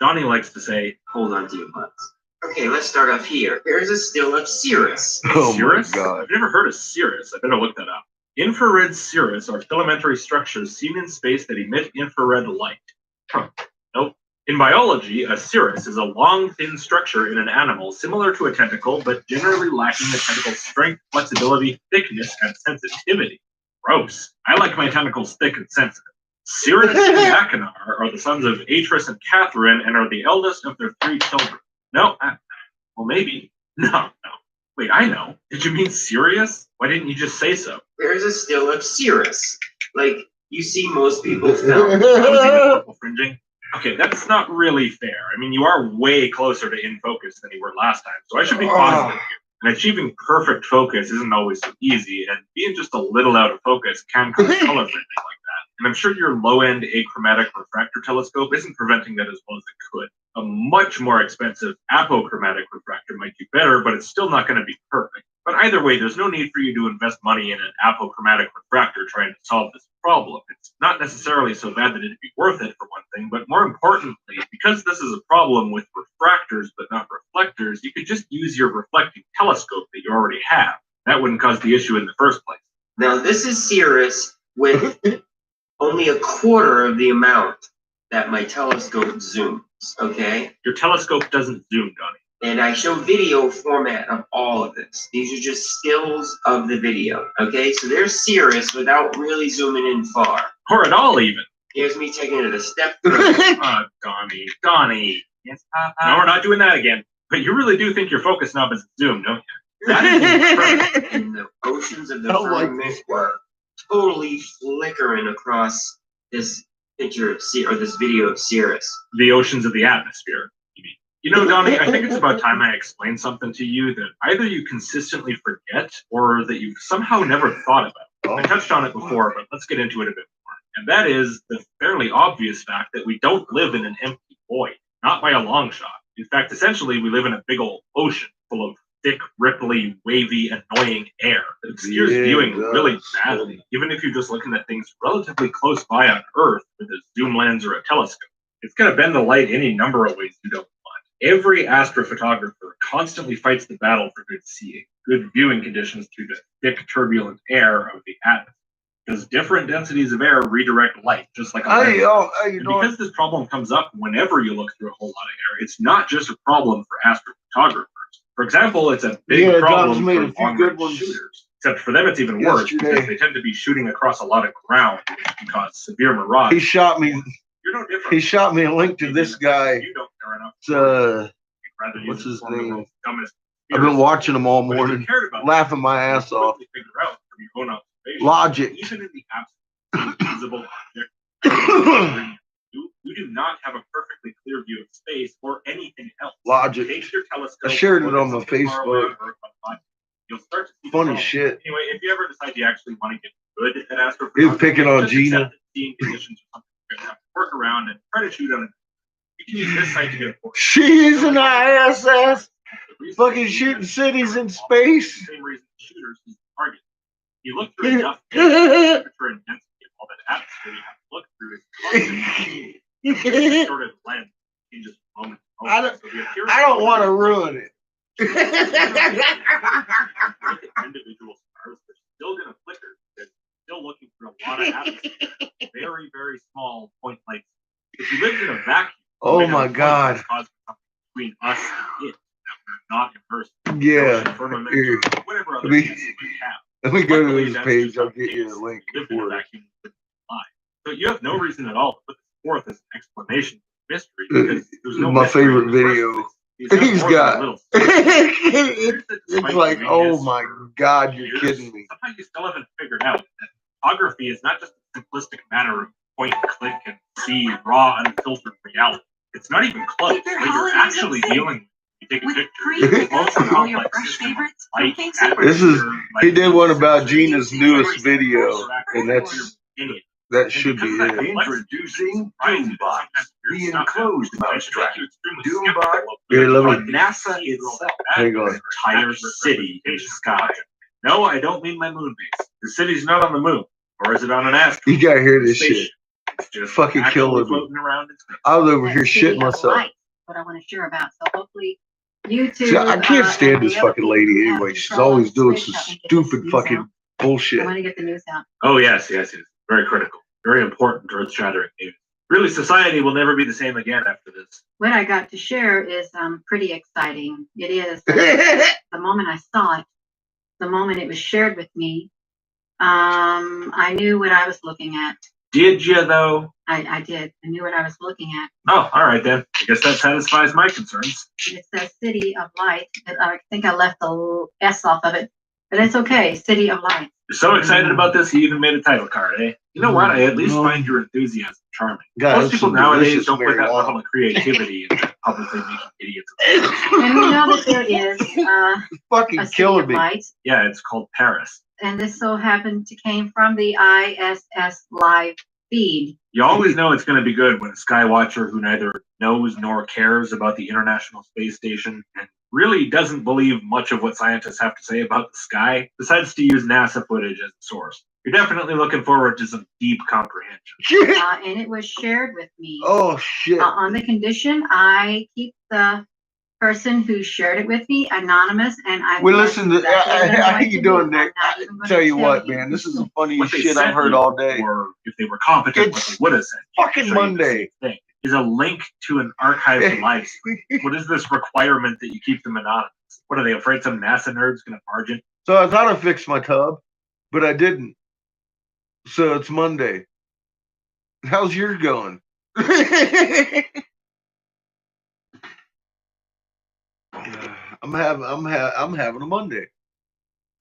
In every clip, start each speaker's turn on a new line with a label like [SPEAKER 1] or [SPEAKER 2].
[SPEAKER 1] Donnie likes to say,
[SPEAKER 2] hold on to your butts. Okay, let's start off here. Here's a still of Cirrus.
[SPEAKER 3] Oh
[SPEAKER 1] Cirrus?
[SPEAKER 3] my God.
[SPEAKER 1] I've never heard of cirrus. I better look that up. Infrared cirrus are filamentary structures seen in space that emit infrared light. Nope. In biology, a cirrus is a long, thin structure in an animal similar to a tentacle, but generally lacking the tentacle's strength, flexibility, thickness, and sensitivity. Gross. I like my tentacles thick and sensitive. Cirrus and Achenar are the sons of Atreus and Catherine and are the eldest of their 3 children. No, well, maybe. No. Wait, I know. Did you mean Sirius? Why didn't you just say so?
[SPEAKER 2] There's a still of Cirrus, like you see most people film.
[SPEAKER 1] Purple fringing? Okay, that's not really fair. I mean, you are way closer to in focus than you were last time, so I should be positive here. And achieving perfect focus isn't always so easy, and being just a little out of focus can cause color fringing like that. And I'm sure your low-end achromatic refractor telescope isn't preventing that as well as it could. A much more expensive apochromatic refractor might do better, but it's still not going to be perfect. But either way, there's no need for you to invest money in an apochromatic refractor trying to solve this problem. It's not necessarily so bad that it'd be worth it for one thing, but more importantly, because this is a problem with refractors but not reflectors, you could just use your reflecting telescope that you already have. That wouldn't cause the issue in the first place.
[SPEAKER 2] Now, this is Cirrus with only a quarter of the amount that my telescope zooms, okay?
[SPEAKER 1] Your telescope doesn't zoom, Donnie.
[SPEAKER 2] And I show video format of all of this. These are just stills of the video, okay? So there's Cirrus without really zooming in far.
[SPEAKER 1] Or at all, even.
[SPEAKER 2] Here's me taking it a step further.
[SPEAKER 1] Donnie. Yes, Papa. No, we're not doing that again. But you really do think your focus knob is zoomed, don't you? That is incredible.
[SPEAKER 2] And the oceans of the firmament were totally flickering across this picture of this video of Cirrus.
[SPEAKER 1] The oceans of the atmosphere, you mean. You know, Donnie, I think it's about time I explain something to you that either you consistently forget or that you've somehow never thought about. I touched on it before, but let's get into it a bit more. And that is the fairly obvious fact that we don't live in an empty void, not by a long shot. In fact, essentially, we live in a big old ocean full of thick, ripply, wavy, annoying air that obscures viewing really badly, even if you're just looking at things relatively close by on Earth with a zoom lens or a telescope. It's going to bend the light any number of ways you don't want. Every astrophotographer constantly fights the battle for good seeing, good viewing conditions through the thick, turbulent air of the atmosphere. Because different densities of air redirect light, just like a lens. Because this problem comes up whenever you look through a whole lot of air, it's not just a problem for astrophotographers. For example, it's a big problem for long-range shooters. Except for them, it's even worse because they tend to be shooting across a lot of ground, which can cause severe mirage.
[SPEAKER 3] He shot me.
[SPEAKER 1] You're no different.
[SPEAKER 3] He shot me a link to this guy.
[SPEAKER 1] You don't care enough.
[SPEAKER 3] What's his name? I've been watching him all morning, laughing my ass off. Logic.
[SPEAKER 1] Even in the absence of visible object, you do not have a perfectly clear view of space or anything else.
[SPEAKER 3] Logic.
[SPEAKER 1] Your telescope,
[SPEAKER 3] I shared it on my Facebook.
[SPEAKER 1] You'll start to see
[SPEAKER 3] funny shit.
[SPEAKER 1] Anyway, if you ever decide you actually want to get good at astrophotography,
[SPEAKER 3] he was picking on Gina.
[SPEAKER 1] Seeing conditions or something, you're gonna have to work around and try to shoot on it. You can use this site to get a photo.
[SPEAKER 3] She's an ISS. Fucking shooting cities in space.
[SPEAKER 1] Same reason shooters use targets. You look through enough temperature and density of all that atmosphere you have to look through is constant. Sort of lens changes from moment to moment.
[SPEAKER 3] I don't want to ruin it.
[SPEAKER 1] Individual stars are still going to flicker. They're still looking for a lot of atmosphere. Very, very small point lights. If you lived in a vacuum,
[SPEAKER 3] oh my God,
[SPEAKER 1] between us and it, that we're not immersed.
[SPEAKER 3] Yeah.
[SPEAKER 1] Whatever other we have.
[SPEAKER 3] Let me go to this page. I'll get you the link.
[SPEAKER 1] So you have no reason at all to put this forth as an explanation of mystery because there's no
[SPEAKER 3] my favorite video. He's got. It's like, oh my God, you're kidding me.
[SPEAKER 1] Somehow you still haven't figured out that photography is not just a simplistic matter of point, click, and see raw, unfiltered reality. It's not even close. What you're actually dealing with. You take a picture.
[SPEAKER 4] All your fresh favorites.
[SPEAKER 3] This is. He did one about Gina's newest video, and that should be it.
[SPEAKER 4] Introducing Doombot, the enclosed mousetrap. Doombot,
[SPEAKER 3] here, let me.
[SPEAKER 4] NASA itself,
[SPEAKER 3] Hang on.
[SPEAKER 1] An entire city in the sky. No, I don't mean my moon base. The city's not on the moon, or is it on an asteroid?
[SPEAKER 3] You gotta hear this shit.
[SPEAKER 1] just
[SPEAKER 3] fucking
[SPEAKER 1] actually
[SPEAKER 3] killing me.
[SPEAKER 1] floating around in space.
[SPEAKER 3] I was over
[SPEAKER 5] That
[SPEAKER 3] here
[SPEAKER 5] City
[SPEAKER 3] shitting
[SPEAKER 5] of
[SPEAKER 3] myself.
[SPEAKER 5] Light, what I want to share about. So hopefully YouTube.
[SPEAKER 3] See, I can't stand
[SPEAKER 5] and
[SPEAKER 3] this
[SPEAKER 5] the other
[SPEAKER 3] fucking
[SPEAKER 5] people
[SPEAKER 3] lady
[SPEAKER 5] who have
[SPEAKER 3] anyway. She's
[SPEAKER 5] control of
[SPEAKER 3] always doing
[SPEAKER 5] Twitch
[SPEAKER 3] some
[SPEAKER 5] help me get this
[SPEAKER 3] stupid
[SPEAKER 5] news
[SPEAKER 3] fucking
[SPEAKER 5] out. I
[SPEAKER 3] bullshit.
[SPEAKER 5] want to get the news out.
[SPEAKER 1] Oh yes. Very critical. Very important, earth-shattering news. Really, society will never be the same again after this.
[SPEAKER 5] What I got to share is pretty exciting. It is the moment I saw it, the moment it was shared with me. I knew what I was looking at.
[SPEAKER 1] Did you though?
[SPEAKER 5] I did. I knew what I was looking at.
[SPEAKER 1] Oh, all right then. I guess that satisfies my concerns.
[SPEAKER 5] It says City of Light. I think I left the S off of it, but it's okay. City of Light.
[SPEAKER 1] You're so excited about this, you even made a title card, eh? You know what? I at least find your enthusiasm charming. Most people nowadays don't put that level of creativity into publicly making idiots.
[SPEAKER 5] And we know that there is
[SPEAKER 3] fucking
[SPEAKER 5] a City
[SPEAKER 3] killing
[SPEAKER 5] of
[SPEAKER 3] me.
[SPEAKER 5] Light.
[SPEAKER 1] Yeah, it's called Paris.
[SPEAKER 5] And this so happened to came from the ISS live feed.
[SPEAKER 1] You always know it's going to be good when a skywatcher who neither knows nor cares about the International Space Station and really doesn't believe much of what scientists have to say about the sky decides to use NASA footage as a source. You're definitely looking forward to some deep comprehension.
[SPEAKER 5] And it was shared with me.
[SPEAKER 3] Oh shit.
[SPEAKER 5] On the condition I keep the person who shared it with me anonymous, and I.
[SPEAKER 3] Well, listen, how you doing, Nick? Tell you what, man, this is the funniest shit I've heard all day.
[SPEAKER 1] Or if they were competent, what they would have said.
[SPEAKER 3] Fucking Monday.
[SPEAKER 1] Is a link to an archived live stream. What is this requirement that you keep them anonymous? What are they afraid some NASA nerd's going to barge in?
[SPEAKER 3] So I thought I fixed my tub, but I didn't. So it's Monday. How's yours going? I'm having a Monday.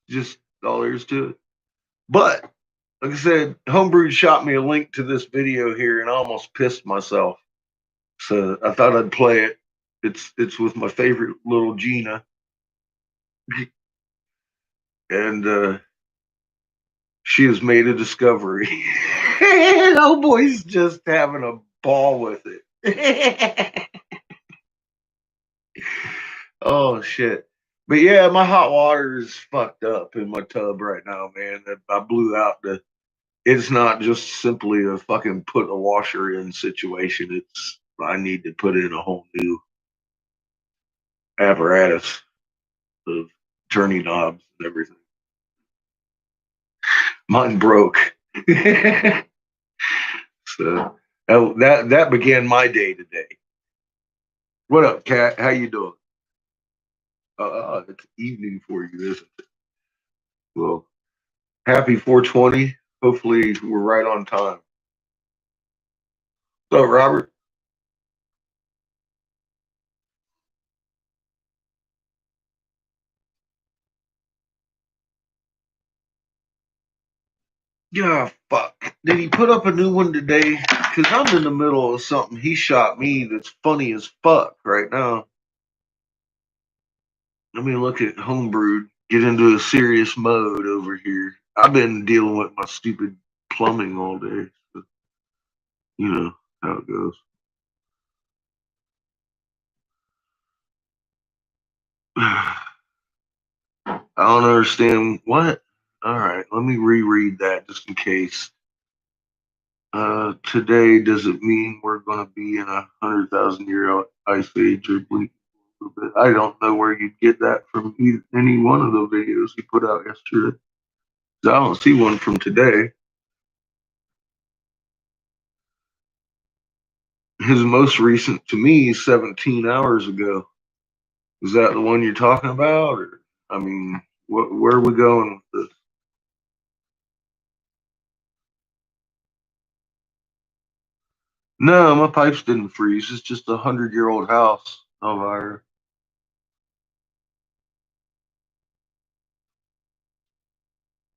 [SPEAKER 3] Just all there is to it. But like I said, Homebrewed shot me a link to this video here, and I almost pissed myself. So I thought I'd play it. It's with my favorite little Gina, and she has made a discovery. Oh boy's just having a ball with it. Oh shit. But yeah, my hot water is fucked up in my tub right now, man. I blew out it's not just simply a fucking put a washer in situation. I need to put in a whole new apparatus of turning knobs and everything. Mine broke. So that began my day today. What up, Kat? How you doing? It's evening for you, isn't it? Well, happy 420. Hopefully we're right on time. So, Robert? Yeah, fuck. Did he put up a new one today? Because I'm in the middle of something he shot me that's funny as fuck right now. Let me look at Homebrewed, get into a serious mode over here. I've been dealing with my stupid plumbing all day. So, you know how it goes. I don't understand what. All right, let me reread that just in case. Today, does it mean we're going to be in 100,000-year ice age or bleak? I don't know where you'd get that from any one of the videos he put out yesterday. I don't see one from today. His most recent to me 17 hours ago. Is that the one you're talking about? Or, I mean, where are we going with this? No, my pipes didn't freeze. It's just a 100-year-old house, Elvira.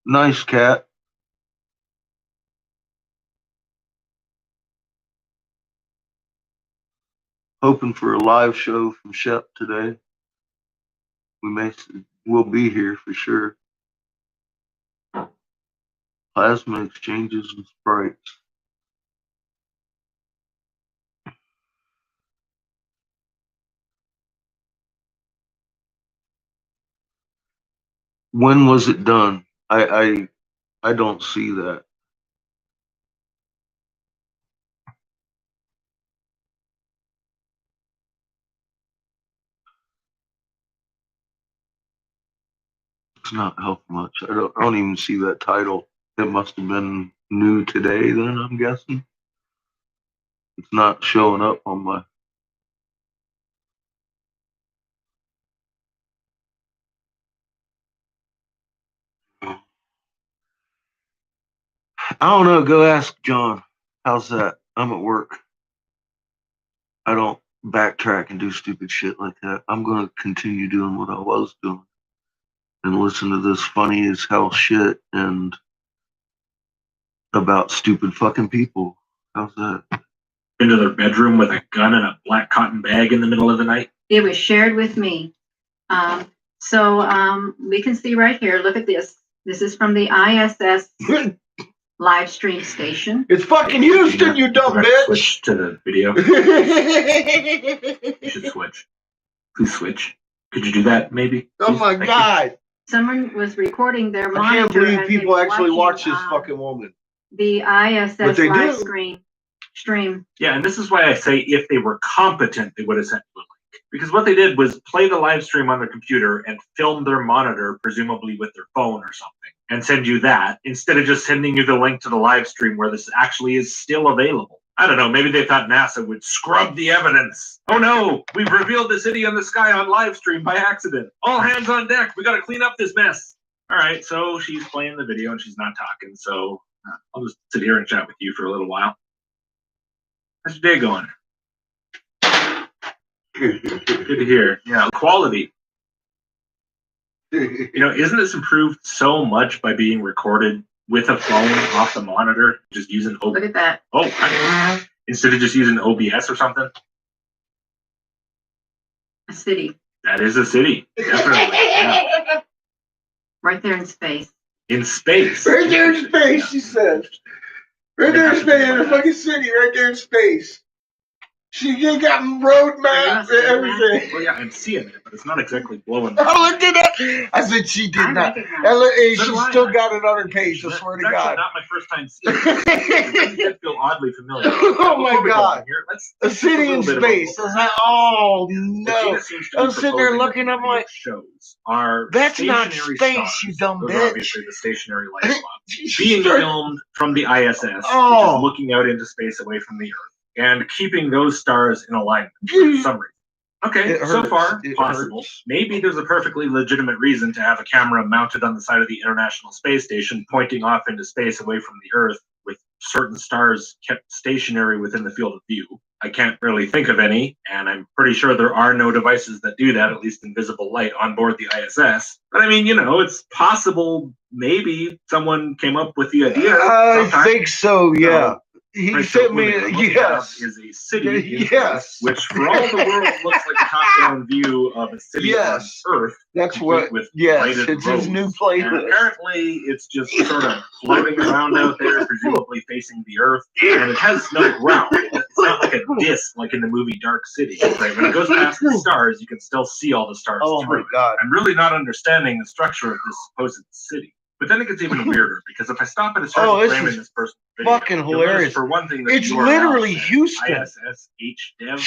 [SPEAKER 3] Nice cat. Hoping for a live show from Shep today. We'll be here for sure. Plasma exchanges and sprites. When was it done? I don't see that. It's not helping much. I don't even see that title. It must have been new today. Then I'm guessing it's not showing up on my. I don't know. Go ask John. How's that? I'm at work. I don't backtrack and do stupid shit like that. I'm gonna continue doing what I was doing and listen to this funny as hell shit and about stupid fucking people. How's that?
[SPEAKER 1] Into their bedroom with a gun and a black cotton bag in the middle of the night.
[SPEAKER 5] It was shared with me. So we can see right here, look at this. This is from the ISS live stream station.
[SPEAKER 3] It's fucking Houston, you dumb bitch.
[SPEAKER 1] Switch to the video. You should switch. Please switch. Could you do that, maybe?
[SPEAKER 3] Oh
[SPEAKER 1] Please?
[SPEAKER 3] my
[SPEAKER 1] Thank you.
[SPEAKER 3] God.
[SPEAKER 5] Someone was recording their
[SPEAKER 3] I
[SPEAKER 5] monitor.
[SPEAKER 3] can't believe
[SPEAKER 5] as they
[SPEAKER 3] people
[SPEAKER 5] were
[SPEAKER 3] actually watch
[SPEAKER 5] watching,
[SPEAKER 3] this fucking woman.
[SPEAKER 5] the ISS
[SPEAKER 3] But they
[SPEAKER 5] live
[SPEAKER 3] do.
[SPEAKER 5] stream.
[SPEAKER 1] Yeah, and this is why I say if they were competent, they would have sent you a link. Because what they did was play the live stream on their computer and film their monitor, presumably with their phone or something, and send you that instead of just sending you the link to the live stream where this actually is still available. I don't know, maybe they thought NASA would scrub the evidence. Oh no, we've revealed the city in the sky on live stream by accident. All hands on deck, we gotta clean up this mess. All right, so she's playing the video and she's not talking, so I'll just sit here and chat with you for a little while. How's your day going? Good to hear. Yeah, quality. You know, isn't this improved so much by being recorded with a phone off the monitor, just using
[SPEAKER 5] Look at that.
[SPEAKER 1] instead of just using OBS or something?
[SPEAKER 5] A city
[SPEAKER 1] That is a city, definitely. Yeah.
[SPEAKER 5] right there in space.
[SPEAKER 1] In space.
[SPEAKER 3] Right there in space, she said. Right there in space, in the fucking city, right there in space. She got road maps and everything.
[SPEAKER 1] Well, yeah, I'm seeing it, but it's not exactly blowing.
[SPEAKER 3] I looked at that. I said she did
[SPEAKER 5] I
[SPEAKER 3] not.
[SPEAKER 5] recognize
[SPEAKER 3] And
[SPEAKER 1] So
[SPEAKER 3] she
[SPEAKER 1] do I.
[SPEAKER 3] still got it on her page. I
[SPEAKER 1] It's
[SPEAKER 3] swear to
[SPEAKER 1] actually
[SPEAKER 3] God.
[SPEAKER 1] not my first time seeing it. It did feel oddly familiar.
[SPEAKER 3] Oh my
[SPEAKER 1] Before we go
[SPEAKER 3] God.
[SPEAKER 1] on here, let's
[SPEAKER 3] A city in
[SPEAKER 1] little bit about
[SPEAKER 3] space. I
[SPEAKER 1] what
[SPEAKER 3] was like, oh
[SPEAKER 1] What
[SPEAKER 3] no.
[SPEAKER 1] Gina seems to be
[SPEAKER 3] I was sitting there
[SPEAKER 1] proposing
[SPEAKER 3] looking,
[SPEAKER 1] that
[SPEAKER 3] I'm like,
[SPEAKER 1] shows are
[SPEAKER 3] that's not
[SPEAKER 1] stationary
[SPEAKER 3] space,
[SPEAKER 1] stars.
[SPEAKER 3] you dumb
[SPEAKER 1] Those are
[SPEAKER 3] bitch.
[SPEAKER 1] obviously the stationary light cloud.
[SPEAKER 3] She
[SPEAKER 1] Being
[SPEAKER 3] started-
[SPEAKER 1] filmed from the ISS, which
[SPEAKER 3] Oh.
[SPEAKER 1] is looking out into space away from the Earth, and keeping those stars in alignment for some reason. Okay,
[SPEAKER 3] It
[SPEAKER 1] so
[SPEAKER 3] hurts.
[SPEAKER 1] far,
[SPEAKER 3] It
[SPEAKER 1] possible.
[SPEAKER 3] hurts.
[SPEAKER 1] Maybe there's a perfectly legitimate reason to have a camera mounted on the side of the International Space Station pointing off into space away from the Earth with certain stars kept stationary within the field of view. I can't really think of any, and I'm pretty sure there are no devices that do that, at least in visible light, on board the ISS. But I mean, you know, it's possible maybe someone came up with the idea.
[SPEAKER 3] I
[SPEAKER 1] sometime.
[SPEAKER 3] think so, yeah. He
[SPEAKER 1] Right,
[SPEAKER 3] sent
[SPEAKER 1] so
[SPEAKER 3] me,
[SPEAKER 1] what we have
[SPEAKER 3] yes.
[SPEAKER 1] is a city, in
[SPEAKER 3] Yes.
[SPEAKER 1] space, which for all the world looks like a top-down view of a city
[SPEAKER 3] Yes.
[SPEAKER 1] on Earth.
[SPEAKER 3] That's
[SPEAKER 1] complete
[SPEAKER 3] what,
[SPEAKER 1] with
[SPEAKER 3] yes,
[SPEAKER 1] lighted
[SPEAKER 3] it's his
[SPEAKER 1] roads.
[SPEAKER 3] new
[SPEAKER 1] And
[SPEAKER 3] playlist.
[SPEAKER 1] apparently, it's just sort of floating around out there, presumably facing the Earth, and it has no ground. It's not like a disc like in the movie Dark City. Right? When it goes past the stars, you can still see all the stars
[SPEAKER 3] Oh
[SPEAKER 1] through
[SPEAKER 3] my
[SPEAKER 1] it.
[SPEAKER 3] God.
[SPEAKER 1] I'm really not understanding the structure of this supposed city. But then it gets even weirder because if I stop at a certain
[SPEAKER 3] Oh, this
[SPEAKER 1] frame
[SPEAKER 3] is
[SPEAKER 1] in this person's video,
[SPEAKER 3] fucking
[SPEAKER 1] you'll notice
[SPEAKER 3] hilarious.
[SPEAKER 1] for one thing, that
[SPEAKER 3] It's
[SPEAKER 1] the URL
[SPEAKER 3] literally
[SPEAKER 1] says
[SPEAKER 3] Houston.
[SPEAKER 1] ISS HDev.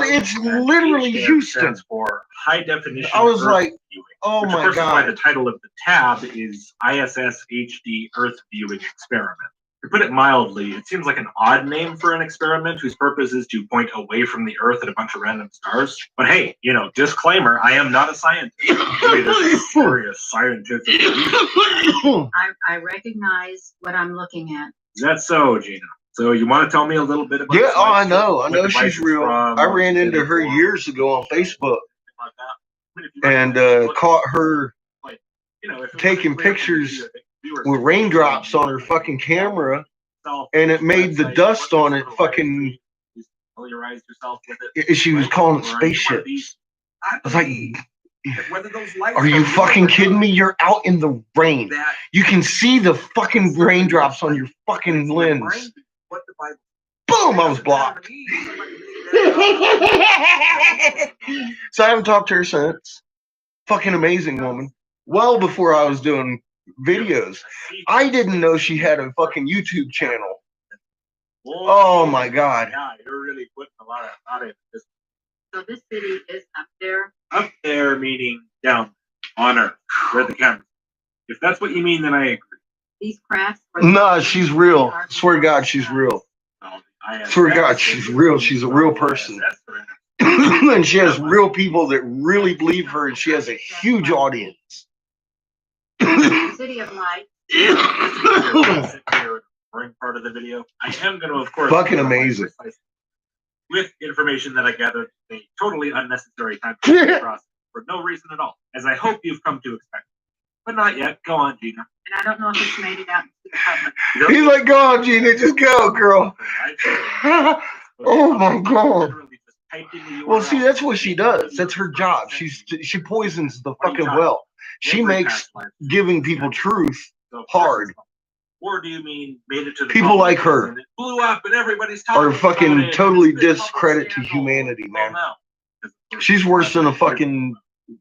[SPEAKER 3] It's
[SPEAKER 1] and
[SPEAKER 3] literally
[SPEAKER 1] HDev
[SPEAKER 3] Houston.
[SPEAKER 1] stands for High Definition.
[SPEAKER 3] I was
[SPEAKER 1] Earth
[SPEAKER 3] like,
[SPEAKER 1] Viewing,
[SPEAKER 3] oh
[SPEAKER 1] which
[SPEAKER 3] my
[SPEAKER 1] of course is why
[SPEAKER 3] God.
[SPEAKER 1] the title of the tab is ISS HD Earth Viewing Experiment. To put it mildly, it seems like an odd name for an experiment whose purpose is to point away from the Earth at a bunch of random stars. But hey, you know, disclaimer, I am not a scientist. Maybe this is serious scientific reason.
[SPEAKER 5] I recognize what I'm looking at.
[SPEAKER 1] Is that so, Gina? So you want to tell me a little bit about
[SPEAKER 3] Yeah,
[SPEAKER 1] this
[SPEAKER 3] oh, I
[SPEAKER 1] live
[SPEAKER 3] know.
[SPEAKER 1] stream?
[SPEAKER 3] I
[SPEAKER 1] What
[SPEAKER 3] know
[SPEAKER 1] device
[SPEAKER 3] she's
[SPEAKER 1] it's
[SPEAKER 3] real.
[SPEAKER 1] from,
[SPEAKER 3] I
[SPEAKER 1] what
[SPEAKER 3] ran
[SPEAKER 1] it's
[SPEAKER 3] into
[SPEAKER 1] fitted
[SPEAKER 3] her
[SPEAKER 1] for,
[SPEAKER 3] years ago on Facebook
[SPEAKER 1] like that. I mean, if you
[SPEAKER 3] and
[SPEAKER 1] look-
[SPEAKER 3] caught her
[SPEAKER 1] you know, if it
[SPEAKER 3] taking
[SPEAKER 1] wasn't clear from the
[SPEAKER 3] pictures
[SPEAKER 1] video, I think viewers
[SPEAKER 3] with
[SPEAKER 1] could
[SPEAKER 3] raindrops on her
[SPEAKER 1] see
[SPEAKER 3] fucking camera,
[SPEAKER 1] yourself
[SPEAKER 3] and it made the
[SPEAKER 1] website,
[SPEAKER 3] dust
[SPEAKER 1] what
[SPEAKER 3] on
[SPEAKER 1] this
[SPEAKER 3] it
[SPEAKER 1] little
[SPEAKER 3] fucking.
[SPEAKER 1] live stream is, familiarize yourself with it.
[SPEAKER 3] She was
[SPEAKER 1] right?
[SPEAKER 3] calling it
[SPEAKER 1] Or are you one of
[SPEAKER 3] spaceships.
[SPEAKER 1] these-
[SPEAKER 3] I was like,
[SPEAKER 1] whether those lights
[SPEAKER 3] are you
[SPEAKER 1] real
[SPEAKER 3] fucking
[SPEAKER 1] or
[SPEAKER 3] kidding
[SPEAKER 1] not,
[SPEAKER 3] me? You're out in the rain.
[SPEAKER 1] that
[SPEAKER 3] You can see the fucking raindrops on your fucking lens.
[SPEAKER 1] reminds me what the Bible
[SPEAKER 3] Boom, I was blocked. So I haven't talked to her since. Fucking amazing woman. Well before I was doing videos. I didn't know she had a fucking YouTube channel. Oh my God.
[SPEAKER 1] Yeah, you're really putting a lot of thought into this.
[SPEAKER 5] So this city is up there.
[SPEAKER 1] Up there meaning down on Earth, where the camera. If that's what you mean, then I agree.
[SPEAKER 5] These crafts.
[SPEAKER 3] Nah, she's real. Swear to God, she's real. Swear to God, she's real. She's a real person. And she has real people that really believe her, and she has a huge audience.
[SPEAKER 5] City of Light.
[SPEAKER 1] Boring part of the video. I am going to, of course,
[SPEAKER 3] Fucking amazing.
[SPEAKER 1] With information that I gathered in a totally unnecessary time process for no reason at all, as I hope you've come to expect. But not yet. Go on, Gina.
[SPEAKER 5] And I don't know if it's made it out into the public.
[SPEAKER 3] He's like, go on, Gina, just go, girl. Oh my God. Well, see, that's what she does. That's her job. She poisons the fucking well. She makes giving people truth hard.
[SPEAKER 1] Or do you mean made it to the
[SPEAKER 3] People like her
[SPEAKER 1] and it blew up and everybody's talking
[SPEAKER 3] are fucking
[SPEAKER 1] about it,
[SPEAKER 3] totally
[SPEAKER 1] and it's been
[SPEAKER 3] discredit
[SPEAKER 1] public
[SPEAKER 3] to
[SPEAKER 1] scandal.
[SPEAKER 3] humanity, man.
[SPEAKER 1] Well, no.
[SPEAKER 3] She's worse than a fucking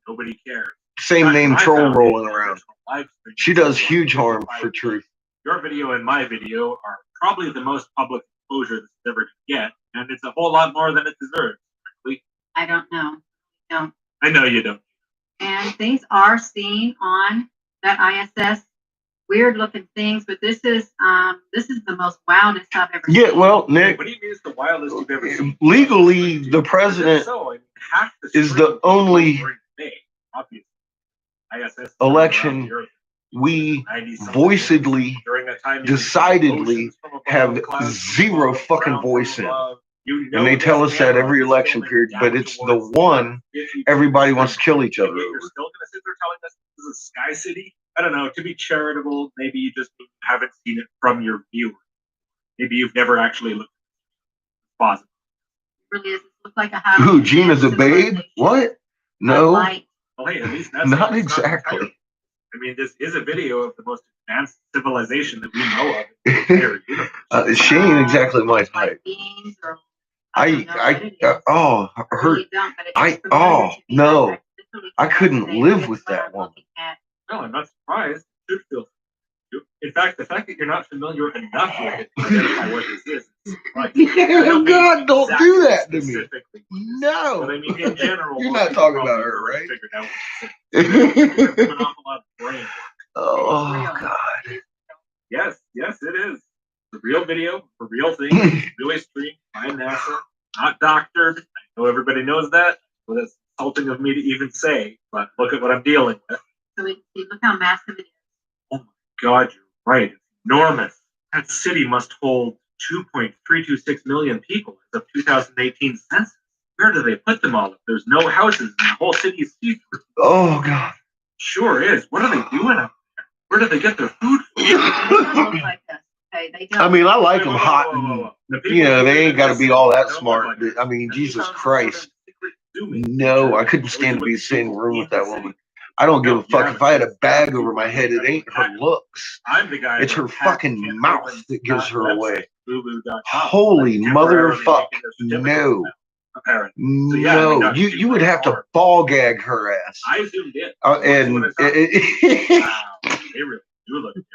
[SPEAKER 1] Nobody cares.
[SPEAKER 3] same name
[SPEAKER 1] I
[SPEAKER 3] troll
[SPEAKER 1] found
[SPEAKER 3] rolling
[SPEAKER 1] it,
[SPEAKER 3] around.
[SPEAKER 1] live stream.
[SPEAKER 3] She does huge harm for truth.
[SPEAKER 1] Your video and my video are probably the most public exposure this is ever going to get, and it's a whole lot more than it deserves. Frankly.
[SPEAKER 5] I don't know. No.
[SPEAKER 1] I know you don't.
[SPEAKER 5] And things are seen on that ISS. Weird looking things, but this is the most wildest I've ever seen.
[SPEAKER 3] Yeah, well, Nick,
[SPEAKER 1] What do you mean it's the wildest you've ever seen?
[SPEAKER 3] legally, the president
[SPEAKER 1] So, I mean, half the
[SPEAKER 3] is the
[SPEAKER 1] screen
[SPEAKER 3] only
[SPEAKER 1] during the day, obviously. ISS
[SPEAKER 3] election
[SPEAKER 1] around the Earth,
[SPEAKER 3] we
[SPEAKER 1] 90-something
[SPEAKER 3] voicedly,
[SPEAKER 1] minutes. During that time, you can see
[SPEAKER 3] decidedly
[SPEAKER 1] oceans from above,
[SPEAKER 3] have
[SPEAKER 1] clouds
[SPEAKER 3] zero
[SPEAKER 1] from above,
[SPEAKER 3] fucking
[SPEAKER 1] ground
[SPEAKER 3] voice
[SPEAKER 1] from
[SPEAKER 3] in.
[SPEAKER 1] above. You
[SPEAKER 3] And they
[SPEAKER 1] know
[SPEAKER 3] tell
[SPEAKER 1] this
[SPEAKER 3] us that
[SPEAKER 1] camera
[SPEAKER 3] every
[SPEAKER 1] is
[SPEAKER 3] election
[SPEAKER 1] filming
[SPEAKER 3] period,
[SPEAKER 1] down
[SPEAKER 3] but it's the
[SPEAKER 1] towards
[SPEAKER 3] one
[SPEAKER 1] if you-
[SPEAKER 3] everybody wants to kill each other
[SPEAKER 1] Maybe you're
[SPEAKER 3] over.
[SPEAKER 1] still going to sit there telling us this is a sky city? I don't know. To be charitable, maybe you just haven't seen it from your viewer. Maybe you've never actually looked. It's possible.
[SPEAKER 5] It really is. It looks like a house.
[SPEAKER 3] Who, Gina's a babe? What? No,
[SPEAKER 5] Light.
[SPEAKER 1] Well, hey, at least that's
[SPEAKER 3] not
[SPEAKER 1] it's
[SPEAKER 3] exactly.
[SPEAKER 1] entirely- I mean, this is a video of the most advanced civilization that we know of. In the entire universe.
[SPEAKER 3] She ain't exactly my type.
[SPEAKER 5] Like beans or don't know what it is.
[SPEAKER 3] her,
[SPEAKER 5] I really don't, but it's
[SPEAKER 3] I-
[SPEAKER 5] just familiar
[SPEAKER 3] oh,
[SPEAKER 5] to me.
[SPEAKER 3] no.
[SPEAKER 5] Literally
[SPEAKER 3] I couldn't
[SPEAKER 5] today,
[SPEAKER 3] live
[SPEAKER 5] it's
[SPEAKER 3] with
[SPEAKER 5] what
[SPEAKER 3] that
[SPEAKER 5] I'm
[SPEAKER 3] woman.
[SPEAKER 5] looking at.
[SPEAKER 1] No, I'm not surprised. It should feel. In fact, the fact that you're not familiar enough with it to identify what this is. Like, I don't mean
[SPEAKER 3] God, don't
[SPEAKER 1] exactly
[SPEAKER 3] do that to me.
[SPEAKER 1] specifically what this is,
[SPEAKER 3] No.
[SPEAKER 1] But I mean, in general,
[SPEAKER 3] You're
[SPEAKER 1] most
[SPEAKER 3] not
[SPEAKER 1] people
[SPEAKER 3] talking about
[SPEAKER 1] probably
[SPEAKER 3] her,
[SPEAKER 1] already
[SPEAKER 3] right?
[SPEAKER 1] figured out what this is. There's an awful lot of brain work.
[SPEAKER 3] Oh,
[SPEAKER 5] It's real.
[SPEAKER 3] God.
[SPEAKER 1] Yes, it is. It's a real video, a real thing, really streamed by NASA, not doctored. I know everybody knows that, but it's insulting of me to even say, but look at what I'm dealing with.
[SPEAKER 5] So we can see, look how massive it is.
[SPEAKER 1] Oh my God, you're right. It's enormous. That city must hold 2.326 million people as of 2018 census. Where do they put them all? If there's no houses and the whole city is see-through.
[SPEAKER 3] Oh, God.
[SPEAKER 1] Sure is. What are they doing up there? Where do they get their food from?
[SPEAKER 5] They don't look like us. Okay, they don't.
[SPEAKER 3] I mean, I like them
[SPEAKER 1] Whoa,
[SPEAKER 3] hot.
[SPEAKER 1] whoa, whoa, whoa. The
[SPEAKER 3] And,
[SPEAKER 1] people
[SPEAKER 3] you know,
[SPEAKER 1] who
[SPEAKER 3] they
[SPEAKER 1] live
[SPEAKER 3] ain't
[SPEAKER 1] in
[SPEAKER 3] got to
[SPEAKER 1] this
[SPEAKER 3] be
[SPEAKER 1] city
[SPEAKER 3] all that
[SPEAKER 1] don't
[SPEAKER 3] smart.
[SPEAKER 1] look like
[SPEAKER 3] I mean,
[SPEAKER 1] that.
[SPEAKER 3] Jesus
[SPEAKER 1] Some
[SPEAKER 3] Christ.
[SPEAKER 1] sort of secret zooming
[SPEAKER 3] No,
[SPEAKER 1] feature
[SPEAKER 3] I couldn't
[SPEAKER 1] that
[SPEAKER 3] stand to
[SPEAKER 1] shows
[SPEAKER 3] be
[SPEAKER 1] you
[SPEAKER 3] sitting in
[SPEAKER 1] what
[SPEAKER 3] the room
[SPEAKER 1] you
[SPEAKER 3] with that
[SPEAKER 1] see.
[SPEAKER 3] woman. I don't give a
[SPEAKER 1] No,
[SPEAKER 3] fuck
[SPEAKER 1] yeah,
[SPEAKER 3] if I had a
[SPEAKER 1] but
[SPEAKER 3] bag over my head. It ain't her looks.
[SPEAKER 1] I'm the guy.
[SPEAKER 3] It's
[SPEAKER 1] that
[SPEAKER 3] her
[SPEAKER 1] hacked
[SPEAKER 3] fucking
[SPEAKER 1] Ken
[SPEAKER 3] mouth
[SPEAKER 1] Rubin's
[SPEAKER 3] that gives her
[SPEAKER 1] website,
[SPEAKER 3] away.
[SPEAKER 1] boo-boo.com,
[SPEAKER 3] Holy
[SPEAKER 1] like temporarily
[SPEAKER 3] motherfuck.
[SPEAKER 1] making their certificates
[SPEAKER 3] No.
[SPEAKER 1] now, apparently. So, yeah, I mean,
[SPEAKER 3] No.
[SPEAKER 1] not
[SPEAKER 3] You
[SPEAKER 1] too
[SPEAKER 3] would have to
[SPEAKER 1] hard.
[SPEAKER 3] ball gag her ass.
[SPEAKER 1] I zoomed in.
[SPEAKER 3] And
[SPEAKER 1] Wow, they really do look different.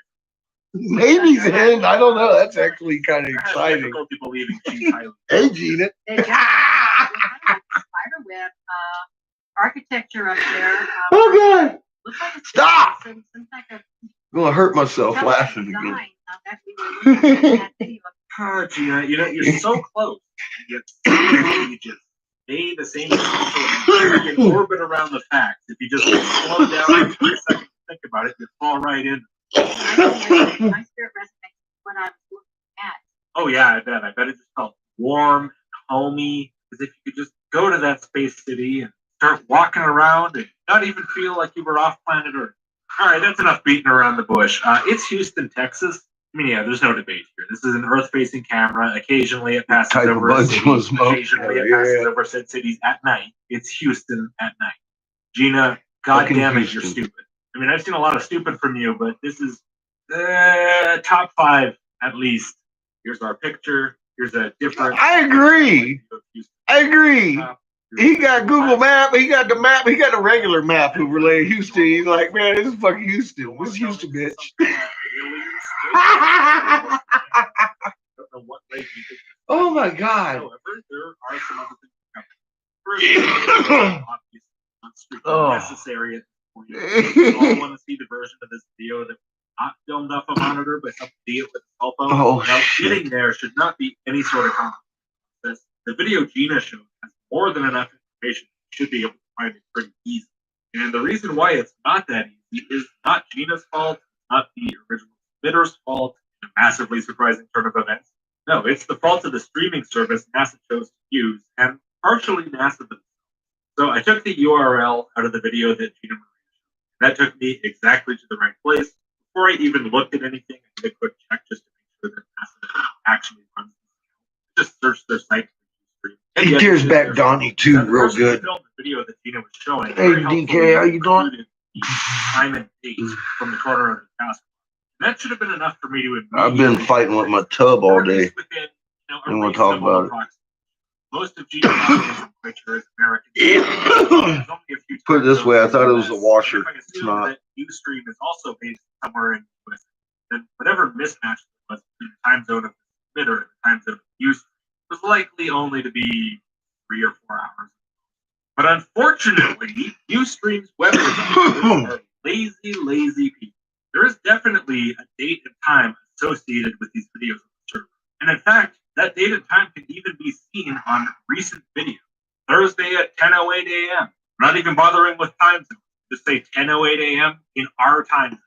[SPEAKER 3] maybe then, I don't know. That's actually kind of
[SPEAKER 1] I have
[SPEAKER 3] exciting.
[SPEAKER 1] difficulty believing she's highly.
[SPEAKER 3] Hey, Gina.
[SPEAKER 5] They got spider web architecture up there.
[SPEAKER 3] Oh, God.
[SPEAKER 5] Looks like it's
[SPEAKER 3] Stop!
[SPEAKER 5] Some type of
[SPEAKER 3] I'm going to hurt myself
[SPEAKER 5] intelligent
[SPEAKER 3] laughing again.
[SPEAKER 5] design, that we were looking at in that video.
[SPEAKER 1] Oh, Gina, you know, you're so close. Yet somehow you just stay the same distance in orbit around the facts. If you just slow down for a second to think about it, you fall right in.
[SPEAKER 5] My spirit resonates with what I was looking at.
[SPEAKER 1] Oh, yeah, I bet. I bet it just felt warm, homey, as if you could just go to that space city and start walking around and not even feel like you were off planet Earth. All right, that's enough beating around the bush. It's Houston, Texas. I mean, yeah, there's no debate here. This is an Earth-facing camera. Occasionally, it passes
[SPEAKER 3] Type of
[SPEAKER 1] over a
[SPEAKER 3] bunch
[SPEAKER 1] city.
[SPEAKER 3] was smoke.
[SPEAKER 1] Occasionally, it
[SPEAKER 3] Yeah,
[SPEAKER 1] passes
[SPEAKER 3] yeah.
[SPEAKER 1] over said cities at night. It's Houston at night. Gina, God
[SPEAKER 3] Fucking
[SPEAKER 1] damn it, you're
[SPEAKER 3] Houston.
[SPEAKER 1] stupid. I mean, I've seen a lot of stupid from you, but this is top 5 at least. Here's our picture. Here's a different.
[SPEAKER 3] I agree. I agree. He got Google Map. He got the map. He got the regular map who relayed Houston. He's like, man, this is fucking Houston. This is Houston, bitch. Oh, my God.
[SPEAKER 1] However, there are some other things. First, obviously,
[SPEAKER 3] Oh.
[SPEAKER 1] necessary for you. You all want to see the version of this video that was not filmed off a monitor, but some video with a cell phone.
[SPEAKER 3] Oh,
[SPEAKER 1] now,
[SPEAKER 3] shit.
[SPEAKER 1] getting there should not be any sort of compromise. The video Gina showed has more than enough information. You should be able to find it pretty easy. And the reason why it's not that easy is not Gina's fault, not the original submitter's fault, a massively surprising turn of events. No, it's the fault of the streaming service NASA chose to use, and partially NASA themselves. So I took the URL out of the video that Gina Marie showed. That took me exactly to the right place. Before I even looked at anything, I did a quick check just to make sure that NASA actually runs this. Just search their site.
[SPEAKER 3] He
[SPEAKER 1] Yes,
[SPEAKER 3] tears
[SPEAKER 1] it is
[SPEAKER 3] back
[SPEAKER 1] their
[SPEAKER 3] Donnie
[SPEAKER 1] site.
[SPEAKER 3] too,
[SPEAKER 1] Now, the
[SPEAKER 3] real
[SPEAKER 1] person who
[SPEAKER 3] good.
[SPEAKER 1] filmed the video that Gina was showing,
[SPEAKER 3] Hey,
[SPEAKER 1] very
[SPEAKER 3] DK,
[SPEAKER 1] helpfully
[SPEAKER 3] how you doing?
[SPEAKER 1] included the time and date from the corner of the task. That should have been enough for me to admit.
[SPEAKER 3] I've been fighting with my tub all day.
[SPEAKER 1] Within, a
[SPEAKER 3] And we'll talk
[SPEAKER 1] reasonable
[SPEAKER 3] about it.
[SPEAKER 1] approximation. Most of Gina's audience, I'm quite sure, is American.
[SPEAKER 3] Yeah.
[SPEAKER 1] There's only a few
[SPEAKER 3] Put it this
[SPEAKER 1] time
[SPEAKER 3] way, I
[SPEAKER 1] zones
[SPEAKER 3] thought it
[SPEAKER 1] in
[SPEAKER 3] was
[SPEAKER 1] the
[SPEAKER 3] a
[SPEAKER 1] US.
[SPEAKER 3] washer.
[SPEAKER 1] If I
[SPEAKER 3] It's
[SPEAKER 1] assume
[SPEAKER 3] not.
[SPEAKER 1] that Ustream is also based somewhere in the US, then whatever mismatch there was between the time zone of the submitter and the time zone of Ustream was likely only to be 3 or 4 hours. But unfortunately, Ustream's web developers are lazy people. There is definitely a date and time associated with these videos on the server. And in fact, that date and time can even be seen on recent videos. Thursday at 10:08 a.m. Not even bothering with time zone. Just say 10:08 a.m. in our time zone.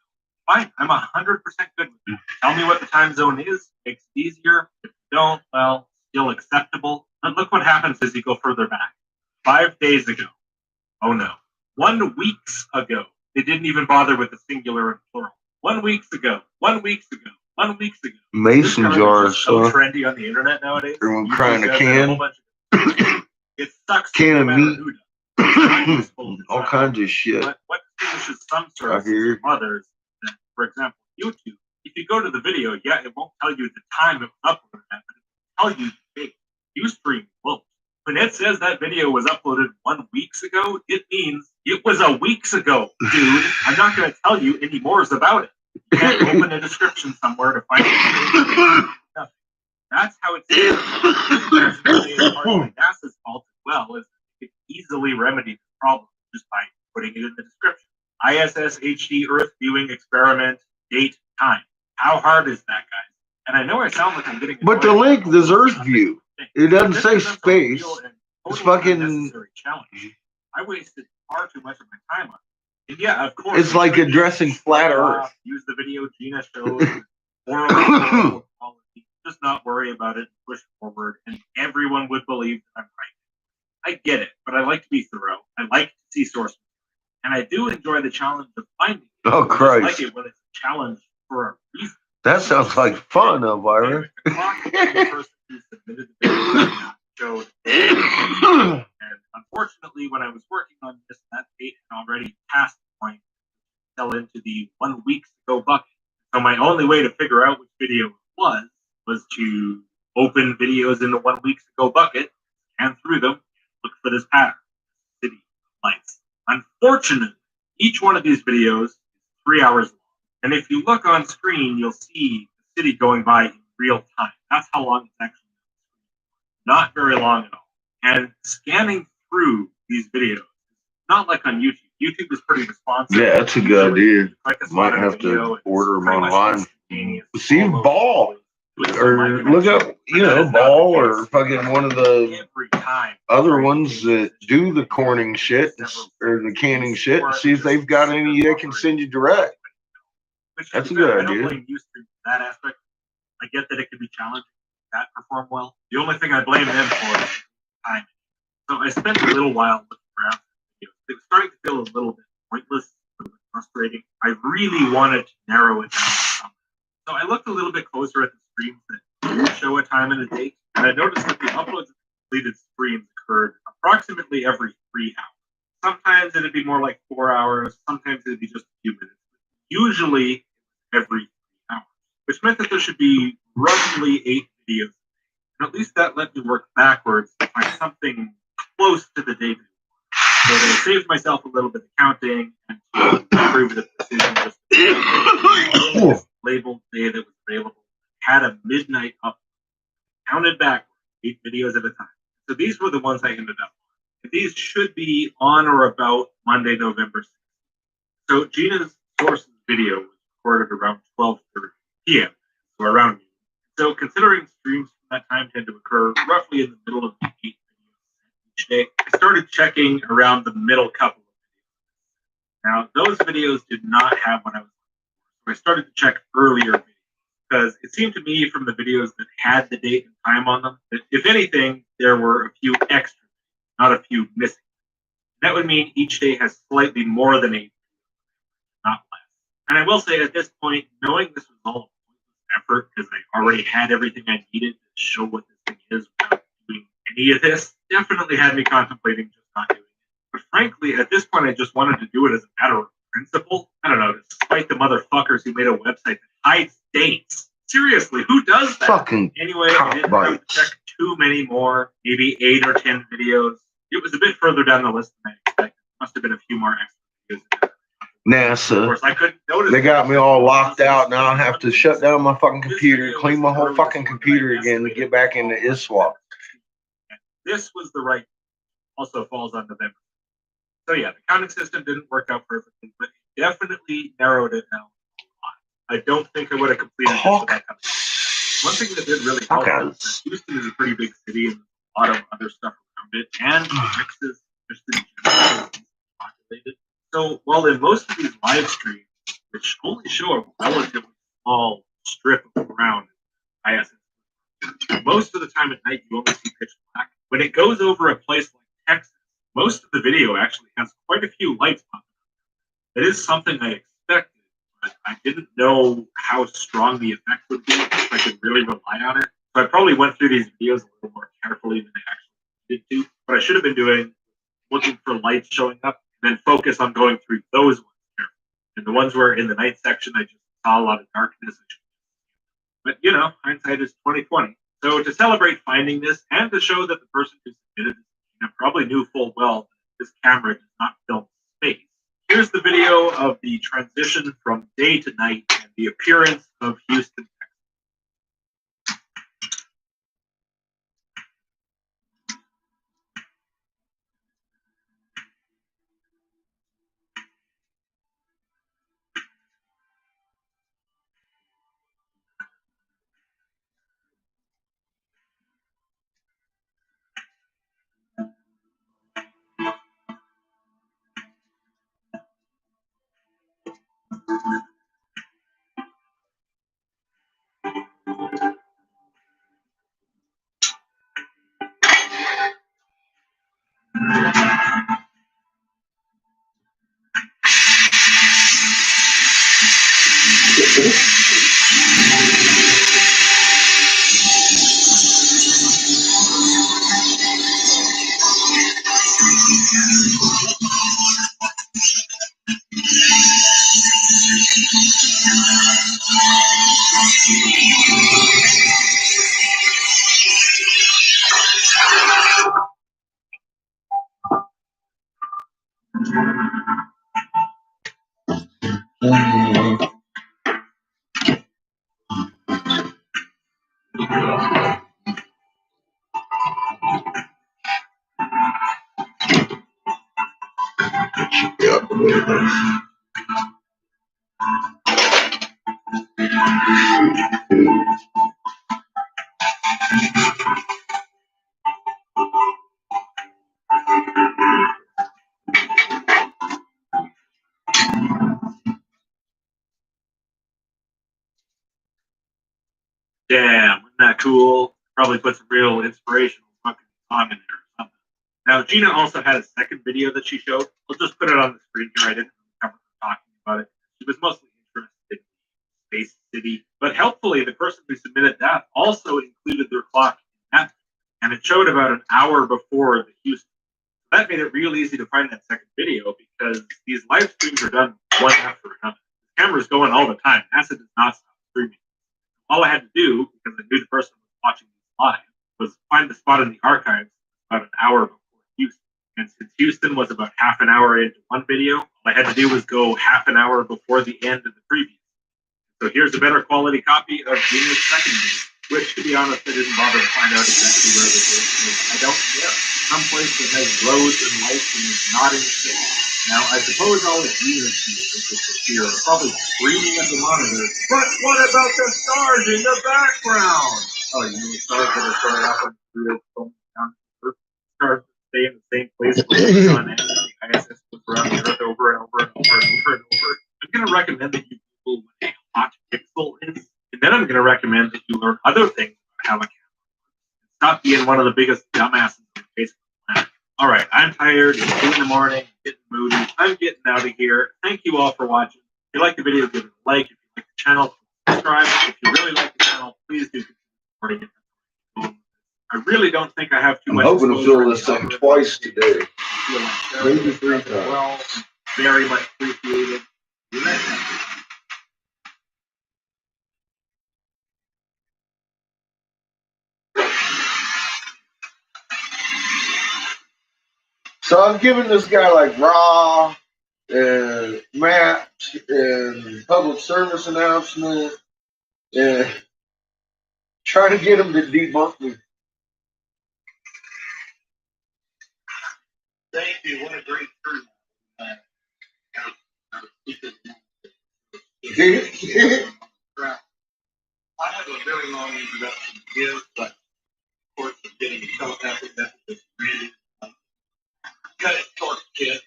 [SPEAKER 1] Fine, I'm 100% good with that. Tell me what the time zone is. Makes it easier. If you don't, well, still acceptable. And look what happens as you go further back. 5 days ago. Oh no. 1 week ago. They didn't even bother with the singular and plural. 1 week ago. 1 week ago. 1 week ago.
[SPEAKER 3] Mason
[SPEAKER 1] This
[SPEAKER 3] jars,
[SPEAKER 1] is so
[SPEAKER 3] son.
[SPEAKER 1] trendy on the internet nowadays.
[SPEAKER 3] Everyone
[SPEAKER 1] YouTube
[SPEAKER 3] crying a
[SPEAKER 1] does it
[SPEAKER 3] can.
[SPEAKER 1] whole bunch of- It sucks.
[SPEAKER 3] Can
[SPEAKER 1] no
[SPEAKER 3] of
[SPEAKER 1] matter
[SPEAKER 3] meat.
[SPEAKER 1] who does. It's not useful. It's
[SPEAKER 3] All
[SPEAKER 1] not
[SPEAKER 3] kinds of shit.
[SPEAKER 1] But what distinguishes some
[SPEAKER 3] I
[SPEAKER 1] services
[SPEAKER 3] hear.
[SPEAKER 1] from others, that, for example, YouTube, if you go to the video, yeah, it won't tell you the time it was uploaded at, but it'll tell you the date. Ustream won't. When it says that video was uploaded 1 week ago, it means it was a weeks ago, dude. I'm not going to tell you any more about it. You can't open a description somewhere to find it. Nothing. That's how it's part of NASA's fault as well, is it could easily remedy the problem just by putting it in the description. ISS HD Earth viewing experiment, date, time. How hard is that, guys? And I know I sound like I'm getting.
[SPEAKER 3] But the
[SPEAKER 1] annoyed.
[SPEAKER 3] link is Earth view. It doesn't
[SPEAKER 1] This
[SPEAKER 3] say
[SPEAKER 1] presents a real
[SPEAKER 3] space.
[SPEAKER 1] and
[SPEAKER 3] It's
[SPEAKER 1] totally
[SPEAKER 3] fucking-
[SPEAKER 1] unnecessary challenge. I wasted far too much of my time on it. And yeah, of course.
[SPEAKER 3] It's like addressing flat Earth.
[SPEAKER 1] Use the video Gina showed. Horrible quality. Just not worry about it. Push forward, and everyone would believe that I'm right. I get it, but I like to be thorough. I like to see source material, and I do enjoy the challenge of finding it.
[SPEAKER 3] Oh,
[SPEAKER 1] I just
[SPEAKER 3] Christ.
[SPEAKER 1] like it when it's a challenge for a reason.
[SPEAKER 3] That sounds like fun, Elvira.
[SPEAKER 1] The clock on the person who submitted the video showed. And unfortunately, when I was working on this, that date had already passed the point. Fell into the 1 week ago bucket. So my only way to figure out which video it was to open videos in the 1 week ago bucket, scan through them, look for this pattern. City lights. Unfortunately, each one of these videos is 3 hours long. And if you look on screen, you'll see the city going by in real time. That's how long it's actually not very long at all. And scanning through these videos, not like on YouTube. YouTube is pretty responsive.
[SPEAKER 3] Yeah, that's a good idea.
[SPEAKER 1] Click a
[SPEAKER 3] Might
[SPEAKER 1] spot on
[SPEAKER 3] have
[SPEAKER 1] a video,
[SPEAKER 3] to
[SPEAKER 1] it's
[SPEAKER 3] order them
[SPEAKER 1] pretty much
[SPEAKER 3] online.
[SPEAKER 1] instantaneous.
[SPEAKER 3] See
[SPEAKER 1] All those
[SPEAKER 3] Ball.
[SPEAKER 1] videos.
[SPEAKER 3] Or look up, Ball or fucking one of the
[SPEAKER 1] Every time.
[SPEAKER 3] other ones that do the corning shit or the canning shit and see if they've got any they can send you direct.
[SPEAKER 1] Which,
[SPEAKER 3] That's a
[SPEAKER 1] to be fair,
[SPEAKER 3] good
[SPEAKER 1] I don't
[SPEAKER 3] idea.
[SPEAKER 1] blame Ustream for that aspect. I get that it can be challenging. That perform well. The only thing I blame them for is time. So I spent a little while looking around. It was starting to feel a little bit pointless, a little bit frustrating. I really wanted to narrow it down. So I looked a little bit closer at the streams that show a time and a date, and I noticed that the uploads of completed streams occurred approximately every 3 hours. Sometimes it'd be more like 4 hours. Sometimes it'd be just a few minutes. Usually every 3 hours, which meant that there should be roughly 8 videos. And at least that let me work backwards to find something close to the date. So I saved myself a little bit of counting and to improve the precision. Just the labeled day that was available had a midnight upload. Counted backwards, 8 videos at a time. So these were the ones I ended up on. These should be on or about Monday, November 6th. So Gina's source video was recorded around 12:30 p.m. So around noon. So considering streams from that time tend to occur roughly in the middle of the 8 videos each day, I started checking around the middle couple of videos. Now those videos did not have what I was looking for, so I started to check earlier videos because it seemed to me from the videos that had the date and time on them that if anything there were a few extra, not a few missing. That would mean each day has slightly more than 8, not less. And I will say at this point, knowing this was all a pointless effort because I already had everything I needed to show what this thing is without doing any of this, definitely had me contemplating just not doing it. But frankly, at this point, I just wanted to do it as a matter of principle. I don't know, to spite the motherfuckers who made a website that hides dates. Seriously, who does that?
[SPEAKER 3] Fucking
[SPEAKER 1] Anyway, I didn't have to check too many more, maybe 8 or 10 videos. It was a bit further down the list than I expected. Must have been a few more extra videos. Of
[SPEAKER 3] NASA.
[SPEAKER 1] course, I couldn't notice.
[SPEAKER 3] They got me all locked out. Now I have to shut down my fucking computer, clean my whole fucking computer again to get back into ISWAP.
[SPEAKER 1] This was the right. Also falls on November. So yeah, the counting system didn't work out perfectly, but it definitely narrowed it down a lot. I don't think I would have completed this without coming. One thing that did really help is that Houston is a pretty big city and a lot of other stuff around it, and Texas just in general is populated. So while in most of these live streams, which only show a relatively small strip of ground, ISS, most of the time at night you only see pitch black. When it goes over a place like Texas, most of the video actually has quite a few lights popping up. It is something I expected, but I didn't know how strong the effect would be if I could really rely on it. So I probably went through these videos a little more carefully than I actually needed to. What I should have been doing, looking for lights showing up, and then focus on going through those ones carefully. And the ones where in the night section I just saw a lot of darkness. But you know, hindsight is 20/20. So to celebrate finding this and to show that the person who submitted this probably knew full well that this camera does not film space, here's the video of the transition from day to night and the appearance of Houston, Texas. Damn, wasn't that cool? Probably put some real inspirational fucking song in there or something. Now, Gina also had a second video that she showed. I'll just put it on the screen here. I didn't cover her talking about it. She was mostly interested in Space City, but helpfully, the person who submitted that also included their clock in that, and it showed about an hour before the Houston. That made it real easy to find that second video because these live streams are done one after another. The camera's going all the time. NASA does not stop streaming. All I had to do, because I knew the person was watching this live, was find the spot in the archives about an hour before Houston. And since Houston was about half an hour into one video, all I had to do was go half an hour before the end of the previous. So here's a better quality copy of Gina's second video, which, to be honest, I didn't bother to find out exactly where it was. I don't care. someplace that has roads and lights and is not in the city. Now, I suppose all of you and here are probably screaming at the monitor, but what about the stars in the background? Oh, you mean the stars that are showing up on the real phone down to Earth? Stars that stay in the same place where the sun ends and the ISS goes around the Earth over and over and over and over and over. I'm going to recommend that you Google what a hot pixel is, and then I'm going to recommend that you learn other things about how a camera works. Stop being one of the biggest dumbasses on the face of the planet. All right, I'm tired. It's 2 in the morning. Getting moody. I'm getting out of here. Thank you all for watching. If you like the video, give it a like. If you like the channel, subscribe. If you really like the channel, please do consider supporting it. I really don't think I have too
[SPEAKER 3] I'm
[SPEAKER 1] much.
[SPEAKER 3] hoping to fill this thing twice today. Maybe 3 times.
[SPEAKER 1] Well, very much appreciated. You bet.
[SPEAKER 3] So I'm giving this guy like raw and Matt and public service announcement and trying to get him to debunk me.
[SPEAKER 6] Thank you. What a great crew. I have a very long introduction to give, but of course, I'm getting telepathic messages really cut it short, kid.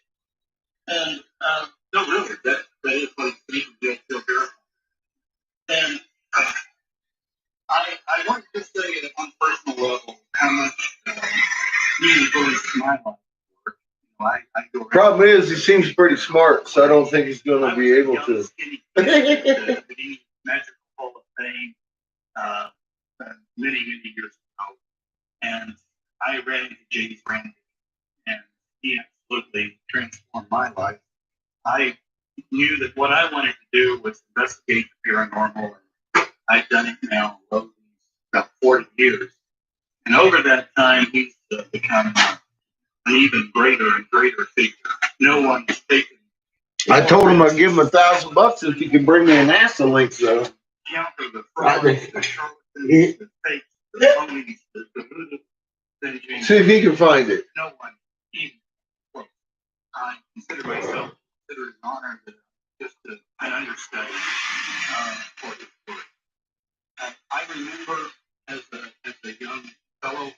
[SPEAKER 6] And no, really, that is what it's being still here. And I want to say it on a personal level how much me influenced my life. I go
[SPEAKER 3] Problem is, he seems pretty smart, so I don't think he's going to be able to.
[SPEAKER 6] The Magic Hall of Fame many years ago, and I ran into James Randi, and he absolutely transformed my life. I knew that what I wanted to do was investigate the paranormal, and I've done it now about 40 years. And over that time, he's become an even greater and greater figure. No one has taken.
[SPEAKER 3] I told him I'd give him $1,000 if he could bring me a NASA link, though.
[SPEAKER 6] Counter the frauds, the charlatans, the fakes, the phonies, the voodoo.
[SPEAKER 3] See if he can find it.
[SPEAKER 6] No one even close. I consider myself an honor that just an understudy for this work. I remember as a young fellow,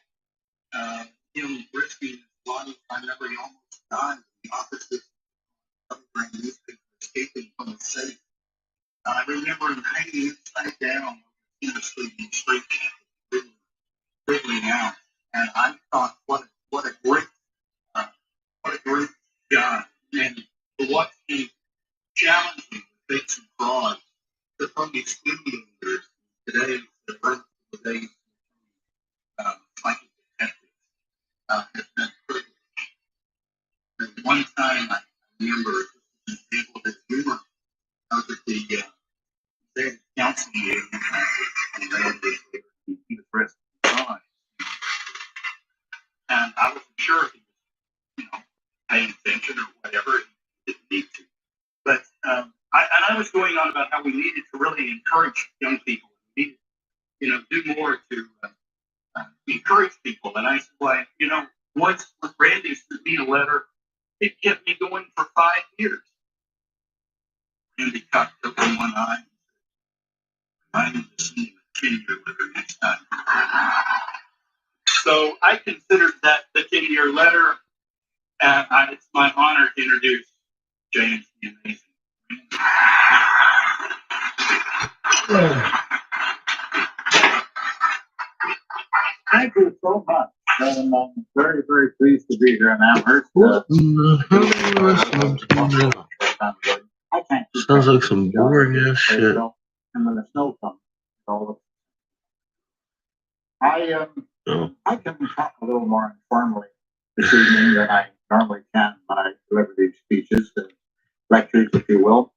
[SPEAKER 6] him risking his life. I remember he almost died in the offices of the newspaper, escaping from the safe. I remember him hanging upside down in a sleeping straight, wriggling out. And I thought, what a great guy. And to watch him challenging the fakes and frauds, the phony students today, the rest of the days, like detectives, has been privileged. And one time I remember people that humor. I was at the counseling meeting, and he was dressed on. And I wasn't sure if he was, paying attention or whatever. He didn't need to. But I was going on about how we needed to really encourage young people. We needed, do more to encourage people. And I said, well, once Randy sent me a letter, it kept me going for 5 years. Randy cocked up in one eye. I need to see him a 10-year letter next time. So I considered that the 10-year letter, and it's my honor to introduce James the Amazing. Thank you so much. And I'm very, very pleased to be here in Amherst.
[SPEAKER 3] Sounds like some boring ass shit.
[SPEAKER 6] And when the snow comes, all I can talk a little more informally this evening than I normally can when I deliver these speeches and lectures, if you will.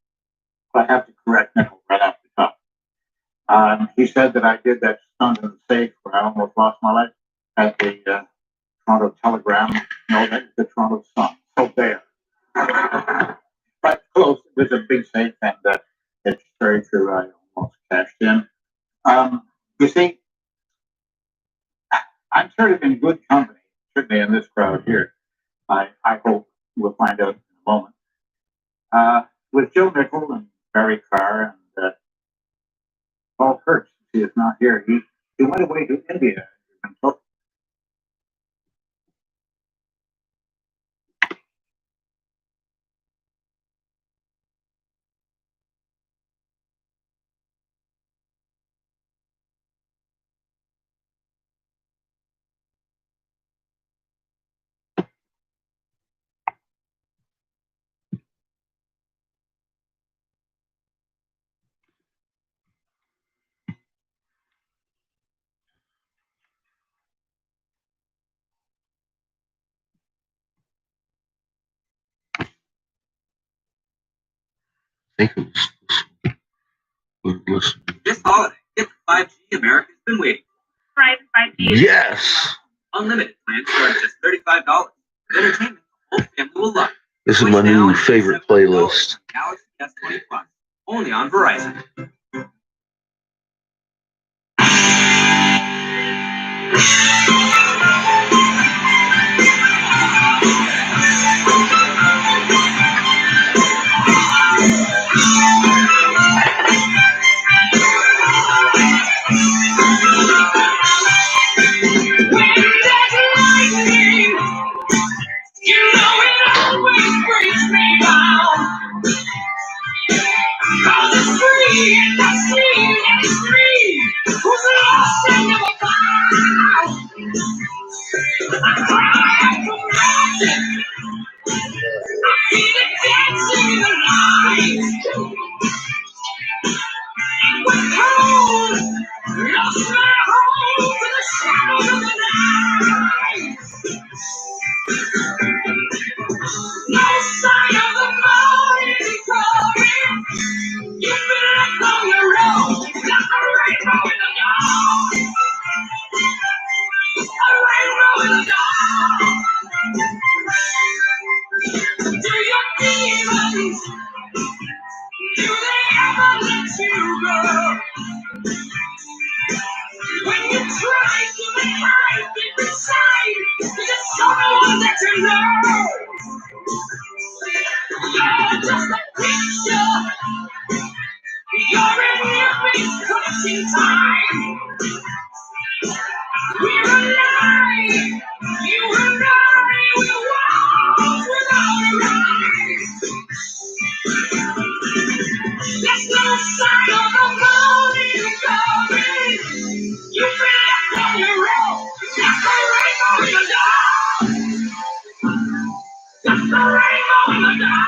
[SPEAKER 6] But I have to correct Nickel right off the top. He said that I did that stunt in the safe where I almost lost my life at the Toronto Telegram. No, that's the Toronto Sun. So there. But close. It was a big safe, and it's very true. I almost cashed in. You see, I'm sort of in good company, certainly in this crowd. we'll find out in a moment. With Joe Nickel and Barry Carr and Paul Kurtz, he is not here. He went away to India.
[SPEAKER 3] I think it was.
[SPEAKER 2] This holiday, get the 5G America's been waiting for.
[SPEAKER 7] Private 5G.
[SPEAKER 3] Yes.
[SPEAKER 2] Unlimited plans start at just $35. Entertainment the whole family will love.
[SPEAKER 3] This is my new favorite playlist.
[SPEAKER 2] Galaxy S20 Plus, only on Verizon.
[SPEAKER 7] You know it always brings me down. Cause it's free, and that's free, and it's free. Who's lost and never found? I cry for magic. I see the dancing in the light. It was cold, lost my home to the shadows of the night. No sign of the morning coming. You've been left on your own, like a rainbow in the dawn. A rainbow in the dawn. Do your demons, do they ever let you go? When you try to hide deep inside, there's someone that you know. You're just a picture. You're an image caught in time. We're alive. You and I will walk without a rise. There's no sign of the morning coming. You've been left on your own. Like a rainbow in the dark. Just a rainbow in the dark.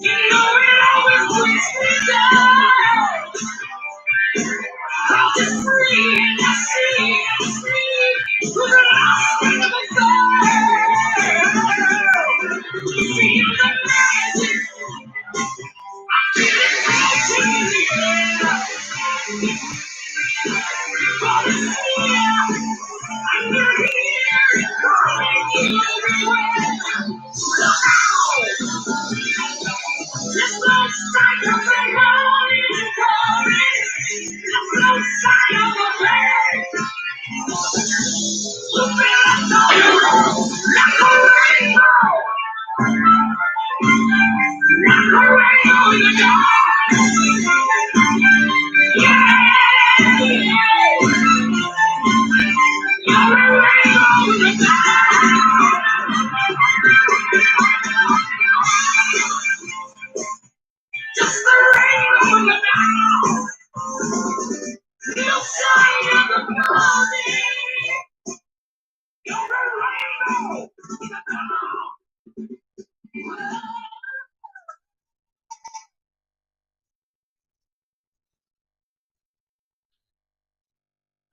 [SPEAKER 7] You know it always brings me down.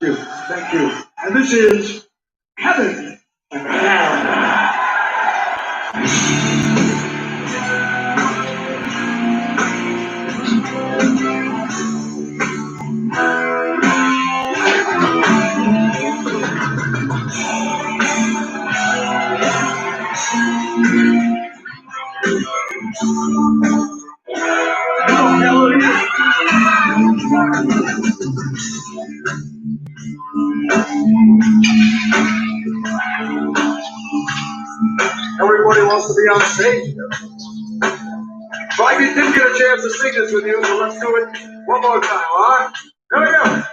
[SPEAKER 6] Thank you. And this is Heaven. Everybody wants to be on stage. So I didn't get a chance to sing this with you, so let's do it one more time, all right? Here we go.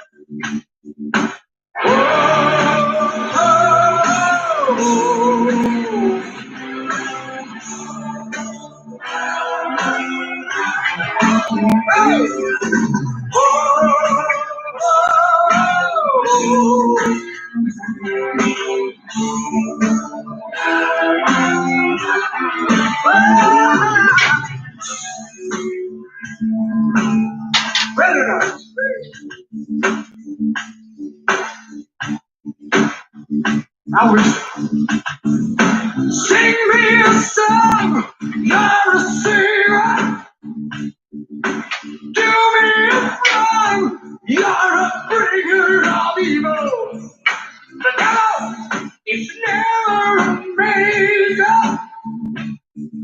[SPEAKER 6] Better not. Now we sing me a song, you're a singer. Do me a song, you're a bringer of evil. The devil is never a maker,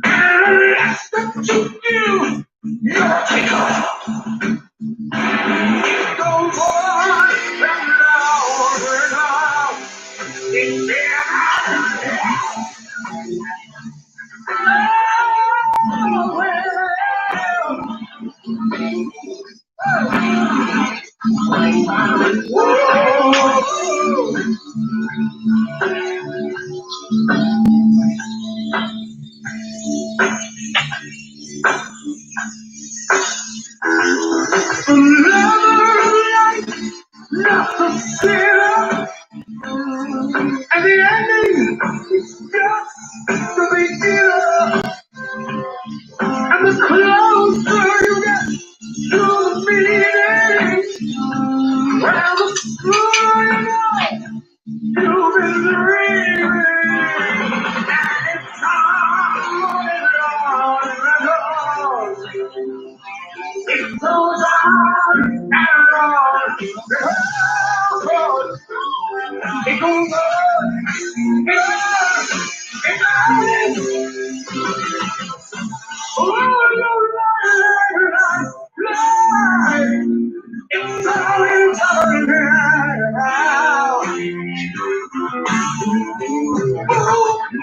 [SPEAKER 6] and unless that you do, you're a taker. It goes on and on and on. It's not the sinner, and the ending is just the beginning. And the closer you get to the meaning, well, the sooner you know you've been dreaming. And it's on and on and on. It goes on and on. It goes on and on and on. Oh, you're right. It's all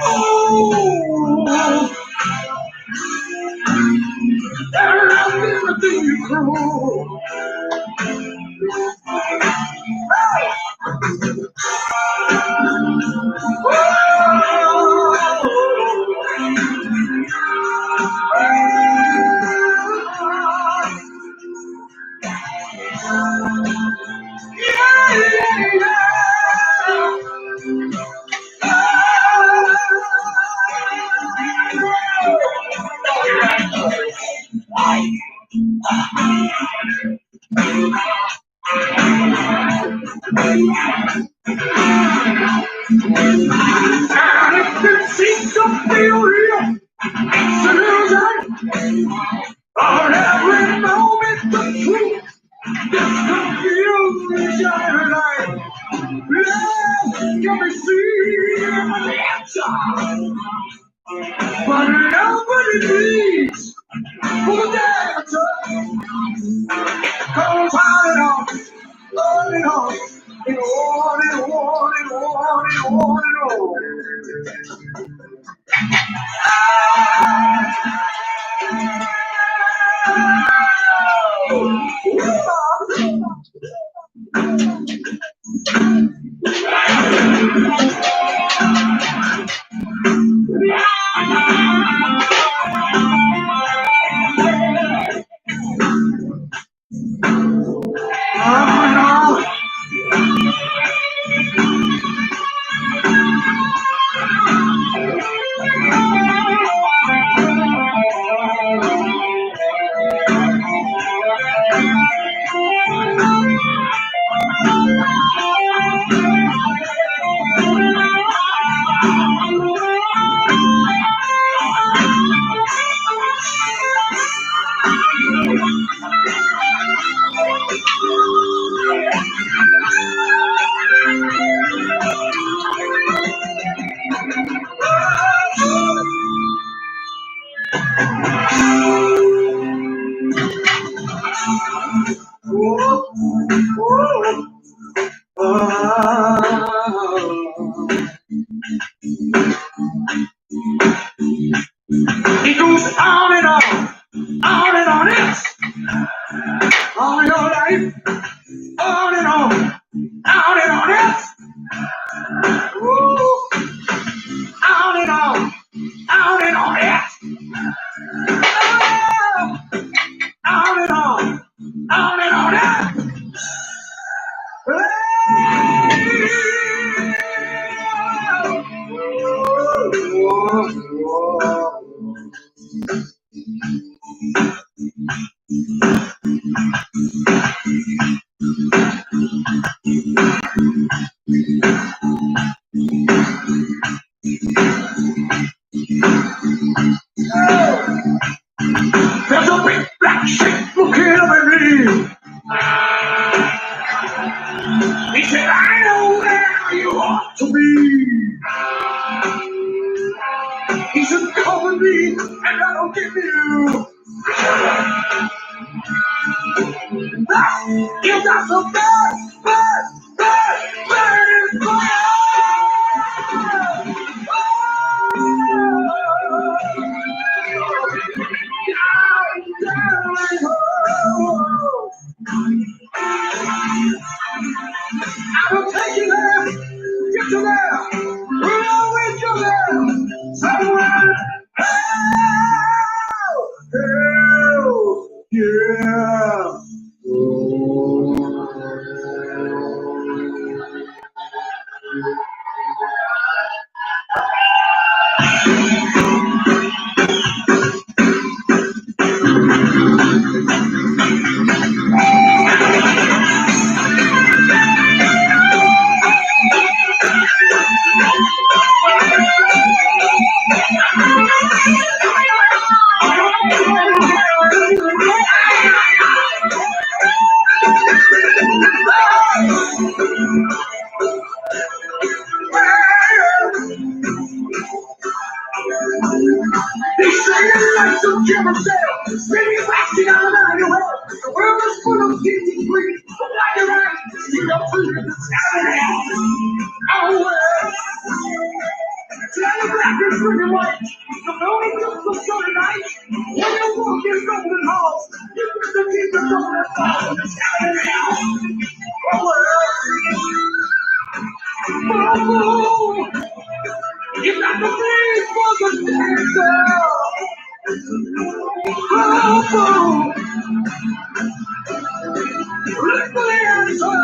[SPEAKER 6] oh, there is nothing you cruel. And if it seems to feel real, it's an illusion. On every moment, the truth is confusion. Like, love can be seen as the answer, but nobody needs for the answer. Goes on and on, on and on, and on and on and on and on and on.
[SPEAKER 7] He goes on and on and on it. All your life, on and on it. Woo. On and on it. Oh, on and on it. There's a big black sheep looking up at me. He said, I know where you ought to be. He said, cover me and I'll give you. You got some bad. I'll take you there. Get you there. We'll always go there. Somewhere. Hell, yeah. They say it's like some carousel, spinning waxing all around your head. The world is full of guilty greed, but like your eyes, you don't feel it. Oh, well. Tell the black and green and white, the only gifts of Sunday night. When you walk in golden halls, you get the deeper golden halls. Oh, well. You got the place for the dancer. Look the answer.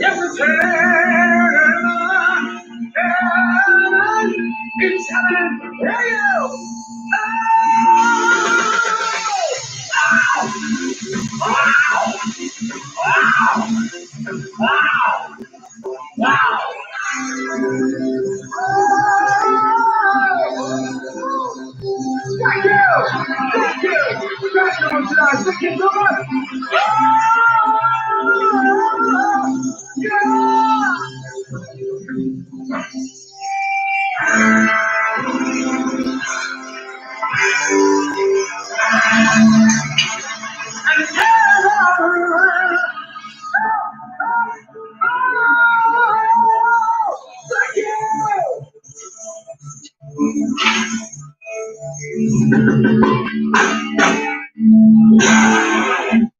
[SPEAKER 7] Yes, it's happening. Hey, you. Thank you. Thank you. Thank you so much.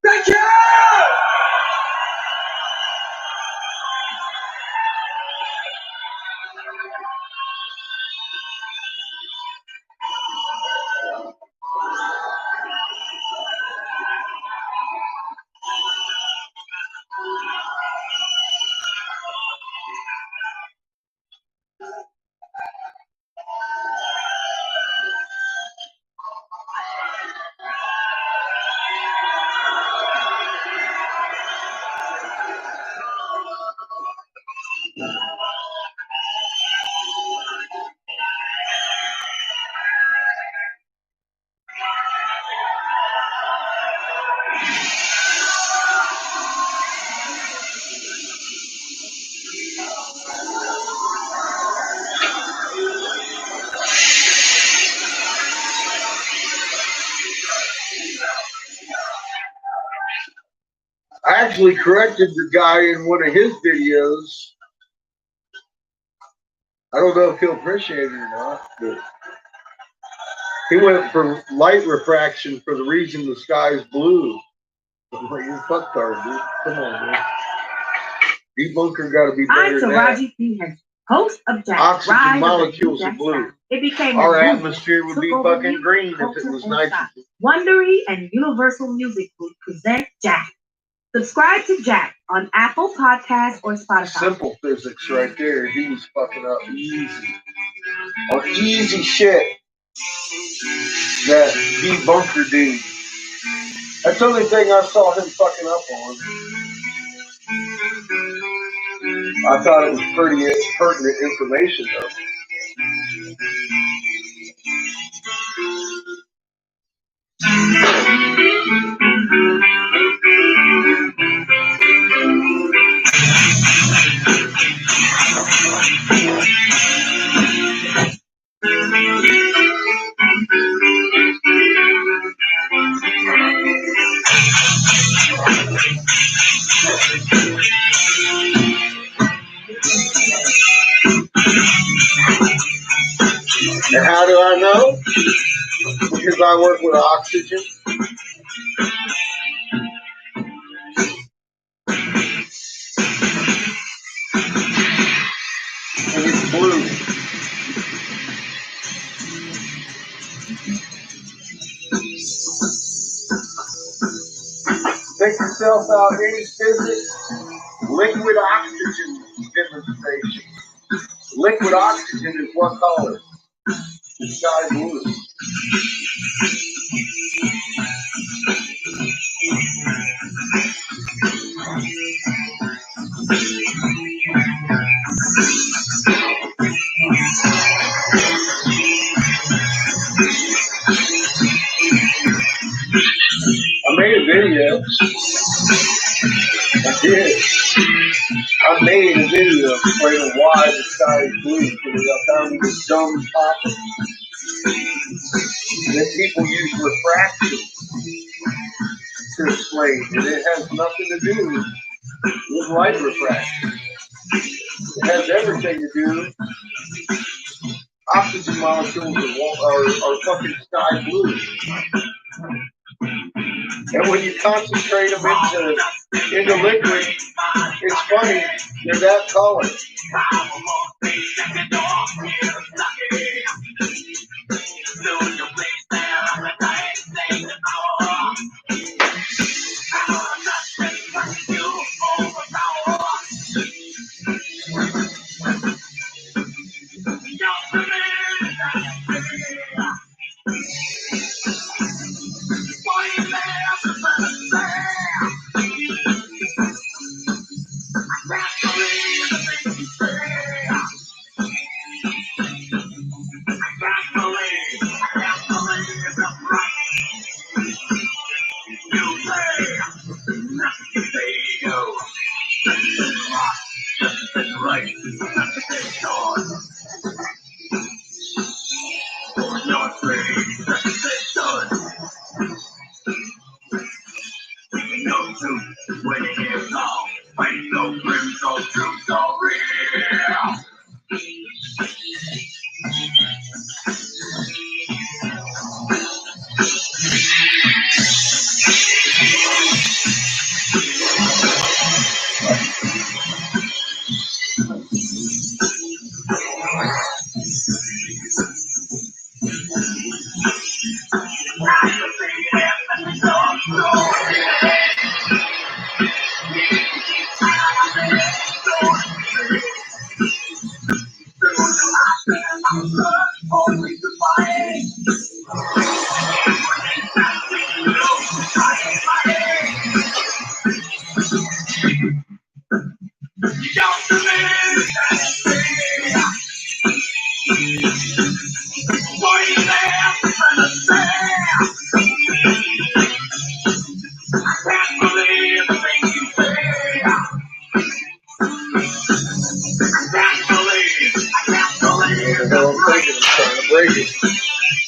[SPEAKER 7] Thank you.
[SPEAKER 3] actually corrected the guy in one of his videos. I don't know if he'll appreciate it or not, but he went for light refraction for the reason the sky is blue. I'm like, you're fucktard, dude. Come on, man. Debunker got to be better
[SPEAKER 8] I'm
[SPEAKER 3] than that.
[SPEAKER 8] Taraji P. Henry, host of Jack.
[SPEAKER 3] Oxygen
[SPEAKER 8] Rise of the
[SPEAKER 3] molecules
[SPEAKER 8] New
[SPEAKER 3] are
[SPEAKER 8] Jack
[SPEAKER 3] blue.
[SPEAKER 8] Star. It became
[SPEAKER 3] Our
[SPEAKER 8] a movement
[SPEAKER 3] atmosphere would
[SPEAKER 8] that
[SPEAKER 3] be
[SPEAKER 8] took over
[SPEAKER 3] fucking
[SPEAKER 8] music,
[SPEAKER 3] green if
[SPEAKER 8] culture,
[SPEAKER 3] it was
[SPEAKER 8] and style.
[SPEAKER 3] nitrogen.
[SPEAKER 8] Wondery and Universal Music Group present Jack. Subscribe to Jack on Apple Podcasts or Spotify.
[SPEAKER 3] Simple physics right there. He was fucking up easy. On easy shit. That debunker dude. That's the only thing I saw him fucking up on. I thought it was pretty pertinent information though. And how do I know? Because I work with oxygen. And it's blue. Take yourself out any physics. Liquid oxygen demonstration. Liquid oxygen is what color? Sky blue. I made a video. I did. I made a video explaining why the sky is blue because I found it was dumb topic. That people use refraction to explain, and it has nothing to do with light refraction. It has everything to do. Oxygen molecules are fucking sky blue. And when you concentrate them into liquid, it's funny, they're that color.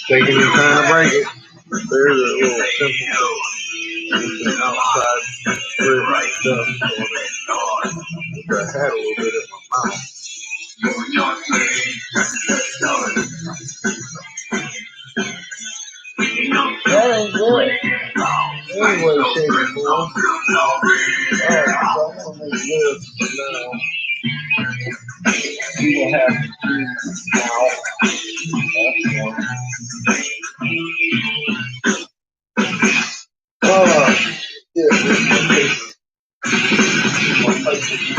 [SPEAKER 3] Thinking you're trying to break it. There's a little simple outside heard my stuff going on. I had a little bit in my mouth. That ain't good. Anyway, shaky boy. Alright, so I'm gonna make this now. We will have to do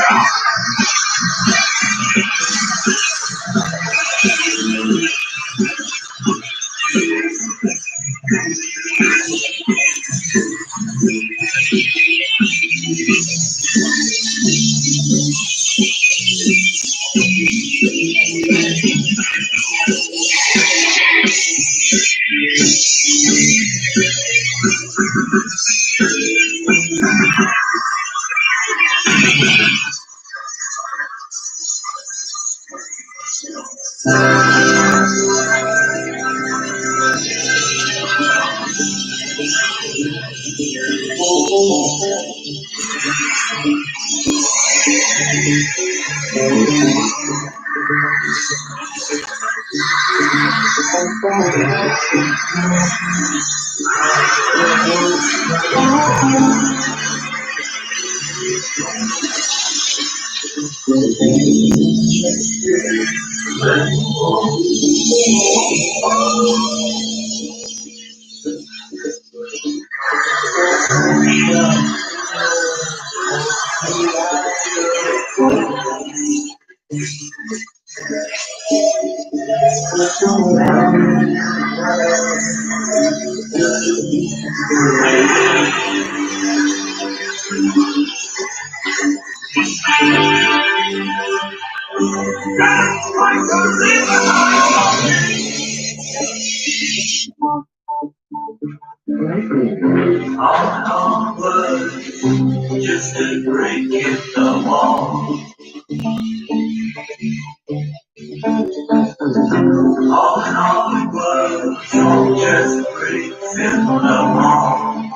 [SPEAKER 3] now.
[SPEAKER 7] Just a break in the wall. All in all, it was just breaks in the wall.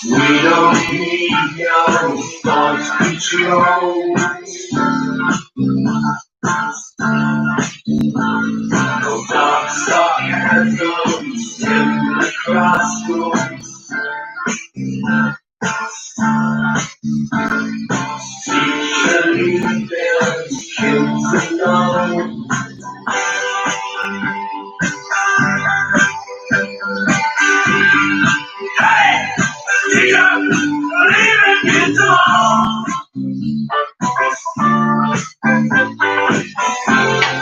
[SPEAKER 7] We don't need no thought control. No dark sarcasms in the classroom. Teacher leaving kids alone. Hey! Teacher! Leaving kids alone!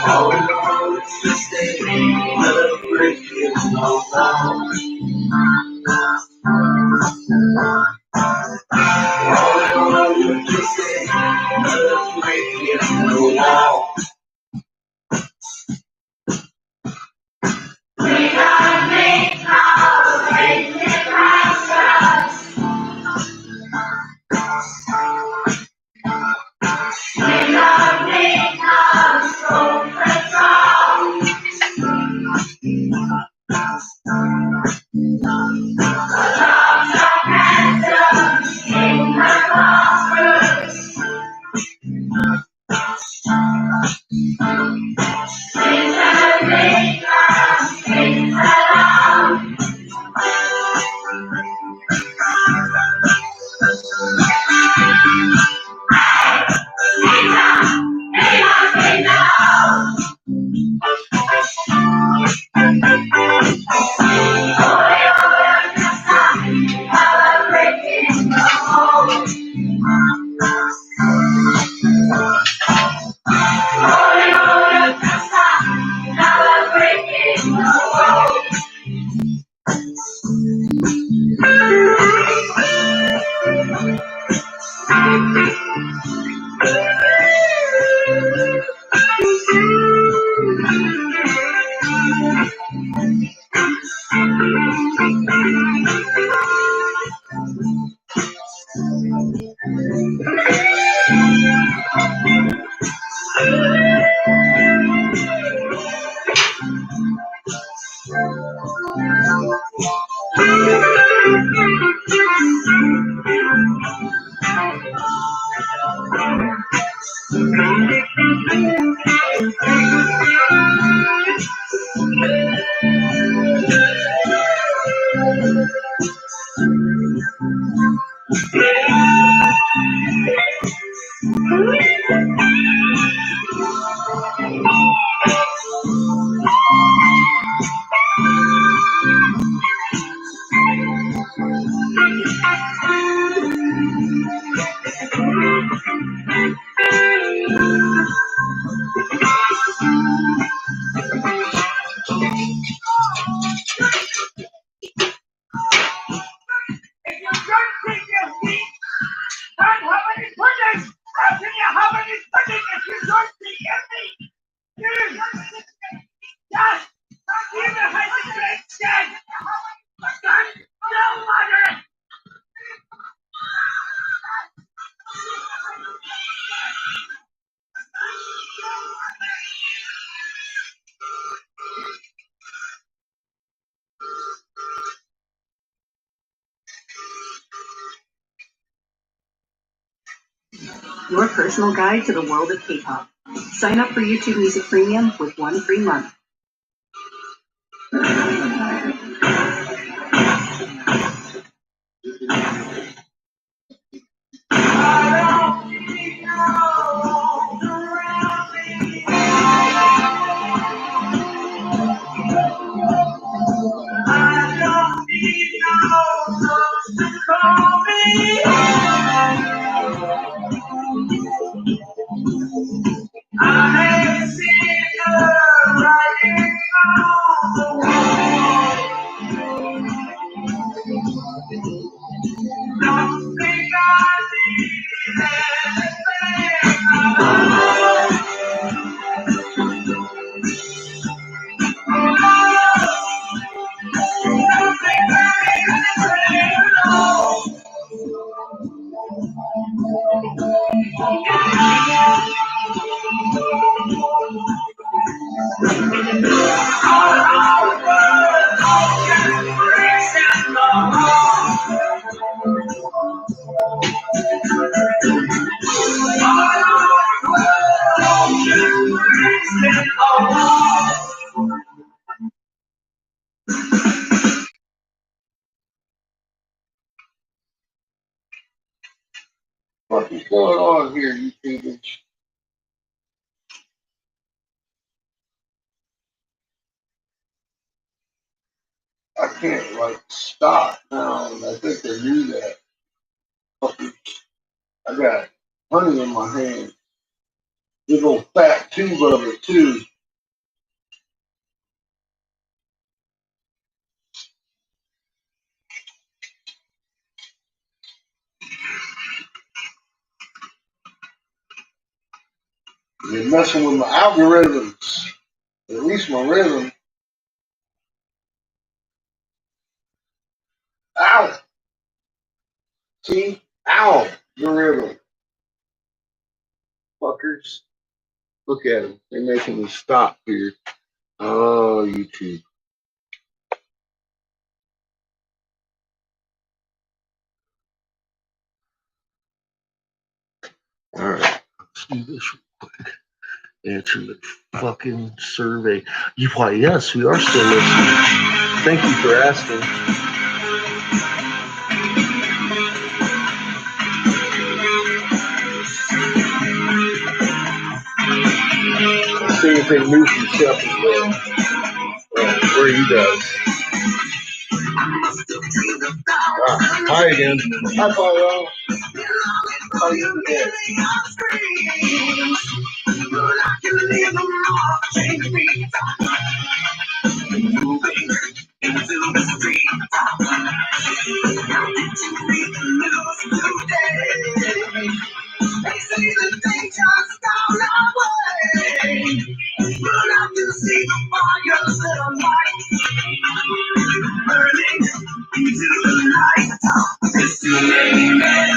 [SPEAKER 7] All we know is to stay celebrating no more. All we know is to stay celebrating no more. We gotta make our way across us. We gotta make our soul control.
[SPEAKER 8] Your personal guide to the world of K-pop. Sign up for YouTube Music Premium with 1 free month.
[SPEAKER 3] fuck is going on here, YouTubers? I can't like stop now, and I think they knew that. Fuckers. I got honey in my hand. Big old fat tube of it too. They're messing with my algorithms. At least my rhythm. Ow! See? Ow! The rhythm. Fuckers. Look at them. They're making me stop here. Oh, YouTube. Alright. Let's do this real quick. Answer the fucking survey. Why, yes, we are still listening. Thank you for asking. See anything new from Chef as well. Where are you guys? Hi again. Hi, y'all. How are you today? They say that they just gone away. But I can see the fires that are light burning into the night. There's too many men,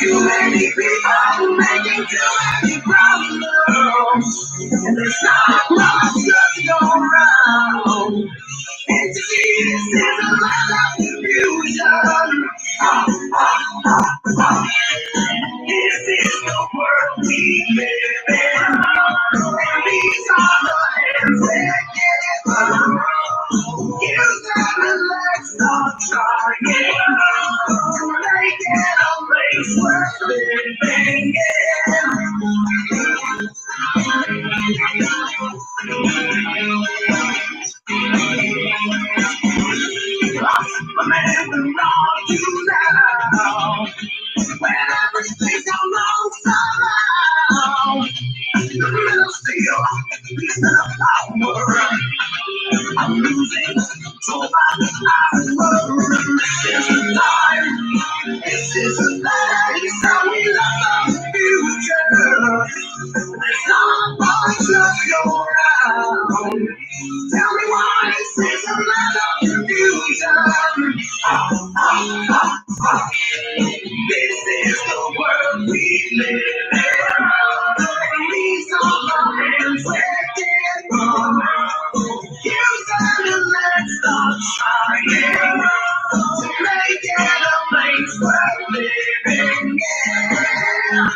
[SPEAKER 3] too many people making too many problems. And there's not much to go around. And this is a lot of confusion. This is the world we live in. And these are the hands that get it. You gotta let's stop trying to make it a place worth living in. A man will run you down when everything's along somehow. The middle still is the power. I'm losing control of my power. This is the time. This is the place that we love the future. There's not much to go around. Tell me why this is a matter of confusion. This is the world we live in. And these are the hands we're given. You gotta let's stop trying to make it a place worth living in.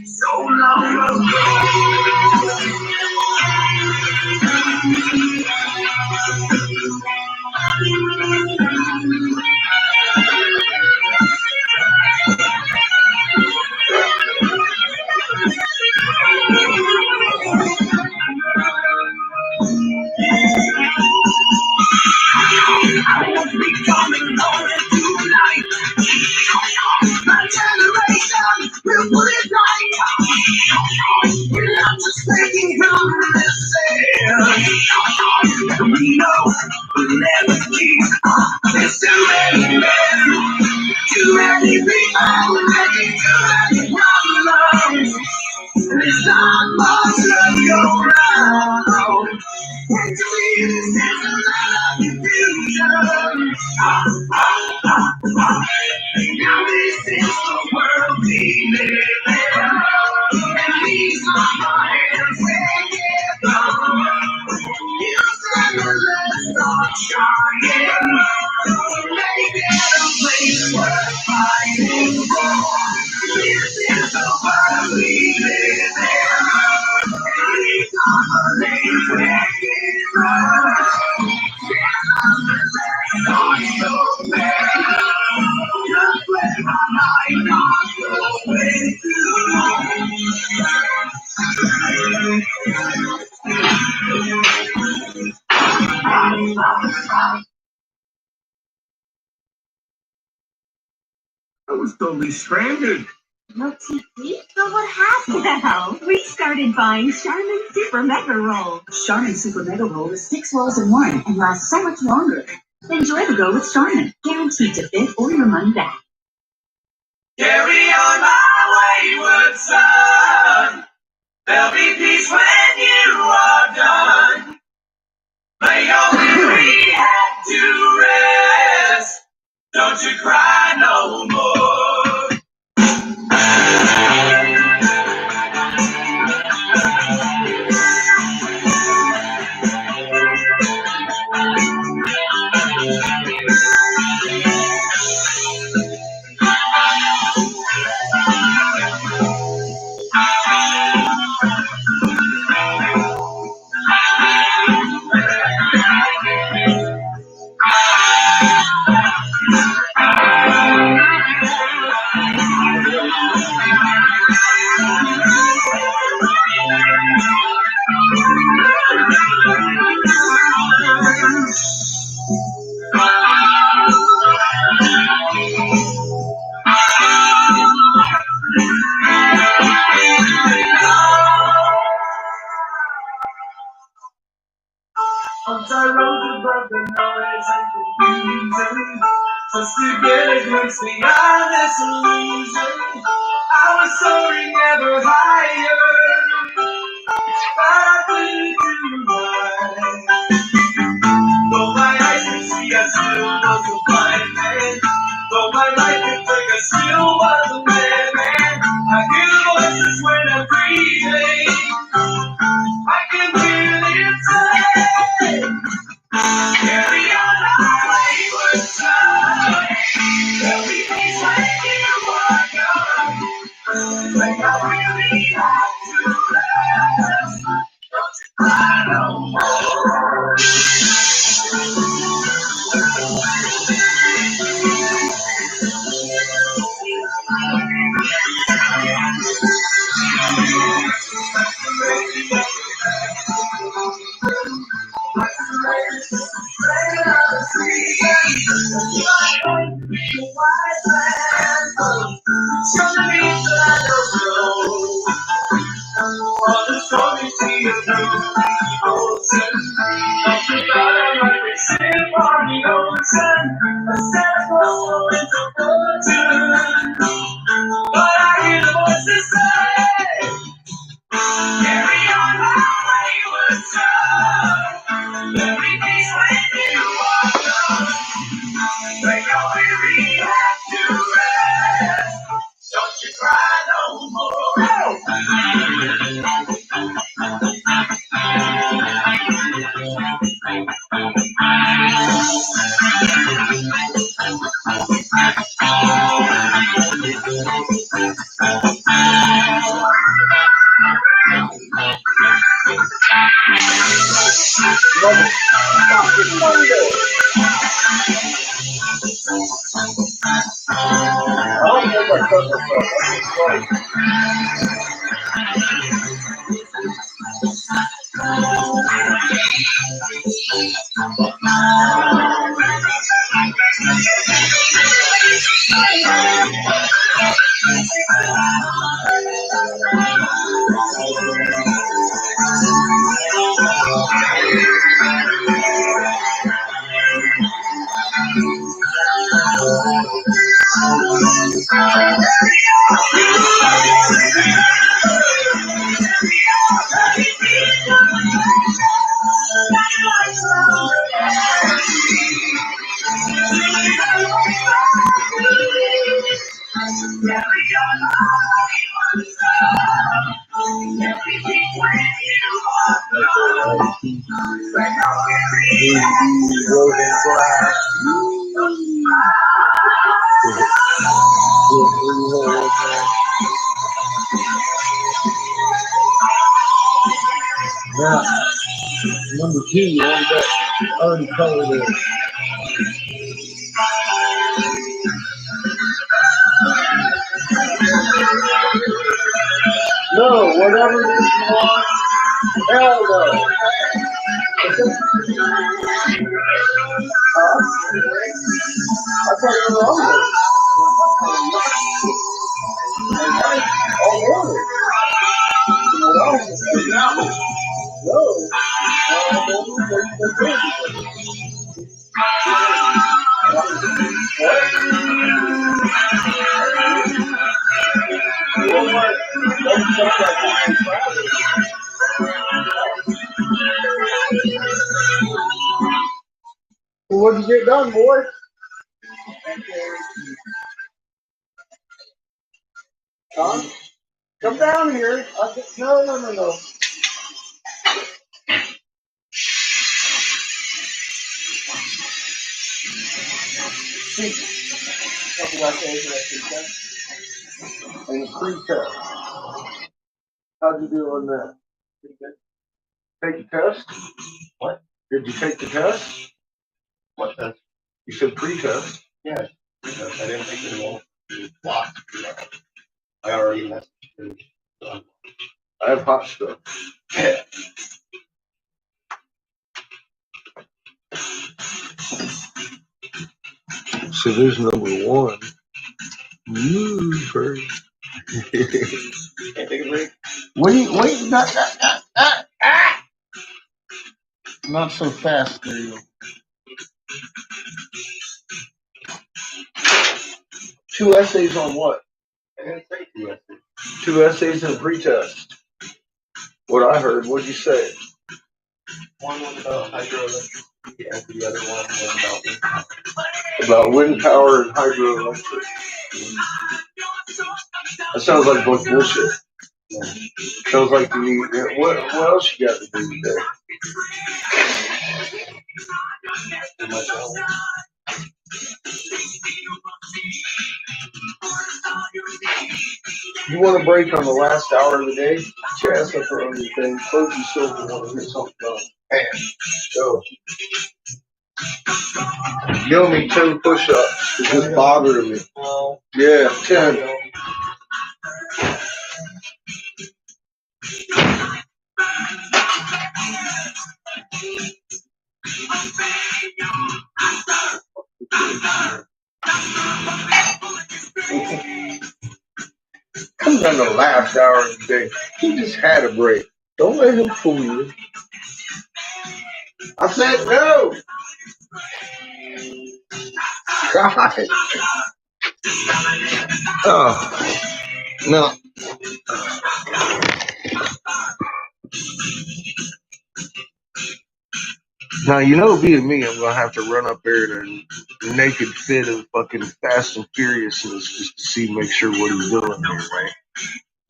[SPEAKER 3] So long I won't be coming home.
[SPEAKER 7] Now this is the world we live in. And these are my hands together. You never let the sun shine. Make it a place worth fighting for. This is the world we live in. And these are the names we're given.
[SPEAKER 4] I was totally stranded.
[SPEAKER 8] No TV? So what happened? Well, we started buying Charmin Super Mega Roll. Charmin Super Mega Roll is 6 rolls in one and lasts so much longer. Enjoy the go with Charmin. Guaranteed to fit or your money back.
[SPEAKER 7] Carry on my wayward son. There'll be peace when you are done. Lay your weary head to rest. Don't you cry no more. Once I rose above the noise and confusion, just to get a glimpse beyond this illusion. I was soaring ever higher, but I couldn't do right. Though my eyes could see, I still was a blind man. Though my life could take, I still was a madman. I hear the voices when I'm breathing. I can feel it say, carry on my wayward son. There'll be peace when you are gone. When I really have to rest, don't you cry no more. But I hear the voices say, carry on my wayward son. There'll be peace when you are gone. When you're weary have to rest, don't you cry no more.
[SPEAKER 3] Now, number 2, you already got already colored in. No, whatever it is you want, hell no. I thought you were on there. All over. What'd you get done, boy? Huh? Come down here. No. And a pre-test. How'd you do on that? Take the test? What? Did you take the test? What test? You said pre-test. Yeah, pre-test. I didn't take it all. Locked. I already messed it. I have hot stuff. Yeah. So there's number 1. First. Can't take a break. Wait, not so fast, there you go. 2 essays on what? I didn't say 2 essays. 2 essays and a pretest. What I heard, what'd you say? One was about hydroelectric, and the other one was about wind power. About wind power and hydroelectric. That sounds like bullshit. Yeah. Sounds like you need. What else you got to do today? You want a break on the last hour of the day? Get your ass up on your thing. Close your silver and want to get something done. Man, go. You owe me 10 push-ups. It's just bothering me. Yeah, 10. Come down the last hour of the day. He just had a break. Don't let him fool you. I said no. God. Oh, no. Now, you know, being me, I'm going to have to run up there in a naked fit of fucking Fast and Furiousness just to see, make sure what he's doing here, right?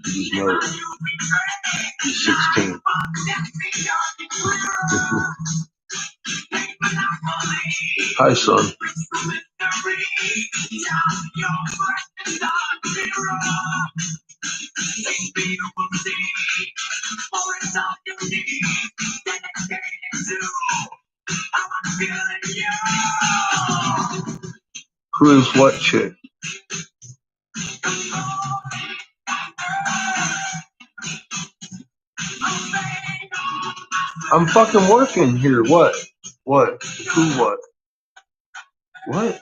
[SPEAKER 3] You just know he's 16. Hi, son. Who's what chick? I'm fucking working here. What? What? Who what? What?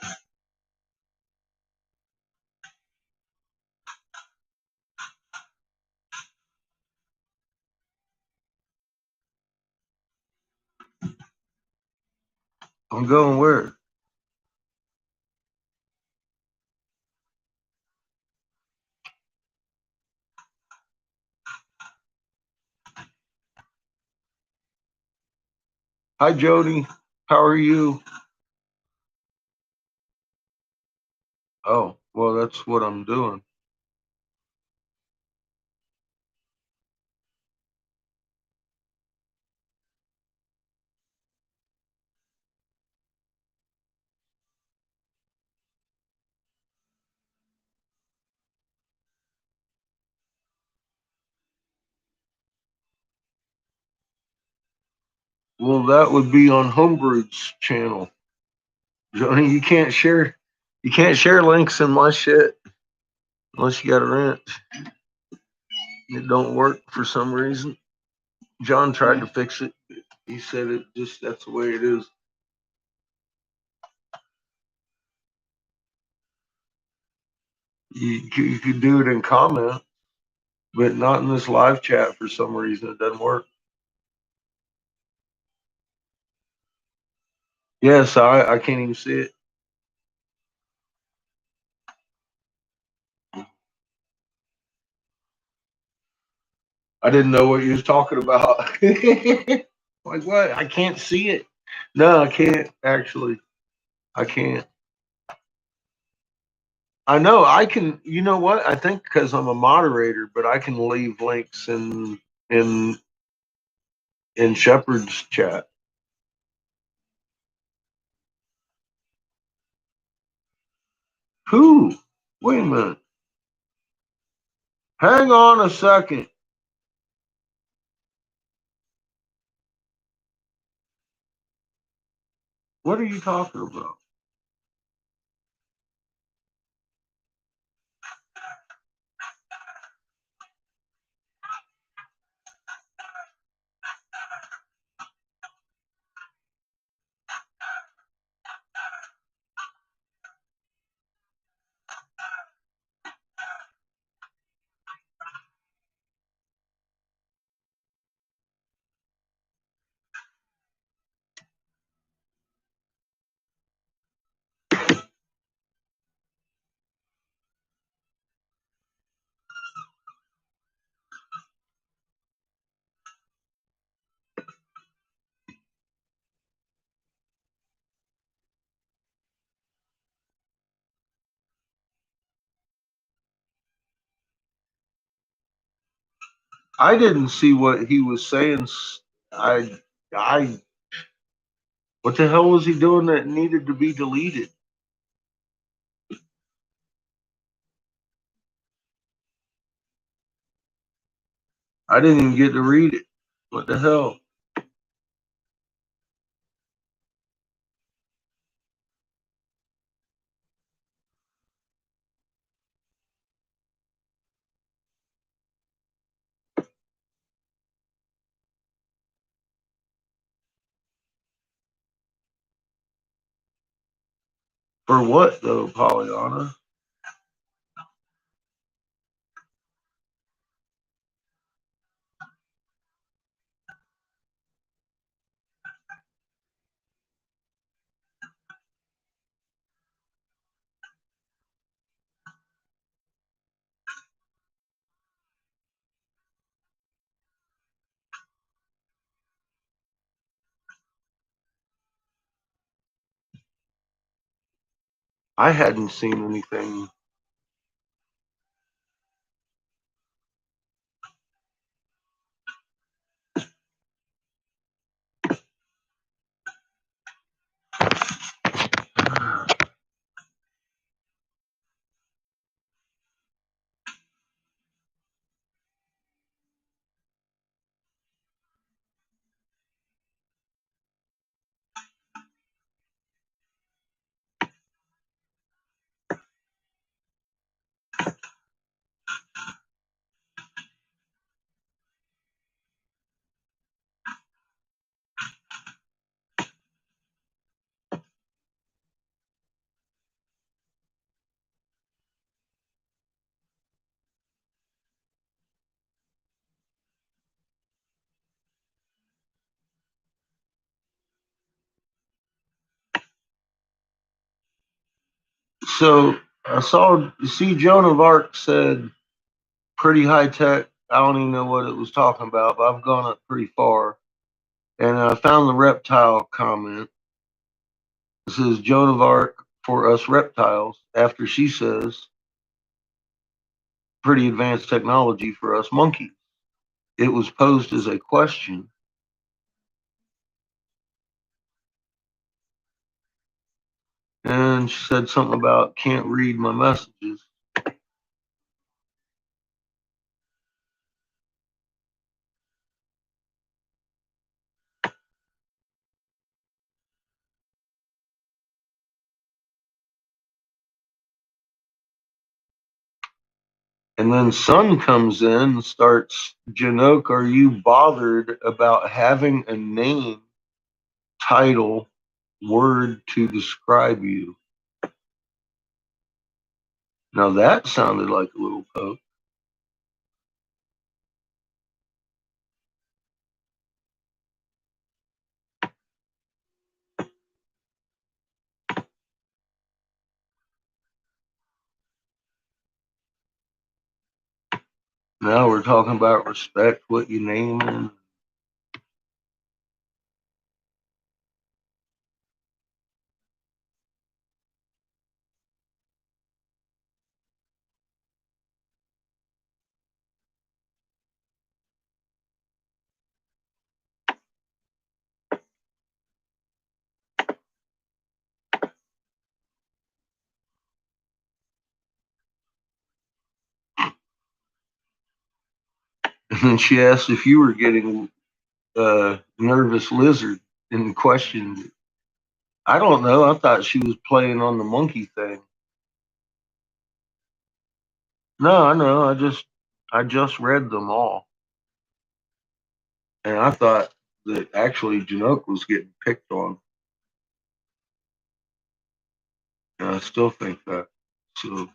[SPEAKER 3] I'm going where? Hi, Jody. How are you? Oh, well, that's what I'm doing. Well, that would be on Homebrew's channel. Johnny, you can't share links in my shit unless you got a wrench. It don't work for some reason. John tried to fix it. He said it just that's the way it is. You could do it in comment, but not in this live chat for some reason. It doesn't work. Yes, I can't even see it. I didn't know what you was talking about. Like what? I can't see it. No, I can't actually. I can't. I know I can. You know what? I think because I'm a moderator, but I can leave links in in Shepard's chat. Who? Wait a minute. Hang on a second. What are you talking about? I didn't see what he was saying. I. What the hell was he doing that needed to be deleted? I didn't even get to read it. What the hell? For what though, Pollyanna? I hadn't seen anything. So I saw. See, Joan of Arc said pretty high tech. I don't even know what it was talking about, but I've gone up pretty far. And I found the reptile comment. It says Joan of Arc for us reptiles. After she says pretty advanced technology for us monkeys. It was posed as a question. And she said something about can't read my messages. And then Sun comes in and starts, Janoke, are you bothered about having a name, title, word to describe you? Now that sounded like a little poke. Now we're talking about respect, what you name him. And then she asked if you were getting nervous lizard and questioned it. I don't know. I thought she was playing on the monkey thing. No, I know. I just read them all. And I thought that actually Janoke was getting picked on. And I still think that. So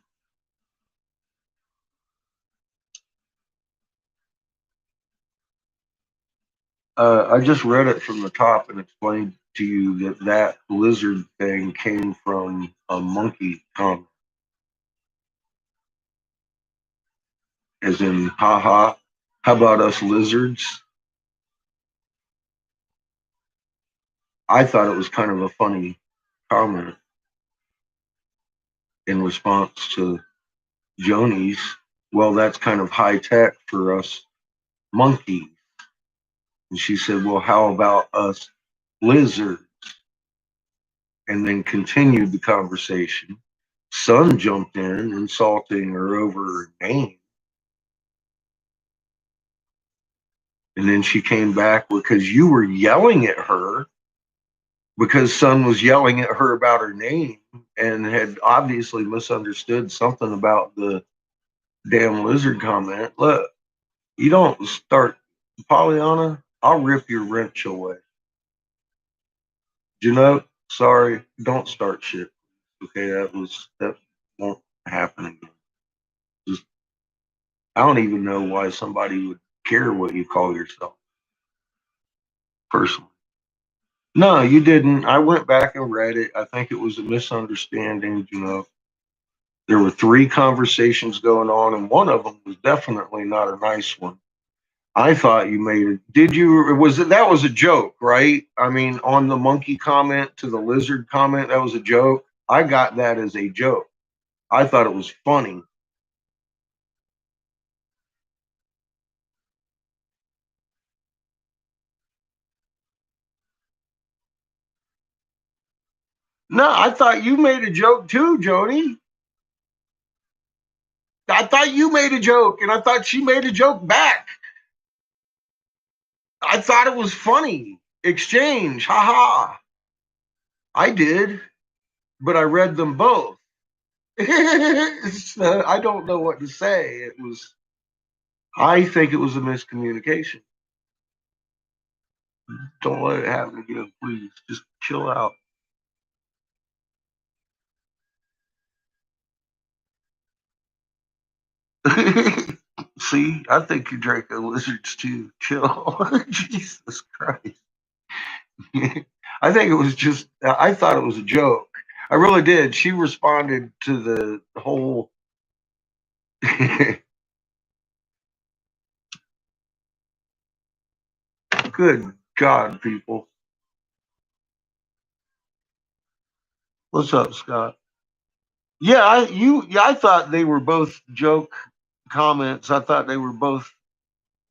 [SPEAKER 3] I just read it from the top and explained to you that that lizard thing came from a monkey comment. As in, haha, how about us lizards? I thought it was kind of a funny comment in response to Joni's. Well, that's kind of high tech for us monkeys. And she said, well, how about us lizards? And then continued the conversation. Sun jumped in, insulting her over her name. And then she came back because you were yelling at her because Sun was yelling at her about her name and had obviously misunderstood something about the damn lizard comment. Look, you don't start, Pollyanna, I'll rip your wrench away. Sorry, don't start shit. Okay, that won't happen again. Just, I don't even know why somebody would care what you call yourself. Personally. No, you didn't. I went back and read it. I think it was a misunderstanding, There were 3 conversations going on, and one of them was definitely not a nice one. I thought you made it. Did you? That was a joke, right? I mean, on the monkey comment to the lizard comment, that was a joke. I got that as a joke. I thought it was funny. No, I thought you made a joke too, Joni. I thought you made a joke, and I thought she made a joke back. I thought it was funny. Exchange, haha. I did, but I read them both. I don't know what to say. I think it was a miscommunication. Don't let it happen again, please. Just chill out. See, I think you drank the lizards too. Chill. Jesus Christ. I think it was just, I thought it was a joke. I really did. She responded to the whole. Good God, people. What's up, Scott? Yeah, I thought they were both joke comments. I thought they were both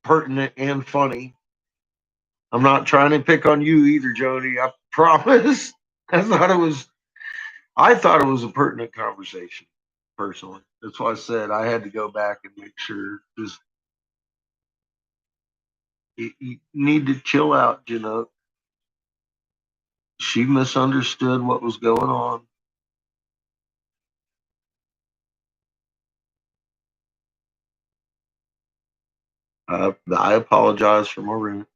[SPEAKER 3] pertinent and funny. I'm not trying to pick on you either, Jody. I promise. I thought it was a pertinent conversation, personally. That's why I said I had to go back and make sure. Just you need to chill out, She misunderstood what was going on. I apologize for my wrench.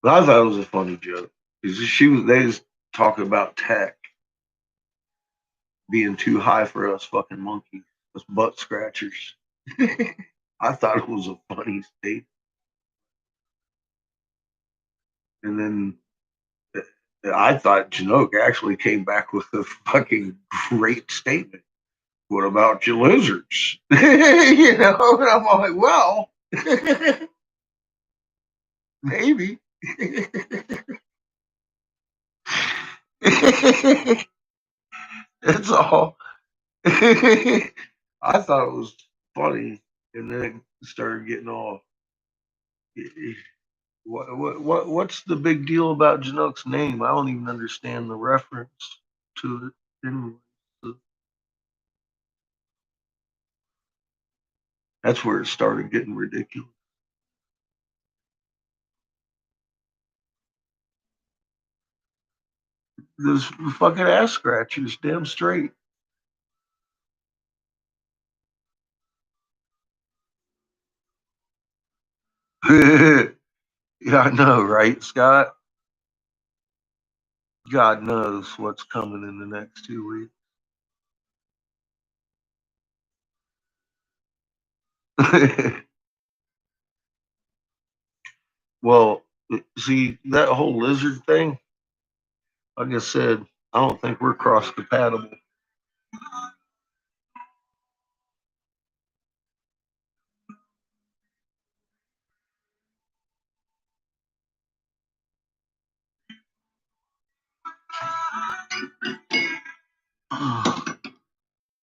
[SPEAKER 3] But I thought it was a funny joke. They was talking about tech being too high for us fucking monkeys, us butt scratchers. I thought it was a funny statement. And then I thought Chinook actually came back with a fucking great statement. What about your lizards? You know, and I'm like, well, maybe. That's all. I thought it was funny, and then it started getting all. What's the big deal about Chinook's name? I don't even understand the reference to it. Anyway, so that's where it started getting ridiculous. Those fucking ass scratchers, damn straight. Yeah, I know, right, Scott? God knows what's coming in the next 2 weeks. Well, see, that whole lizard thing, like I said, I don't think we're cross compatible.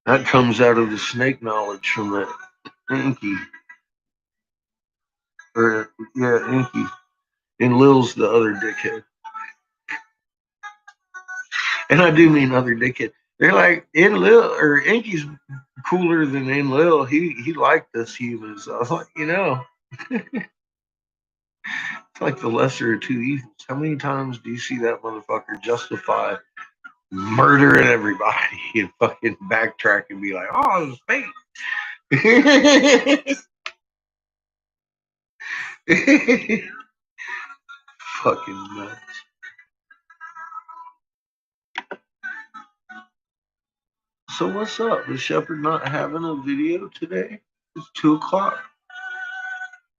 [SPEAKER 3] That comes out of the snake knowledge from that Inky. Or, yeah, Inky. And Lil's the other dickhead. And I do mean other dickhead. They're like, in Lil, or Inky's cooler than in Lil. He liked us humans. I was like, it's like the lesser of two evils. How many times do you see that motherfucker justify murdering everybody and fucking backtrack and be like, oh, it was fake? Fucking nuts. So what's up? Is Shepard not having a video today? It's 2 o'clock.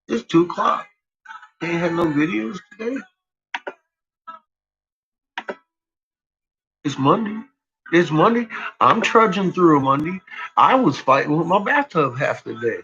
[SPEAKER 3] It's 2 o'clock. They ain't had no videos today. It's Monday. It's Monday. I'm trudging through a Monday. I was fighting with my bathtub half the day.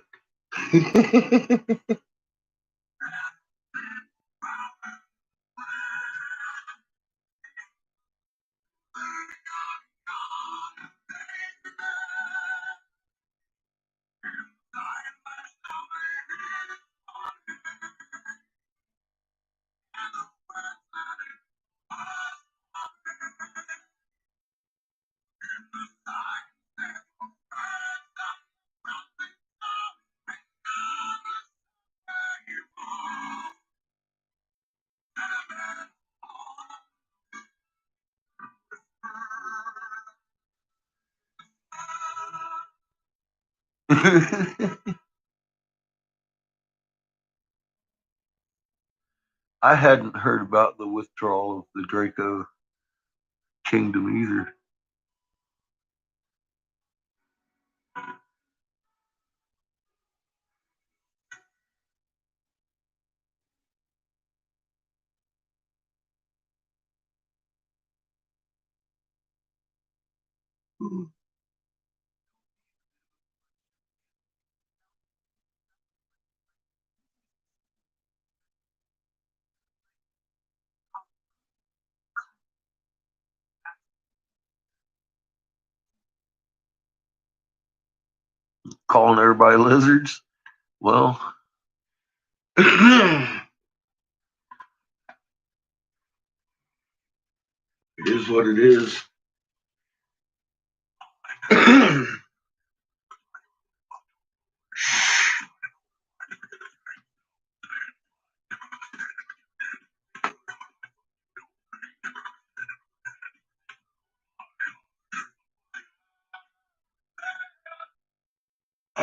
[SPEAKER 3] I hadn't heard about the withdrawal of the Draco Kingdom either. Calling everybody lizards. Well, it is what it is.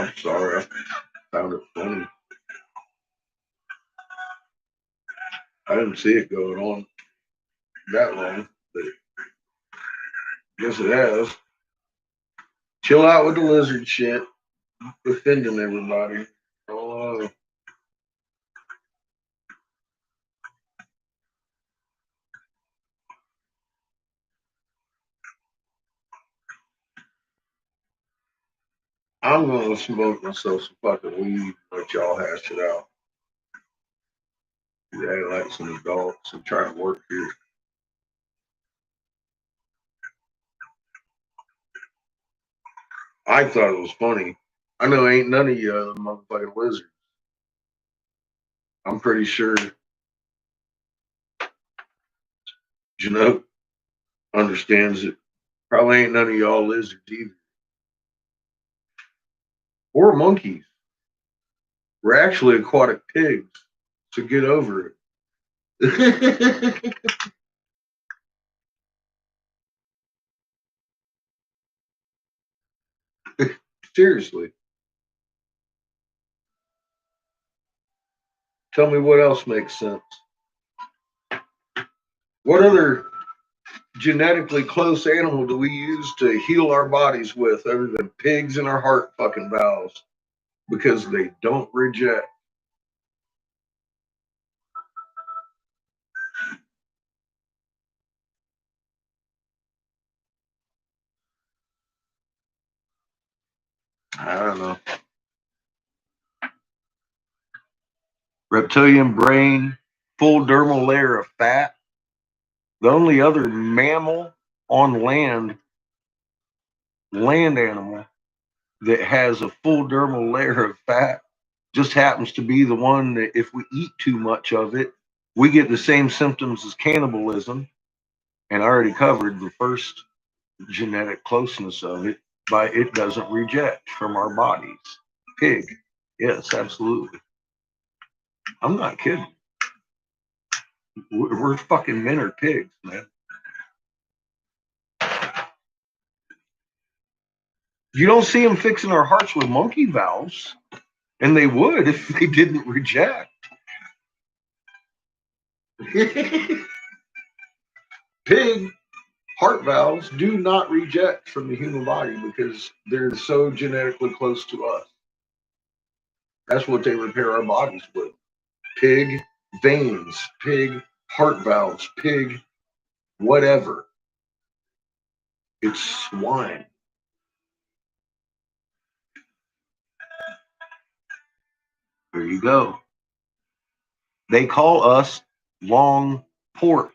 [SPEAKER 3] I'm sorry. I found it funny. I didn't see it going on that long, but guess it has. Chill out with the lizard shit. Offending everybody. Oh, I'm gonna smoke myself some fucking weed. Let y'all hash it out. They act like some adults and try to work here. I thought it was funny. I know ain't none of you other motherfucking lizards. I'm pretty sure Janelle understands it. Probably ain't none of y'all lizards either. Or monkeys. We're actually aquatic pigs. So get over it. Seriously. Tell me what else makes sense. What other genetically close animal do we use to heal our bodies with other than pigs and our heart fucking valves? Because they don't reject. I don't know. Reptilian brain, full dermal layer of fat. The only other mammal on land animal that has a full dermal layer of fat just happens to be the one that if we eat too much of it, we get the same symptoms as cannibalism. And I already covered the first genetic closeness of it by it doesn't reject from our bodies. Pig. Yes, absolutely. I'm not kidding. We're fucking men or pigs, man. You don't see them fixing our hearts with monkey valves, and they would if they didn't reject. Pig heart valves do not reject from the human body because they're so genetically close to us. That's what they repair our bodies with. Pig veins, pig heart valves, pig whatever. It's swine. There you go. They call us long pork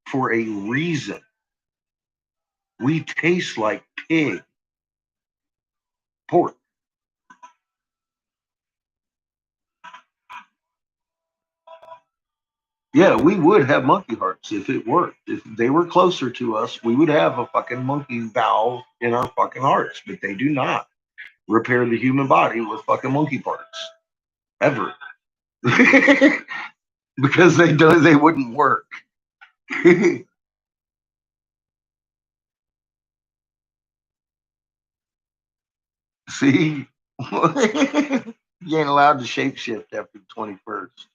[SPEAKER 3] for a reason. We taste like pig. Pork. Yeah, we would have monkey hearts if it worked. If they were closer to us, we would have a fucking monkey valve in our fucking hearts, but they do not repair the human body with fucking monkey parts. Ever. Because they wouldn't work. See? You ain't allowed to shapeshift after the 21st.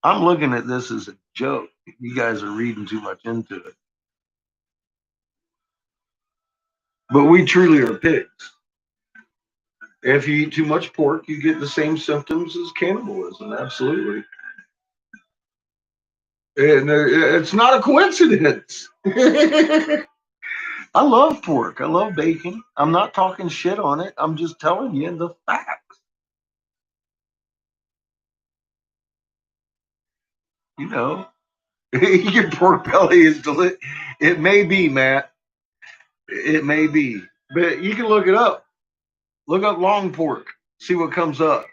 [SPEAKER 3] I'm looking at this as a joke. You guys are reading too much into it. But we truly are pigs. If you eat too much pork, you get the same symptoms as cannibalism. Absolutely. And it's not a coincidence. I love pork. I love bacon. I'm not talking shit on it. I'm just telling you the facts. You know, your pork belly is delicious. It may be, Matt. It may be. But you can look it up. Look up long pork. See what comes up.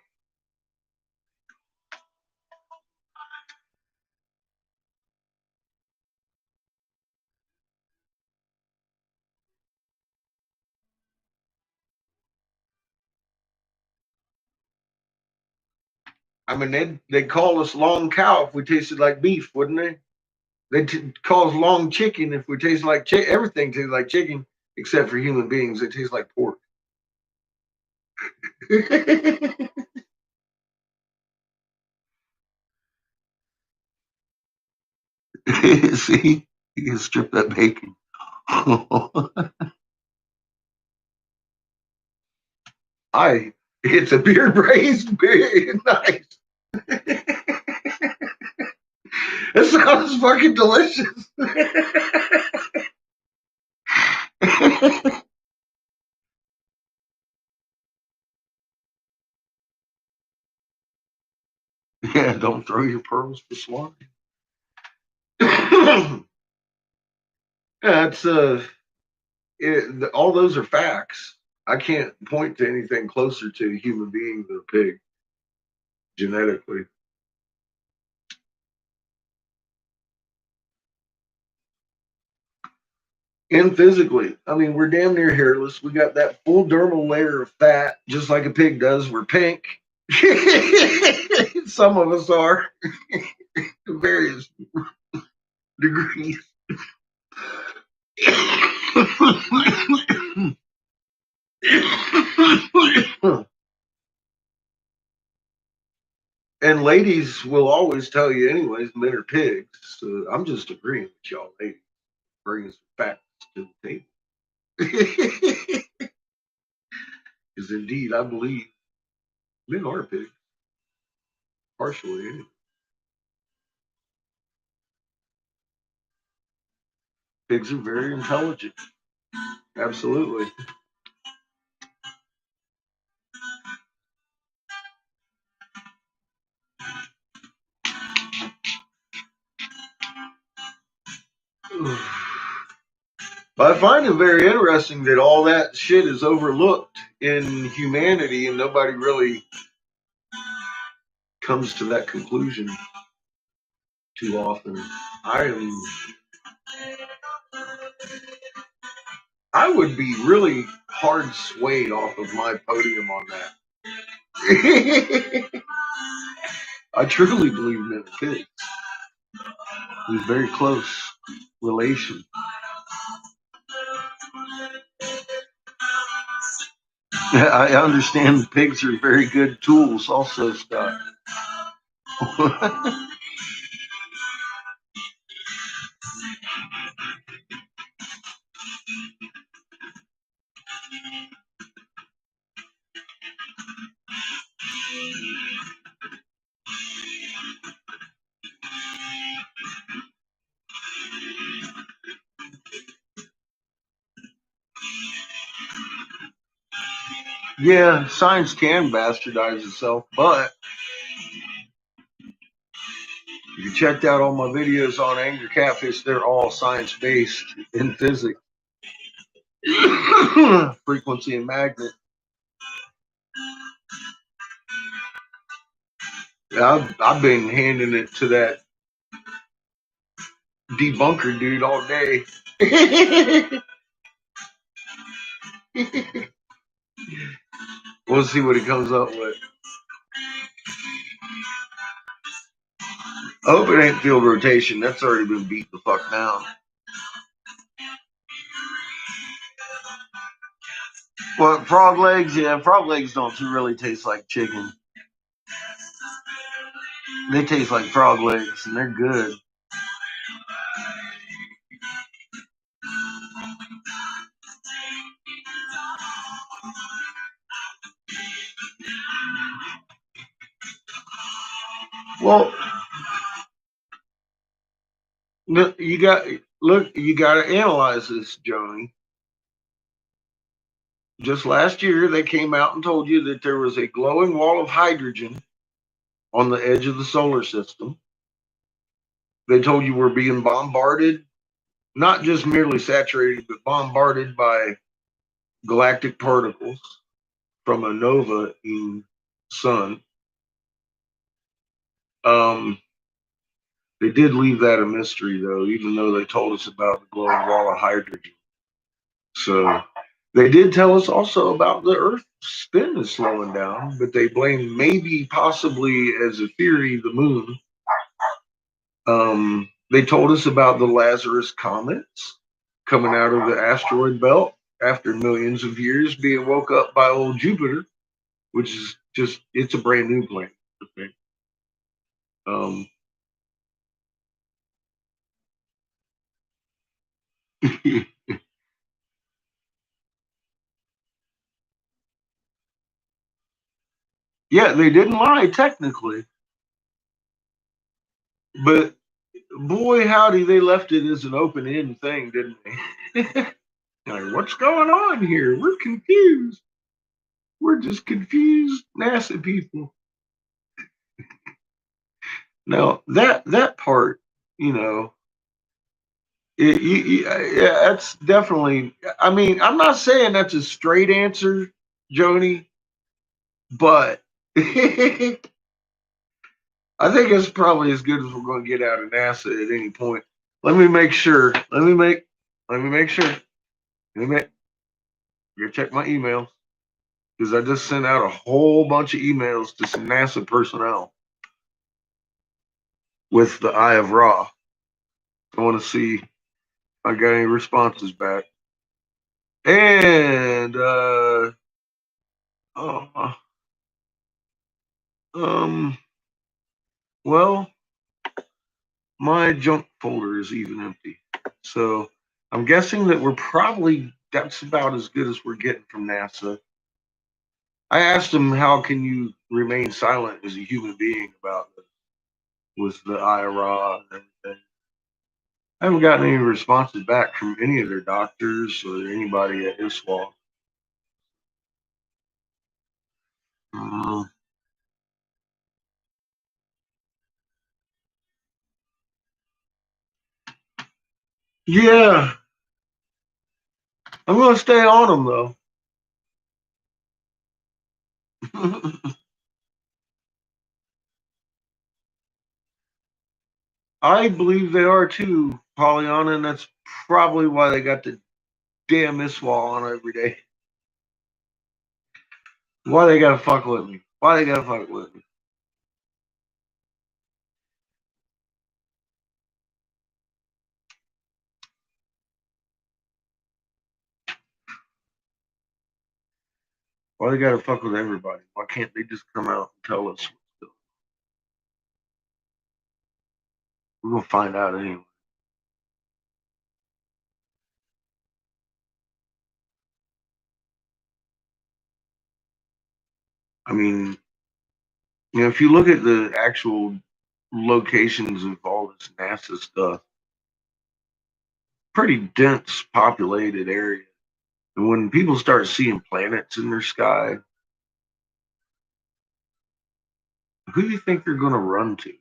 [SPEAKER 3] I mean, they'd call us long cow if we tasted like beef, wouldn't they? They'd call us long chicken if we tasted like chicken. Everything tastes like chicken except for human beings. They taste like pork. See, you can strip that bacon. It's a beer braised beer. Nice. It sounds fucking delicious. Yeah, don't throw your pearls to swine. Yeah, it's all those are facts. I can't point to anything closer to a human being than a pig genetically. And physically. I mean, we're damn near hairless. We got that full dermal layer of fat, just like a pig does. We're pink. Some of us are to various degrees. And ladies will always tell you, anyways, men are pigs. So I'm just agreeing with y'all, ladies, bringing some facts to the table. Because indeed, I believe men are pigs, partially. Anyway. Pigs are very intelligent. Absolutely. But I find it very interesting that all that shit is overlooked in humanity and nobody really comes to that conclusion too often. I would be really hard swayed off of my podium on that. I truly believe men are pigs. It's very close relation. I understand pigs are very good tools also, Scott. Yeah, science can bastardize itself, but if you checked out all my videos on Angry Catfish, they're all science-based in physics. Frequency and magnet. I've been handing it to that debunker dude all day. We'll see what he comes up with. I hope it ain't field rotation. That's already been beat the fuck down. Well, frog legs, yeah, frog legs don't really taste like chicken. They taste like frog legs, and they're good. Well, you got to analyze this, Johnny. Just last year, they came out and told you that there was a glowing wall of hydrogen on the edge of the solar system. They told you we're being bombarded, not just merely saturated, but bombarded by galactic particles from a nova in sun. They did leave that a mystery, though, even though they told us about the glowing wall of hydrogen. So they did tell us also about the Earth's spin is slowing down, but they blame maybe, possibly as a theory, the moon. They told us about the Lazarus comets coming out of the asteroid belt after millions of years being woke up by old Jupiter. which is just, it's a brand new plane. Okay. Yeah, they didn't lie technically, but boy, howdy, they left it as an open end thing, didn't they? Like, what's going on here? We're confused. We're just confused NASA people. Now that part, you know, yeah, that's definitely. I mean, I'm not saying that's a straight answer, Joni, but I think it's probably as good as we're going to get out of NASA at any point. Let me make sure. Let me make sure. Let me make. Go check my emails because I just sent out a whole bunch of emails to some NASA personnel with the Eye of Ra. I want to see if I got any responses back. And oh, well, my junk folder is even empty. So I'm guessing that that's about as good as we're getting from NASA. I asked them, how can you remain silent as a human being about this with the IRA and everything? I haven't gotten any responses back from any of their doctors or anybody at ISWA. Yeah, I'm going to stay on them though. I believe they are too, Pollyanna, and that's probably why they got the damn ISWA on every day. Why they gotta fuck with me? Why they gotta fuck with me? Why they gotta fuck with everybody? Why can't they just come out and tell us? We're gonna find out anyway. I mean, if you look at the actual locations of all this NASA stuff, pretty dense populated area. And when people start seeing planets in their sky, who do you think they're gonna run to?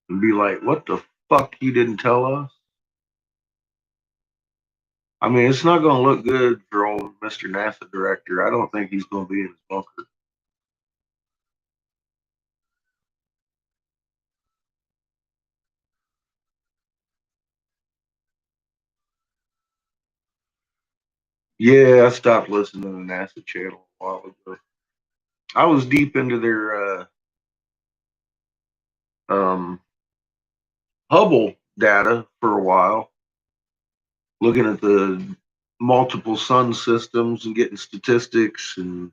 [SPEAKER 3] And be like, what the fuck you didn't tell us? I mean, it's not going to look good for old Mr. NASA director. I don't think he's going to be in his bunker. Yeah, I stopped listening to the NASA channel a while ago. I was deep into their Hubble data for a while, looking at the multiple sun systems and getting statistics, and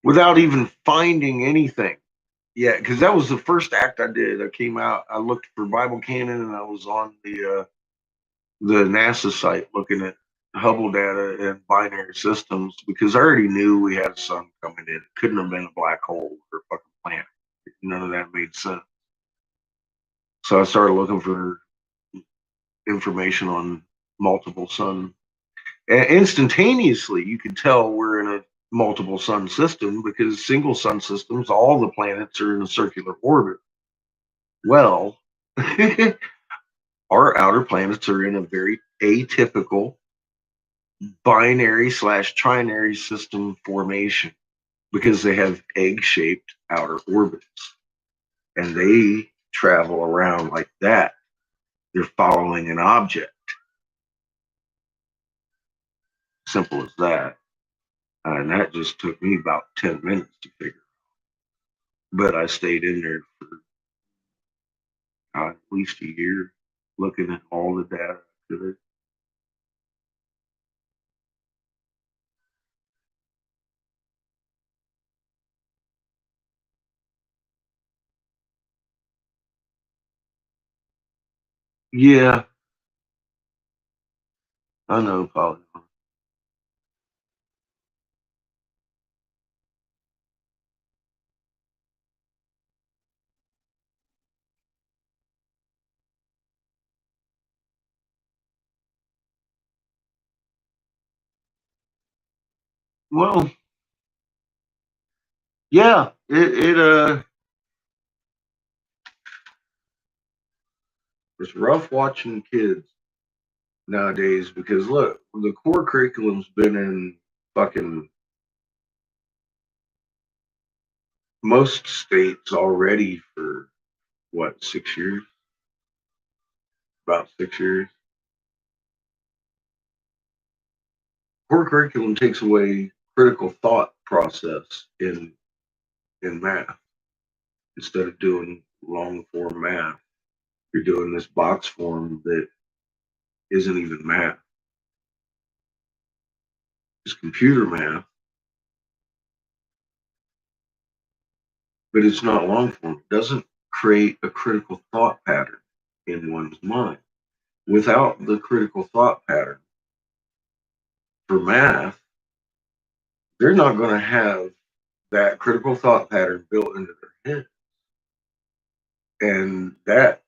[SPEAKER 3] without even finding anything. Yeah, because that was the first act I did. I came out, I looked for Bible Canon, and I was on the NASA site looking at Hubble data and binary systems because I already knew we had a sun coming in. It couldn't have been a black hole or a fucking planet. None of that made sense. So I started looking for information on multiple sun. And instantaneously, you could tell we're in a multiple sun system because single sun systems, all the planets are in a circular orbit. Well, our outer planets are in a very atypical binary / trinary system formation because they have egg-shaped outer orbits and they travel around like that. They're following an object. Simple as that. And that just took me about 10 minutes to figure out. But I stayed in there for at least a year looking at all the data. Yeah, I know, Polly. Well, yeah, it's rough watching kids nowadays because look, the core curriculum's been in fucking most states already for what, 6 years? About 6 years. Core curriculum takes away critical thought process in math. Instead of doing long form math, you're doing this box form that isn't even math. It's computer math, but it's not long form. It doesn't create a critical thought pattern in one's mind. Without the critical thought pattern for math, they're not going to have that critical thought pattern built into their head. And that,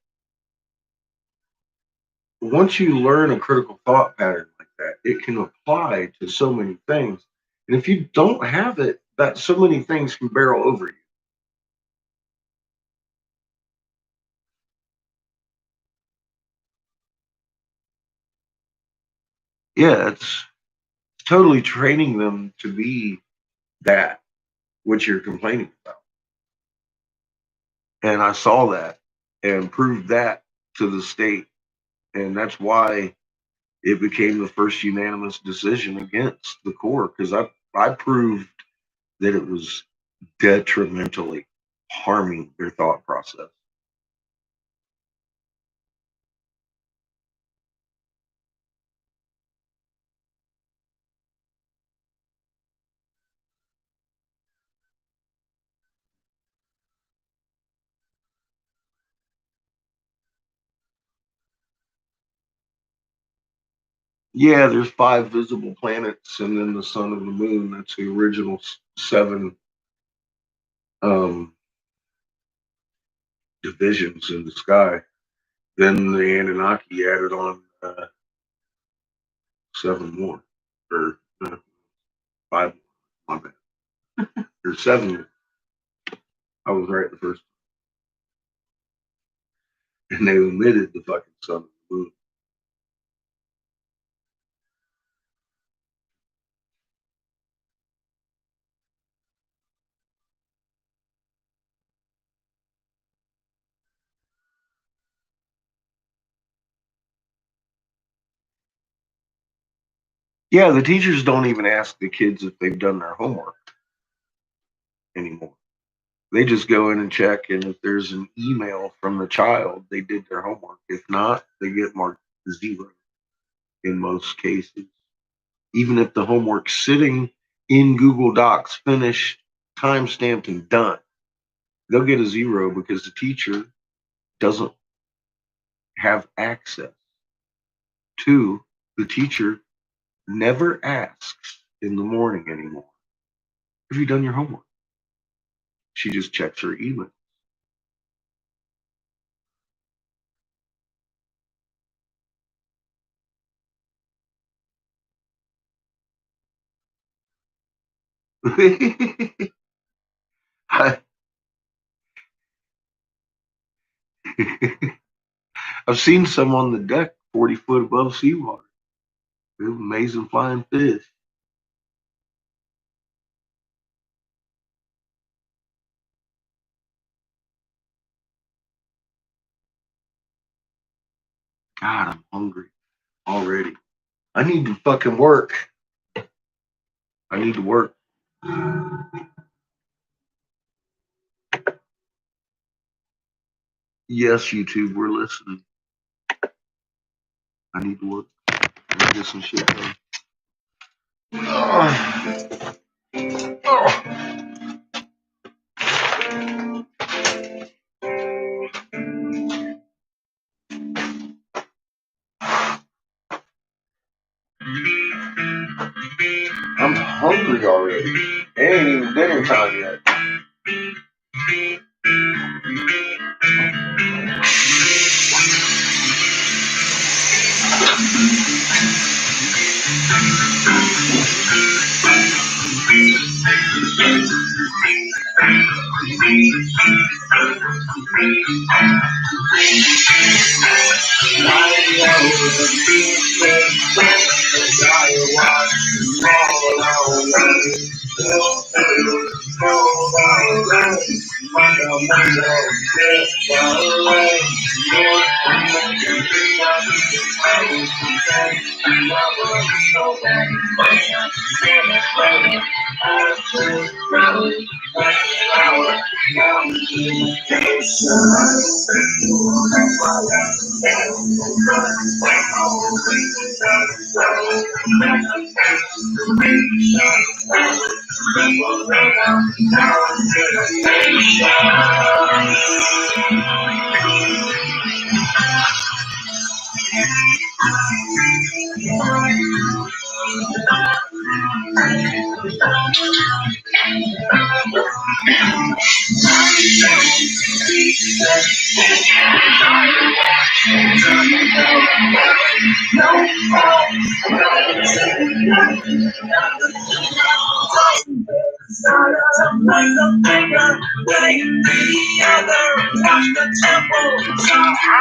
[SPEAKER 3] once you learn a critical thought pattern like that, it can apply to so many things. And if you don't have it, that so many things can barrel over you. Yeah, it's totally training them to be that which you're complaining about. And I saw that and proved that to the state. And that's why it became the first unanimous decision against the core, because I proved that it was detrimentally harming their thought process. Yeah, there's 5 visible planets, and then the sun and the moon. That's the original 7 um, divisions in the sky. Then the Anunnaki added on 7 more, or 5 more. My bad. Or 7 more. I was right the first time. And they omitted the fucking sun and the moon. Yeah, the teachers don't even ask the kids if they've done their homework anymore. They just go in and check, and if there's an email from the child, they did their homework. If not, they get marked 0 in most cases. Even if the homework's sitting in Google Docs, finished, time stamped, and done, they'll get a 0 because the teacher doesn't have access to. The teacher never asks in the morning anymore, have you done your homework? She just checks her email. I, I've seen some on the deck 40 foot above seawater. They're amazing flying fish. God, I'm hungry already. I need to fucking work. I need to work. Yes, YouTube, we're listening. I need to work. Get some shit done. Oh. Oh. hungry already. It ain't even dinner time yet.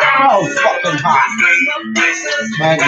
[SPEAKER 3] Ow, fucking hot. Imagine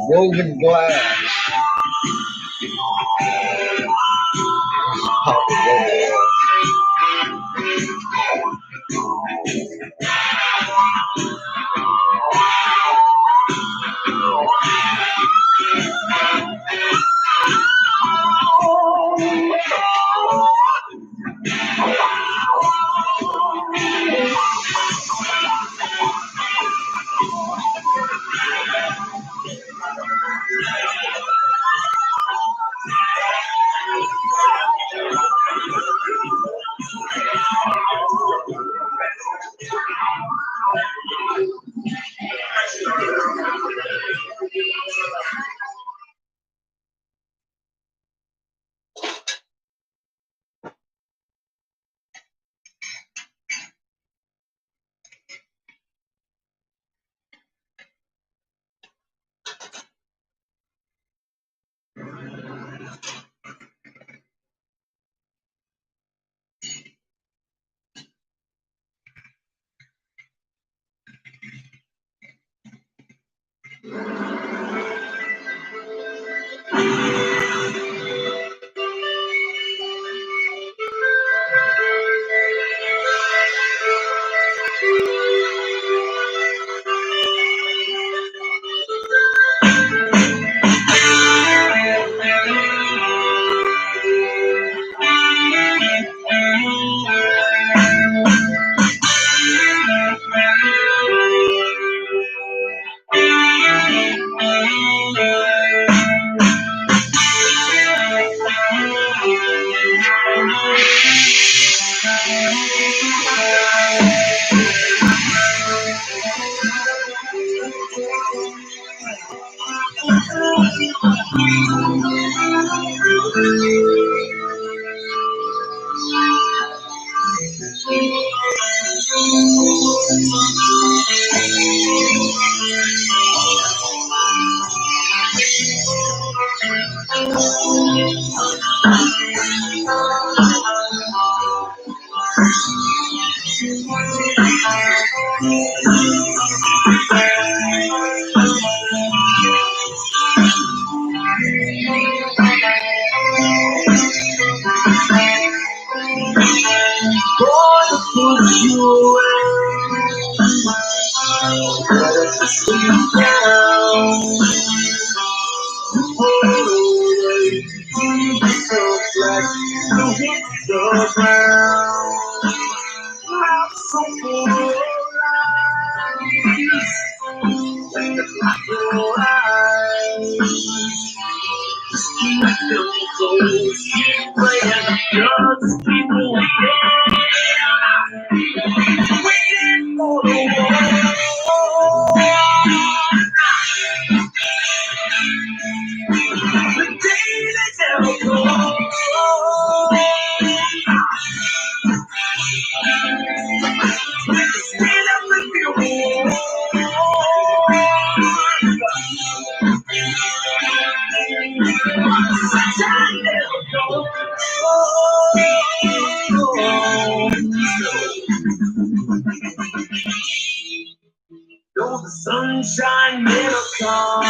[SPEAKER 3] Woven glass. Pop it over.
[SPEAKER 7] Sunshine never comes.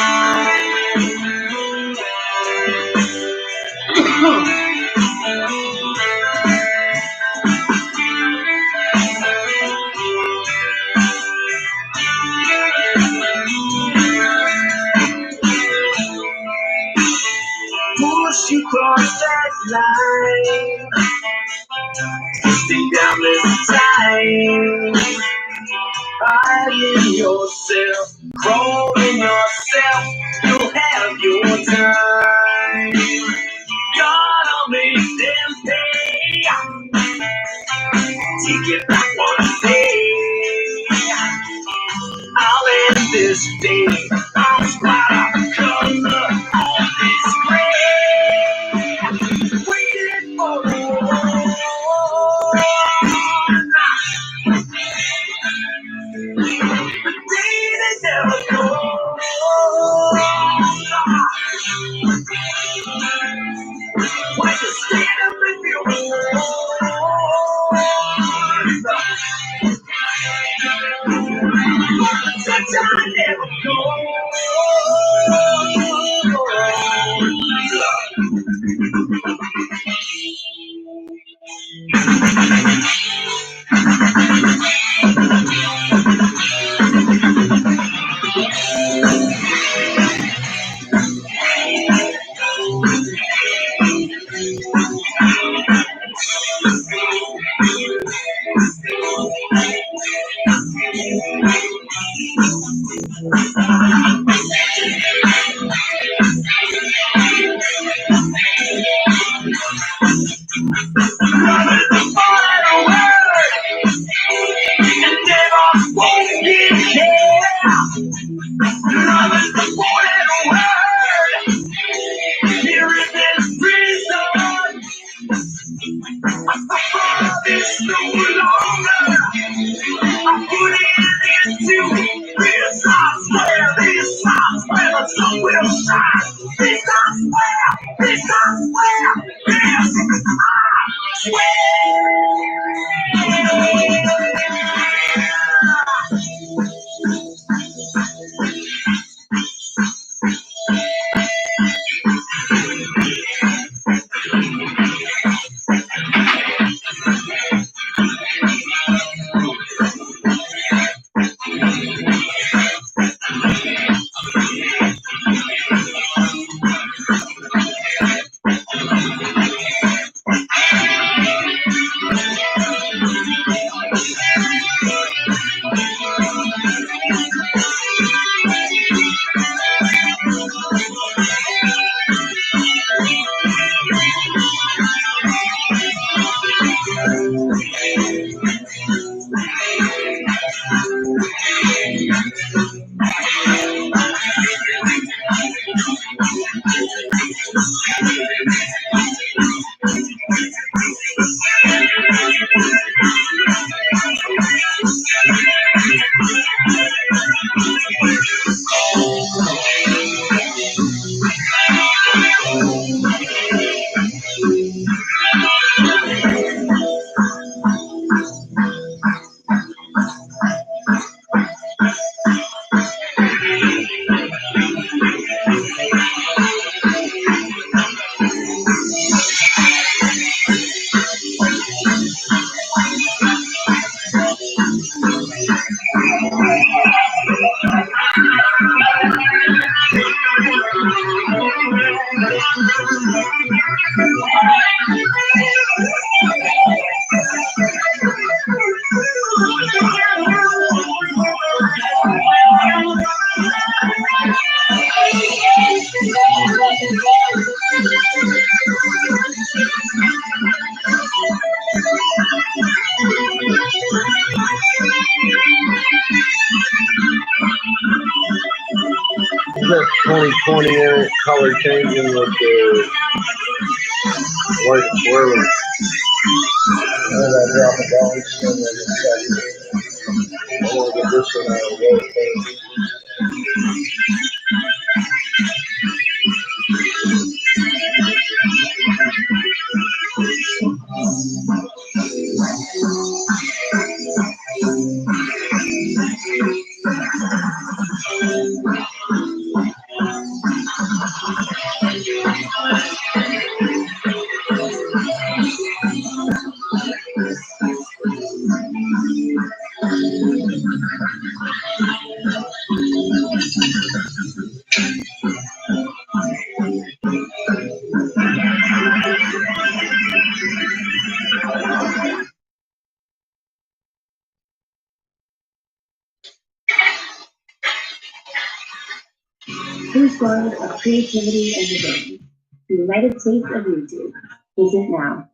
[SPEAKER 7] Push you cross that line, stay down this time. Fighting yourself, growing yourself, you'll have your time. Gonna make them pay to get back one day. I'll end this day. I'll splatter color on this grave. Waiting for the day that never goes. Why you stand up and feel sunshine never
[SPEAKER 3] That 2020 in it, color changing with the white swirling. And I drop it down and then I want to get this one out of the
[SPEAKER 8] Whose World of Creativity and Design, the United States of YouTube. Visit now.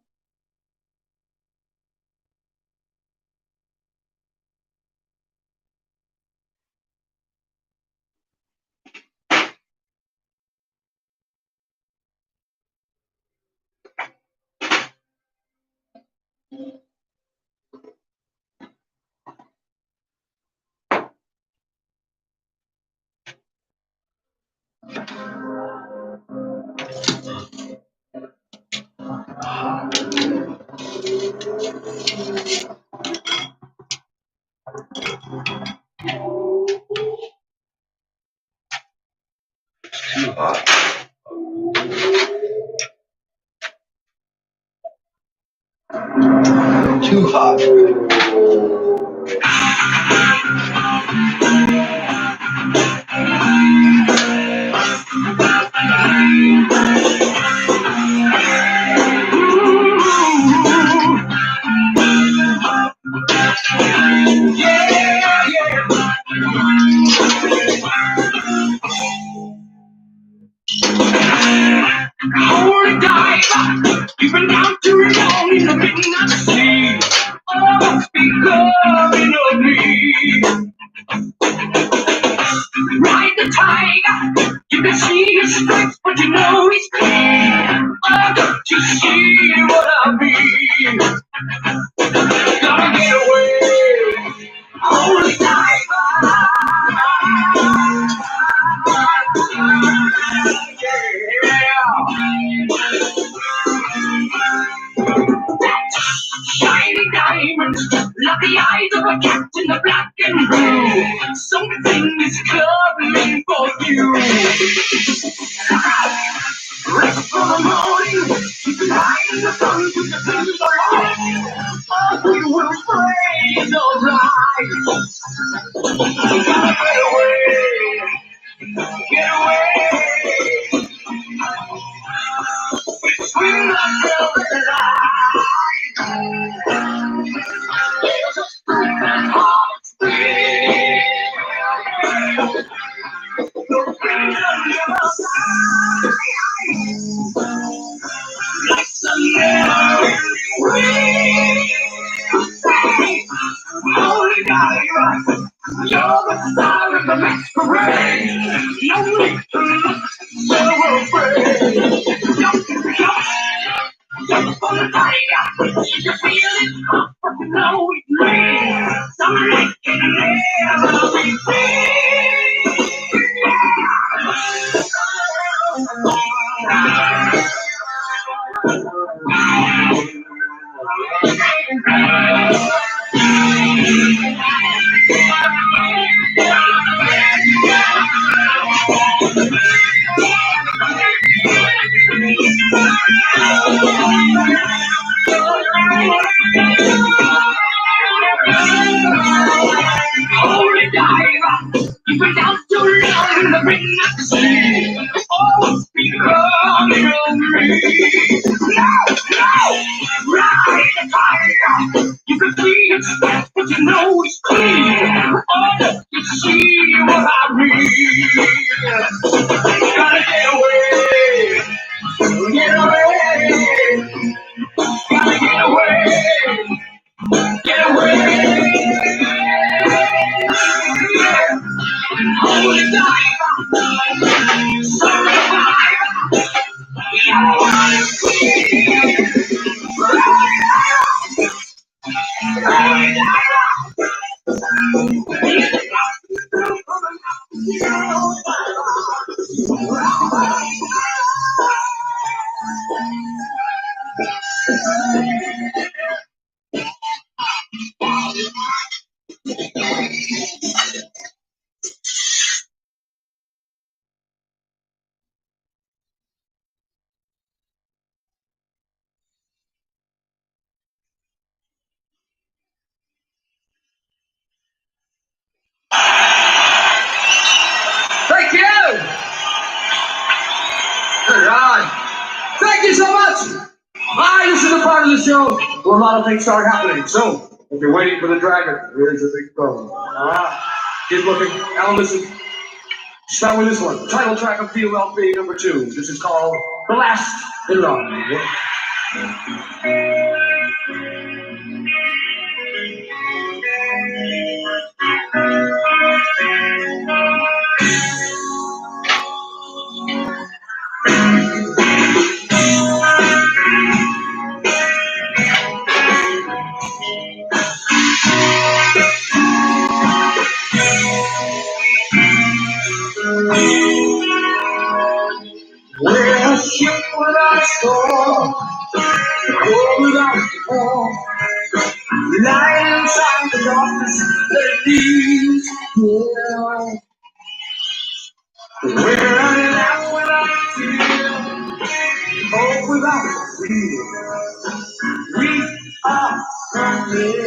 [SPEAKER 3] Too hot. Too hot.
[SPEAKER 7] Holy diver, you've been down too long in the midnight sea. Oh, must be coming of me. Ride the tiger, you can see his stripes, but you know he's clean. Oh, don't you see what I mean? Gotta get away, holy diver. Shiny diamonds, like the eyes of a cat in the black and blue. Something is coming for you. Rest for the morning, keep an eye in the sun to the things alright. Oh, we will pray it's alright. Gotta get away, between the velvet light. There's a spring and heart's free. The freedom never dies. Like the never ending rain. Holy diver, you're the star of the masquerade. No need to look so afraid. Jump on the tiger, you feel it come, but you know it's real. Some like it never be free. Holy diver, you've been down too long in the midnight sea. Oh, be coming on me. No, ride the tiger. You can see it's fast, but you know it's clean. Oh, you see what I mean. Gotta get away, get away, gotta get away. Get away! Holy diver, survive! Thank you! Good God. Thank you so much! Hi, this is the part of the show where a lot of things start happening. So, if you're waiting for the dragon, here's the big phone. Keep looking. Now listen.
[SPEAKER 6] Start with this one. Title track of POLP number 2. This is called The Last in Line. We're a ship without a storm, a without a form, lying inside the darkness that leaves. Yeah. We're running out without fear, hope without fear. We are something.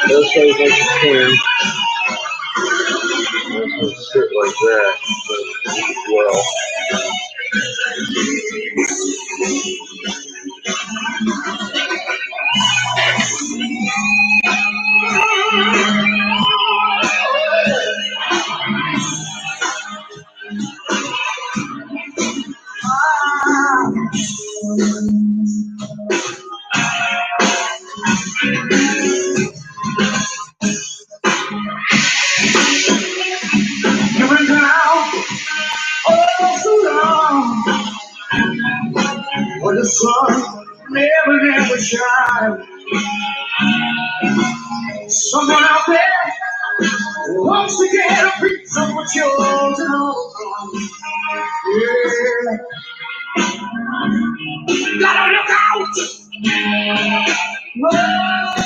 [SPEAKER 3] Those guys like to swim. Those sit like that, but well.
[SPEAKER 6] You've been down, oh, so long, when the sun never shines. Someone out there wants to get a piece of what you're holding on. Yeah. Gotta look out! Whoa,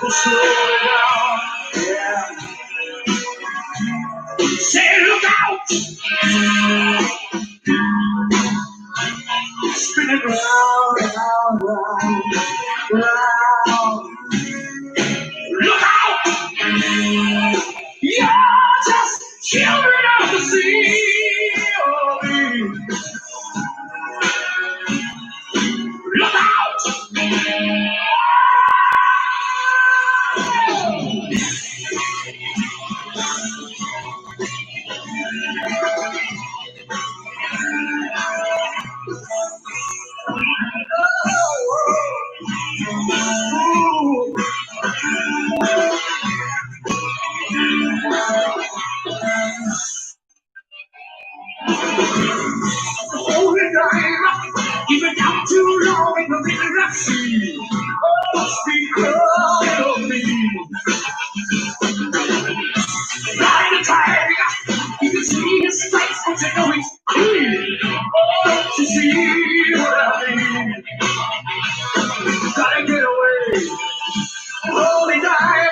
[SPEAKER 6] slow down. Yeah. Say look out! Spinning round, round, round, round. Look out! You're just children of the sea. Oh, look out!
[SPEAKER 7] see. Oh, speak of me. Like a tiger, you can see his face, but you know he's clean. Oh, don't you see what I mean? Gotta get away. Holy diver.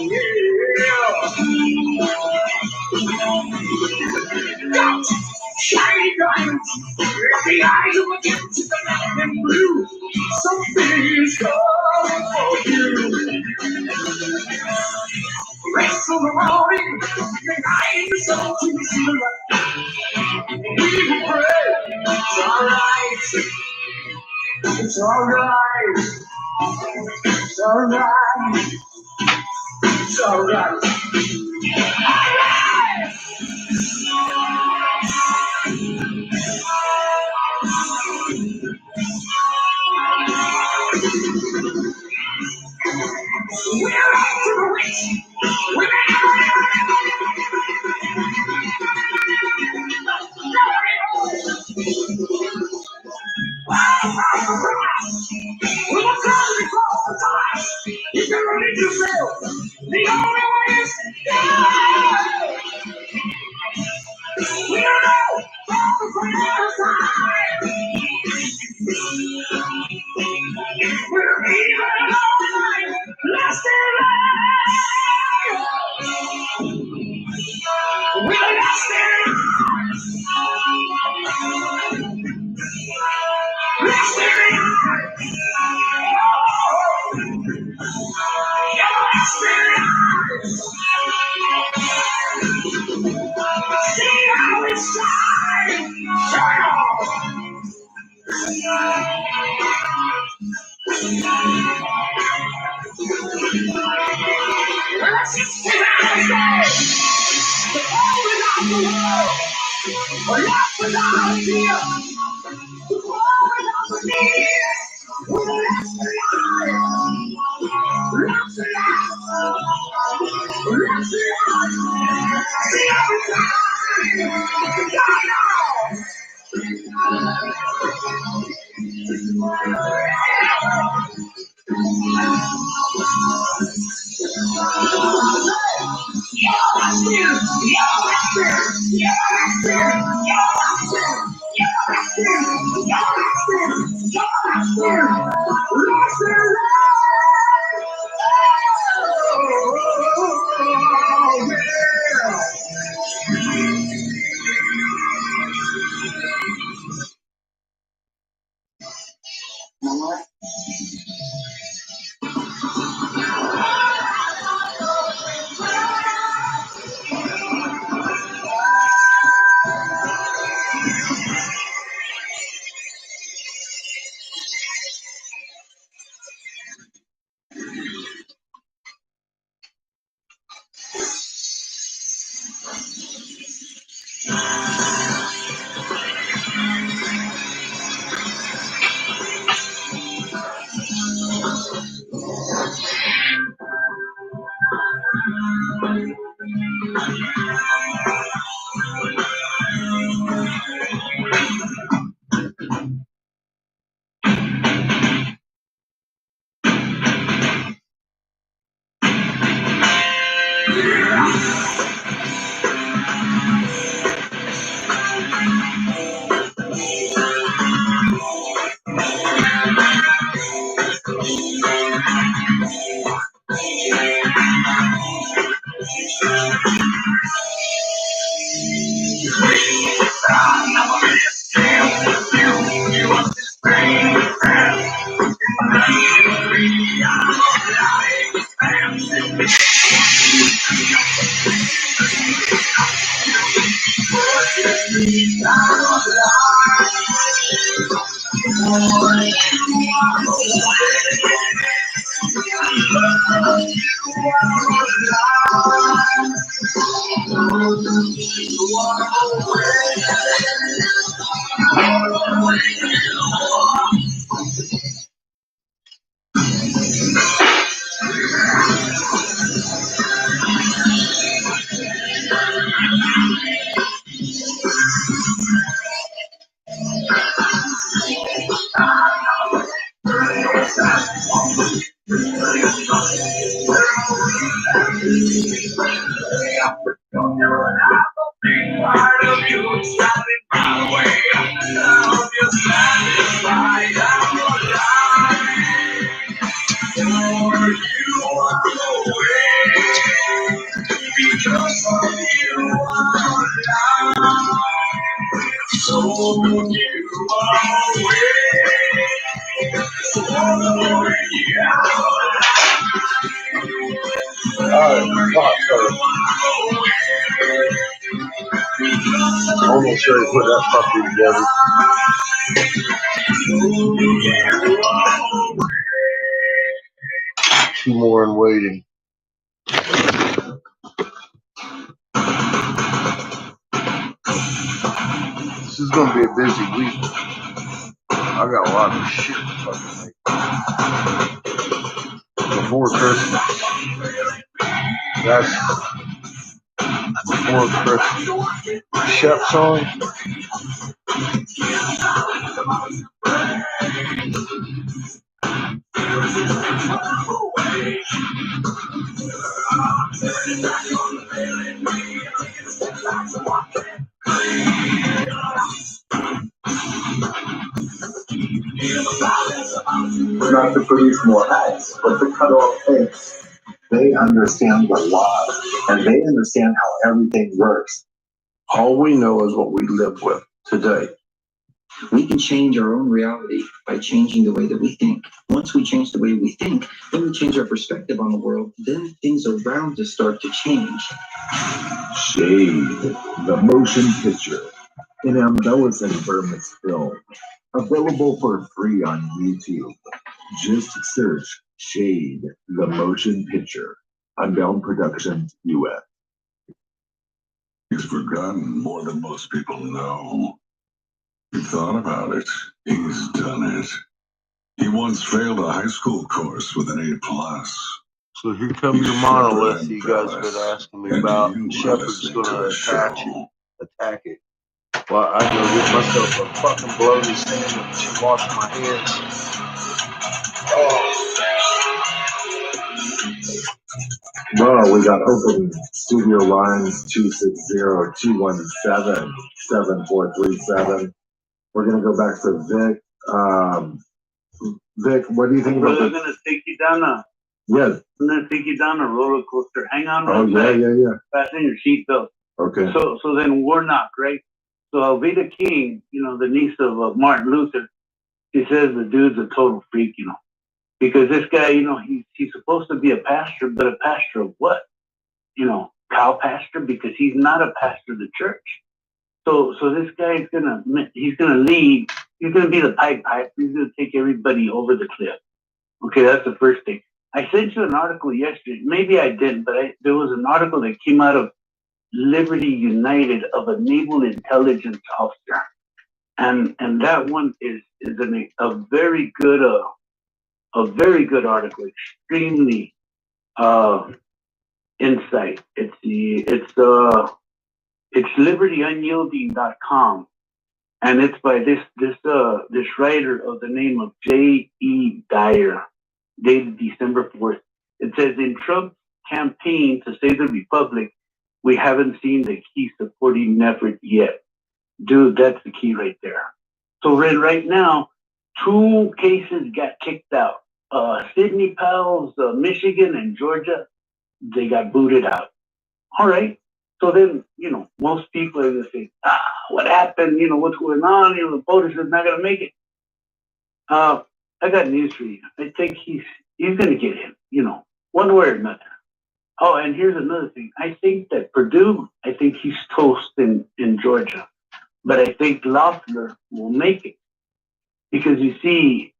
[SPEAKER 7] Yeah. Shiny diamonds in the eyes of a gift to the man in blue. Something is coming for you. Rest of the morning, behind the sun to see the light. We will pray. It's alright. It's alright. It's alright. It's alright. We're off to the race. We're we will come before the time. You can read yourself. The only way is down. We don't know for the time. We're even alive. Lost in life. We're lost in lost in life. You're lost in life. See how it's time. Turn on. Let's just get out of here. The world without the world. A life without a fear. The world without the need. We're lost in life. Lost in life. Lost in life. See how it's time. Turn on.
[SPEAKER 3] Almost ready to put that puppy together. Two more in waiting. This is going to be a busy week. I got a lot of shit to fucking make. Before Christmas. That's before Christmas. Chef song.
[SPEAKER 9] Not to produce more ads, but to cut off eggs. They understand the laws and they understand how everything works. All we know is what we live with today.
[SPEAKER 10] We can change our own reality by changing the way that we think. Once we change the way we think, then we change our perspective on the world, then things around us start to change.
[SPEAKER 9] Shade, the motion picture, an embellishing Burmese film, available for free on YouTube. Just search Shade, the motion picture. Unbound Productions, US.
[SPEAKER 4] He's forgotten more than most people know. He thought about it. He's done it. He once failed a high school course with an A+.
[SPEAKER 3] So here comes your monolith you guys have been asking me about. Shepard's going to attack it. Well, I go get myself a fucking bologna sandwich and wash my hands.
[SPEAKER 9] Well, we got open studio lines 260-217-7437. We're going to go back to Vic. Vic, what do you think about
[SPEAKER 6] I'm going to take you down a roller coaster. Hang on.
[SPEAKER 9] Yeah.
[SPEAKER 6] Fasten your seatbelt.
[SPEAKER 9] Okay.
[SPEAKER 6] So then Warnock, right? So Alveda King, the niece of Martin Luther, she says the dude's a total freak, because this guy, he's supposed to be a pastor, but a pastor of what? Cow pastor, because he's not a pastor of the church. So this guy's he's gonna lead. He's gonna be the pipe. He's gonna take everybody over the cliff. Okay, that's the first thing. I sent you an article yesterday. Maybe I didn't, but there was an article that came out of Liberty United of a naval intelligence officer, and that one is a very good article, extremely insight. It's libertyunyielding.com, and it's by this writer of the name of J.E. Dyer, dated December 4th. It says, in Trump's campaign to save the republic, we haven't seen the key supporting effort yet. Dude, that's the key right there. So right now, 2 cases got kicked out. Sidney Powell's Michigan and Georgia, they got booted out. All right. So then, most people are going to say, what happened? What's going on? The voters is not going to make it. I got news for you. I think he's going to get him, one way or another. Oh, and here's another thing. I think that Perdue, he's toast in Georgia. But I think Loeffler will make it. Because you see,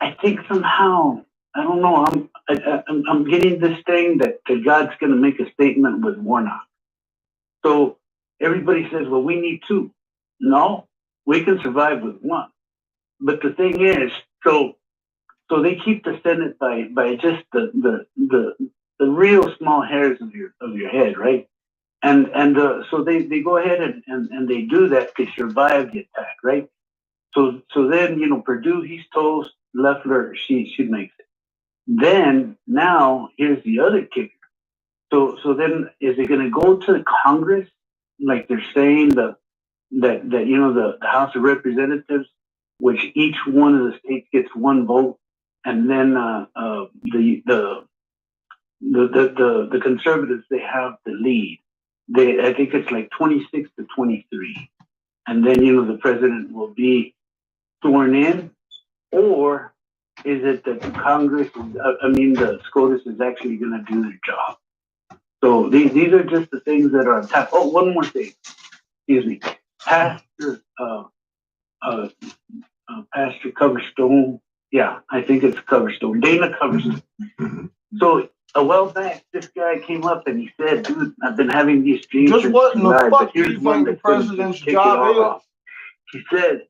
[SPEAKER 6] I think somehow, I don't know, I'm getting this thing that God's going to make a statement with Warnock. So everybody says, well, we need 2. No, we can survive with 1. But the thing is, so they keep the Senate by just the real small hairs of your head, right? And so they go ahead and they do that. They survive the attack, right? So then, Perdue, he's toast. Loeffler, she makes it. Then now here's the other kicker. So then is it gonna go to Congress? Like they're saying that you know the House of Representatives, which each one of the states gets one vote, and then the conservatives, they have the lead. I think it's like 26 to 23, and then you know the president will be sworn in, or is it that the Congress, the SCOTUS is actually going to do their job? So these are just the things that are on tap. Oh, one more thing. Excuse me. Pastor Coverstone. Yeah, I think it's Coverstone. Dana Coverstone. So a while back, this guy came up and he said, "Dude, I've been having these dreams."
[SPEAKER 3] Just what in the
[SPEAKER 6] July,
[SPEAKER 3] fuck
[SPEAKER 6] but
[SPEAKER 3] do
[SPEAKER 6] here's
[SPEAKER 3] you
[SPEAKER 6] one
[SPEAKER 3] think the
[SPEAKER 6] that couldn't
[SPEAKER 3] president's
[SPEAKER 6] kick it
[SPEAKER 3] job
[SPEAKER 6] off." He said,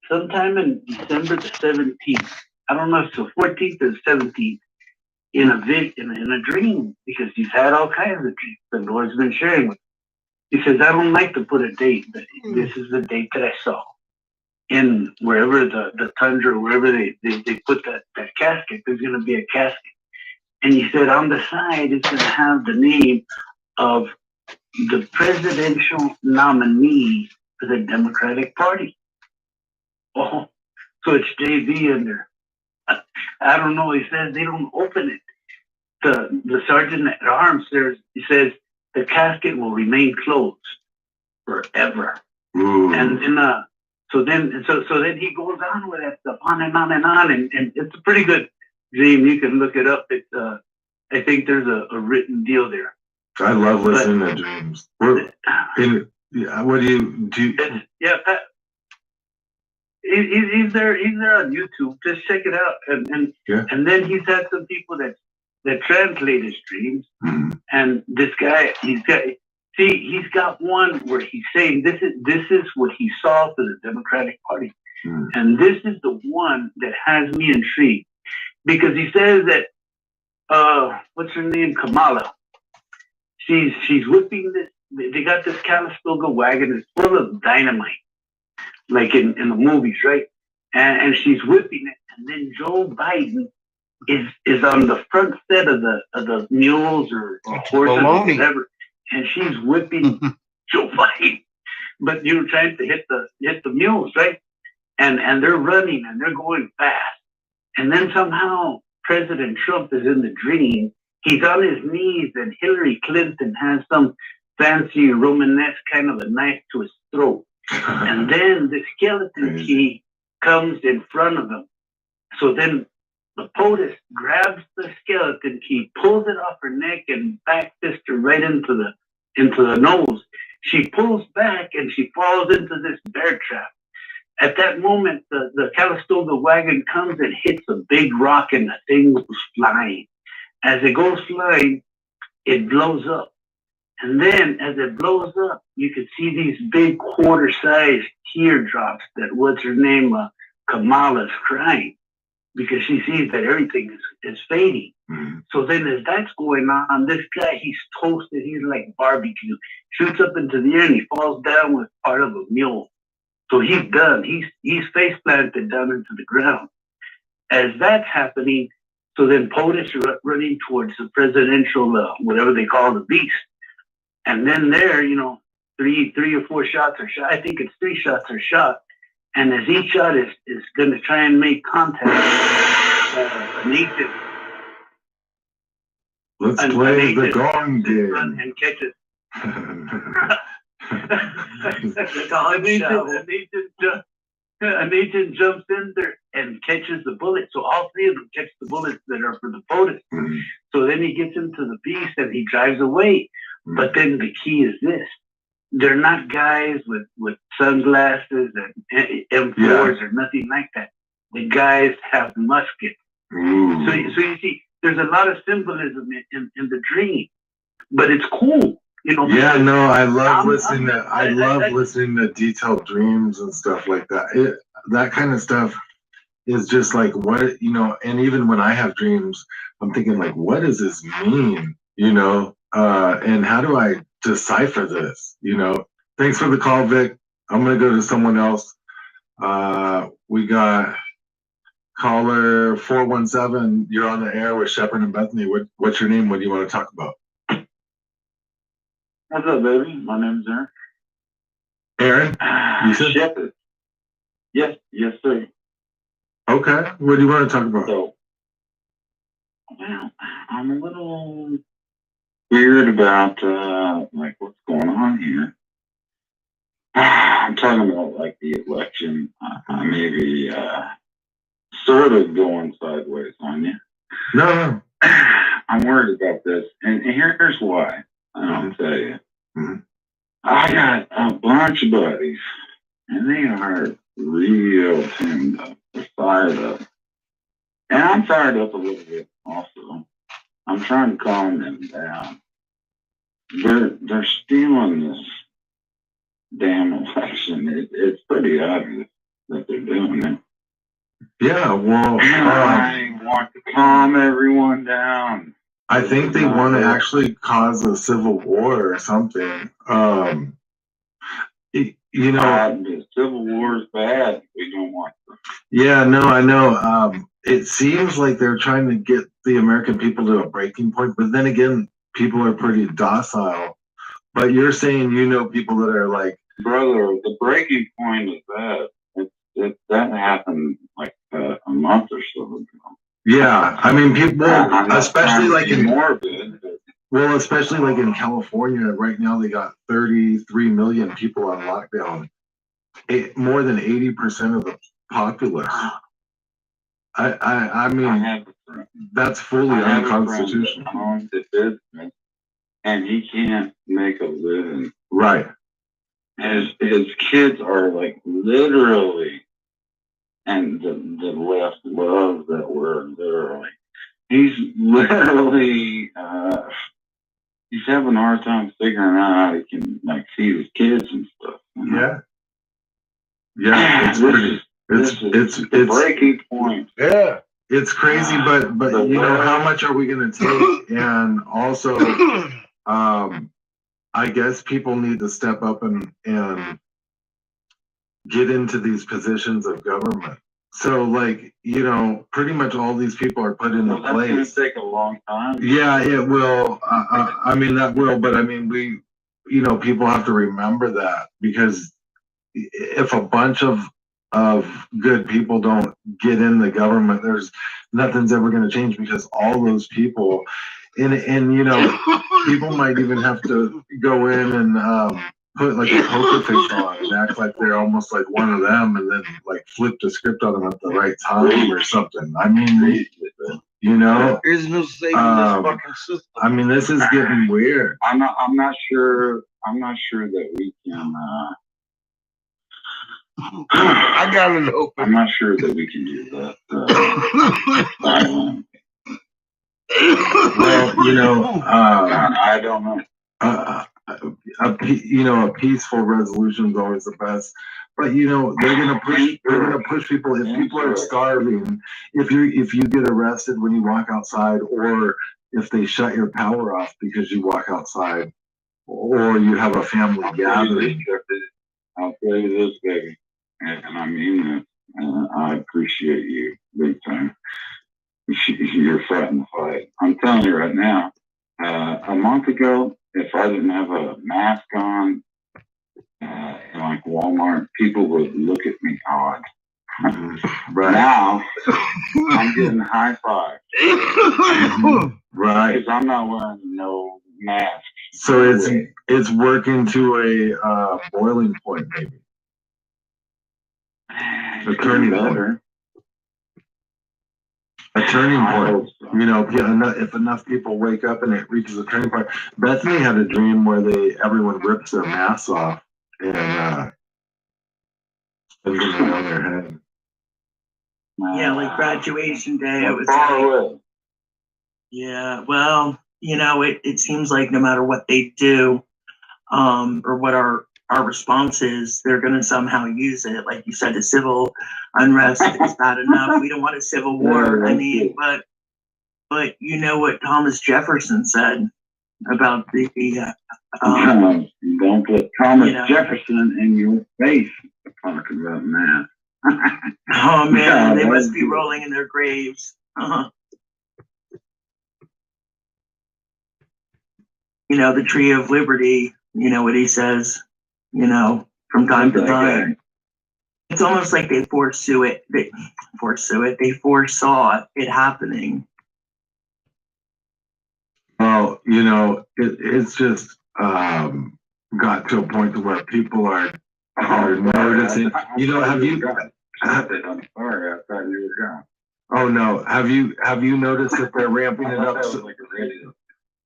[SPEAKER 6] sometime in December the 17th, I don't know if it's the 14th or the 17th, in a dream, because he's had all kinds of dreams the Lord's been sharing with him. He says, "I don't like to put a date, but this is the date that I saw in wherever the tundra, wherever they put that casket. There's going to be a casket." And he said, on the side, it's going to have the name of the presidential nominee for the Democratic Party. Oh, so it's JV in there. I don't know. He says they don't open it. The sergeant at arms there, he says the casket will remain closed forever. And so then he goes on with that stuff, on and on and on, and it's a pretty good dream. You can look it up. I think there's a written deal there.
[SPEAKER 11] I love listening to dreams. What do you do?
[SPEAKER 6] Yeah, Pat, he's there on YouTube. Just check it out, and then he's had some people that translate his dreams. And this guy, he's got one where he's saying this is what he saw for the Democratic Party, and this is the one that has me intrigued, because he says that what's her name, Kamala, she's whipping this. They got this Calistoga wagon. It's full of dynamite, like in the movies, right? And she's whipping it, and then Joe Biden is on the front set of the mules or horses or whatever, and she's whipping Joe Biden, but you're trying to hit the mules, right? And they're running and they're going fast, and then somehow President Trump is in the dream. He's on his knees, and Hillary Clinton has some fancy Romanesque kind of a knife to his throat, and then the skeleton key comes in front of him. So then the POTUS grabs the skeleton key, pulls it off her neck, and back fist her right into the nose. She pulls back and she falls into this bear trap. At that moment, the Calistoga wagon comes and hits a big rock, and the thing goes flying. As it goes flying, it blows up. And then as it blows up, you can see these big quarter-sized teardrops that, what's her name, Kamala's crying, because she sees that everything is fading. So then as that's going on, this guy, he's toasted. He's like barbecue. Shoots up into the air and he falls down with part of a mule. So he's done. He's face planted down into the ground. As that's happening, so then POTUS are running towards the presidential, whatever they call the beast. And then there, three or four shots are shot. I think it's 3 shots are shot. And as each shot is going to try and make contact,
[SPEAKER 11] let's play the gong game.
[SPEAKER 6] And catches. An agent jumps in there and catches the bullet. So all 3 of them catch the bullets that are for the POTUS. So then he gets into the beast and he drives away. But then the key is this. They're not guys with sunglasses and M4s or nothing like that. The guys have muskets. So you see, there's a lot of symbolism in the dream, but it's cool.
[SPEAKER 11] Yeah, no, I love listening to detailed dreams and stuff like that. That kind of stuff is just like what, and even when I have dreams, I'm thinking like, what does this mean? And how do I decipher this? Thanks for the call, Vic. I'm going to go to someone else. We got Caller 417, you're on the air with Shepard and Bethany. What's your name? What do you want to talk about?
[SPEAKER 12] What's up, baby? My name's Aaron.
[SPEAKER 11] Aaron? You said?
[SPEAKER 12] Shepard. Yes, sir.
[SPEAKER 11] Okay. What do you want to talk about?
[SPEAKER 12] So, well, I'm a little weird about like what's going on here. I'm talking about like the election. Maybe sort of going sideways on you.
[SPEAKER 11] No.
[SPEAKER 12] I'm worried about this, and here's why. I'll tell you.
[SPEAKER 11] Mm-hmm.
[SPEAKER 12] I got a bunch of buddies, and they are real tuned up. They're fired up. And I'm fired up a little bit also. I'm trying to calm them down. They're stealing this damn election. It's pretty obvious that they're doing it.
[SPEAKER 11] Yeah, well,
[SPEAKER 12] I want to calm everyone down.
[SPEAKER 11] I think they want to actually cause a civil war or something. You know,
[SPEAKER 12] the civil war is bad. We don't want to.
[SPEAKER 11] Yeah, no, I know. It seems like they're trying to get the American people to a breaking point, but then again, people are pretty docile. But you're saying you know people that are like,
[SPEAKER 12] brother, the breaking point is that that happened like a month or so ago.
[SPEAKER 11] Yeah, I mean, people, especially like in
[SPEAKER 12] well,
[SPEAKER 11] especially like in California right now, they got 33 million people on lockdown. More than 80% of the populace. I mean, that's fully unconstitutional.
[SPEAKER 12] Owns the business, and he can't make a living.
[SPEAKER 11] Right.
[SPEAKER 12] His kids are like literally, and the left loves that word literally. He's literally, he's having a hard time figuring out how he can like feed his kids and stuff. You know?
[SPEAKER 11] Yeah, it's pretty. It's
[SPEAKER 12] breaking point.
[SPEAKER 11] Yeah, it's crazy, but you know, how much are we going to take? And also, I guess people need to step up and get into these positions of government. So, like, you know, pretty much all these people are put into
[SPEAKER 12] That's
[SPEAKER 11] place.
[SPEAKER 12] going to take a long time.
[SPEAKER 11] Yeah, it will. I mean, that will, but I mean, you know, people have to remember that, because if a bunch of good people don't get in the government, nothing's ever going to change, because all those people, and you know, people might even have to go in and put like a poker face on and act like they're almost like one of them, and then like flip the script on them at the right time or something. I mean, you know,
[SPEAKER 3] there's no saving this fucking system.
[SPEAKER 11] I mean, this is getting weird.
[SPEAKER 12] I'm not sure that we can.
[SPEAKER 3] I got it open.
[SPEAKER 12] I'm not sure that we can do that.
[SPEAKER 11] Well, you know,
[SPEAKER 12] I don't know.
[SPEAKER 11] You know, a peaceful resolution is always the best. But you know, they're gonna push people. If people are starving, if you get arrested when you walk outside, or if they shut your power off because you walk outside, or you have a family gathering.
[SPEAKER 12] I'll tell you this, baby, and I mean this. I appreciate you big time. You're fighting the fight. I'm telling you right now. A month ago, if I didn't have a mask on, in like Walmart, people would look at me odd.
[SPEAKER 11] Right.
[SPEAKER 12] Now, I'm getting high five.
[SPEAKER 11] Right.
[SPEAKER 12] Because I'm not wearing no mask.
[SPEAKER 11] So it's working to a boiling point, maybe. A turning point. A turning point. You know, if enough people wake up and it reaches a turning point. Bethany had a dream where everyone rips their masks off and spins them around their head.
[SPEAKER 13] Yeah, like graduation day. It was
[SPEAKER 12] like,
[SPEAKER 13] yeah, well, you know, it seems like no matter what they do, or what our response is, they're going to somehow use it. Like you said, the civil unrest is not enough. We don't want a civil war. I mean, but you know what Thomas Jefferson said about the
[SPEAKER 12] don't put Thomas Jefferson in your face talking about math.
[SPEAKER 13] Oh man, they
[SPEAKER 12] Yeah,
[SPEAKER 13] must be rolling in their graves. You know, the Tree of Liberty, you know what he says, you know, from time to time. It's almost like they foresaw it. They foresaw it happening.
[SPEAKER 11] Well, you know, it's just got to a point to where people are noticing. You know, have you?
[SPEAKER 12] I'm sorry, I thought you were gone.
[SPEAKER 11] Oh no, have you noticed that they're ramping it up?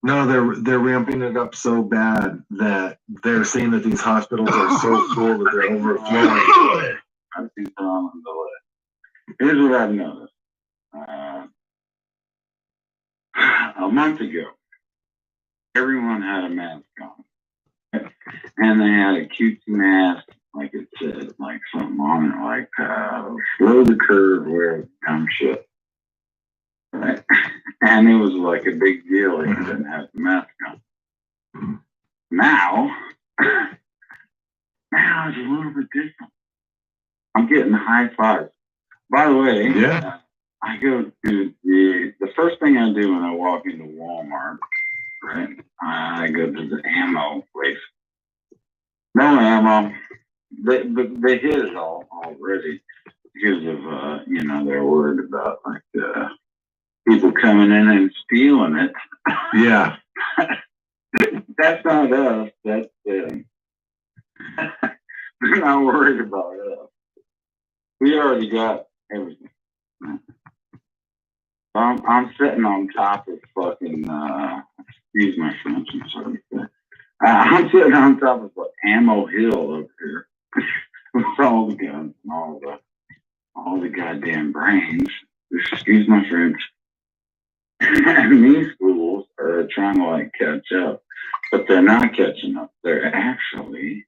[SPEAKER 11] No, they're ramping it up so bad that they're saying that these hospitals are so full that they're overflowing.
[SPEAKER 12] I've seen some on the delay. Here's what I've noticed. A month ago, everyone had a mask on. And they had a cutesy mask, like it said, like something on it, like slow the curve, wear dumb shit. Right? And it was like a big deal if you didn't have the mask on. Now it's a little bit different. I'm getting high fives. By the way,
[SPEAKER 11] yeah.
[SPEAKER 12] I go to the first thing I do when I walk into Walmart, right? I go to the ammo place. No ammo. They hit it all already because of you know, they're worried about like people coming in and stealing it.
[SPEAKER 11] Yeah.
[SPEAKER 12] That's not us. That's them. They're not worried about us. We already got everything. I'm sitting on top of fucking excuse my French, I'm sorry. I'm sitting on top of an ammo hill over here with all the guns and all the goddamn brains. Excuse my French. And these schools are trying to like catch up, but they're not catching up. They're actually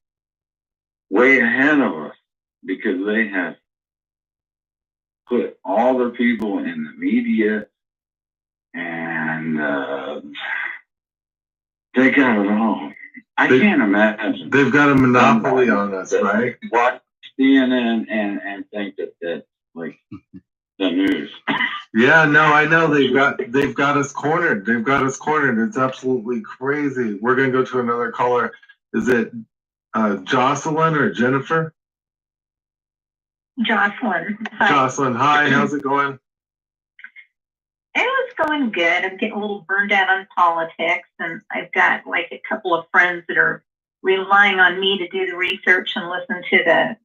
[SPEAKER 12] way ahead of us because they have put all their people in the media and they got it all. I can't imagine.
[SPEAKER 11] They've got a monopoly on us, right?
[SPEAKER 12] Watch CNN and think that that's like the news.
[SPEAKER 11] Yeah, no, I know they've got us cornered. They've got us cornered. It's absolutely crazy. We're gonna go to another caller. Is it Jocelyn or Jennifer?
[SPEAKER 14] Jocelyn. Hi.
[SPEAKER 11] Jocelyn, hi. How's it going?
[SPEAKER 14] It was going good. I'm getting a little burned out on politics, and I've got like a couple of friends that are relying on me to do the research and listen to the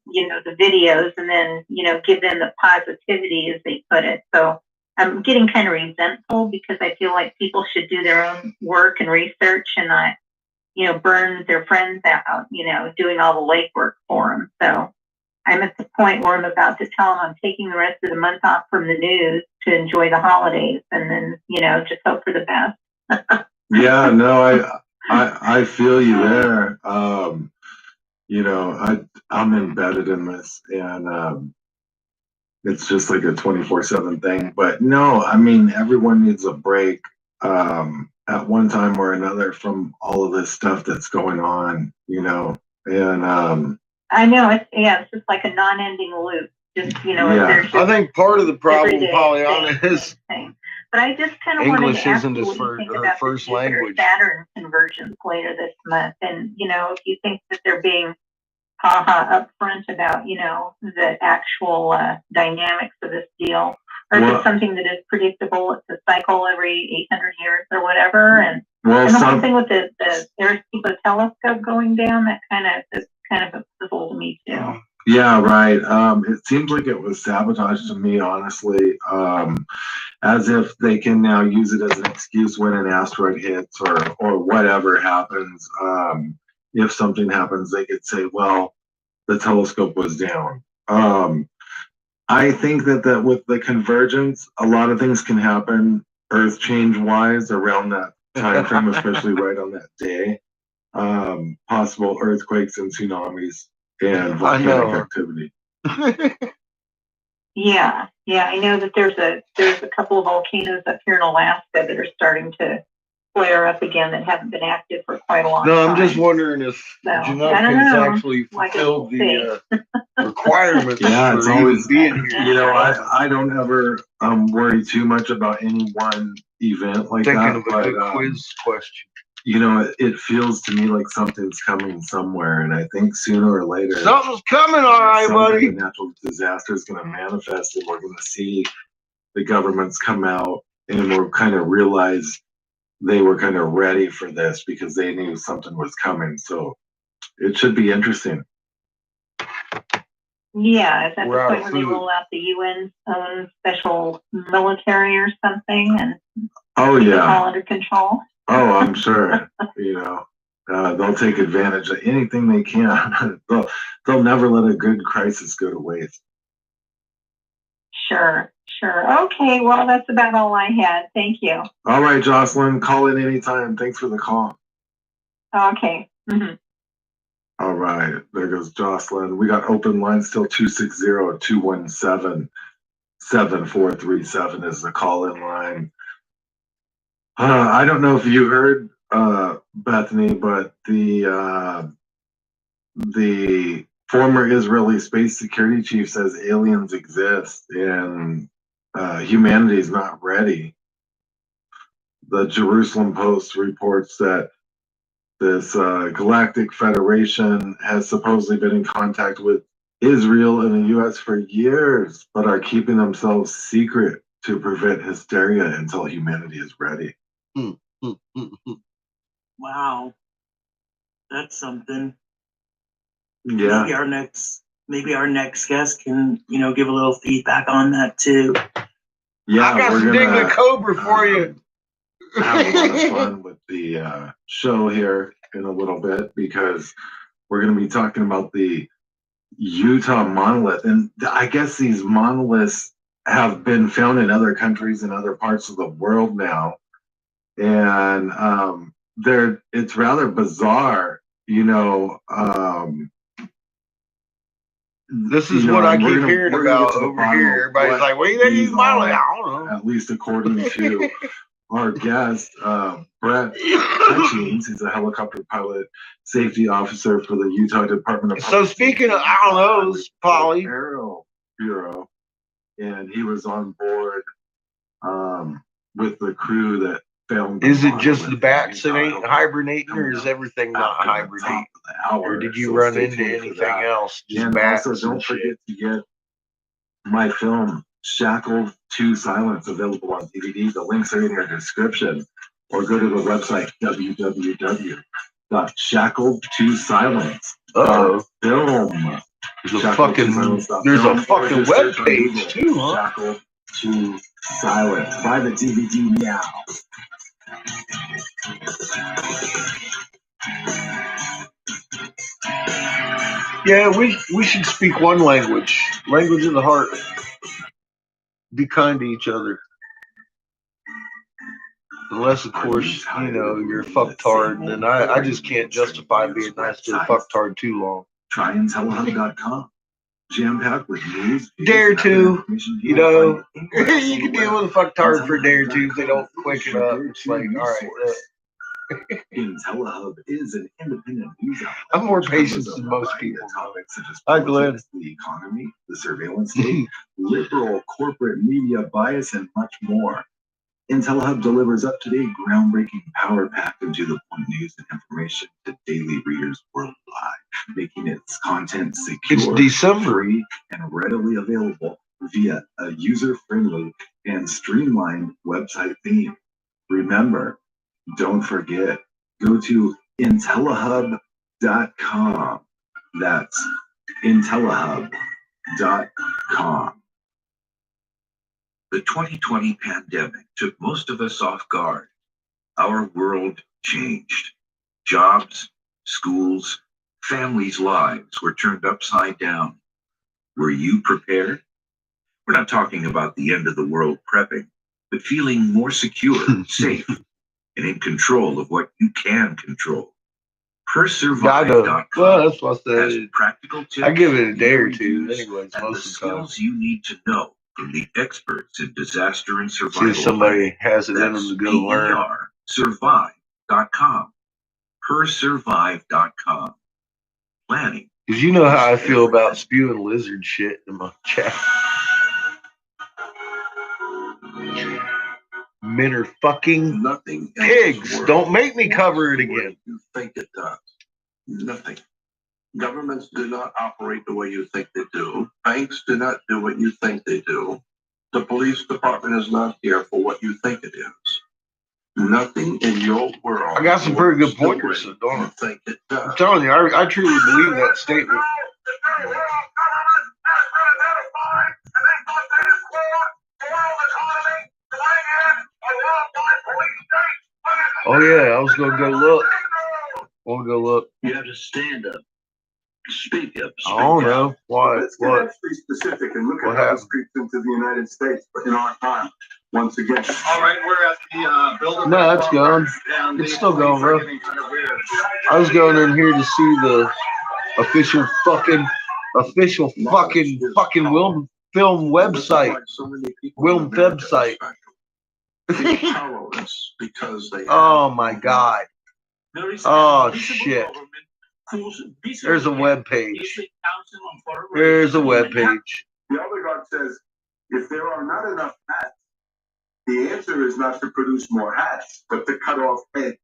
[SPEAKER 14] videos, and then give them the positivity as they put it. So I'm getting kind of resentful because I feel like people should do their own work and research and not burn their friends out, doing all the legwork for them. So I'm at the point where I'm about to tell them I'm taking the rest of the month off from the news to enjoy the holidays, and then just hope for the best.
[SPEAKER 11] Yeah, no, I feel you there. I'm embedded in this, and it's just like a 24/7 thing. But no, I mean, everyone needs a break at one time or another from all of this stuff that's going on, and
[SPEAKER 14] I know it's just like a non-ending loop. Just
[SPEAKER 3] yeah. I think part of the problem, Pollyanna, is
[SPEAKER 14] but I just kind of wanted
[SPEAKER 3] English
[SPEAKER 14] to ask
[SPEAKER 3] isn't
[SPEAKER 14] you
[SPEAKER 3] his
[SPEAKER 14] what you think about
[SPEAKER 3] first
[SPEAKER 14] the Jupiter
[SPEAKER 3] language.
[SPEAKER 14] Saturn convergence later this month, and if you think that they're being upfront about the actual dynamics of this deal, or is it something that is predictable? It's a cycle every 800 years or whatever, and the whole thing with the Arecibo telescope going down, that's kind of a puzzle to me too.
[SPEAKER 11] Yeah, right. It seems like it was sabotaged to me, honestly, as if they can now use it as an excuse when an asteroid hits or whatever happens. If something happens, they could say, well, the telescope was down. I think that with the convergence, a lot of things can happen Earth change wise around that time frame, especially right on that day. Possible earthquakes and tsunamis and volcanic activity.
[SPEAKER 14] Yeah, I know that there's a couple of volcanoes up here in Alaska that are starting to flare up again that haven't been active for quite a long time.
[SPEAKER 3] No, I'm just wondering if genetics actually fulfilled requirements
[SPEAKER 11] Yeah, it's
[SPEAKER 3] for
[SPEAKER 11] always
[SPEAKER 3] even being here.
[SPEAKER 11] you know, I don't ever worry too much about any one event like
[SPEAKER 3] Thinking
[SPEAKER 11] that,
[SPEAKER 3] of a
[SPEAKER 11] but
[SPEAKER 3] good quiz question.
[SPEAKER 11] you know, it feels to me like something's coming somewhere, and I think sooner or later
[SPEAKER 3] Something's coming, all right,
[SPEAKER 11] some
[SPEAKER 3] buddy.
[SPEAKER 11] kind of natural disaster is going to manifest, and we're going to see the governments come out, and we'll kind of realize they were kind of ready for this because they knew something was coming. So it should be interesting.
[SPEAKER 14] Yeah, is that
[SPEAKER 3] We're
[SPEAKER 14] the
[SPEAKER 3] out
[SPEAKER 14] point
[SPEAKER 3] of
[SPEAKER 14] when they
[SPEAKER 3] food.
[SPEAKER 14] roll out the UN's own special military or something and
[SPEAKER 11] Oh
[SPEAKER 14] keep it
[SPEAKER 11] yeah.
[SPEAKER 14] all under control?
[SPEAKER 11] Oh, I'm sure. You know, they'll take advantage of anything they can. they'll never let a good crisis go to waste.
[SPEAKER 14] Sure, sure. Okay, well, that's about all I had. Thank you.
[SPEAKER 11] All right, Jocelyn, call in anytime. Thanks for the call.
[SPEAKER 14] Okay. Mhm.
[SPEAKER 11] All right, there goes Jocelyn. We got open line still 260-217-7437 is the call in line. I don't know if you heard, Bethany, but the former Israeli space security chief says aliens exist and humanity is not ready. The Jerusalem Post reports that this Galactic Federation has supposedly been in contact with Israel and the U.S. for years, but are keeping themselves secret to prevent hysteria until humanity is ready.
[SPEAKER 13] Wow. That's something.
[SPEAKER 11] Yeah.
[SPEAKER 13] Maybe our next guest can, give a little feedback on that too.
[SPEAKER 11] Yeah,
[SPEAKER 3] I got some Diglett Cobra for you.
[SPEAKER 11] Have a lot of fun with the show here in a little bit because we're going to be talking about the Utah monolith. And I guess these monoliths have been found in other countries and other parts of the world now. And it's rather bizarre,
[SPEAKER 3] this is what I keep hearing about over here. Everybody's like, what do you think he's modeling? I don't know.
[SPEAKER 11] At least according to our guest, Brett Hutchings. He's a helicopter pilot safety officer for the Utah Department of
[SPEAKER 3] So speaking of, I don't know, Polly.
[SPEAKER 11] Aero Bureau, and he was on board with the crew that filmed.
[SPEAKER 3] Is it just the bats that ain't hibernating, or is everything not hibernating? Or did you run into anything else? Just
[SPEAKER 11] and
[SPEAKER 3] bats
[SPEAKER 11] also, don't
[SPEAKER 3] and
[SPEAKER 11] forget
[SPEAKER 3] shit.
[SPEAKER 11] to get my film Shackled to Silence available on DVD. The links are in your description, or go to the website www.shackledtosilence.film.
[SPEAKER 3] There's a fucking web page too, huh?
[SPEAKER 11] Shackled to Silence. Buy the DVD now.
[SPEAKER 3] Yeah, we should speak one language. Language of the heart. Be kind to each other. Unless, of course, you're a fucktard, then I just can't justify being nice to a fucktard too long.
[SPEAKER 4] Try IntelliHub.com. Jam-packed with news.
[SPEAKER 3] Dare to, you can deal with a fucktard for a day or two if they don't quicken up. It's like, all right,
[SPEAKER 4] IntelliHub is an independent news outlet.
[SPEAKER 3] I'm more patient than most people.
[SPEAKER 4] Topics such as
[SPEAKER 3] Hi, Glenn.
[SPEAKER 4] politics, the economy, the surveillance state, liberal corporate media bias, and much more. IntelliHub delivers up-to-date, groundbreaking, power-packed, and to-the-point news and information to daily readers worldwide, making its content secure,
[SPEAKER 3] It's December.
[SPEAKER 4] free, and readily available via a user-friendly and streamlined website theme. Remember, don't forget, go to IntelliHub.com. That's IntelliHub.com.
[SPEAKER 15] The 2020 pandemic took most of us off guard. Our world changed. Jobs, schools, families' lives were turned upside down. Were you prepared? We're not talking about the end of the world prepping, but feeling more secure, safe, and in control of what you can control. PerSurvive.com
[SPEAKER 3] Well, that's what I
[SPEAKER 15] has
[SPEAKER 3] said.
[SPEAKER 15] practical tips.
[SPEAKER 3] I give it a day or
[SPEAKER 15] you
[SPEAKER 3] two,
[SPEAKER 15] use,
[SPEAKER 3] anyways,
[SPEAKER 15] and
[SPEAKER 3] most
[SPEAKER 15] the
[SPEAKER 3] of the time.
[SPEAKER 15] skills you need to know from the experts in disaster and
[SPEAKER 3] See
[SPEAKER 15] survival.
[SPEAKER 3] if somebody has it in them
[SPEAKER 15] That's
[SPEAKER 3] to go learn.
[SPEAKER 15] PerSurvive.com. PerSurvive.com. Planning
[SPEAKER 3] Because you know how I feel about spewing lizard shit in my chat. Men are fucking
[SPEAKER 15] Nothing else
[SPEAKER 3] pigs.
[SPEAKER 15] works
[SPEAKER 3] Don't make me cover it
[SPEAKER 15] the way
[SPEAKER 3] again.
[SPEAKER 15] you think it does. Nothing. Governments do not operate the way you think they do. Banks do not do what you think they do. The police department is not here for what you think it is. Nothing in your world.
[SPEAKER 3] I got some pretty good
[SPEAKER 15] works the
[SPEAKER 3] pointers,
[SPEAKER 15] way
[SPEAKER 3] so don't
[SPEAKER 15] you
[SPEAKER 3] I?
[SPEAKER 15] think it does.
[SPEAKER 3] I'm telling you, I truly believe that statement. Oh yeah, I was gonna go look. Want to go look?
[SPEAKER 15] You have to stand up. Speak up.
[SPEAKER 3] I don't know. Why?
[SPEAKER 4] Let's get
[SPEAKER 3] What?
[SPEAKER 4] actually specific and look
[SPEAKER 3] What
[SPEAKER 4] at how
[SPEAKER 3] happened?
[SPEAKER 4] this creeps into the United States, but in our time, once again.
[SPEAKER 6] All right, we're at the building.
[SPEAKER 3] No, it's going. It's still going, bro. I was going in here to see the official fucking Wilm film website. Wilm website.
[SPEAKER 15] Powerless because they
[SPEAKER 3] Oh my god. Oh shit. There's a web page. There's a web page.
[SPEAKER 4] The other God says, if there are not enough hats, the answer is not to produce more hats, but to cut off heads.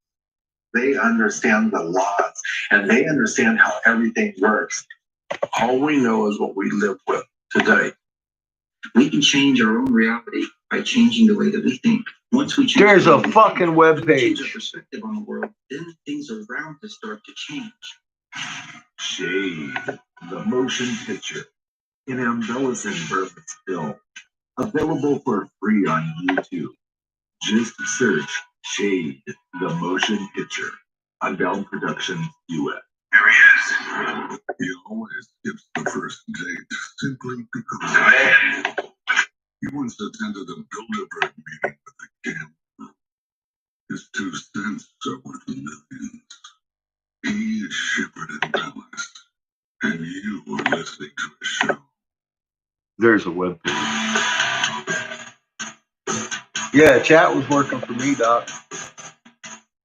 [SPEAKER 15] They understand the laws and they understand how everything works. All we know is what we live with today.
[SPEAKER 10] We can change our own reality by changing the way that we think. Once we change
[SPEAKER 3] There's
[SPEAKER 10] the way
[SPEAKER 3] a
[SPEAKER 10] we think,
[SPEAKER 3] fucking web
[SPEAKER 10] then we change
[SPEAKER 3] page.
[SPEAKER 10] our perspective on the world, then things around us start to change.
[SPEAKER 9] Shade, the motion picture, in embellishing Burman's film. Available for free on YouTube. Just search Shade, the motion picture. Unbound Productions, US.
[SPEAKER 15] There he is. He always skips the first date simply because he once attended a Bilderberg meeting with the gambler. His 2 cents are worth millions. He is shepherded and balanced, and you are listening to a show.
[SPEAKER 3] There's a web page. Yeah, chat was working for me, Doc.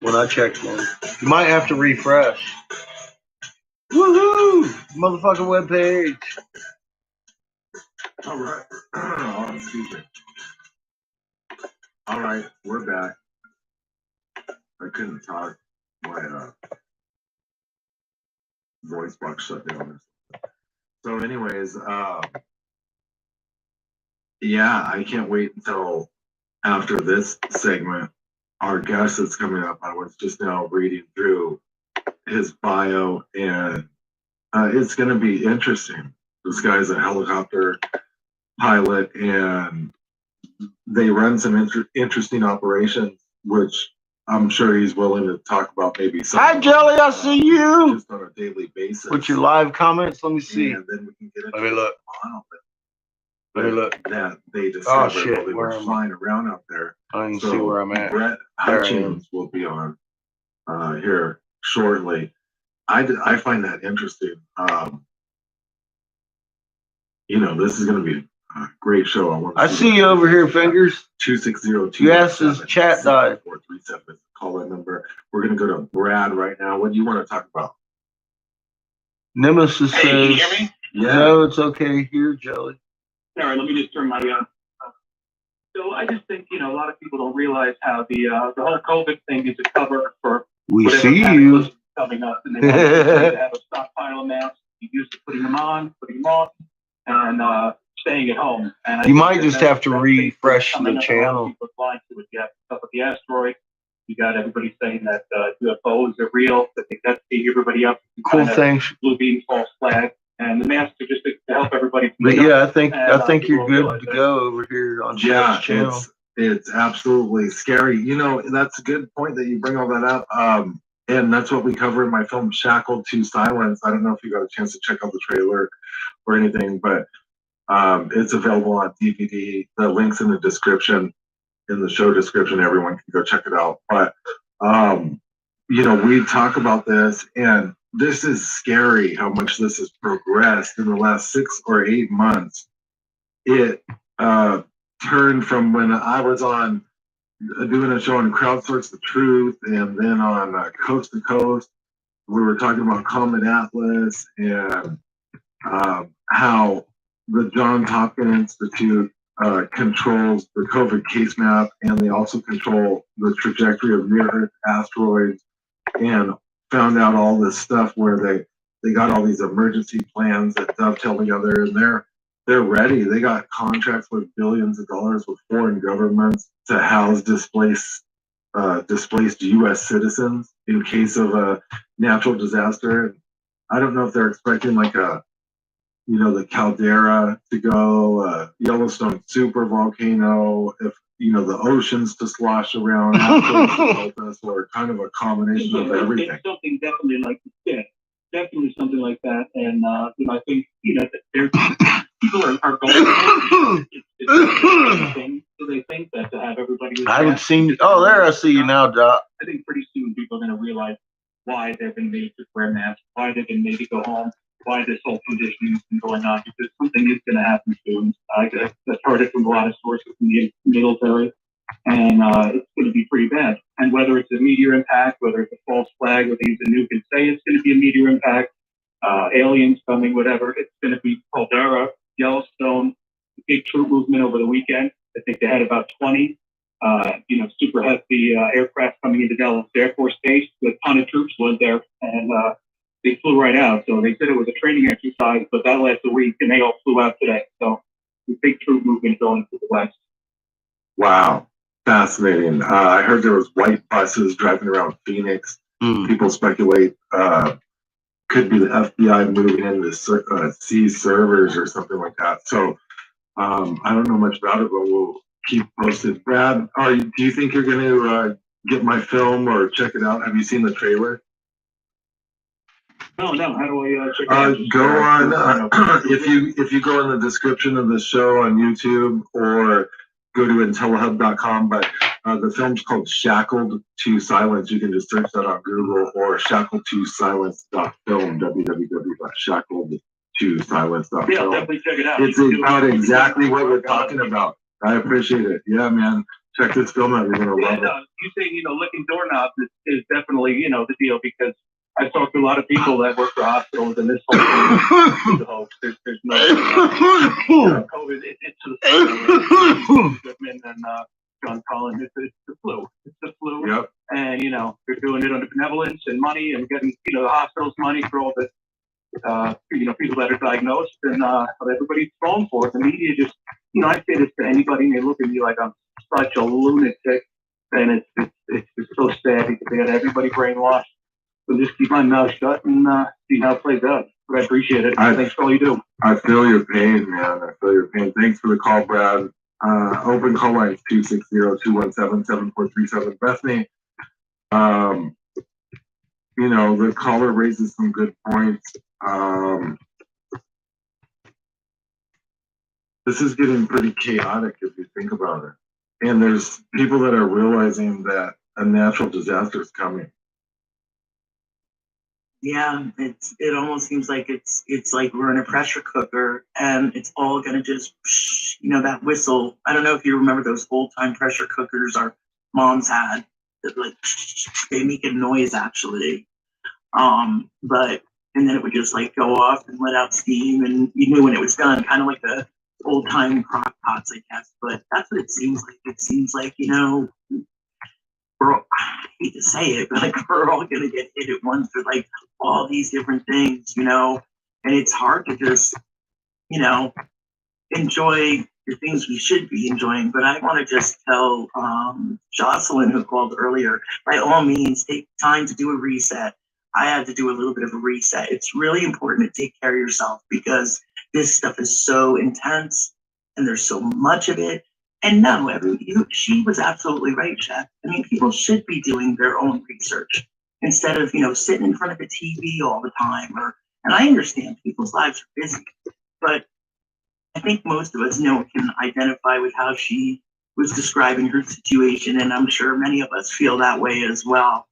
[SPEAKER 3] When I checked one. You might have to refresh. Woohoo! Motherfucking web page.
[SPEAKER 4] All right. Oh, excuse me. All right, we're back. I couldn't talk. My voice box shut down.
[SPEAKER 11] So, anyways, yeah, I can't wait until after this segment. Our guest that's coming up, I was just now reading through his bio, and it's going to be interesting. This guy's a helicopter pilot, and they run some interesting operations, which I'm sure he's willing to talk about maybe some.
[SPEAKER 3] Hi, Jelly, I see you.
[SPEAKER 11] Just on a daily basis.
[SPEAKER 3] What's your live comments? Let me see.
[SPEAKER 11] And then we can get into
[SPEAKER 3] Let me look.
[SPEAKER 11] Let
[SPEAKER 3] me look.
[SPEAKER 11] That they discovered
[SPEAKER 3] shit,
[SPEAKER 11] while they
[SPEAKER 3] where
[SPEAKER 11] were
[SPEAKER 3] am I?
[SPEAKER 11] flying around out there.
[SPEAKER 3] I can see where I'm at.
[SPEAKER 11] Brett
[SPEAKER 3] There I am.
[SPEAKER 11] Hutchins will be on here shortly. I find that interesting. This is going to be a great show.
[SPEAKER 3] I see you over here, Fingers.
[SPEAKER 11] 260-217.
[SPEAKER 3] Yes, his chat died.
[SPEAKER 11] 437. Call that number. We're going to go to Brad right now. What do you want to talk about?
[SPEAKER 3] Nemesis says,
[SPEAKER 6] Can you hear me?
[SPEAKER 11] Yeah.
[SPEAKER 3] no, it's okay here, Jelly.
[SPEAKER 6] All right, let me just turn my So I just think, a lot of people don't realize how the whole COVID thing is a cover for
[SPEAKER 3] We
[SPEAKER 6] whatever
[SPEAKER 3] see
[SPEAKER 6] cataclysm
[SPEAKER 3] you.
[SPEAKER 6] is coming up, and they want to have a stockpile of masks. You used to putting them on, putting them off, and staying at home. And I
[SPEAKER 3] You
[SPEAKER 6] think
[SPEAKER 3] might
[SPEAKER 6] that
[SPEAKER 3] just
[SPEAKER 6] that's-
[SPEAKER 3] have to
[SPEAKER 6] that's
[SPEAKER 3] refresh
[SPEAKER 6] coming
[SPEAKER 3] the
[SPEAKER 6] up. A lot of
[SPEAKER 3] channel.
[SPEAKER 6] people are blind to it. You have stuff with the asteroid. You got everybody saying that UFOs are real, that they got to see everybody up.
[SPEAKER 3] Cool
[SPEAKER 6] kind of
[SPEAKER 3] things.
[SPEAKER 6] Blue beam, false flag, and the masks are just to help everybody.
[SPEAKER 3] But yeah, I think you're
[SPEAKER 6] people
[SPEAKER 3] good
[SPEAKER 6] realize
[SPEAKER 3] to
[SPEAKER 6] that.
[SPEAKER 3] go over here on
[SPEAKER 11] Yeah,
[SPEAKER 3] Chat's channel.
[SPEAKER 11] it's absolutely scary. That's a good point that you bring all that up. And that's what we cover in my film Shackled to Silence. I don't know if you got a chance to check out the trailer or anything, but it's available on DVD. The link's in the description, in the show description. Everyone can go check it out. But we talk about this, and this is scary how much this has progressed in the last 6 or 8 months. It turned from when I was on doing a show on Crowdsource the Truth, and then on Coast to Coast, we were talking about Common Atlas and how the Johns Hopkins Institute controls the COVID case map, and they also control the trajectory of near-Earth asteroids, and found out all this stuff where they got all these emergency plans that dovetail together, and they're ready. They got contracts with billions of dollars with foreign governments to house displaced U.S. citizens in case of a natural disaster. I don't know if they're expecting like the caldera to go, Yellowstone super volcano, if the oceans to slosh around us, or kind of a combination of everything.
[SPEAKER 6] It's something definitely like that. Definitely something like that, and I think that there's people are going. It's a thing. So they think that to have everybody.
[SPEAKER 3] I haven't seen. Oh, there I see you now, Doc.
[SPEAKER 6] I think pretty soon people are going to realize why they've been made to wear masks, why they've been made to go home, why this whole conditioning has been going on, because something is going to happen soon. I've heard it from a lot of sources in the military, and it's going to be pretty bad. And whether it's a meteor impact, whether it's a false flag, whether it's a nuke and say it's going to be a meteor impact, aliens coming, whatever, it's going to be Caldera, Yellowstone, big troop movement over the weekend. I think they had about 20, super heavy aircraft coming into Dallas Air Force Base. A ton of troops was there, and they flew right out. So they said it was a training exercise, but that lasted a week, and they all flew out today. So the big troop movement going to the west.
[SPEAKER 11] Wow, fascinating. I heard there was white buses driving around Phoenix. People speculate could be the FBI moving into seize servers or something like that. So I don't know much about it, but we'll keep posted. Brad, do you think you're going to get my film or check it out? Have you seen the trailer?
[SPEAKER 6] No. How do I check it out?
[SPEAKER 11] Go on. If you go in the description of the show on YouTube, or go to intellihub.com. But the film's called Shackled to Silence. You can just search that on Google, or shackled2silence.film. www.shackled2silence.film.
[SPEAKER 6] Yeah, definitely check it out.
[SPEAKER 11] It's about exactly what we're talking about. I appreciate it. Yeah, man. Check this film out. You're gonna love it.
[SPEAKER 6] You saying licking doorknobs is definitely the deal, because I've talked to a lot of people that work for hospitals, and this whole thing is a hoax. There's no COVID. It's the Goodman and John Collins. It's the flu. It's the flu.
[SPEAKER 11] Yep.
[SPEAKER 6] And they're doing it under benevolence and money, and getting the hospitals money for all the people that are diagnosed, and everybody's falling for it. The media just I say this to anybody, and they look at me like I'm such a lunatic, and it's just so sad, because they got everybody brainwashed. So just keep my mouth shut and see how it plays out. But I appreciate it. Thanks for all you do.
[SPEAKER 11] I feel your pain, man. I feel your pain. Thanks for the call, Brad. Open call line 260-217-7437. Bethany, the caller raises some good points. This is getting pretty chaotic if you think about it. And there's people that are realizing that a natural disaster is coming.
[SPEAKER 13] Yeah, it almost seems like it's like we're in a pressure cooker, and it's all gonna just that whistle. I don't know if you remember those old time pressure cookers our moms had that they make a noise actually. But and then it would just go off and let out steam, and you knew when it was done, kind of like the old time crock pots, I guess. But that's what it seems like. It seems like I hate to say it, but we're all gonna get hit at once with all these different things, and it's hard to just, enjoy the things we should be enjoying. But I want to just tell Jocelyn, who called earlier, by all means, take time to do a reset. I had to do a little bit of a reset. It's really important to take care of yourself, because this stuff is so intense and there's so much of it. And no, she was absolutely right, Chef. I mean, people should be doing their own research instead of, sitting in front of the TV all the time. And I understand people's lives are busy, but I think most of us can identify with how she was describing her situation, and I'm sure many of us feel that way as well.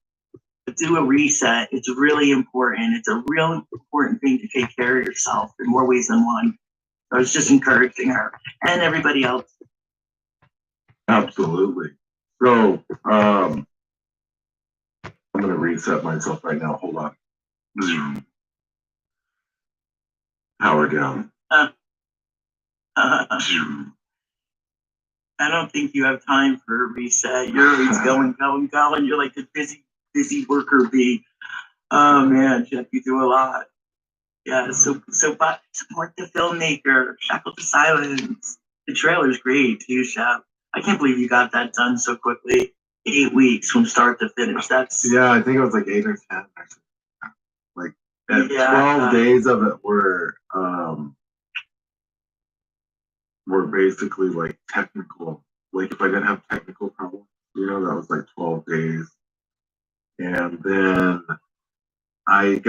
[SPEAKER 13] But do a reset. It's really important. It's a real important thing to take care of yourself in more ways than one. I was just encouraging her and everybody else.
[SPEAKER 11] Absolutely. So I'm going to reset myself right now. Hold on. Power down.
[SPEAKER 13] I don't think you have time for a reset. You're always going. You're like the busy worker bee. Oh man, Jeff, you do a lot. Yeah, but support the filmmaker. Shackle to Silence. The trailer's great too, Chef. I can't believe you got that done so quickly. 8 weeks from start to finish. That's
[SPEAKER 11] Yeah, I think it was like 8 or 10. Like 12 days of it were basically like technical. Like if I didn't have technical problems, that was like 12 days. And then I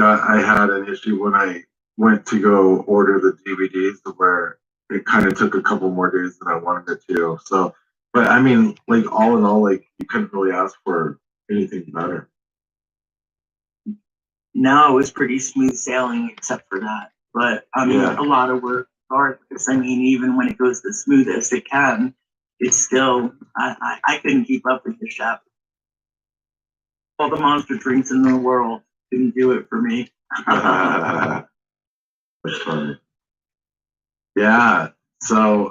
[SPEAKER 11] had an issue when I went to go order the DVDs where it kind of took a couple more days than I wanted it to. So, but I mean, like all in all, like you couldn't really ask for anything better.
[SPEAKER 13] No, it was pretty smooth sailing except for that. But I mean, a lot of work regardless. I mean, even when it goes the smoothest it can, it's still I couldn't keep up with the Chef. All the monster drinks in the world couldn't do it for me.
[SPEAKER 11] That's funny. Yeah. So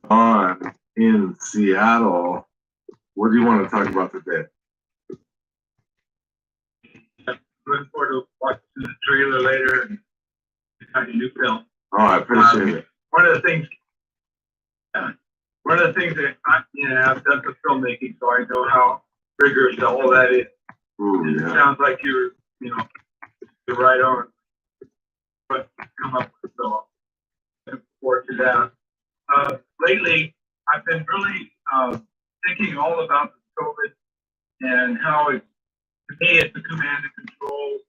[SPEAKER 11] on in Seattle, what do you want to talk about today?
[SPEAKER 6] Looking forward to watching the trailer later and kind of new film.
[SPEAKER 11] Oh, I appreciate it.
[SPEAKER 6] One of the things that I've done some filmmaking, so I know how rigorous all that is.
[SPEAKER 11] Ooh,
[SPEAKER 6] It sounds like you're right on what come up with. So looking forward to that. Lately, I've been really thinking all about the COVID and how it, to me, it's a command and control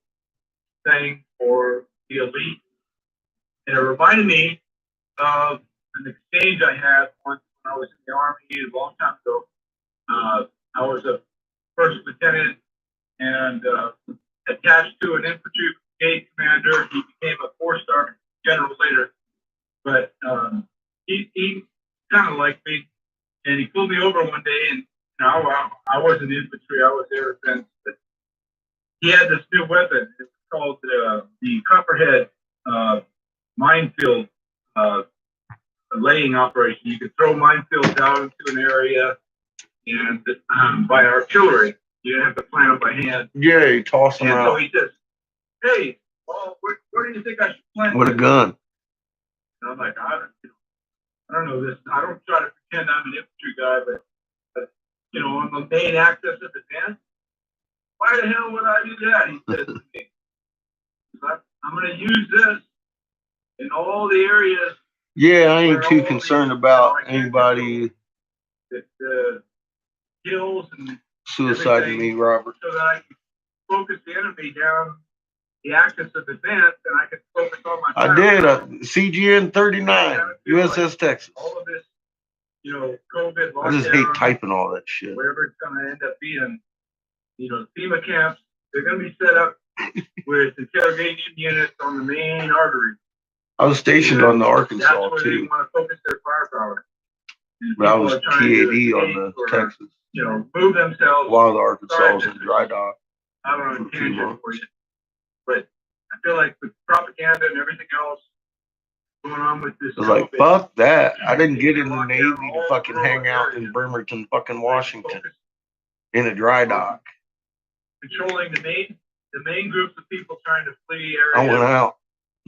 [SPEAKER 6] thing for the elite. And it reminded me of an exchange I had once when I was in the Army a long time ago. I was a first lieutenant and attached to an infantry brigade commander. He became a 4-star general later. But he kind of liked me. And he pulled me over one day, and I wasn't infantry, I was air defense. But he had this new weapon. It's called the Copperhead minefield laying operation. You could throw minefields out into an area, and by artillery, you didn't have to plant them by hand.
[SPEAKER 3] Yeah, you toss them
[SPEAKER 6] And
[SPEAKER 3] out
[SPEAKER 6] so he says, "Hey, well, where do you think I should plant
[SPEAKER 3] with a
[SPEAKER 6] this?"
[SPEAKER 3] gun.
[SPEAKER 6] And I'm like, I don't know this. I don't try to pretend I'm an infantry guy, but on the main axis of the fence, why the hell would I do that? He says to me, I'm going to use this in all the areas.
[SPEAKER 3] Yeah, I ain't too concerned about anybody
[SPEAKER 6] That kills and
[SPEAKER 3] suiciding me, Robert.
[SPEAKER 6] so that I can focus the enemy down the axis of the fence, and I can focus on my.
[SPEAKER 3] I did CGN 39, USS Texas.
[SPEAKER 6] All of this, COVID.
[SPEAKER 3] I just hate
[SPEAKER 6] lockdown,
[SPEAKER 3] typing all that shit.
[SPEAKER 6] Wherever it's going to end up being, FEMA camps, they're going to be set up with interrogation units on the main artery.
[SPEAKER 3] I was stationed on the Arkansas
[SPEAKER 6] That's where
[SPEAKER 3] too,
[SPEAKER 6] they want to focus their firepower.
[SPEAKER 3] but I was
[SPEAKER 6] People
[SPEAKER 3] PAD
[SPEAKER 6] are trying to
[SPEAKER 3] on the
[SPEAKER 6] escape or,
[SPEAKER 3] Texas
[SPEAKER 6] move themselves.
[SPEAKER 3] while the Arkansas was in dry dock.
[SPEAKER 6] I don't know,
[SPEAKER 3] for 2
[SPEAKER 6] tangent
[SPEAKER 3] months.
[SPEAKER 6] for you. But I feel like with propaganda and everything else going on with this.
[SPEAKER 3] I was like,
[SPEAKER 6] COVID,
[SPEAKER 3] fuck that. I didn't get in the Navy to fucking hang out in Bremerton, fucking Washington, in a dry dock.
[SPEAKER 6] controlling the main groups of people trying to flee
[SPEAKER 3] I
[SPEAKER 6] areas
[SPEAKER 3] went out.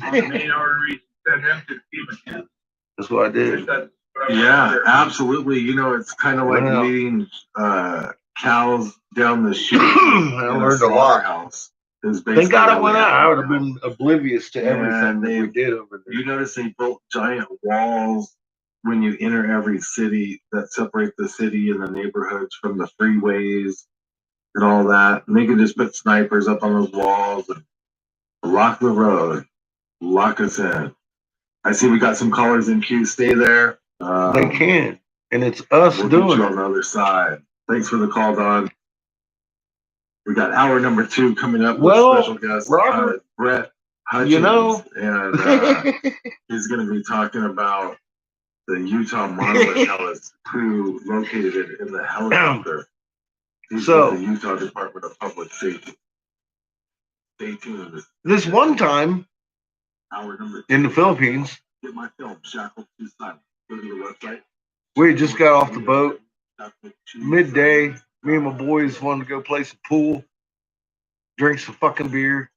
[SPEAKER 6] on the main arteries, send them to the FEMA camps.
[SPEAKER 3] That's what I did.
[SPEAKER 11] Yeah, absolutely. It's kind of like
[SPEAKER 3] Wow.
[SPEAKER 11] leading cows down the chute.
[SPEAKER 3] I learned a lot.
[SPEAKER 11] House.
[SPEAKER 3] Thank God I went out. I would have been oblivious to everything
[SPEAKER 11] And
[SPEAKER 3] that we did over there.
[SPEAKER 11] You notice they built giant walls when you enter every city that separate the city and the neighborhoods from the freeways and all that. And they can just put snipers up on those walls and block the road, lock us in. I see we got some callers in queue. Stay there.
[SPEAKER 3] They can. And it's us
[SPEAKER 11] We'll get
[SPEAKER 3] doing
[SPEAKER 11] you
[SPEAKER 3] it.
[SPEAKER 11] on the other side. Thanks for the call, Don. We got hour number 2 coming up with
[SPEAKER 3] Well,
[SPEAKER 11] special guest
[SPEAKER 3] Robert,
[SPEAKER 11] Brett Hutchins, and he's going to be talking about the Utah monolith Hellas, who located it in the helicopter. He's
[SPEAKER 3] So-
[SPEAKER 11] with the Utah Department of Public Safety.
[SPEAKER 4] Stay tuned.
[SPEAKER 3] This one time
[SPEAKER 4] Hour number
[SPEAKER 3] in the Philippines,
[SPEAKER 4] Get my film Shackled to Silence. Go to the website.
[SPEAKER 3] we just got off the boat. Midday, me and my boys wanted to go play some pool, drink some fucking beer.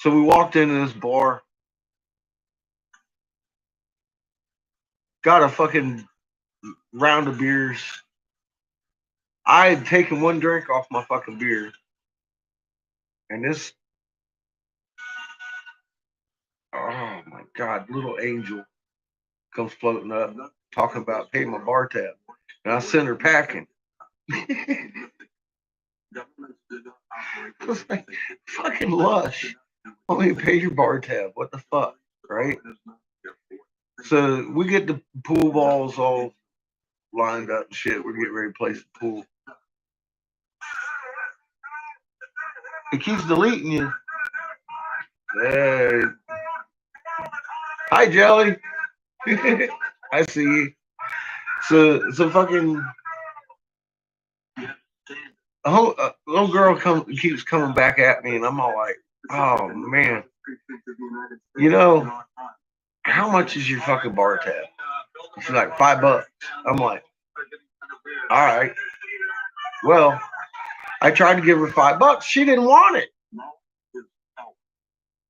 [SPEAKER 3] So we walked into this bar, got a fucking round of beers. I had taken one drink off my fucking beer, and this, oh my God, little angel comes floating up, talking about pay my bar tab. And I sent her packing. It's like, fucking lush. Let me pay your bar tab. What the fuck, right? So we get the pool balls all lined up and shit. We're getting ready to play some pool. It keeps deleting you. Hey. Hi, Jelly. I see you. So fucking a little girl keeps coming back at me, and I'm all like, oh man, you know, how much is your fucking bar tab? She's like, $5. I'm like, all right. Well, I tried to give her $5. She didn't want it.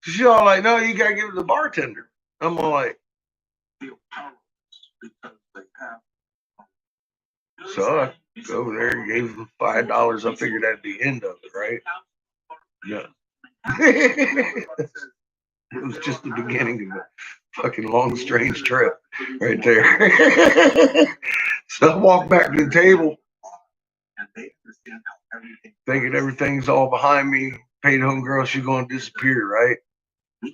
[SPEAKER 3] She's all like, no, you gotta give it to the bartender. I'm all like, so I go over there and gave them $5. I figured that'd be the end of it, right? Yeah. It was just the beginning of a fucking long, strange trip right there. So I walked back to the table, thinking everything's all behind me. Paid homegirl, she's going to disappear, right?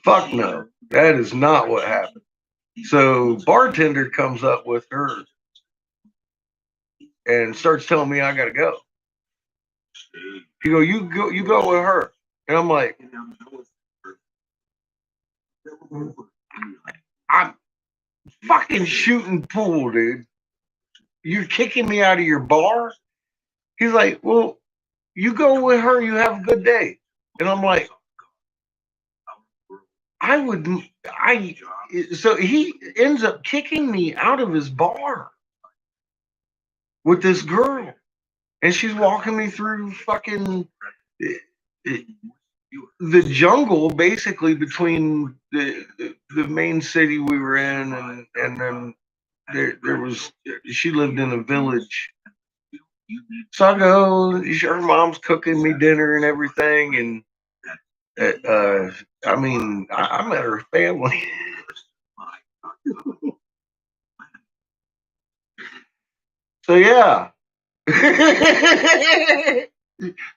[SPEAKER 3] Fuck no. That is not what happened. So bartender comes up with her and starts telling me I gotta go. He go, you go with her. And I'm like, I'm fucking shooting pool, dude. You're kicking me out of your bar? He's like, well, you go with her, you have a good day. And I'm like, so he ends up kicking me out of his bar with this girl. And she's walking me through fucking the jungle, basically, between the main city we were in and then there was, she lived in a village. So I go, her mom's cooking me dinner and everything, and I mean, I met her family. So yeah.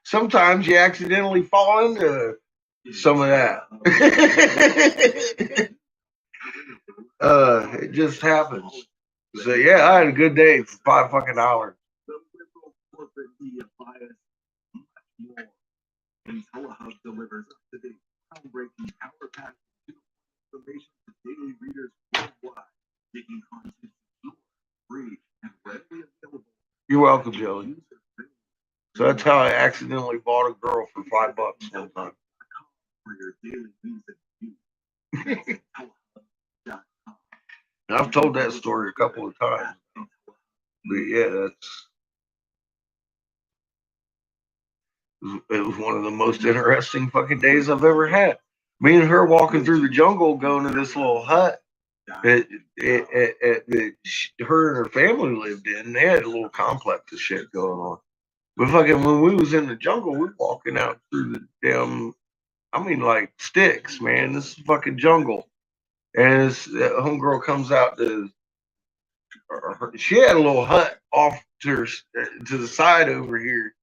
[SPEAKER 3] Sometimes you accidentally fall into some of that. It just happens. So yeah, I had a good day for $5 fucking.
[SPEAKER 4] IntelliHub delivers up-to-date, groundbreaking, power-packed information to daily readers worldwide, making content secure, free, and readily available.
[SPEAKER 3] You're welcome, Joey. So that's how I accidentally bought a girl for $5 one time.
[SPEAKER 4] For your daily news and
[SPEAKER 3] I've told that story a couple of times. But yeah, it was one of the most interesting fucking days I've ever had. Me and her walking through the jungle, going to this little hut that her and her family lived in. They had a little complex of shit going on. But fucking when we was in the jungle, we were walking out through the damn, I mean, like sticks, man. This is fucking jungle. And this homegirl comes out she had a little hut off to the side over here,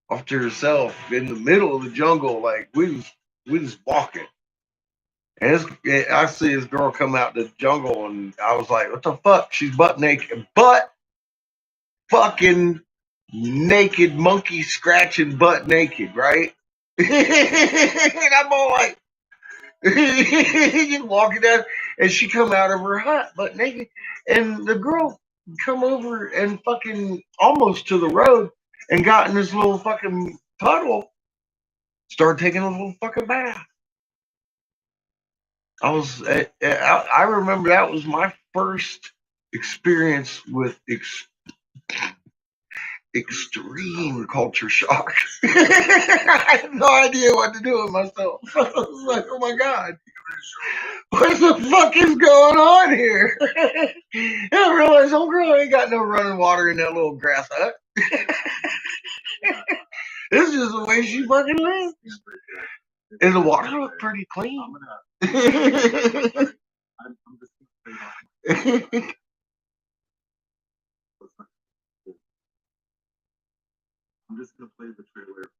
[SPEAKER 3] off to herself in the middle of the jungle. Like we was walking, and I see this girl come out the jungle, and I was like, "What the fuck?" She's butt naked, fucking naked, monkey scratching, butt naked, right? And I'm all like, just walking down, and she come out of her hut butt naked, and the girl come over and fucking almost to the road and got in this little fucking puddle, Started taking a little fucking bath. I remember that was my first experience with extreme culture shock. I had no idea what to do with myself. I was like, oh my God, what the fuck is going on here? And I realized, oh girl, ain't got no running water in that little grass hut. This is just the way she fucking lives. And the water looked pretty clean.
[SPEAKER 4] I'm just gonna play the trailer.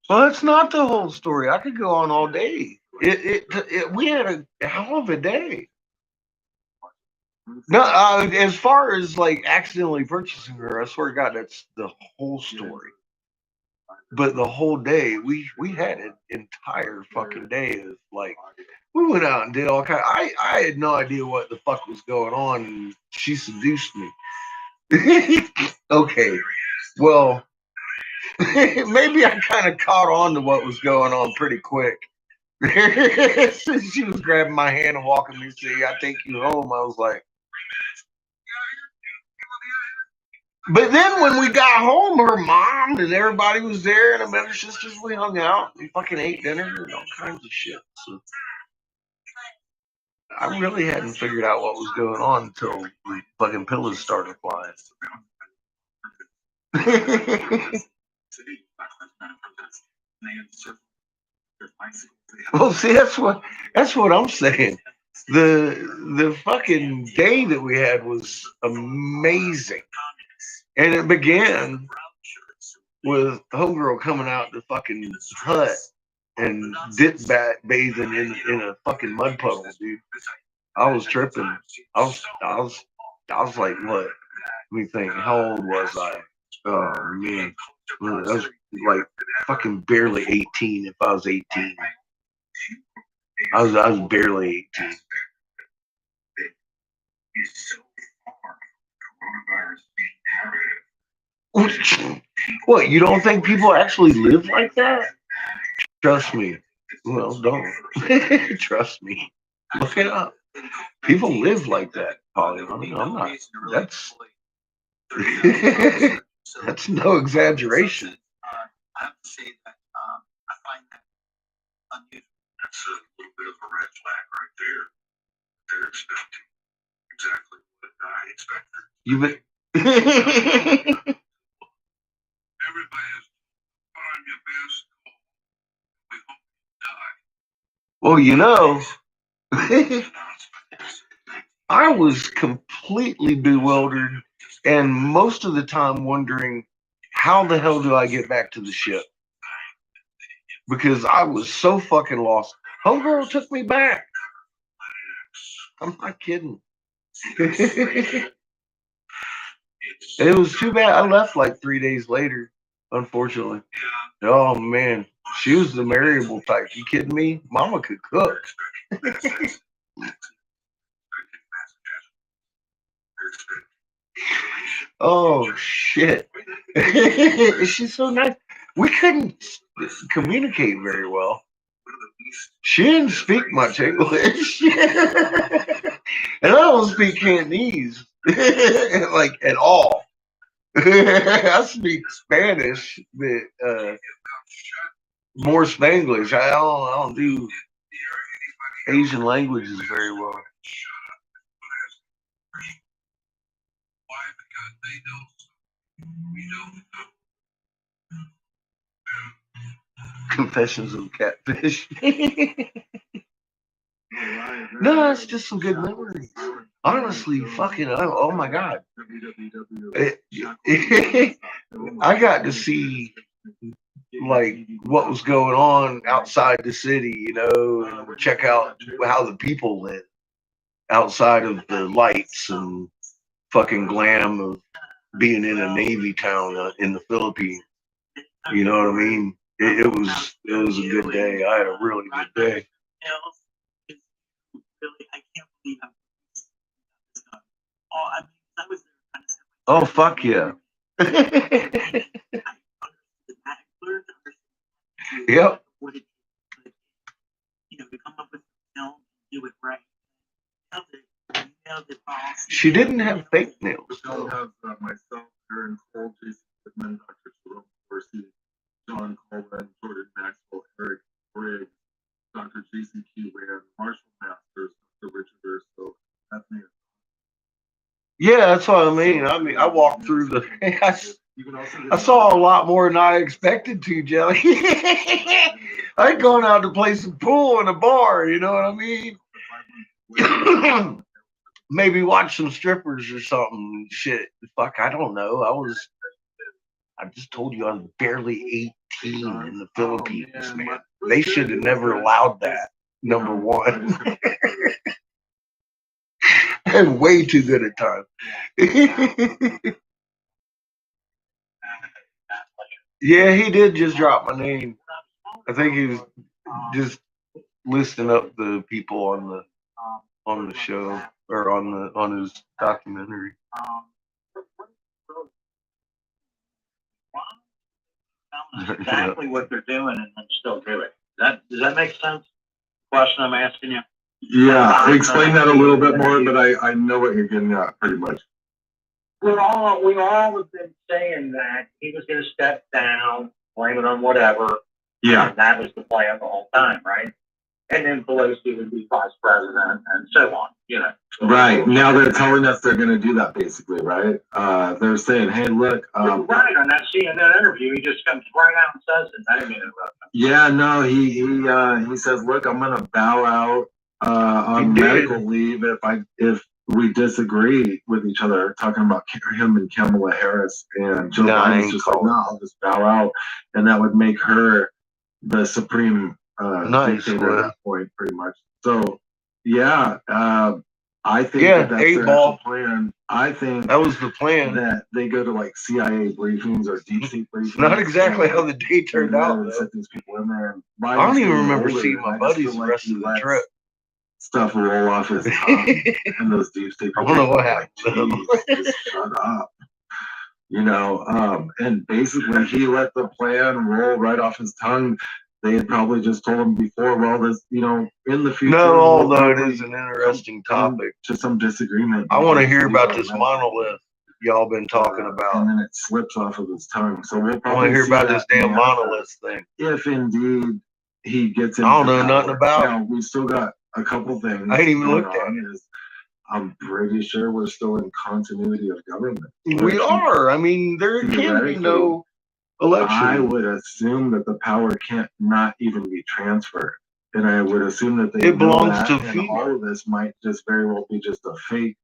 [SPEAKER 3] Well, that's not the whole story. I could go on all day. We had a hell of a day. No, as far as like accidentally purchasing her, I swear to God, that's the whole story. But the whole day, we had an entire fucking day of like, we went out and did all kind. I had no idea what the fuck was going on, and she seduced me. Okay, well, maybe I kind of caught on to what was going on pretty quick. Since she was grabbing my hand and walking me, see, I take you home. I was like, but then when we got home, her mom and everybody was there, and the other sisters, we hung out. We fucking ate dinner and all kinds of shit. So I really hadn't figured out what was going on until the fucking pillows started flying. Well, see, that's what I'm saying. The fucking day that we had was amazing, and it began with homegirl coming out the fucking hut and bathing in a fucking mud puddle, dude. I was tripping. I was like, what? Let me think. How old was I? Oh man, I was like fucking barely 18. If I was 18, I was barely 18. What, you don't think people actually live like that? Trust me. Well, don't. Trust me. Look it up. People live like that, Polly. I mean, I'm not. That's that's no exaggeration.
[SPEAKER 6] I have to say that I find that unusual. That's a little bit of a red flag right there. They're expecting exactly what I expected.
[SPEAKER 3] You've been.
[SPEAKER 6] Everybody is on your best. We hope you die.
[SPEAKER 3] Well, you know, I was completely bewildered, and most of the time wondering, how the hell do I get back to the ship? Because I was so fucking lost. Homegirl took me back. I'm not kidding. It was too bad. I left like 3 days later, unfortunately. Oh man, she was the marriable type. You kidding me? Mama could cook. Oh shit. She's so nice. We couldn't communicate very well. She didn't speak much English. And I don't speak Cantonese like at all. I speak Spanish, but more Spanglish. I don't do Asian languages very well. Confessions of Catfish. No, it's just some good memories. Honestly, fucking, oh my God. I got to see like what was going on outside the city, you know, and check out how the people live outside of the lights and fucking glam of being in a Navy town in the Philippines. You know what I mean? It was a good day. I had a really good day.
[SPEAKER 13] I can't believe how this done. Oh, I mean, I was there kind of.
[SPEAKER 3] Oh fuck yeah. Yep.
[SPEAKER 13] what it takes, to come up with a film and do it right. You nailed it, boss. You
[SPEAKER 3] She
[SPEAKER 13] nailed
[SPEAKER 3] didn't
[SPEAKER 13] it.
[SPEAKER 3] have fake nails.
[SPEAKER 11] The film has myself, Aaron Cole, Jason Goodman, Dr. Jerome Dorsey, John Coleman, Jordan Maxwell, Eric Briggs, Dr. Jason Keelan, Marshall Masters, Dr. Richard Urso, Bethany.
[SPEAKER 3] Yeah, that's what I mean. I walked through the. I saw a lot more than I expected to, Jelly. I'd gone out to play some pool in a bar. You know what I mean? Maybe watch some strippers or something. Shit, fuck, I don't know. I just told you I was barely 18 in the Philippines, man. They should have never allowed that. Number one. I had way too good a time. Yeah, he did just drop my name. I think he was just listing up the people on the show or on his documentary.
[SPEAKER 16] Exactly what they're doing and then still do it. Does that make sense? Question I'm asking you.
[SPEAKER 11] Yeah, explain that a little bit more, but I know what you're getting at pretty much.
[SPEAKER 16] We all have been saying that he was going to step down, blame it on whatever.
[SPEAKER 11] Yeah.
[SPEAKER 16] And that was the plan the whole time, right? And then Pelosi would be vice president and so on,
[SPEAKER 11] Right. Now they're telling us they're going to do that basically, right? They're saying, hey, look.
[SPEAKER 16] Right, on that CNN interview, he just comes right out and says it. I didn't mean to interrupt him.
[SPEAKER 11] Yeah, no, he says, look, I'm going to bow out on medical leave if we disagree with each other, talking about him and Kamala Harris, and Joe Biden's just like, no, I'll just bow out, and that would make her the supreme dictator at that point, pretty much. So, yeah, I think that's their actual plan. I think
[SPEAKER 3] that was the plan.
[SPEAKER 11] That they go to like CIA briefings or deep state briefings.
[SPEAKER 3] Not exactly how the day turned out.
[SPEAKER 11] And set these people in there. And
[SPEAKER 3] I don't even remember seeing my buddies the rest of the trip.
[SPEAKER 11] Stuff will roll off his tongue and those deep state.
[SPEAKER 3] I don't know what happened.
[SPEAKER 11] Just shut up. And basically he let the plan roll right off his tongue. They had probably just told him before, well, this, in the future.
[SPEAKER 3] No, although it is an interesting topic.
[SPEAKER 11] To some disagreement.
[SPEAKER 3] I want to hear about this monolith y'all been talking about.
[SPEAKER 11] And then it slips off of his tongue. So we'll
[SPEAKER 3] I
[SPEAKER 11] probably
[SPEAKER 3] want to hear about this damn monolith thing.
[SPEAKER 11] If indeed he gets in.
[SPEAKER 3] I don't know nothing about it.
[SPEAKER 11] Now, we still got a couple things.
[SPEAKER 3] I ain't even looked at it.
[SPEAKER 11] I'm pretty sure we're still in continuity of government.
[SPEAKER 3] We are. I mean, there can be no election.
[SPEAKER 11] I would assume that the power can't not even be transferred. And I would assume that they
[SPEAKER 3] it belongs to
[SPEAKER 11] FEMA. All of this might just very well be just a fake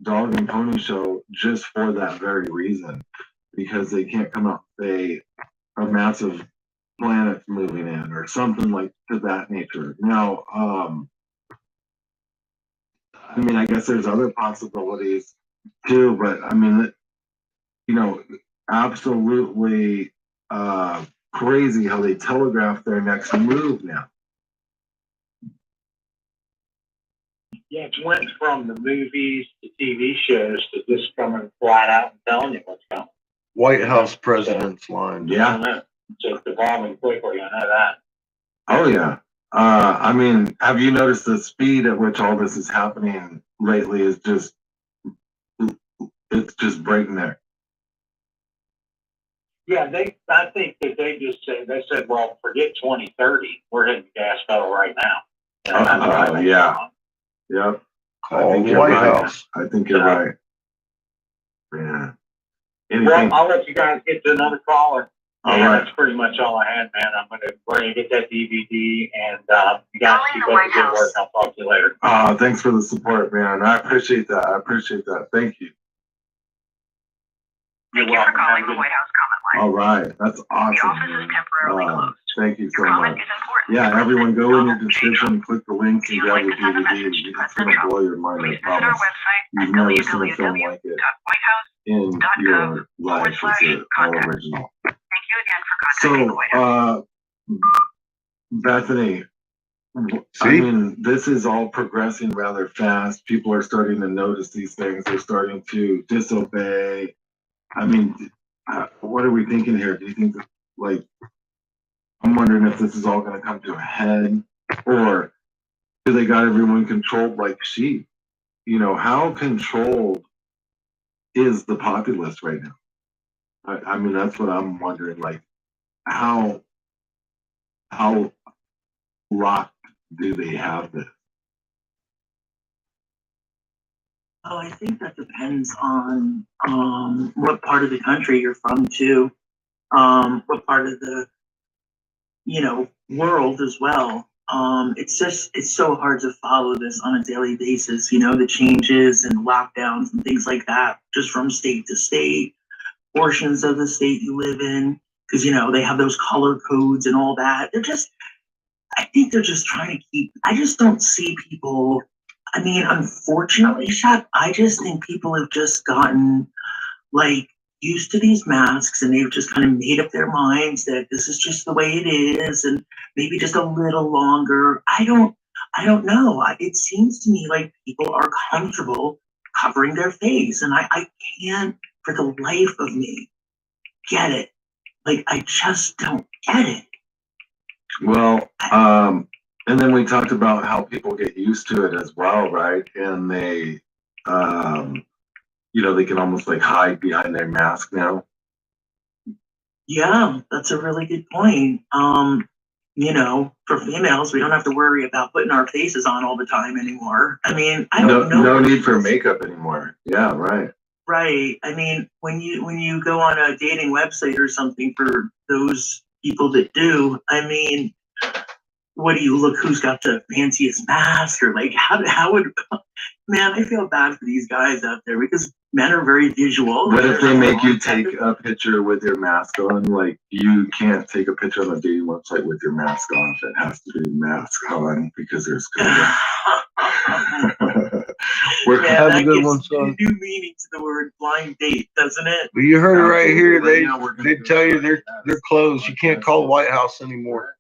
[SPEAKER 11] dog and pony show just for that very reason. Because they can't come out and say a massive planet's moving in or something like to that nature. Now, I guess there's other possibilities too, but absolutely crazy how they telegraph their next move now.
[SPEAKER 16] Yeah, it went from the movies to TV shows to just coming flat out and telling you what's coming.
[SPEAKER 3] White House president's line.
[SPEAKER 11] Yeah.
[SPEAKER 16] It's just evolving quickly, I know that.
[SPEAKER 11] Oh, yeah. Have you noticed the speed at which all this is happening lately is just breakneck.
[SPEAKER 16] Yeah, I think that they said, well, forget 2030. We're hitting the gas pedal right now.
[SPEAKER 11] Yeah. Yep.
[SPEAKER 3] I think you're right.
[SPEAKER 11] I think you're right. Yeah.
[SPEAKER 16] Well, I'll let you guys get to another caller.
[SPEAKER 11] All right.
[SPEAKER 16] That's pretty much all I had, man. We're gonna get that DVD, and you guys keep up the good work. I'll talk to you later.
[SPEAKER 11] Thanks for the support, man. I appreciate that. Thank you.
[SPEAKER 16] You're welcome. For calling the White House
[SPEAKER 11] comment line. All right, that's awesome. The office is temporarily closed. Thank you so much. Yeah, everyone, go in your description, click the link, and grab the DVD. It's gonna blow your mind. I promise. You've never seen a film like it in your life. It's all original. So, Bethany, this is all progressing rather fast. People are starting to notice these things. They're starting to disobey. What are we thinking here? Do you think that, how I'm wondering if this is all going to come to a head, or do they got everyone controlled like sheep? You know, how controlled is the populace right now? I mean, that's what I'm wondering. Like, how locked do they have this?
[SPEAKER 13] Oh, I think that depends on what part of the country you're from too, what part of the world as well. It's so hard to follow this on a daily basis. The changes and lockdowns and things like that, just from state to state, portions of the state you live in, because they have those color codes and all that. I think they're just trying to keep. I just don't see people. I mean, unfortunately, Shep, I just think people have just gotten like used to these masks, and they've just kind of made up their minds that this is just the way it is, and maybe just a little longer. I don't know. It seems to me like people are comfortable covering their face, and I can't, for the life of me, get it. Like, I just don't get it.
[SPEAKER 11] Well, and then we talked about how people get used to it as well, right? And they, they can almost like hide behind their mask now.
[SPEAKER 13] Yeah, that's a really good point. For females, we don't have to worry about putting our faces on all the time anymore. I mean, I don't know.
[SPEAKER 11] No need for makeup anymore. Yeah, right.
[SPEAKER 13] Right. I mean, when you go on a dating website or something, for those people that do, I mean, what do you look? Who's got the fanciest mask, or like how would? Man, I feel bad for these guys out there, because men are very visual.
[SPEAKER 11] What if they make you take a picture with your mask on? Like, you can't take a picture on a dating website with your mask off. It has to be mask on because there's COVID.
[SPEAKER 13] Have a good one, son. New meaning to the word blind date, doesn't it?
[SPEAKER 3] Well, you heard it right here. They tell you they're closed. You can't call the White House anymore.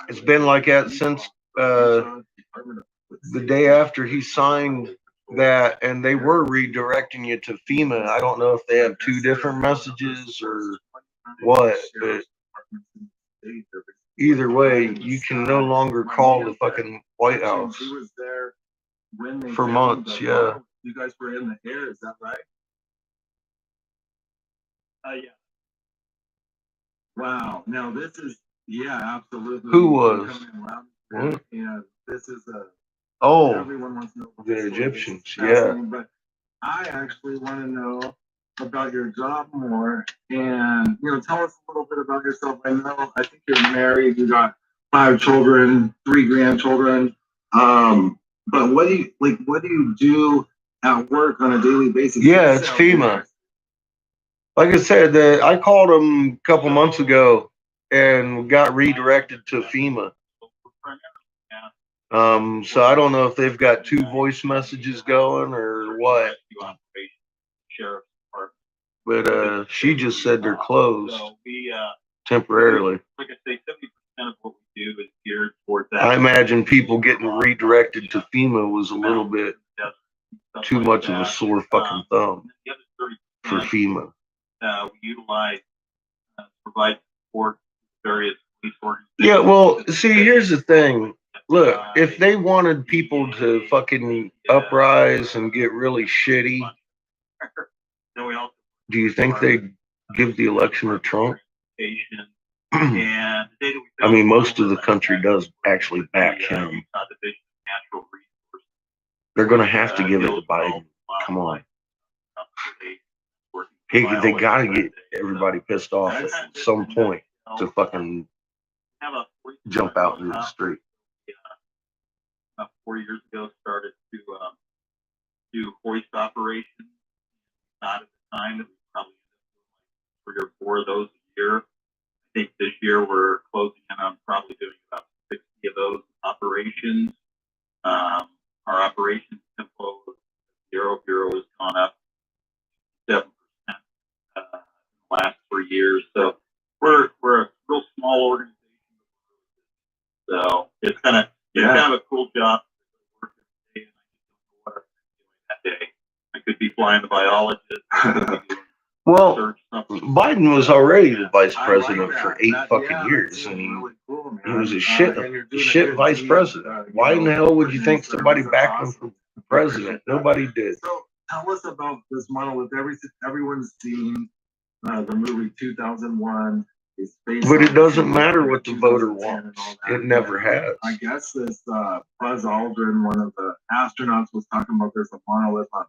[SPEAKER 3] It's been like that since the day after he signed that, and they were redirecting you to FEMA. I don't know if they have two different messages or what, but either way, you can no longer call the fucking White House for months. Yeah.
[SPEAKER 11] You guys were in the air, is that right?
[SPEAKER 16] Yeah.
[SPEAKER 11] Wow. Now this is, yeah, absolutely.
[SPEAKER 3] Who was?
[SPEAKER 11] And this is everyone wants to know
[SPEAKER 3] the Egyptians.
[SPEAKER 11] Yeah. But I actually want to know about your job more, and tell us a little bit about yourself. I think you're married. You got 5 children, 3 grandchildren. But what do you do at work on a daily basis?
[SPEAKER 3] Yeah, it's FEMA. Like I said, I called them a couple months ago and got redirected to FEMA. So I don't know if they've got 2 voice messages going or what. But she just said they're closed temporarily.
[SPEAKER 16] Like I say, 70% of what we do is geared towards that.
[SPEAKER 3] I imagine people getting redirected to FEMA was a little bit too much of a sore fucking thumb for FEMA.
[SPEAKER 16] We utilize provide support to various police organizations.
[SPEAKER 3] Yeah, well, see, here's the thing. Look, if they wanted people to fucking uprise and get really shitty, do you think they'd give the election to Trump? I mean, most of the country does actually back him. They're going to have to give it to Biden. Come on. They got to get everybody pissed off at some point to fucking jump out into the street.
[SPEAKER 16] 4 years ago, started to do hoist operations. Not at the time, it was probably 3 or 4 of those a year. I think this year we're closing in on probably doing about 60 of those operations. Our operations tempo, Bureau has gone up 7% in the last 3 years. So we're a real small organization. So it's kind of a cool job. That day, I could be flying the biologist.
[SPEAKER 3] Well,
[SPEAKER 16] search something.
[SPEAKER 3] Biden was already the vice president for 8 fucking years, and he was a shit vice president. Why in the hell would you think somebody backed him for president? Nobody did.
[SPEAKER 11] So tell us about this monolith. Everyone's seen the movie 2001.
[SPEAKER 3] But it doesn't matter what the voter wants. It never has.
[SPEAKER 11] I guess this Buzz Aldrin, one of the astronauts, was talking about there's a monolith on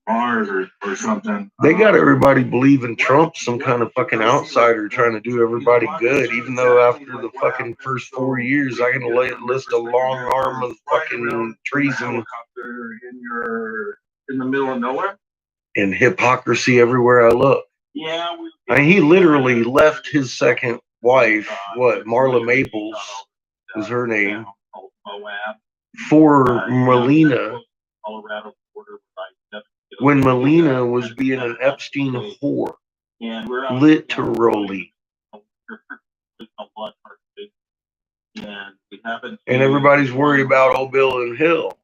[SPEAKER 11] Mars or something.
[SPEAKER 3] They got everybody believing Trump's some kind of fucking outsider trying to do everybody good, even though after the fucking first 4 years, I can list a long arm of fucking treason
[SPEAKER 11] In the middle of nowhere?
[SPEAKER 3] and hypocrisy everywhere I look.
[SPEAKER 16] Yeah,
[SPEAKER 3] I mean, he literally left his second wife, Marla Maples was her name, for Melina
[SPEAKER 16] Colorado border
[SPEAKER 3] when Melina was being an Epstein whore.
[SPEAKER 16] and we're out
[SPEAKER 3] Literally.
[SPEAKER 16] and we haven't
[SPEAKER 3] And everybody's worried about old Bill and Hill.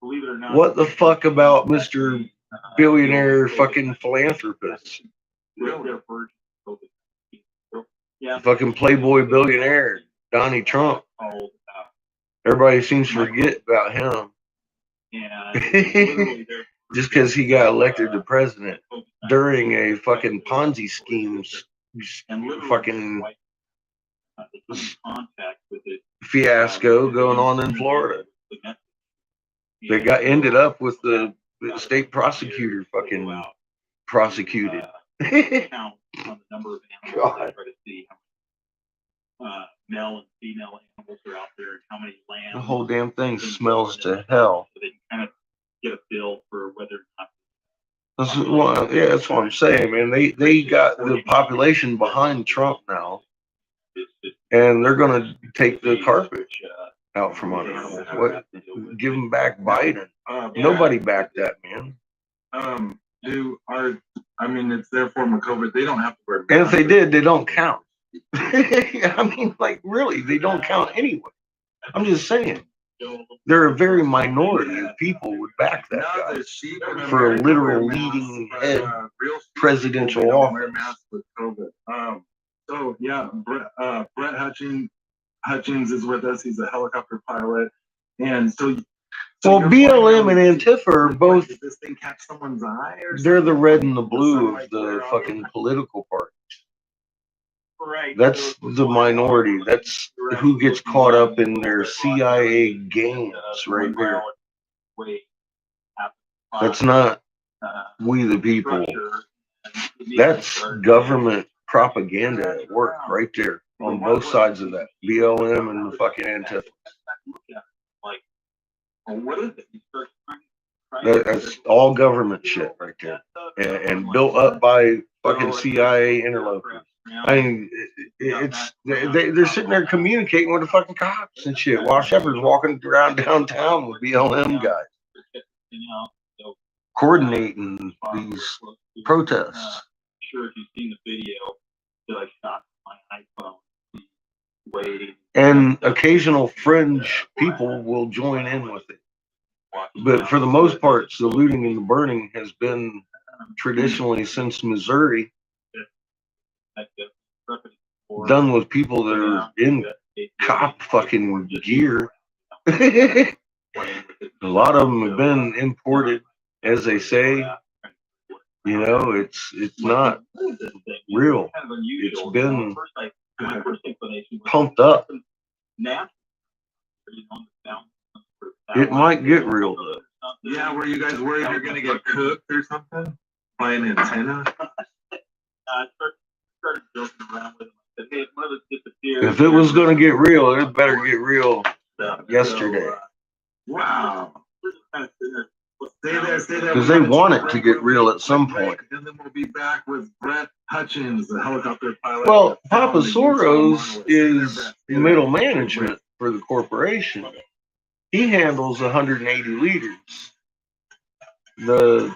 [SPEAKER 16] believe it or not.
[SPEAKER 3] What the fuck about Mr. Billionaire fucking philanthropist?
[SPEAKER 16] Yeah.
[SPEAKER 3] Fucking Playboy billionaire, Donnie Trump. Everybody seems to forget about him. Just because he got elected to president during a fucking Ponzi scheme, fucking fiasco going on in Florida. They ended up with the state prosecutor fucking prosecuted.
[SPEAKER 16] Count on the number of animals.
[SPEAKER 3] God.
[SPEAKER 16] Try to see how male and female animals are out there and how many lambs.
[SPEAKER 3] The whole damn thing smells to hell.
[SPEAKER 16] So they can kind of get a feel for whether or not.
[SPEAKER 3] That's what I'm saying, man. They got the population behind Trump now, and they're gonna take the carpet out from under them. What? Give them back Biden. Nobody backed that, man.
[SPEAKER 11] It's their form of COVID. They don't have to wear masks.
[SPEAKER 3] And if they did, they don't count. I mean, like, really, they don't count anyway. I'm just saying. They're a very minority of people would back that guy for a literal leading head presidential office.
[SPEAKER 11] So yeah, Brett Hutchins is with us. He's a helicopter pilot, and so.
[SPEAKER 3] Well, BLM and Antifa are both.
[SPEAKER 11] Did this thing catch someone's eye?
[SPEAKER 3] They're the red and the blue of the fucking political parties.
[SPEAKER 16] Right.
[SPEAKER 3] That's the minority. That's who gets caught up in their CIA games right there. That's not we the people. That's government propaganda at work right there on both sides of that. BLM and the fucking Antifa.
[SPEAKER 16] What is it?
[SPEAKER 3] That's all government shit right there. And built up by fucking CIA interlopers. I mean, they're sitting there communicating with the fucking cops and shit while Shepard's walking around downtown with BLM guys, coordinating these protests.
[SPEAKER 16] Sure, if you've seen the video that I shot on my iPhone,
[SPEAKER 3] and occasional fringe people will join in with it. But for the most part, the looting and the burning has been traditionally since Missouri done with people that are in cop fucking gear. A lot of them have been imported, as they say. You know, it's not real. It's been pumped up. It might get real though.
[SPEAKER 11] Yeah, were you guys worried you're gonna get cooked or something? By an antenna?
[SPEAKER 16] I started joking around with him. I said, hey, one of us disappeared.
[SPEAKER 3] If it was gonna get real, it better get real yesterday.
[SPEAKER 11] Wow.
[SPEAKER 3] Because they want it to get real at some point.
[SPEAKER 11] And then we'll be back with Brett Hutchins, the helicopter pilot.
[SPEAKER 3] Well, Papa Soros is middle management for the corporation. He handles 180 leaders. The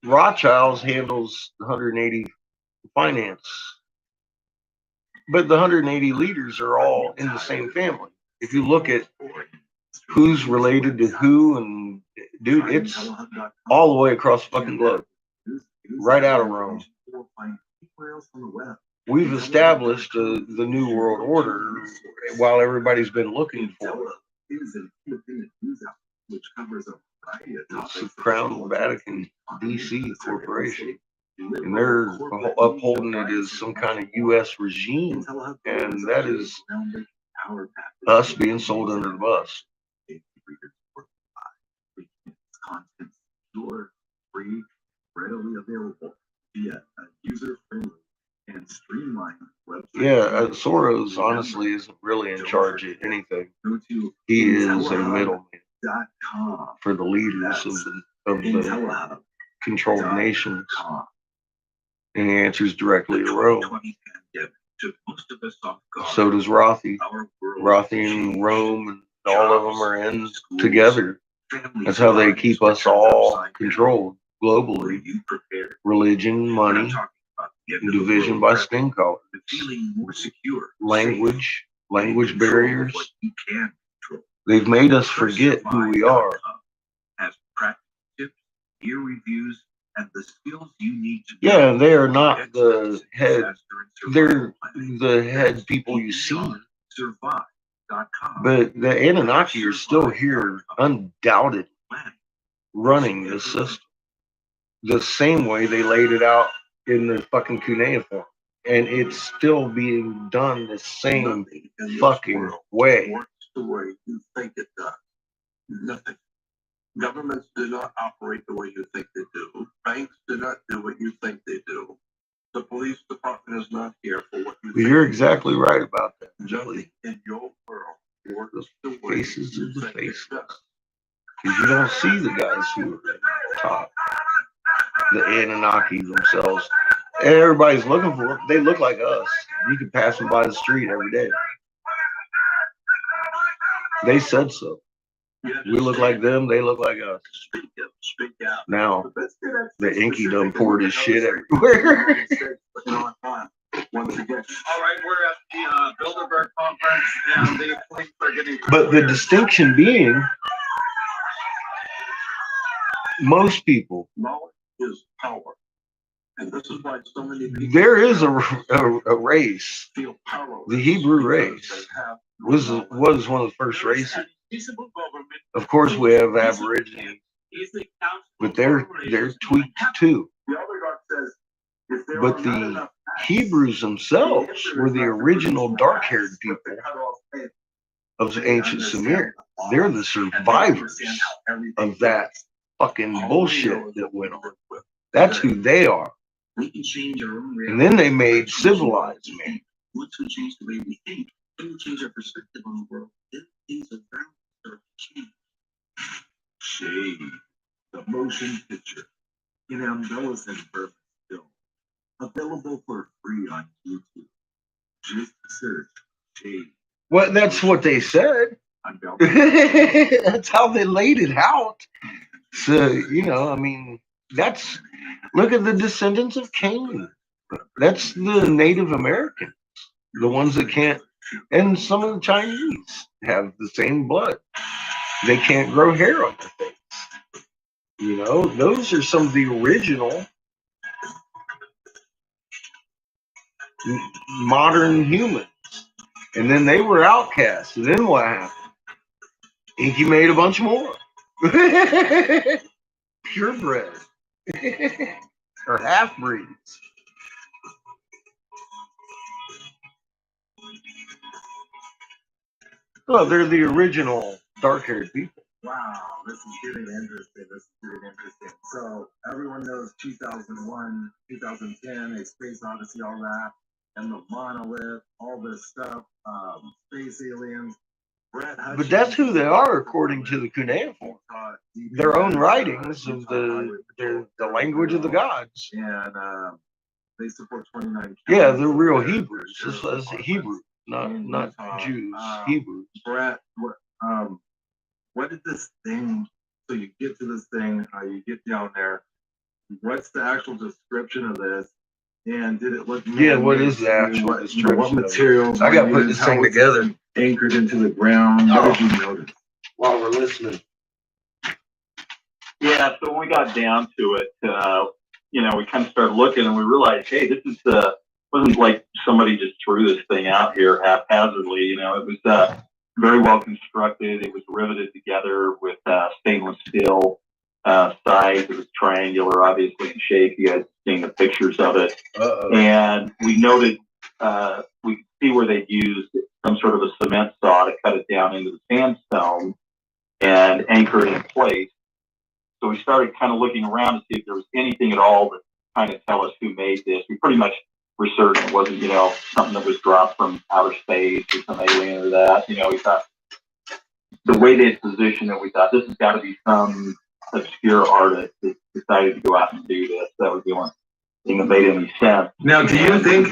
[SPEAKER 3] Rothschilds handles 180 finance. But the 180 leaders are all in the same family. If you look at who's related to who, and dude, it's all the way across the fucking globe. right out of Rome.
[SPEAKER 4] Or find anywhere else on the web.
[SPEAKER 3] We've established the New World Order while everybody's been looking for it.
[SPEAKER 4] Is an independent news outlet which covers a variety of
[SPEAKER 3] It's
[SPEAKER 4] topics.
[SPEAKER 3] the Crown Vatican DC Corporation. And they're upholding it as some kind of U.S. regime. And that is us being sold under the bus.
[SPEAKER 4] Content secure, free, readily available via a user-friendly and streamlined website.
[SPEAKER 3] Yeah, Soros honestly isn't really in charge of anything. He is a middleman for the leaders of the controlled nations. And he answers directly to Rome. So does Rothi. Rothi and Rome and all of them are in together. That's how they keep us all controlled globally. Religion, money, and division by skin color. Language barriers. They've made us forget who we are.
[SPEAKER 15] Has practical tips, ear reviews, and the skills you need to.
[SPEAKER 3] Yeah, they are not the head. They're the head people you see. But the Anunnaki are still here, undoubtedly, running this system. The same way they laid it out in the fucking cuneiform. And it's still being done the same fucking way.
[SPEAKER 17] Works the way you think it does. Nothing. Governments do not operate the way you think they do. Banks do not do what you think they do. The police department is not here for what you think.
[SPEAKER 3] You're exactly right about that,
[SPEAKER 17] Nothing in your world works the way
[SPEAKER 3] faces
[SPEAKER 17] you
[SPEAKER 3] of the
[SPEAKER 17] think it
[SPEAKER 3] faces.
[SPEAKER 17] does.
[SPEAKER 3] Because you don't see the guys who are top. The Anunnaki themselves. Everybody's looking for them. They look like us. You can pass them by the street every day. They said so. We look like them, they look like us. Now, the Inky done poured his shit everywhere.
[SPEAKER 6] Once again. All right, we're at the Bilderberg conference, and the police are getting.
[SPEAKER 3] But the distinction being, most people,
[SPEAKER 17] Knowledge is power. And this is why so many people
[SPEAKER 3] there is a race.
[SPEAKER 17] feel powerless.
[SPEAKER 3] The Hebrew race was one of the first races. Of course, we have Aborigines, but they're tweaked too.
[SPEAKER 17] The other God says, if there
[SPEAKER 3] But
[SPEAKER 17] are not
[SPEAKER 3] the
[SPEAKER 17] enough
[SPEAKER 3] Hebrews themselves were the original dark-haired people of the ancient Sumer. They're the survivors of that fucking bullshit that went on. That's who they are.
[SPEAKER 10] We can change our own reality.
[SPEAKER 3] And then they made civilized man.
[SPEAKER 10] Once we change the way we think, then we change our perspective on the world. Then things around us start to change.
[SPEAKER 4] Shade, the motion picture in Ambellas and Burbank film. Available for free on YouTube. Just search Shade.
[SPEAKER 3] Well, that's what they said. That's how they laid it out. So, you know, I mean, look at the descendants of Cain. That's the Native Americans, the ones that can't, and some of the Chinese have the same blood. They can't grow hair on their face. You know, those are some of the original modern humans. And then they were outcasts. And then what happened? Inky made a bunch more. Purebred. Or half-breeds. Well, they're the original dark-haired people.
[SPEAKER 4] Wow, this is getting interesting. So everyone knows 2001, 2010, A Space Odyssey, all that, and the monolith, all this stuff, space aliens.
[SPEAKER 3] But that's who they are according to the cuneiform. Their own writings of the language of the gods.
[SPEAKER 4] And they support 29.
[SPEAKER 3] Yeah, they're real Hebrews. This was Hebrew, not Jews. Hebrews.
[SPEAKER 4] Brett, what did this thing? So you get to this thing, you get down there. What's the actual description of this? And did it look?
[SPEAKER 3] Yeah, what is the actual description?
[SPEAKER 11] What materials?
[SPEAKER 3] I got to put this thing together.
[SPEAKER 11] Anchored into the ground. What did you notice?
[SPEAKER 3] While we're listening.
[SPEAKER 16] Yeah, so when we got down to it, we kind of started looking and we realized, hey, this is wasn't like somebody just threw this thing out here haphazardly. It was very well constructed. It was riveted together with stainless steel sides. It was triangular, obviously, in shape. You guys have seen the pictures of it. And we noted, we could see where they used some sort of a cement saw to cut it down into the sandstone and anchor it in place. So we started kind of looking around to see if there was anything at all that kind of tell us who made this. We pretty much were certain it wasn't, something that was dropped from outer space or some alien or that. We thought the way they positioned it, we thought this has got to be some obscure artist that decided to go out and do this. That was the only thing that made any sense.
[SPEAKER 11] Now, do you think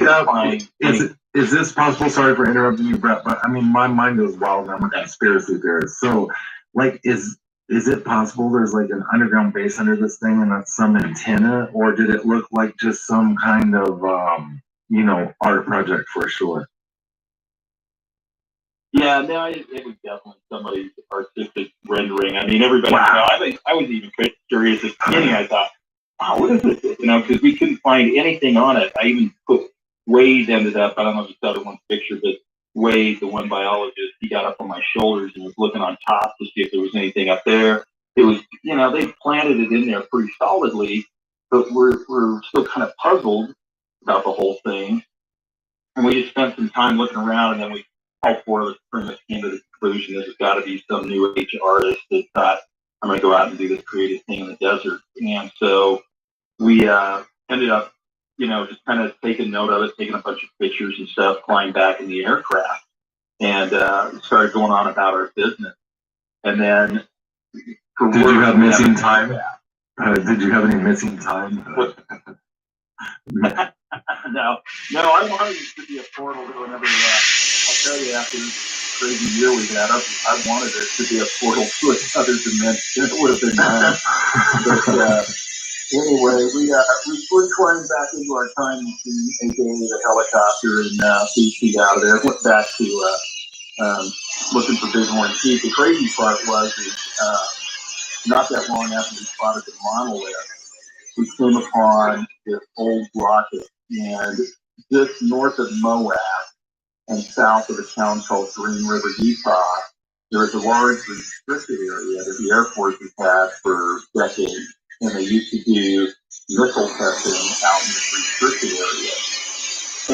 [SPEAKER 11] is this possible? Sorry for interrupting you, Brett, but I mean, my mind goes wild. I'm a conspiracy theorist. So, like, is it possible there's like an underground base under this thing and that's some antenna, or did it look like just some kind of art project for sure?
[SPEAKER 16] Yeah, no, it was definitely somebody's artistic rendering. I mean, everybody. Wow. I was even curious at the beginning. I thought, wow, what is this? Because we couldn't find anything on it. I even put Wade ended up. I don't know if you saw the one picture, but Wade, the one biologist, he got up on my shoulders and was looking on top to see if there was anything up there. It was, they planted it in there pretty solidly, but we're still kind of puzzled about the whole thing. And we just spent some time looking around, and then we all four of us pretty much came to the conclusion this has got to be some new age artist that thought, I'm going to go out and do this creative thing in the desert. And so we ended up, just kind of taking note of it, taking a bunch of pictures and stuff, flying back in the aircraft, and started going on about our business. And then,
[SPEAKER 11] did you have missing time? Did you have any missing time?
[SPEAKER 16] No, I wanted it to be a portal to another. I'll tell you, after this crazy year we had, I wanted it to be a portal to another dimension. It would have been nice. But anyway, we climbed back into our time machine, aka the helicopter, and beat out of there. Went back to looking for Bighorn Peak. The crazy part was not that long after we spotted the monolith, we came upon this old rocket, and just north of Moab and south of a town called Green River, Utah, there is a large restricted area that the Air Force has had for decades, and they used to do missile testing out in this restricted area.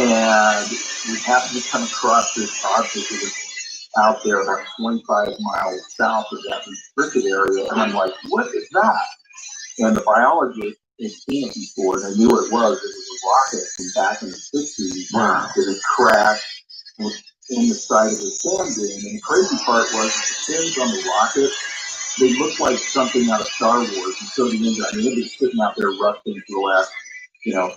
[SPEAKER 16] And we happened to come across this object that was out there about 25 miles south of that restricted area, and I'm like, what is that? And the biologist had seen it before, and they knew what it was. It was a rocket from back in the 60s that had crashed in the side of the sand dune. And the crazy part was the fins on the rocket, they looked like something out of Star Wars, and so the engine. I mean, they've been sitting out there rusting for the last,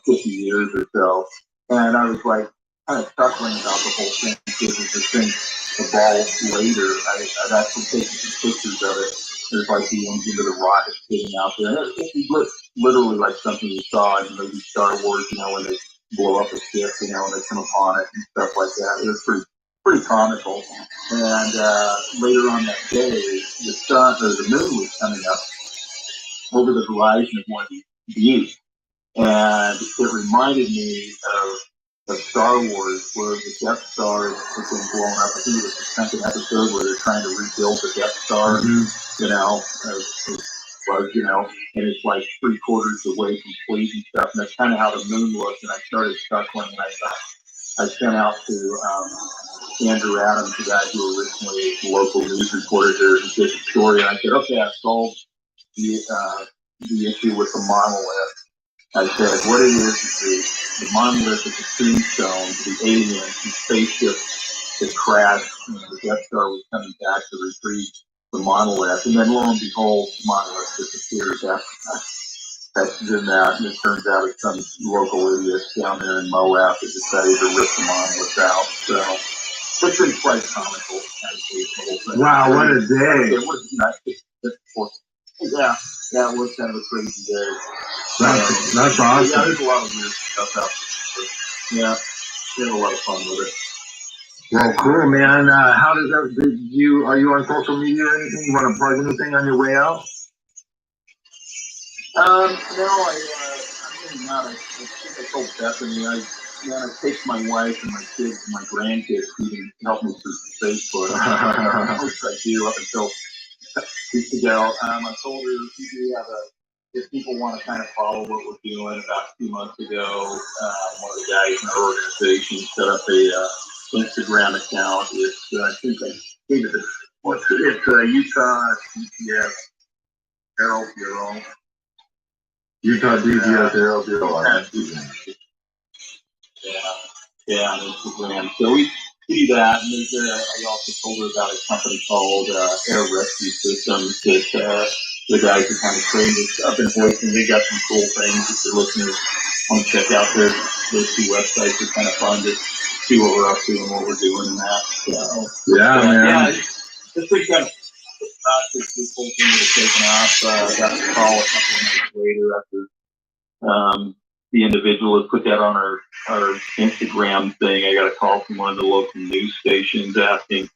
[SPEAKER 16] 50 years or so. And I was like, kind of chuckling about the whole thing because as the thing evolved later, I've actually taken some pictures of it. There's like the engine of the rocket sitting out there. And it looks literally like something you saw in maybe Star Wars, when they blow up a ship, and they come upon it and stuff like that. It was pretty comical. And later on that day, the sun or the moon was coming up over the horizon of one of these views. And it reminded me of Star Wars, where the Death Star has been blown up. I think it was the second episode where they're trying to rebuild the Death Star, and it's like 3/4 away complete and stuff. And that's kind of how the moon looked. And I started chuckling, and I thought, I sent out to Andrew Adams, the guy who originally was a local news reporter there, who did the story. And I said, okay, I solved the issue with the monolith. I said, what it is the monolith is a tombstone to the aliens whose spaceship had crashed. The Death Star was coming back to retrieve the monolith. And then lo and behold, the monolith disappears after that. And it turns out it's some local idiots down there in Moab that decided to rip the monolith out. So it's been quite comical, actually, the whole thing.
[SPEAKER 11] Wow, what a day.
[SPEAKER 16] It was nice. Yeah, that was kind of a crazy day.
[SPEAKER 11] That's awesome.
[SPEAKER 16] Yeah, there's a lot of weird stuff out there. Yeah, we had a lot of fun with it.
[SPEAKER 11] Well, cool, man. How does that? Are you on social media or anything? You want to plug anything on your way out?
[SPEAKER 16] No, I'm I told Bethany, I take my wife and my kids and my grandkids who can help me through Facebook. Which I do up until weeks ago. I told her we do have if people want to kind of follow what we're doing. About 2 months ago, one of the guys in our organization set up a Instagram account. It's I think I gave it it's Utah DPS Arrow Bureau.
[SPEAKER 11] Utah DPS Arrow Bureau.
[SPEAKER 16] Yeah, on Instagram. So we do that, and I also told her about a company called Air Rescue Systems that the guys are kind of trained up in Boise. They got some cool things. If you're listeners want to check out those two websites, are kind of fun to see what we're up to and what we're doing and that. So,
[SPEAKER 11] man.
[SPEAKER 16] Yeah, it's pretty kind of this whole thing was taken off. Got the call a couple of minutes later after the individual had put that on our Instagram thing. I got a call from one of the local news stations asking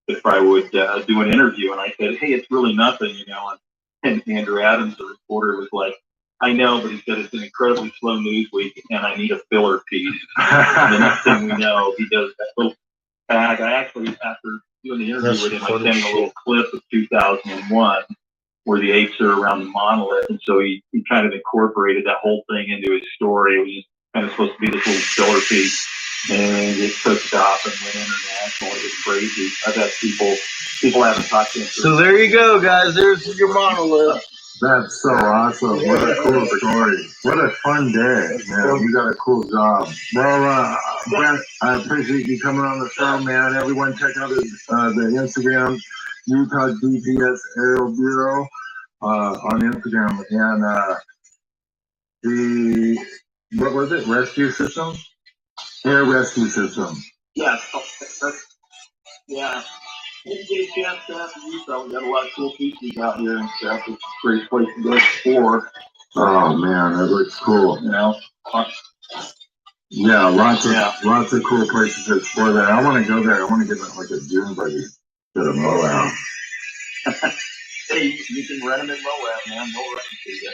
[SPEAKER 16] if I would do an interview, and I said, "Hey, it's really nothing, you know." And Andrew Adams, the reporter, was like, "I know," but he said it's an incredibly slow news week, and I need a filler piece. And the next thing we know, he does that little tag. I actually, after doing the interview with him, I sent him a little clip of 2001. Where the apes are around the monolith, and so he kind of incorporated that whole thing into his story. It was just kind of supposed to be this little filler piece, and it took off and went international. It was crazy. I've had people haven't talked to him.
[SPEAKER 3] So there you go, guys. There's your monolith.
[SPEAKER 11] That's so awesome. What a cool story. What a fun day, man. You got a cool job. Well, Brent, I appreciate you coming on the show, man. Everyone check out the Instagram, Utah DPS Aerial Bureau on Instagram. And what was it? Rescue System? Air Rescue System.
[SPEAKER 16] Yeah, yeah. If you get a chance to have to use that, we got a lot of cool pieces out here and stuff. It's a great place to go explore.
[SPEAKER 11] Oh man, that looks cool.
[SPEAKER 16] You know?
[SPEAKER 11] Yeah, lots of cool places to explore there. I want to go there. I want to get like a dune buggy to the Moab.
[SPEAKER 16] Hey, you can rent them in Moab, man. They'll rent them to you.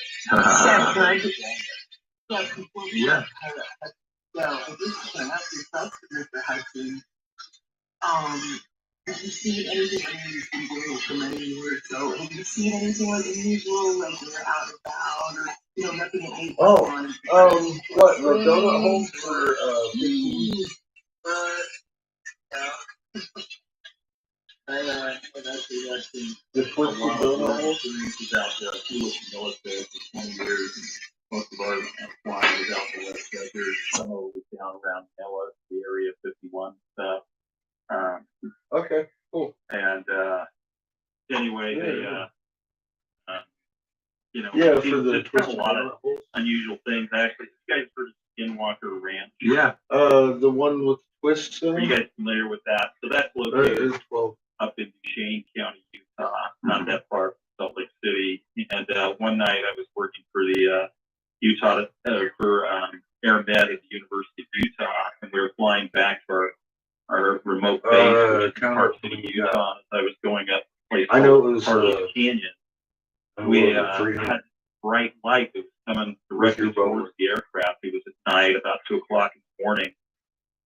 [SPEAKER 7] Yeah, good.
[SPEAKER 11] Yeah.
[SPEAKER 7] So, I just want to ask yourself, Mr. Hudson, have you seen anything unusual for many years? So, have you seen anything like unusual, like when you're out and about, or, you know, nothing that made
[SPEAKER 3] What, the donut hole for,
[SPEAKER 16] I've actually had some
[SPEAKER 3] the Twisted Donut hole?
[SPEAKER 16] experiences out there. I flew with the military for 20 years, and most of our flying was out the west coast. There's some of it was down around Ella, the area 51 stuff.
[SPEAKER 3] Okay, cool.
[SPEAKER 16] And anyway, you know,
[SPEAKER 3] Yeah,
[SPEAKER 16] it's
[SPEAKER 3] for the
[SPEAKER 16] just a lot of unusual things. Actually, you guys heard of Skinwalker Ranch?
[SPEAKER 11] Yeah.
[SPEAKER 3] The one with twists in
[SPEAKER 16] Are you
[SPEAKER 3] it?
[SPEAKER 16] guys familiar with that? So that's located
[SPEAKER 3] It's 12.
[SPEAKER 16] up in Duchesne County, Utah, not that far from Salt Lake City. And one night I was working for the Utah for Air Med at the University of Utah, and we were flying back to our remote base, which is in Park City, Utah. As I was going up a place
[SPEAKER 3] I know it
[SPEAKER 16] called
[SPEAKER 3] was,
[SPEAKER 16] Carlos Canyon. We had bright light that was coming directly towards the aircraft. It was at night, about 2 o'clock in the morning.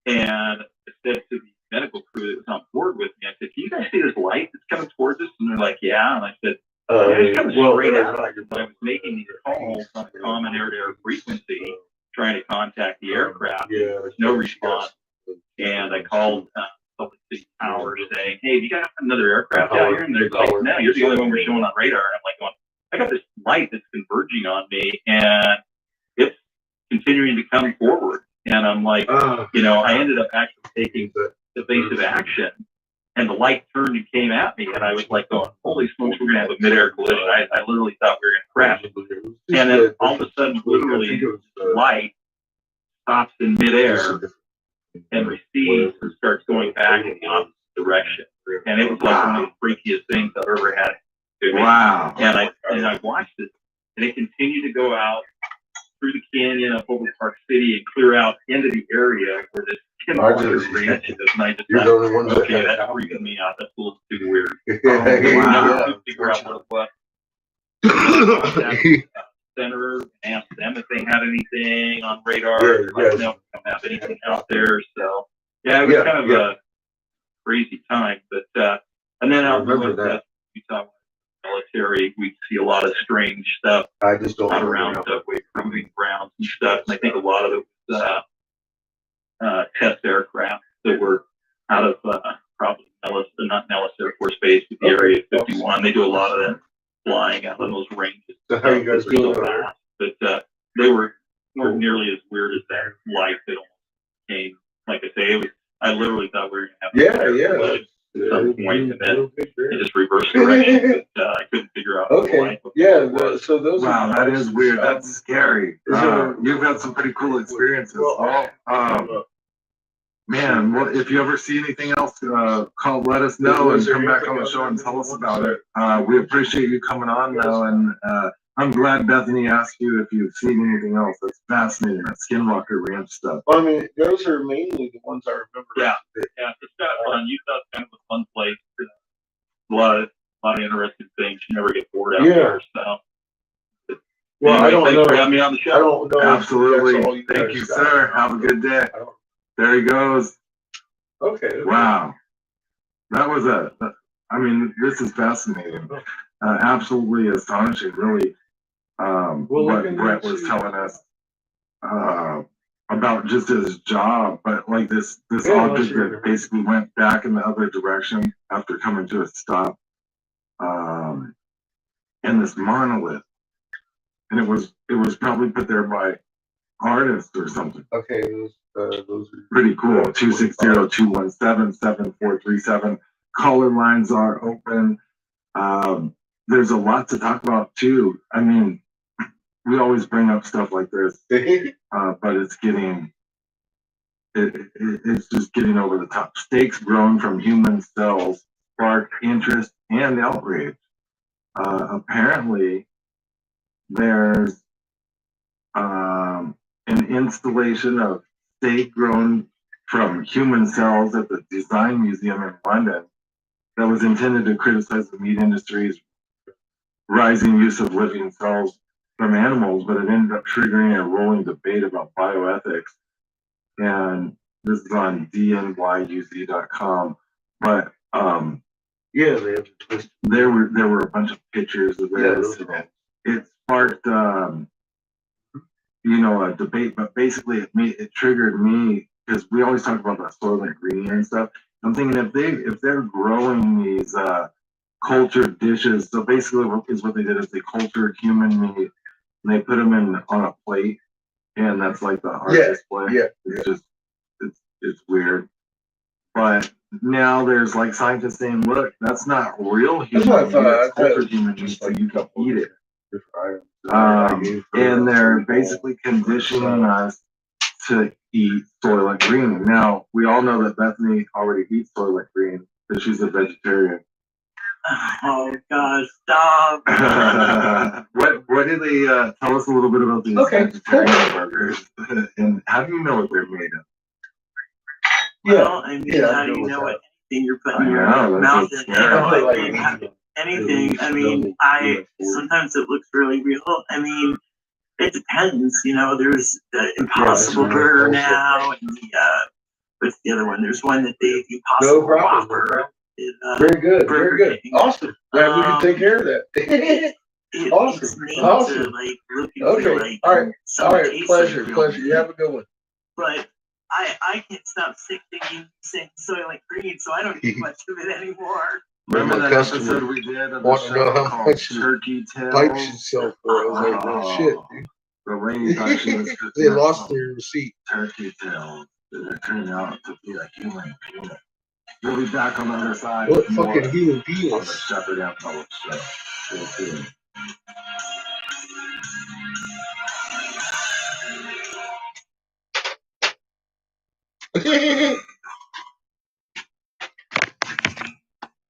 [SPEAKER 16] And I said to the medical crew that was on board with me, I said, "Can you guys see this light that's coming towards us?" And they're like, "Yeah." And I said, "It's coming straight out." I was making these calls on a common air-to-air frequency, trying to contact the aircraft. There was no response. And I called Salt Lake City Tower saying, "Hey, have you got another aircraft out here?" And they're like, "No, you're the only one we're showing on radar." And I'm like, going, I got this light that's converging on me, and it's continuing to come forward. And I'm like, you know, I ended up actually taking the evasive action, and the light turned and came at me, and I was like, going, "Holy smokes, we're going to have a mid-air collision." I literally thought we were going to crash. And then all of a sudden, literally, the light stops in midair and recedes and starts going back in the opposite direction. And it was like one of the freakiest things I've ever had.
[SPEAKER 11] Wow.
[SPEAKER 16] And I watched it, and it continued to go out through the canyon up over Park City and clear out into the area where this Skinwalker Ranch is. And I just thought, okay, that's freaking me out. That's a little too weird. I never could figure out what it was. Center and asked them if they had anything on radar.
[SPEAKER 3] Yeah,
[SPEAKER 16] Like,
[SPEAKER 3] yes.
[SPEAKER 16] no, we don't have anything out there. So yeah, it was
[SPEAKER 3] Yeah,
[SPEAKER 16] kind of
[SPEAKER 3] yeah.
[SPEAKER 16] a crazy time. But and then out in
[SPEAKER 3] remember
[SPEAKER 16] West
[SPEAKER 3] that.
[SPEAKER 16] Utah military, we see a lot of strange stuff
[SPEAKER 3] I just don't
[SPEAKER 16] out
[SPEAKER 3] remember
[SPEAKER 16] around weight proving grounds and stuff. And I think a lot of it was test aircraft that were out of probably not Nellis Air Force Base, but the Area 51. They do a lot of that flying out of those ranges.
[SPEAKER 3] So how you guys
[SPEAKER 16] They're so
[SPEAKER 3] doing?
[SPEAKER 16] fast. But they weren't nearly as weird as that life that almost came. Like I say, it was. I literally thought we were going to have at some point, and then it just reversed direction. But I couldn't figure out.
[SPEAKER 3] Okay. Yeah. So those.
[SPEAKER 11] Wow, that is weird. That's scary.
[SPEAKER 3] there-
[SPEAKER 11] You've had some pretty cool experiences. Man, well, if you ever see anything else, let us know and come back on the show and tell us about it. We appreciate you coming on though, and I'm glad Bethany asked you if you've seen anything else. That's fascinating. That Skinwalker Ranch stuff.
[SPEAKER 3] Well, I mean, those are mainly the ones I remember.
[SPEAKER 16] Yeah, it's kind of fun. Utah's kind of a fun place. A lot of interesting things. You never get bored out there. So.
[SPEAKER 3] Well,
[SPEAKER 16] anyway,
[SPEAKER 3] I don't
[SPEAKER 16] thanks
[SPEAKER 3] know.
[SPEAKER 16] for having me on the show.
[SPEAKER 3] I don't know.
[SPEAKER 11] Absolutely. Thank you, sir. Have a good day. There he goes.
[SPEAKER 3] Okay.
[SPEAKER 11] Wow. That was I mean, this is fascinating. Absolutely astonishing, really. What Brett was telling us about just his job, but like this object that basically went back in the other direction after coming to a stop. And this monolith. And it was probably put there by artists or something.
[SPEAKER 3] Okay, those are
[SPEAKER 11] pretty cool. 260-217-7437. Caller lines are open. There's a lot to talk about too. I mean, we always bring up stuff like this, but it's just getting over the top. Stakes grown from human cells spark interest and outrage. Apparently, there's an installation of steak grown from human cells at the Design Museum in London that was intended to criticize the meat industry's rising use of living cells from animals, but it ended up triggering a rolling debate about bioethics. And this is on dnyuz.com. But
[SPEAKER 3] yeah,
[SPEAKER 11] there were a bunch of pictures of this, and it sparked a debate, but basically it triggered me because we always talk about that Soylent Green and stuff. I'm thinking if they're growing these cultured dishes, so basically what they did is they cultured human meat and they put them on a plate, and that's like the art display.
[SPEAKER 3] Yeah,
[SPEAKER 11] it's just it's weird. But now there's like scientists saying, look, that's not real human meat, it's cultured human meat, so you can eat it. And they're basically conditioning us to eat Soylent Green. Now, we all know that Bethany already eats Soylent Green because she's a vegetarian.
[SPEAKER 13] Oh gosh, stop.
[SPEAKER 11] What do they tell us a little bit about these vegetarian burgers? And how do you know what they're made of?
[SPEAKER 13] Well, I mean, how do you know what anything you're putting in your mouth is? Anything. I mean, sometimes it looks really real. I mean, it depends. There's the Impossible Burger now, and what's the other one? There's one that the Impossible Whopper.
[SPEAKER 3] Very good. Very good. Awesome. Glad we can take care of that. Awesome.
[SPEAKER 13] To, like, look and
[SPEAKER 3] okay.
[SPEAKER 13] feel like
[SPEAKER 3] All right.
[SPEAKER 13] taste
[SPEAKER 3] Pleasure.
[SPEAKER 13] like
[SPEAKER 3] Pleasure. You have a good one.
[SPEAKER 13] But I can't stop saying Soylent Green, so I don't eat much of it anymore.
[SPEAKER 11] Remember that episode we did of the show called Turkey Tails?
[SPEAKER 3] Pipes yourself for it. I was like, no shit, dude.
[SPEAKER 11] The lady thought she was
[SPEAKER 3] they lost their receipt.
[SPEAKER 11] Turkey Tails. It turned out to be a human penis. We'll be back on the other side.
[SPEAKER 3] What fucking human penis?
[SPEAKER 11] On the Shepherd and Public Show. Stay tuned.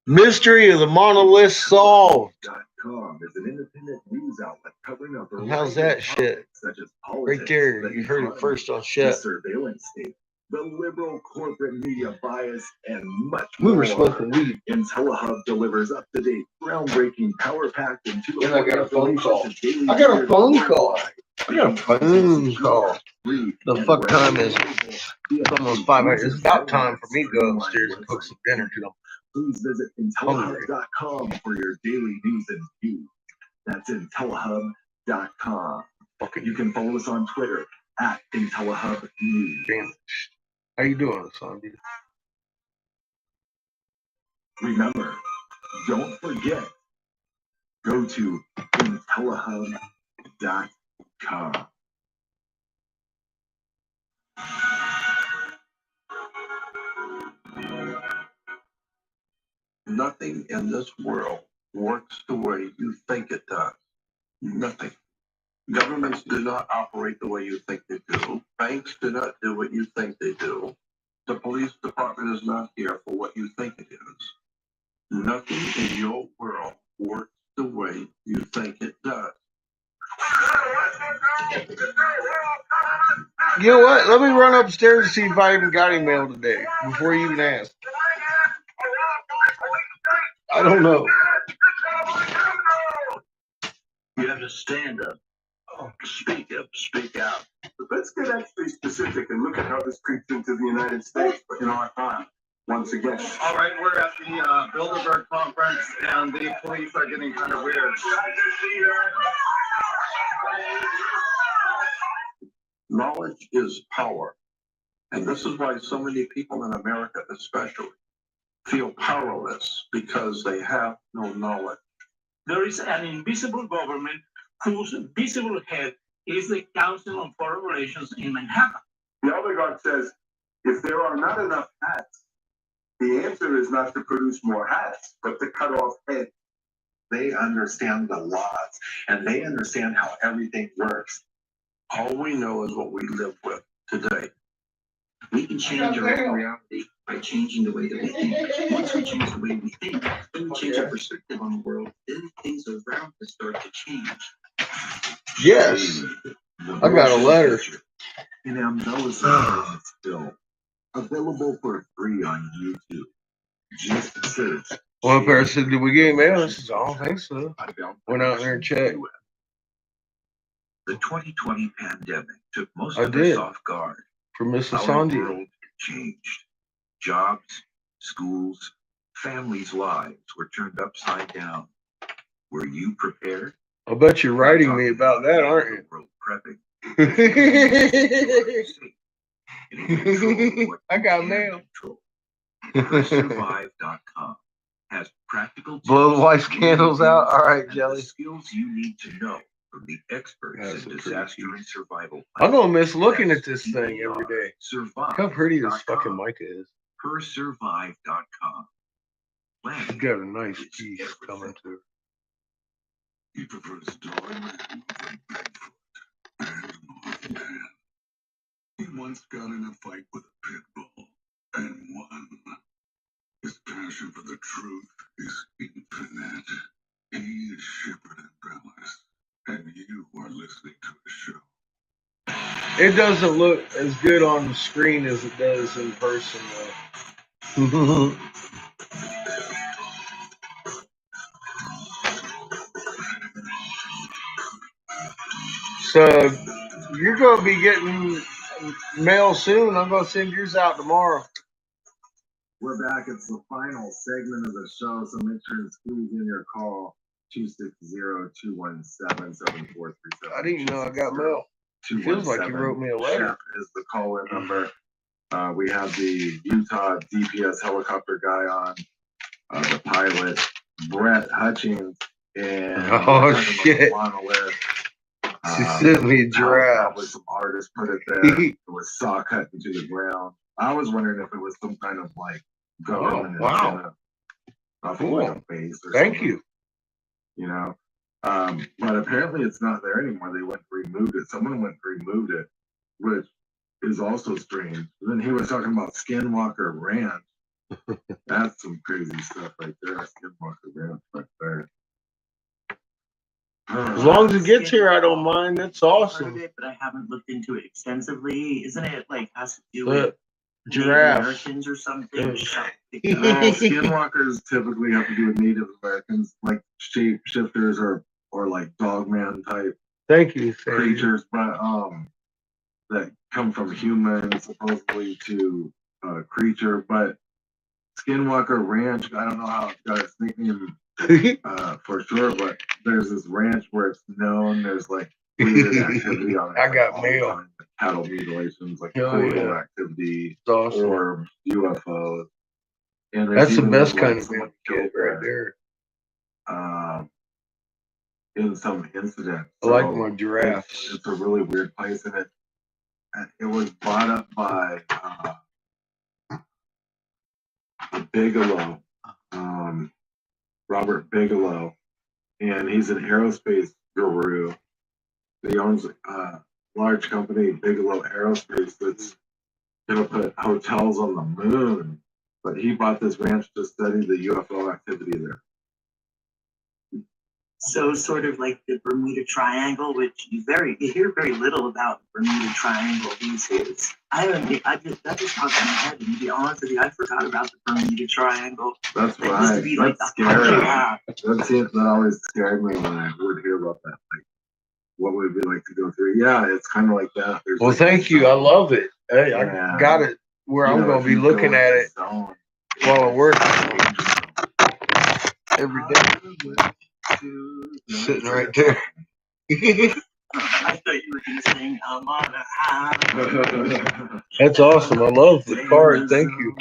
[SPEAKER 3] Mystery of the monolith solved.
[SPEAKER 4] .com is an independent news outlet covering a variety
[SPEAKER 3] How's that
[SPEAKER 4] of
[SPEAKER 3] shit?
[SPEAKER 4] topics such as
[SPEAKER 3] Right
[SPEAKER 4] politics,
[SPEAKER 3] there.
[SPEAKER 4] the
[SPEAKER 3] You heard it
[SPEAKER 4] economy,
[SPEAKER 3] first on
[SPEAKER 4] the
[SPEAKER 3] shit.
[SPEAKER 4] surveillance state,
[SPEAKER 9] the liberal corporate media bias, and much
[SPEAKER 3] We
[SPEAKER 9] more.
[SPEAKER 3] were smoking weed.
[SPEAKER 9] IntelliHub delivers up-to-date, groundbreaking, power-packed, and
[SPEAKER 3] Then I got a phone call. I got a phone call. I got a phone call. The fuck time is it? It's almost 5 hours. It's about time for me to go upstairs and cook some dinner because
[SPEAKER 9] Please visit IntelliHub.com for your daily news and views. That's IntelliHub.com. You can follow us on Twitter at IntelliHub News.
[SPEAKER 3] Damn. How you doing, Sandy?
[SPEAKER 9] Remember, don't forget, go to IntelliHub.com.
[SPEAKER 17] Nothing in this world works the way you think it does. Nothing. Governments do not operate the way you think they do. Banks do not do what you think they do. The police department is not here for what you think it is. Nothing in your world works the way you think it does.
[SPEAKER 3] You know what? Let me run upstairs and see if I even got any mail today before you even ask. I don't know.
[SPEAKER 17] You have to stand up. Speak up, speak out.
[SPEAKER 4] But let's get actually specific and look at how this creeps into the United States in our time. Once again.
[SPEAKER 6] All right, we're at the Bilderberg conference, and the police are getting kind of weird.
[SPEAKER 17] Knowledge is power. And this is why so many people in America especially feel powerless, because they have no knowledge.
[SPEAKER 18] There is an invisible government whose visible head is the Council on Foreign Relations in Manhattan.
[SPEAKER 4] The oligarch says, if there are not enough hats, the answer is not to produce more hats, but to cut off heads.
[SPEAKER 9] They understand the laws, and they understand how everything works.
[SPEAKER 17] All we know is what we live with today.
[SPEAKER 10] We can change our own reality by changing the way that we think. Once we change the way we think, then we change our perspective on the world, then things around us start to change.
[SPEAKER 3] Yes. I got a letter.
[SPEAKER 9] And Ambella still available for free on YouTube. Just search.
[SPEAKER 3] One person said, did we get mail? I said, I don't think so. Went out there and checked.
[SPEAKER 15] The 2020 pandemic took most
[SPEAKER 3] I
[SPEAKER 15] of
[SPEAKER 3] did.
[SPEAKER 15] us off guard.
[SPEAKER 3] For Mrs.
[SPEAKER 15] Our
[SPEAKER 3] Sandy.
[SPEAKER 15] world changed. Jobs, schools, families' lives were turned upside down. Were you prepared?
[SPEAKER 3] I bet you're writing me about that, aren't you?
[SPEAKER 15] World prepping.
[SPEAKER 3] I got mail.
[SPEAKER 15] Survive.com has practical
[SPEAKER 3] Blow the wife's candles out. All right, Jelly.
[SPEAKER 15] skills you need to know from the experts
[SPEAKER 3] That's
[SPEAKER 15] in
[SPEAKER 3] a
[SPEAKER 15] disaster
[SPEAKER 3] pretty
[SPEAKER 15] and survival.
[SPEAKER 3] I'm gonna miss looking at this thing every day.
[SPEAKER 15] Survive.
[SPEAKER 3] Look how pretty this fucking mic is.
[SPEAKER 15] Survive.com.
[SPEAKER 3] She's got a nice piece coming to her.
[SPEAKER 17] He prefers Doorman than Bigfoot and Mothman. He once got in a fight with a pit bull and won. His passion for the truth is infinite. He is Shepherd Ambellas, and you are listening to his show.
[SPEAKER 3] It doesn't look as good on the screen as it does in person, though. So you're going to be getting mail soon. I'm going to send yours out tomorrow.
[SPEAKER 9] We're back. It's the final segment of the show, so make sure to squeeze in your call. 260-217-7437.
[SPEAKER 3] I didn't even know I got mail. Feels like you wrote me a letter.
[SPEAKER 9] Chef is the call-in number. We have the Utah DPS helicopter guy on, the pilot, Brett Hutchings, and
[SPEAKER 3] shit. She sent me a giraffe.
[SPEAKER 9] Probably some artists put it there. It was saw cut into the ground. I was wondering if it was some kind of like government
[SPEAKER 3] wow.
[SPEAKER 9] Cool. Like a base or
[SPEAKER 3] Thank
[SPEAKER 9] something.
[SPEAKER 3] you.
[SPEAKER 9] You know, but apparently it's not there anymore. They went and removed it. Someone went and removed it, which is also strange. And then he was talking about Skinwalker Ranch. That's some crazy stuff right there. Skinwalker Ranch right there.
[SPEAKER 3] As long as it gets here, I don't mind. That's awesome.
[SPEAKER 13] But I haven't looked into it extensively. Isn't it like has to do
[SPEAKER 3] But
[SPEAKER 13] with Native
[SPEAKER 3] Giraffes.
[SPEAKER 13] Americans or something.
[SPEAKER 11] Skinwalkers typically have to do with Native Americans, like shapeshifters or like dogman type
[SPEAKER 3] Thank you, Sandy.
[SPEAKER 11] creatures, but that come from humans supposedly to creature. But Skinwalker Ranch, I don't know how it got its nickname for sure, but there's this ranch where it's known there's like weird activity on it.
[SPEAKER 3] I got
[SPEAKER 11] all the
[SPEAKER 3] mail.
[SPEAKER 11] time, like cattle mutilations, like
[SPEAKER 3] Hell
[SPEAKER 11] portal
[SPEAKER 3] yeah.
[SPEAKER 11] activity,
[SPEAKER 3] It's awesome.
[SPEAKER 11] or UFOs. And there's
[SPEAKER 3] That's the
[SPEAKER 11] even
[SPEAKER 3] best
[SPEAKER 11] like
[SPEAKER 3] kind of
[SPEAKER 11] someone
[SPEAKER 3] mail
[SPEAKER 11] killed
[SPEAKER 3] kit right there.
[SPEAKER 11] in some incident.
[SPEAKER 3] I like
[SPEAKER 11] So
[SPEAKER 3] my giraffes.
[SPEAKER 11] It's a really weird place, and it was bought up by Bigelow, Robert Bigelow, and he's an aerospace guru. He owns a large company, Bigelow Aerospace, that's going to put hotels on the moon. But he bought this ranch to study the UFO activity there.
[SPEAKER 13] So sort of like the Bermuda Triangle, which you hear very little about the Bermuda Triangle these days. That just popped in my head, and to be honest with you, I forgot about the Bermuda Triangle.
[SPEAKER 11] That's
[SPEAKER 13] That used to
[SPEAKER 11] right.
[SPEAKER 13] be like
[SPEAKER 11] That's
[SPEAKER 13] the
[SPEAKER 11] scary.
[SPEAKER 13] yeah.
[SPEAKER 11] That always scared me when I would hear about that. Like, what would it be like to go through? Yeah, it's kind of like that. There's
[SPEAKER 3] Well,
[SPEAKER 11] like
[SPEAKER 3] thank you. I love it. Hey, I got it where I'm going to be looking at it while I work every day. Sitting right there.
[SPEAKER 13] I thought you were going to sing I'm on a high.
[SPEAKER 3] That's awesome. I love the card. Thank you.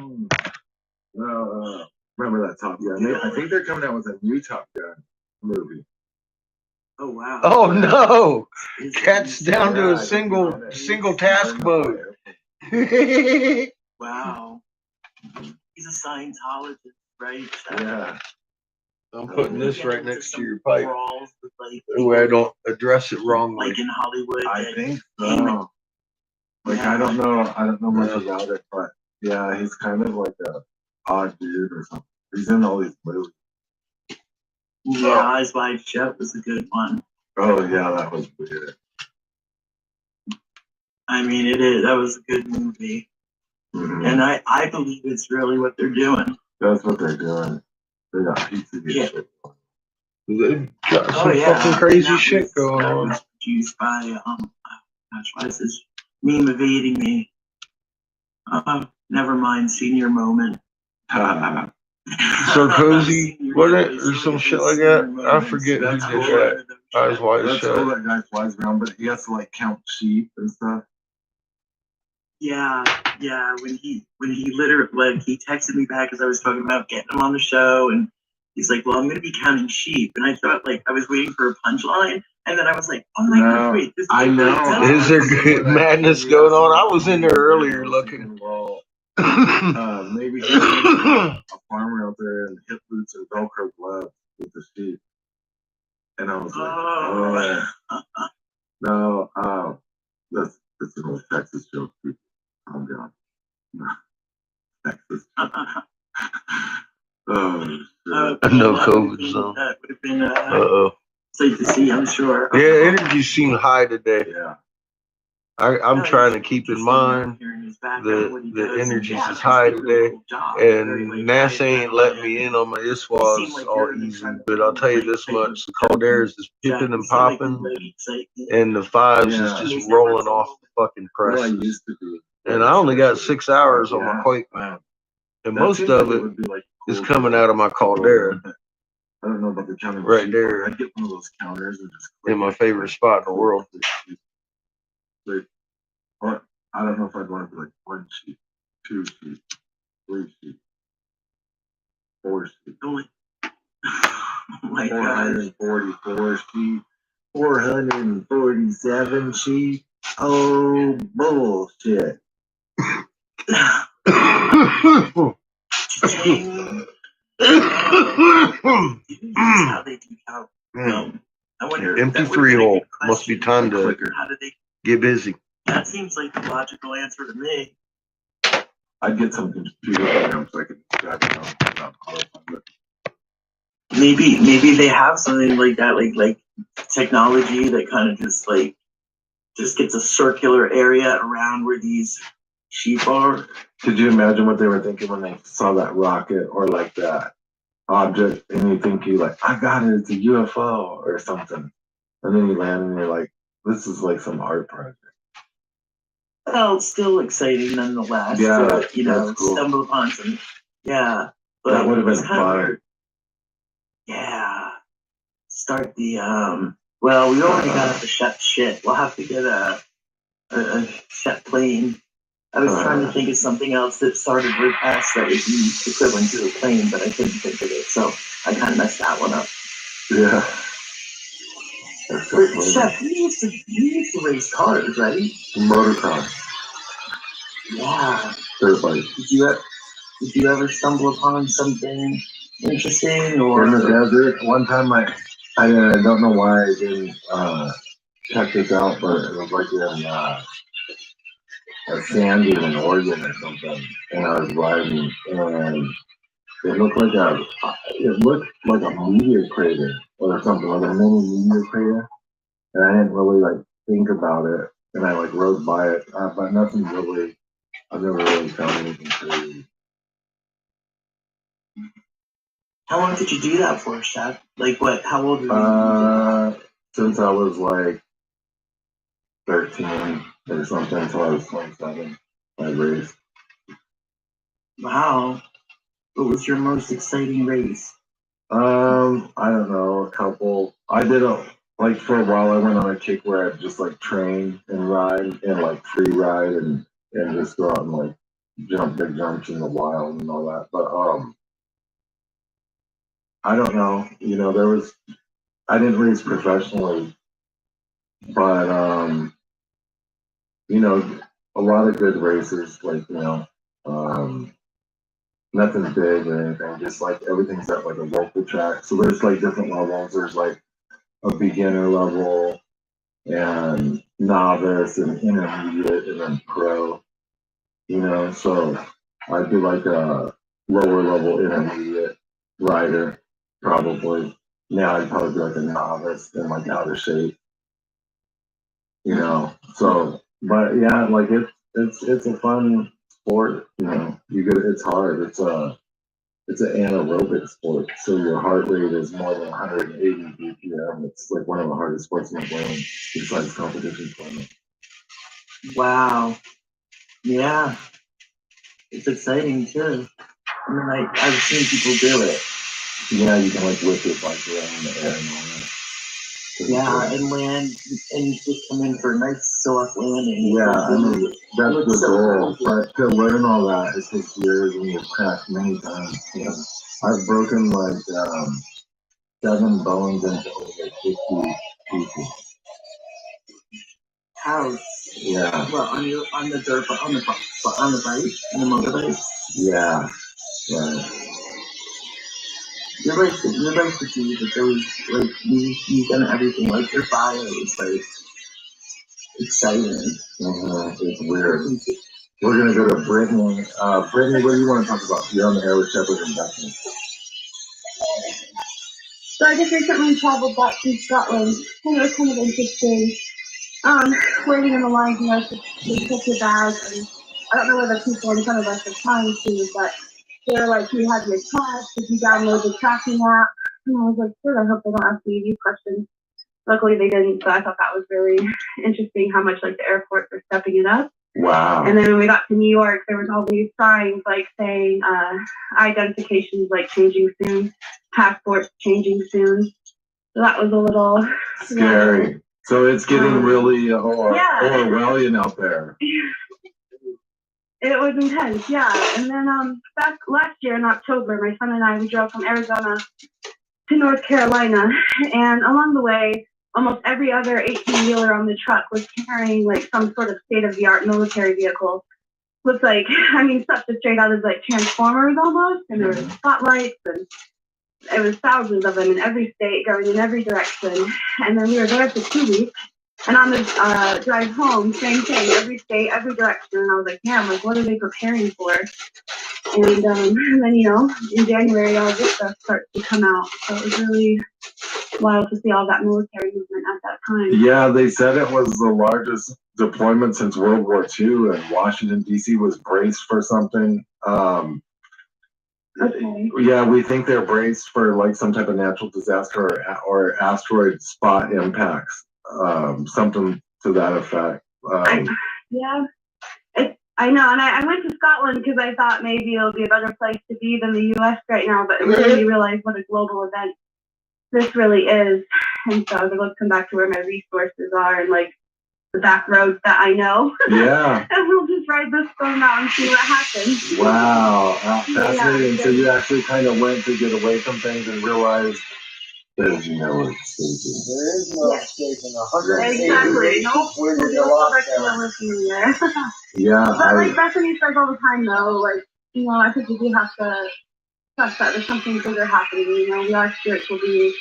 [SPEAKER 11] Remember that Top Gun? I think they're coming out with a new Top Gun movie.
[SPEAKER 13] Oh wow.
[SPEAKER 3] Oh no! Cat's down to a single task mode.
[SPEAKER 13] Wow. He's a Scientologist, right?
[SPEAKER 11] Yeah.
[SPEAKER 3] I'm putting this right next to your pipe.
[SPEAKER 13] With, like,
[SPEAKER 3] Way I don't address it wrongly.
[SPEAKER 13] like in Hollywood.
[SPEAKER 11] I think so. Like I don't know much about it, but yeah, he's kind of like a odd dude or something. He's in all these movies.
[SPEAKER 13] Yeah, Eyes Wide Shut was a good one.
[SPEAKER 11] Oh yeah, that was weird.
[SPEAKER 13] I mean, it is. That was a good movie, and I believe it's really what they're doing.
[SPEAKER 11] That's what they're doing. They got pizza shit.
[SPEAKER 3] They got some fucking crazy shit going on.
[SPEAKER 13] That was produced by gosh, why is this meme evading me? Never mind. Senior Moment.
[SPEAKER 3] Sarkozy, or some shit like that. I forget who did that. Eyes Wide
[SPEAKER 11] That's
[SPEAKER 3] Shut.
[SPEAKER 11] cool that guy flies around, but he has to like count sheep and stuff.
[SPEAKER 13] Yeah. When he literally, like, he texted me back as I was talking about getting him on the show, and he's like, "Well, I'm going to be counting sheep," and I thought, like, I was waiting for a punchline, and then I was like, "Oh my God, wait, this is
[SPEAKER 11] I know.
[SPEAKER 3] Is there good madness going on? I was in there earlier looking.
[SPEAKER 11] Maybe a farmer out there in hip boots and Velcro gloves with the sheep. And I was like, no, that's an old Texas joke. Calm down. Texas.
[SPEAKER 3] No COVID zone.
[SPEAKER 13] That would have been safe to see, I'm sure.
[SPEAKER 3] Yeah, energy seemed high today.
[SPEAKER 11] Yeah.
[SPEAKER 3] I'm trying to keep in mind the energy is high today, and NASA ain't letting me in on my ISWAs all easy. But I'll tell you this much: the Calderas is pipping and popping, and the fives is just rolling off the fucking presses. And I only got 6 hours on my Quake mount, and most of it is coming out of my Caldera.
[SPEAKER 11] I don't know about the counting.
[SPEAKER 3] Right there.
[SPEAKER 11] I get one of those counters and just
[SPEAKER 3] in my favorite spot in the world.
[SPEAKER 11] Or I don't know if I'd want to be like 1 sheet, 2 sheet, 3 sheet, 4 sheet.
[SPEAKER 13] Oh my God.
[SPEAKER 11] 444 sheet, 447 sheet. Oh bullshit.
[SPEAKER 13] How they do count. I wonder.
[SPEAKER 3] Empty 3 hole. Must be time to get busy.
[SPEAKER 13] That seems like the logical answer to me.
[SPEAKER 11] I'd get some computer programs so I could drive it on autopilot.
[SPEAKER 13] Maybe they have something like that, like technology that kind of just gets a circular area around where these sheep are.
[SPEAKER 11] Could you imagine what they were thinking when they saw that rocket or like that object, and you think you like, I got it, it's a UFO or something, and then you land and you're like, this is like some art project.
[SPEAKER 13] Well, it's still exciting nonetheless.
[SPEAKER 11] Yeah,
[SPEAKER 13] to, you know,
[SPEAKER 11] that's cool.
[SPEAKER 13] stumble upon some. Yeah, but
[SPEAKER 11] That would have
[SPEAKER 13] it's
[SPEAKER 11] been
[SPEAKER 13] kind of
[SPEAKER 11] fun.
[SPEAKER 13] weird. Yeah. Start the Well, we already got the Shep shit. We'll have to get a Shep plane. I was trying to think of something else that started with S that would be equivalent to a plane, but I couldn't think of it, so I kind of messed that one up.
[SPEAKER 11] Yeah. That's so
[SPEAKER 13] But
[SPEAKER 11] funny.
[SPEAKER 13] Shep, you used to race cars, right?
[SPEAKER 11] Motocross.
[SPEAKER 13] Yeah.
[SPEAKER 11] Dirt bike.
[SPEAKER 13] Did you ever stumble upon something interesting or
[SPEAKER 11] In the desert, one time I don't know why I didn't check this out, but it was like in a sandy in Oregon or something, and I was riding, and it looked like a meteor crater or something, like a mini meteor crater, and I didn't really like think about it, and I like rode by it, but nothing really. I've never really found anything crazy.
[SPEAKER 13] How long did you do that for, Shep? Like what? How old were you?
[SPEAKER 11] Since I was like 13 or something until I was 27, I raced.
[SPEAKER 13] Wow. What was your most exciting race?
[SPEAKER 11] I don't know, a couple. I did like for a while I went on a kick where I'd just like train and ride and like free ride and just go out and like jump big jumps in the wild and all that. But I don't know. You know, I didn't race professionally, but you know, a lot of good races, like, you know, nothing big or anything, just like everything's at like a local track. So there's like different levels. There's like a beginner level and novice and intermediate and then pro, you know. So I'd be like a lower level intermediate rider, probably. Now I'd probably be like a novice and like out of shape, you know. So, but yeah, like it's a fun sport, you know. It's hard. It's an anaerobic sport, so your heart rate is more than 180 BPM. It's like one of the hardest sports in the world besides competition swimming.
[SPEAKER 13] Wow. Yeah. It's exciting too. I mean, I've seen people do it.
[SPEAKER 11] Yeah, you can like whip it like around in the air and all that.
[SPEAKER 13] Yeah, and land, and you just come in for a nice soft landing.
[SPEAKER 11] Yeah, I mean, that's the
[SPEAKER 13] so
[SPEAKER 11] goal. But to learn all that, it takes years and you've cracked many times. You know, I've broken like 7 bones into over 50 pieces.
[SPEAKER 13] How?
[SPEAKER 11] Yeah.
[SPEAKER 13] Well, on the bike, on the motorbike.
[SPEAKER 11] Yeah. Right.
[SPEAKER 13] You're like the dude that goes like you've done everything. Like your bio is like exciting.
[SPEAKER 11] It's weird. We're gonna go to Brittany. Brittany, what do you want to talk about? You're on the air with Shepherd and Bethany.
[SPEAKER 19] So I just recently traveled back to Scotland, and it was kind of interesting. Waiting in the line, you know, to check your bag, and I don't know whether people in front of us are trying to, but they were like, "Do you have your test? Did you download the tracking app?" And I was like, "Good, I hope they don't ask me these questions." Luckily, they didn't, so I thought that was really interesting how much like the airports are stepping it up.
[SPEAKER 11] Wow.
[SPEAKER 19] And then when we got to New York, there was all these signs like saying identifications like changing soon, passports changing soon. So that was a little
[SPEAKER 11] Scary. Yeah. So it's getting really
[SPEAKER 19] yeah.
[SPEAKER 11] Orwellian out there.
[SPEAKER 19] It was intense, yeah. And then back last year in October, my son and I, we drove from Arizona to North Carolina, and along the way, almost every other 18-wheeler on the truck was carrying like some sort of state-of-the-art military vehicle. Looks like, I mean, stuff just straight out of like Transformers almost, and there were spotlights, and it was thousands of them in every state, going in every direction. And then we were there for 2 weeks, and on the drive home, same thing, every state, every direction. And I was like, man, like, what are they preparing for? And then, you know, in January, all this stuff starts to come out. So it was really wild to see all that military movement at that time.
[SPEAKER 11] Yeah, they said it was the largest deployment since World War II, and Washington D.C. was braced for something.
[SPEAKER 19] Okay.
[SPEAKER 11] Yeah, we think they're braced for like some type of natural disaster or asteroid spot impacts, something to that effect.
[SPEAKER 19] Yeah, I know, and I went to Scotland because I thought maybe it'll be a better place to be than the U.S. right now, but it made me realize what a global event this really is. And so I was able to come back to where my resources are and like the back roads that I know.
[SPEAKER 11] Yeah.
[SPEAKER 19] And we'll just ride this storm out and see what happens.
[SPEAKER 11] Wow, fascinating.
[SPEAKER 19] Yeah.
[SPEAKER 11] So you actually kind of went to get away from things and realized there's no escaping.
[SPEAKER 3] There is no escaping. 180
[SPEAKER 19] Exactly.
[SPEAKER 3] Nope.
[SPEAKER 19] Nope.
[SPEAKER 3] We're
[SPEAKER 19] We'll
[SPEAKER 3] in
[SPEAKER 19] go
[SPEAKER 3] the
[SPEAKER 19] back to
[SPEAKER 3] lockdown.
[SPEAKER 19] where we're there.
[SPEAKER 11] Yeah,
[SPEAKER 19] But like Bethany says all the time though, like, you know, I think we do have to trust that there's something bigger happening. You know, we are spiritual beings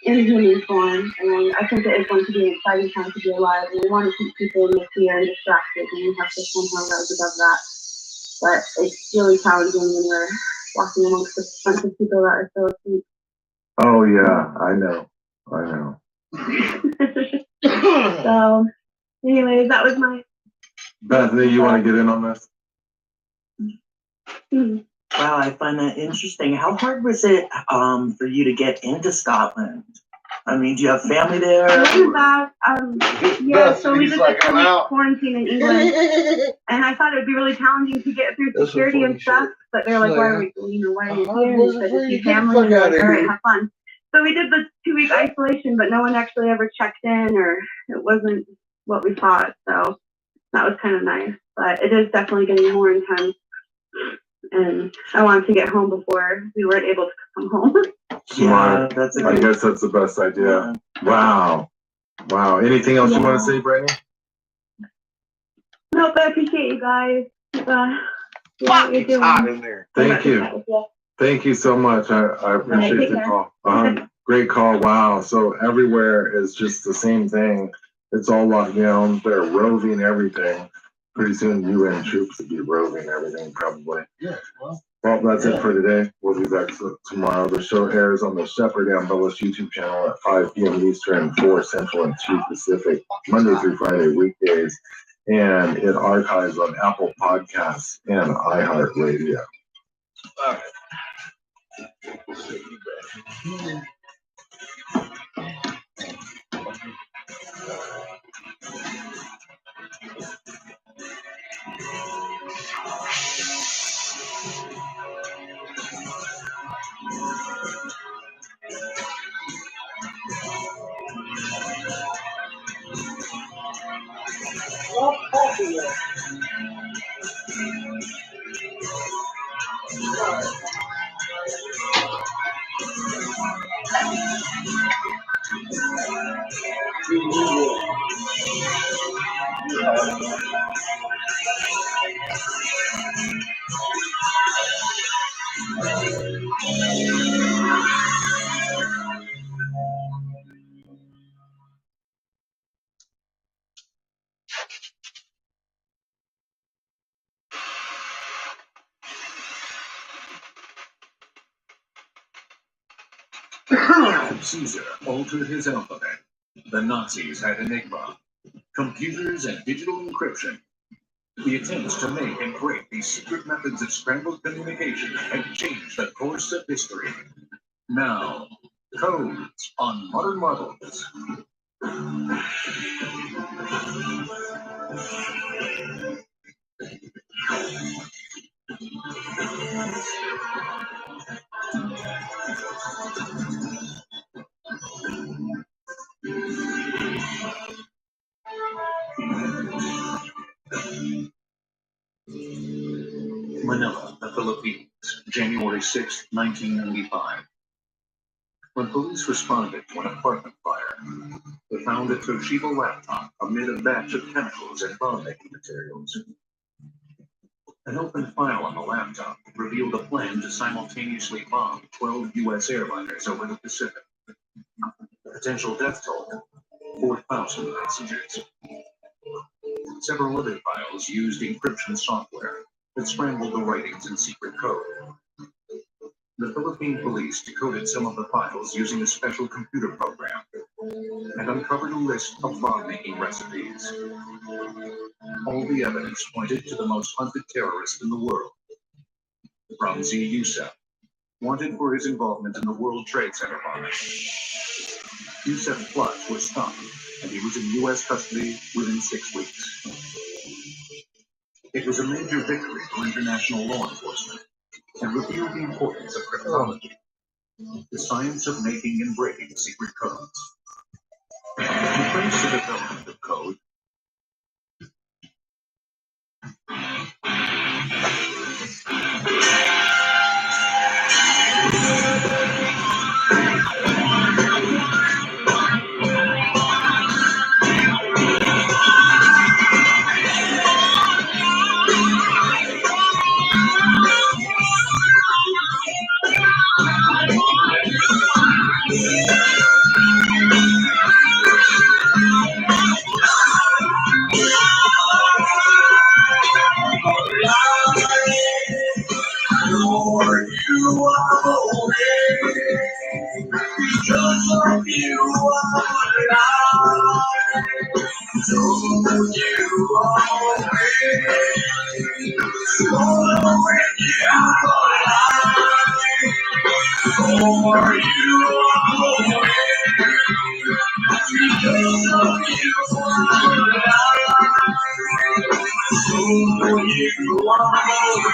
[SPEAKER 19] in human form, and I think it is going to be an exciting time to be alive. And we want to keep people in the fear and distracted, and we have to somehow rise above that. But it's really challenging when we're walking amongst a bunch of people that are so asleep.
[SPEAKER 11] Oh yeah, I know.
[SPEAKER 19] So, anyways, that was my.
[SPEAKER 11] Bethany, you want to get in on this?
[SPEAKER 13] Wow, I find that interesting. How hard was it for you to get into Scotland? I mean, do you have family there?
[SPEAKER 19] It wasn't bad. Yeah, so we did the 2-week quarantine in England, and I thought it would be really challenging to get through security and stuff. But they're like, "Why are we? You know, why are you here?" And said, "It's your family." And we're like, "All right, have fun." So we did the 2-week isolation, but no one actually ever checked in, or it wasn't what we thought. So that was kind of nice. But it is definitely getting more intense. And I wanted to get home before we weren't able to come home.
[SPEAKER 11] Smart.
[SPEAKER 13] that's
[SPEAKER 11] I guess that's the best idea. Wow. Anything else you want to say, Brittany?
[SPEAKER 19] Nope, I appreciate you guys.
[SPEAKER 3] It's hot in there.
[SPEAKER 11] Thank you. Thank you so much. I appreciate the call. Great call. Wow. So everywhere is just the same thing. It's all locked down. They're roving everything. Pretty soon UN troops will be roving everything probably.
[SPEAKER 3] Yeah.
[SPEAKER 11] Well, that's it for today. We'll be back tomorrow. The show airs on the Shepherd Ambulance YouTube channel at 5 p.m. Eastern, 4 Central, and 2 Pacific, Monday through Friday weekdays. And it archives on Apple Podcasts and iHeartRadio.
[SPEAKER 3] All right.
[SPEAKER 20] Caesar altered his alphabet. The Nazis had Enigma, computers and digital encryption. The attempts to make and break these secret methods of scrambled communication had changed the course of history. Now, codes on Modern Marvels. Manila, the Philippines, January 6, 1995. When police responded to an apartment fire, they found a Toshiba laptop amid a batch of chemicals and bomb-making materials. An open file on the laptop revealed a plan to simultaneously bomb 12 U.S. airliners over the Pacific. The potential death toll, 4,000 passengers. Several other files used encryption software that scrambled the writings in secret code. The Philippine police decoded some of the files using a special computer program and uncovered a list of bomb-making recipes. All the evidence pointed to the most hunted terrorist in the world, Ramzi Youssef, wanted for his involvement in the World Trade Center bombing. Youssef's plots were stopped, and he was in U.S. custody within 6 weeks. It was a major victory for international law enforcement and revealed the importance of cryptology, the science of making and breaking secret codes. In terms of the development of code,
[SPEAKER 7] Lord, you are holy. Just like you are alive. Lord, you are holy. Lord, you are alive. Lord, you are holy. Just like you are alive. Lord, you are holy.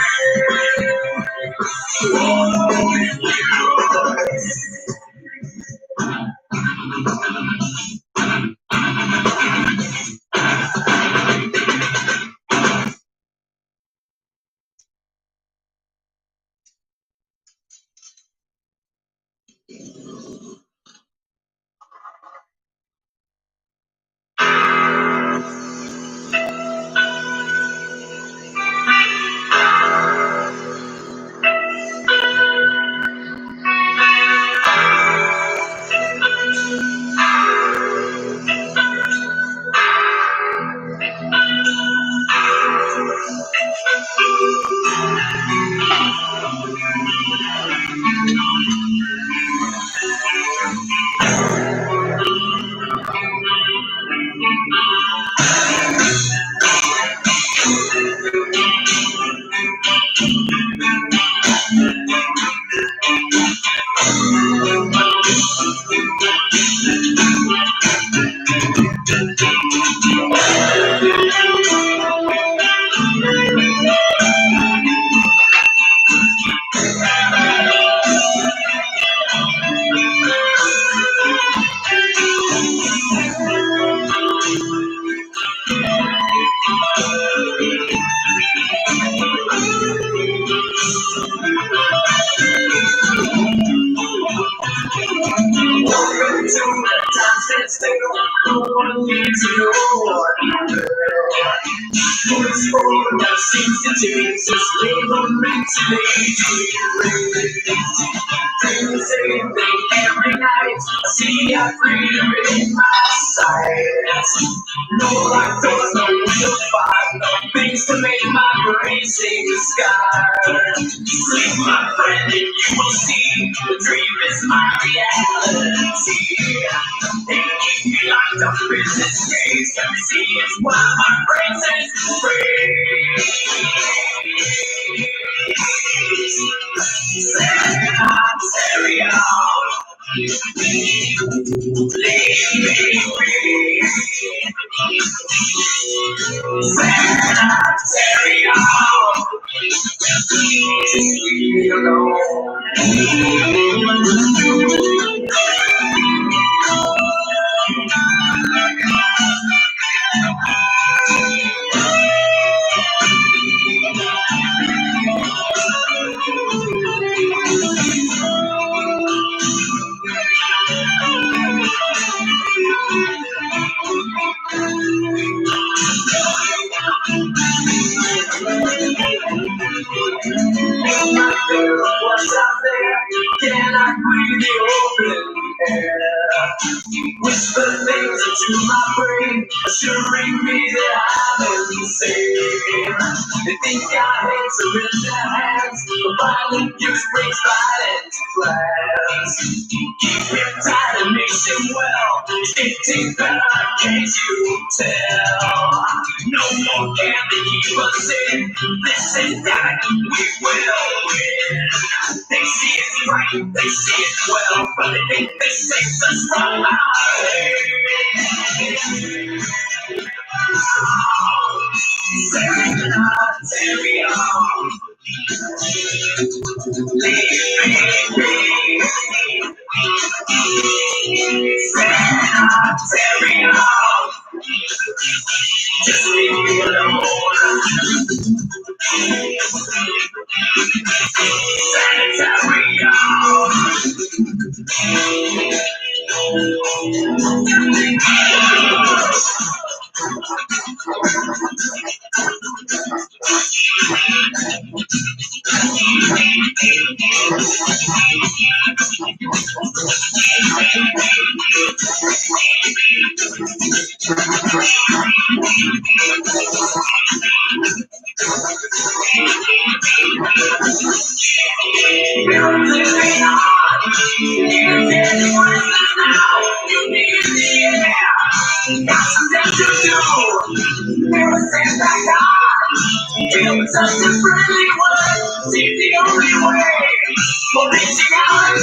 [SPEAKER 7] What's out there? Can I breathe the open air? Whisper things into my brain, assuring me that I'm insane. They think I hate to in their hands, but violent use brings violence to class. Riptide and nation well, 15 better, can't you tell? No more can the evil sin, this and that, we will win. They see it right, they see it well, but they think they save us from our just leave me alone. Such a friendly word, seems the only way for reaching out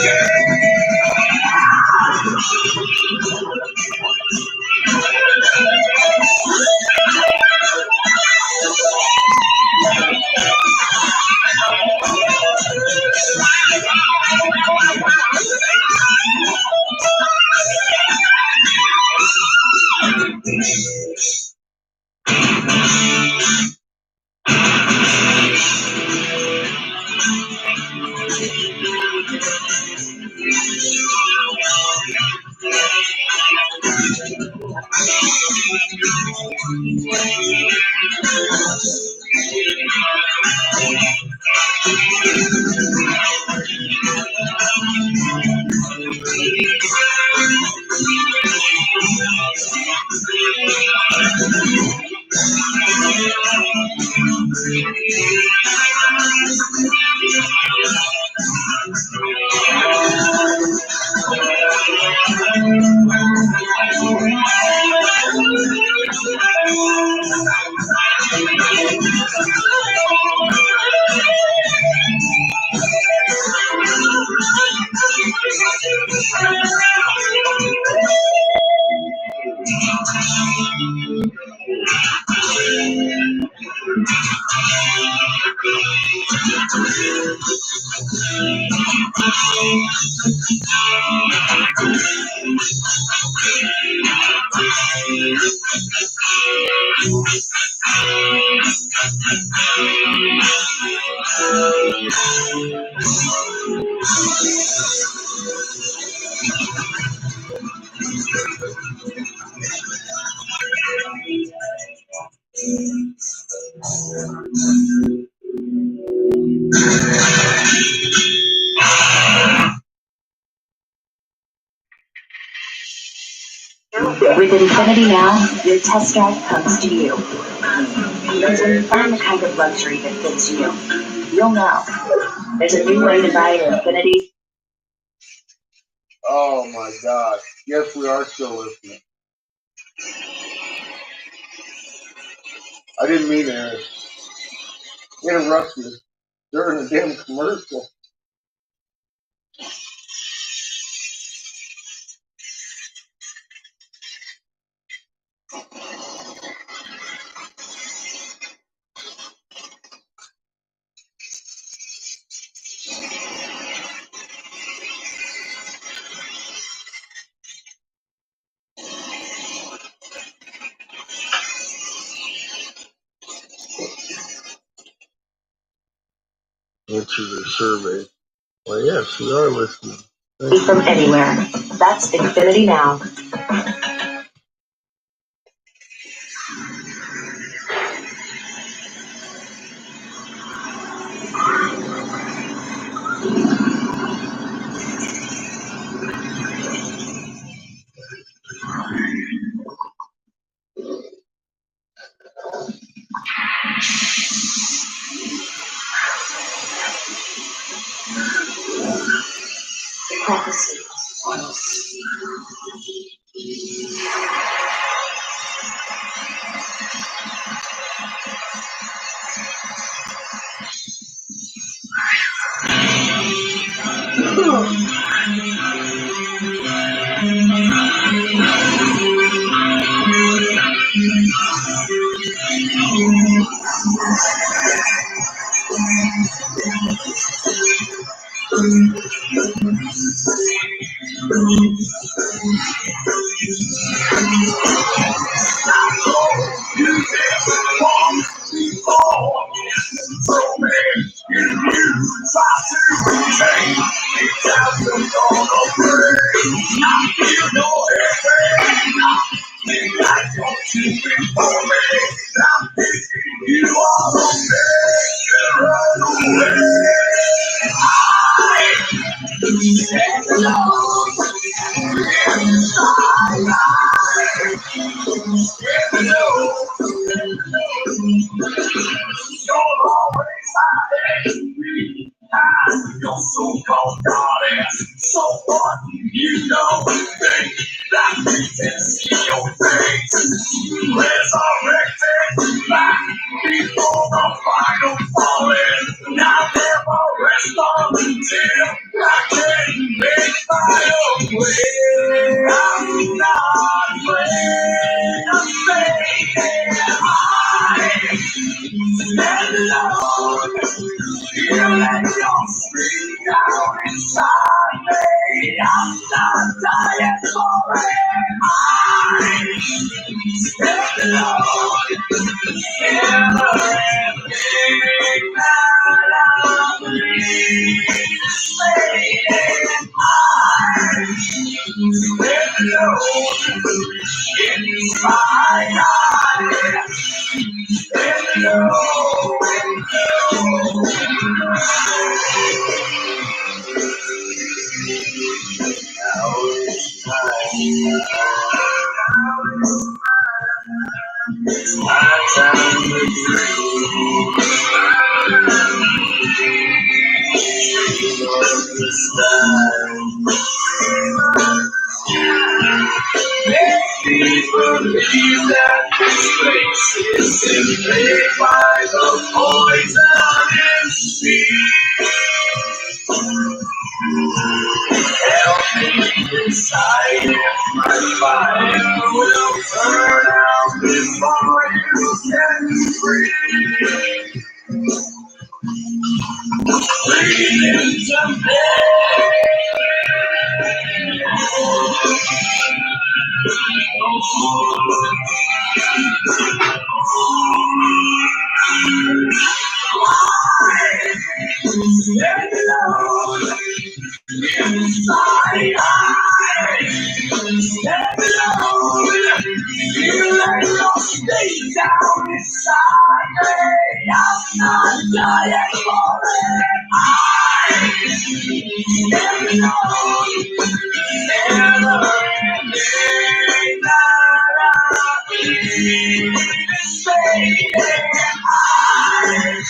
[SPEAKER 8] With Infinity Now, your test drive comes to you. Because when you find the kind of luxury that fits you, you'll know. There's a new way to buy your Infinity.
[SPEAKER 3] Oh my God. Yes, we are still listening. I didn't mean to interrupt you during a damn commercial. Answer the survey. Well, yes, we are listening.
[SPEAKER 8] From anywhere. That's Infinity Now. Prophecy.
[SPEAKER 7] Your so-called goddess, so what? You know, think that we can see your face. Resurrected back before the final falling. Now never rest until I can make my own way. I'm not afraid of fading. I stand alone. You let your spirit down inside me. I'm not dying for it. I stand alone. In everything that I believe is fading. I stand alone. Inside I stand alone. It's my time to dream. Dream of the sky. Make me believe that this place is invaded by the poison in me. Help me decide if my fire will burn out before you can breathe. Breathe into me. Stand alone. Inside I stand alone. You let your stay down inside me. I'm not dying for it. I stand alone. Never ending that I believe is fading. I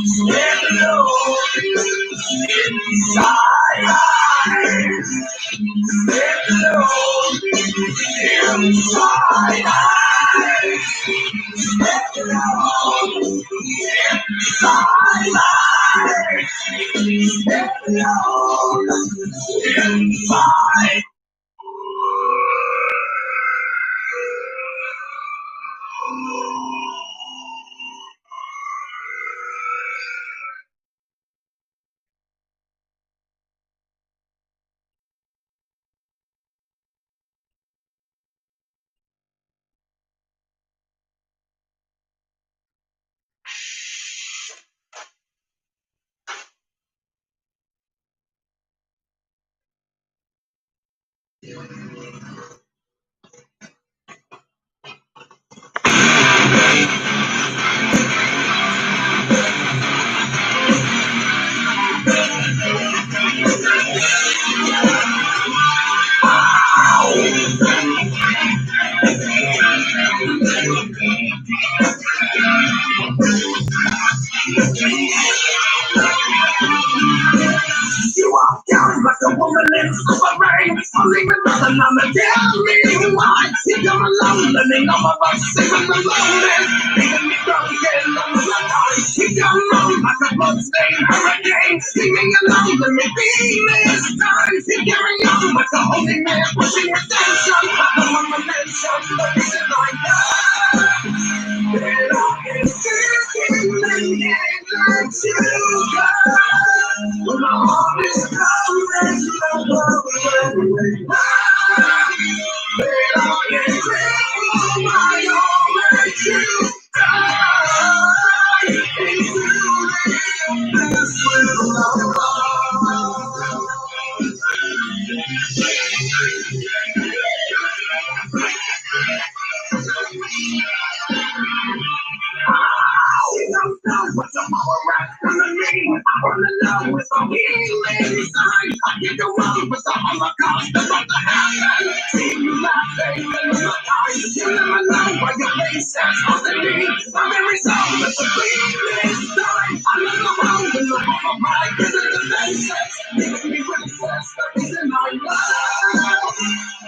[SPEAKER 7] stand alone. Inside I stand alone. Inside I stand alone. Inside I stand alone. Inside. super rain. I'm leaving nothing on the tell me why. You come along, and they know my bus is on the lonely. Making me drunk, getting on the line. You come along like a bloodstained hurricane. Singing along, let me be this time. You carry on like a holy man, pushing attention. I don't want to mention, but it's in my God. And I can feel it and get like you got. When my heart is cold, no one will back. And I can feel my own like you got. And this will love. We don't know what tomorrow wraps gonna mean. I wanna know with some healing sign. I get the wrong with the Holocaust about to happen. See you laughing in the time. You never know where your face is supposed to be. I'm every soul with the bleeding sign. I look around and look over my visit the faces. Making me restless, the reason I love.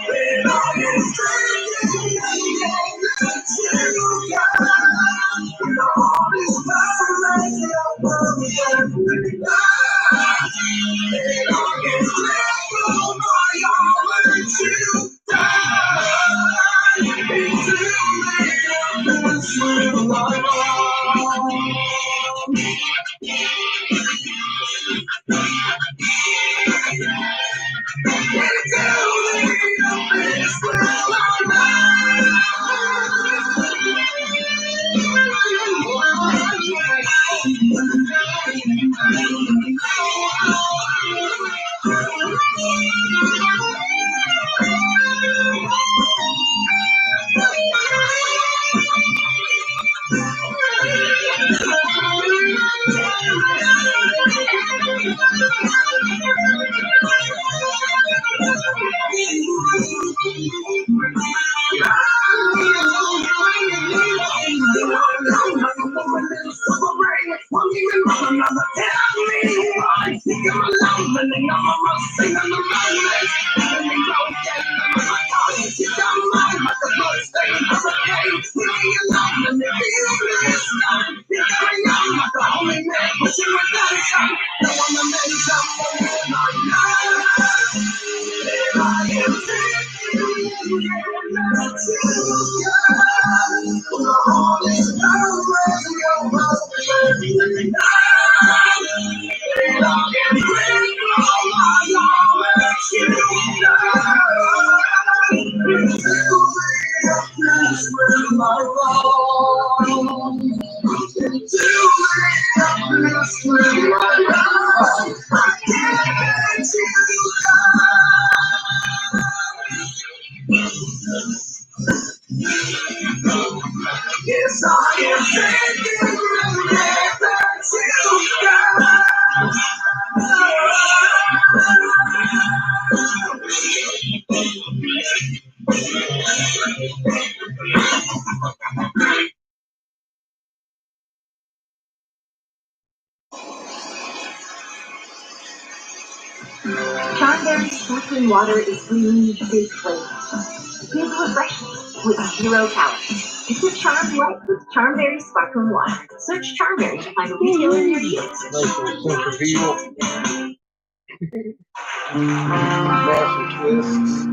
[SPEAKER 7] And I am drinking and you Yes, I am taking
[SPEAKER 8] Charmberry sparkling water is really big flavor. Big refreshing with 0 calories. It's a charmed life with Charmberry sparkling water. Search Charmberry to find a retailer near you.
[SPEAKER 3] Massive twists.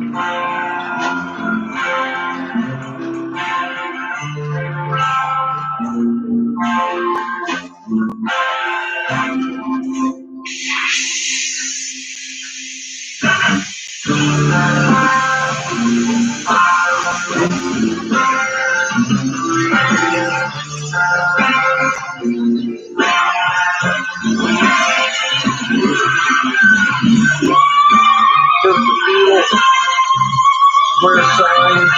[SPEAKER 3] Wear signs.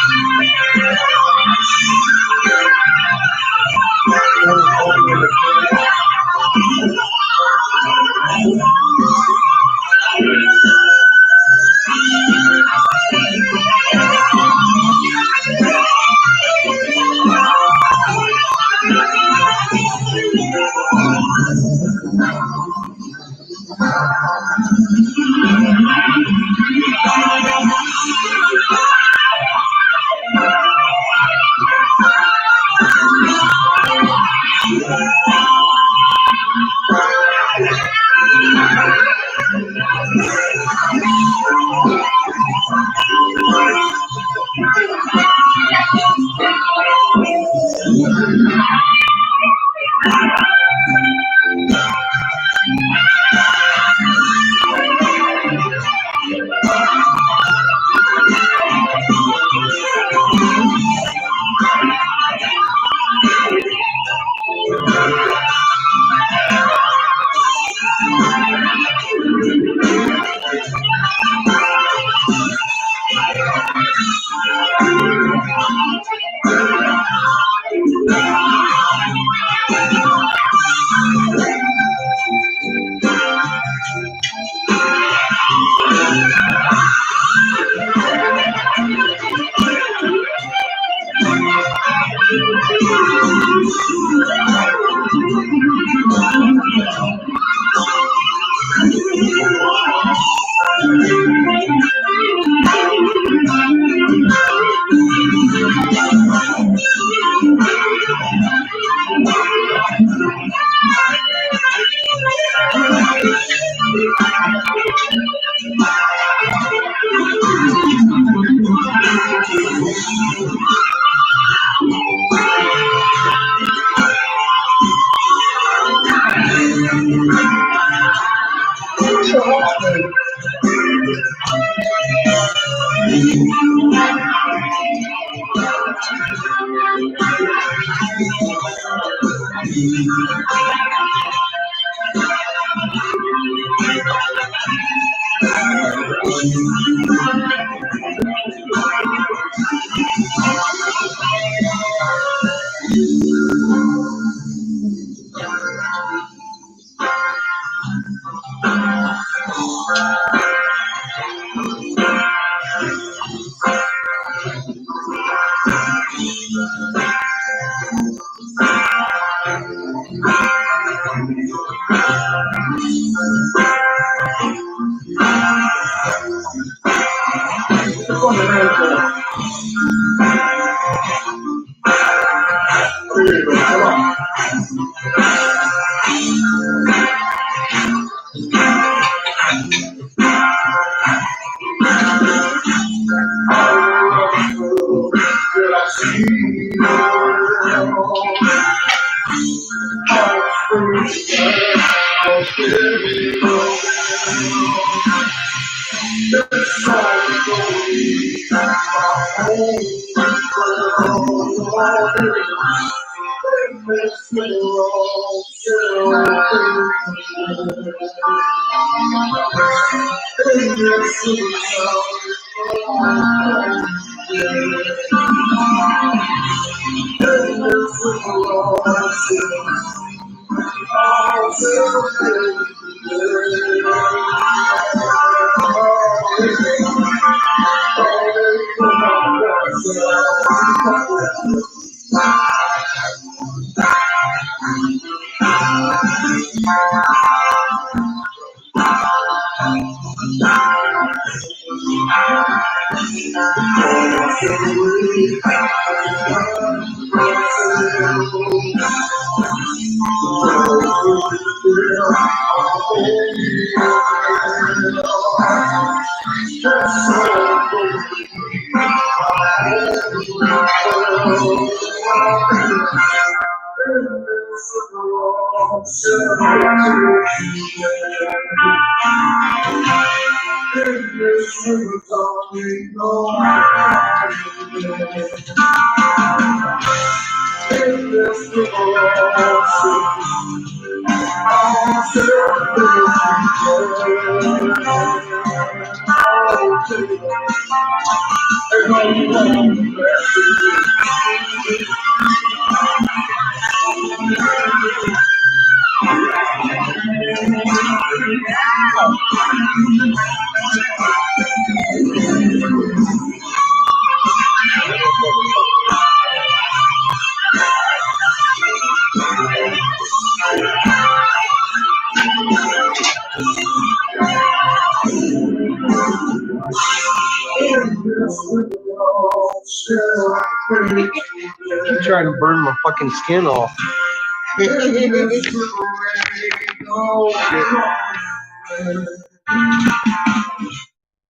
[SPEAKER 3] Keep trying to burn my fucking skin off.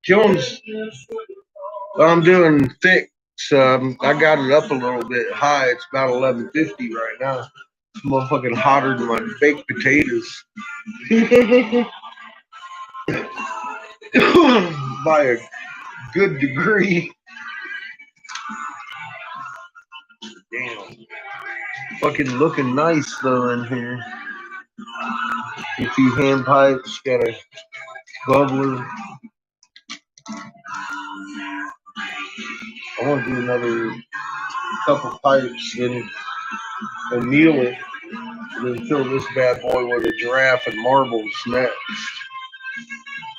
[SPEAKER 3] Jones, I'm doing thick, so I got it up a little bit high. It's about 11:50 right now. It's motherfucking hotter than my baked potatoes. By a good degree. Damn. Fucking looking nice though in here. A few hand pipes, got a bubbler. I want to do another couple pipes and anneal it, and then fill this bad boy with a giraffe and marbles next.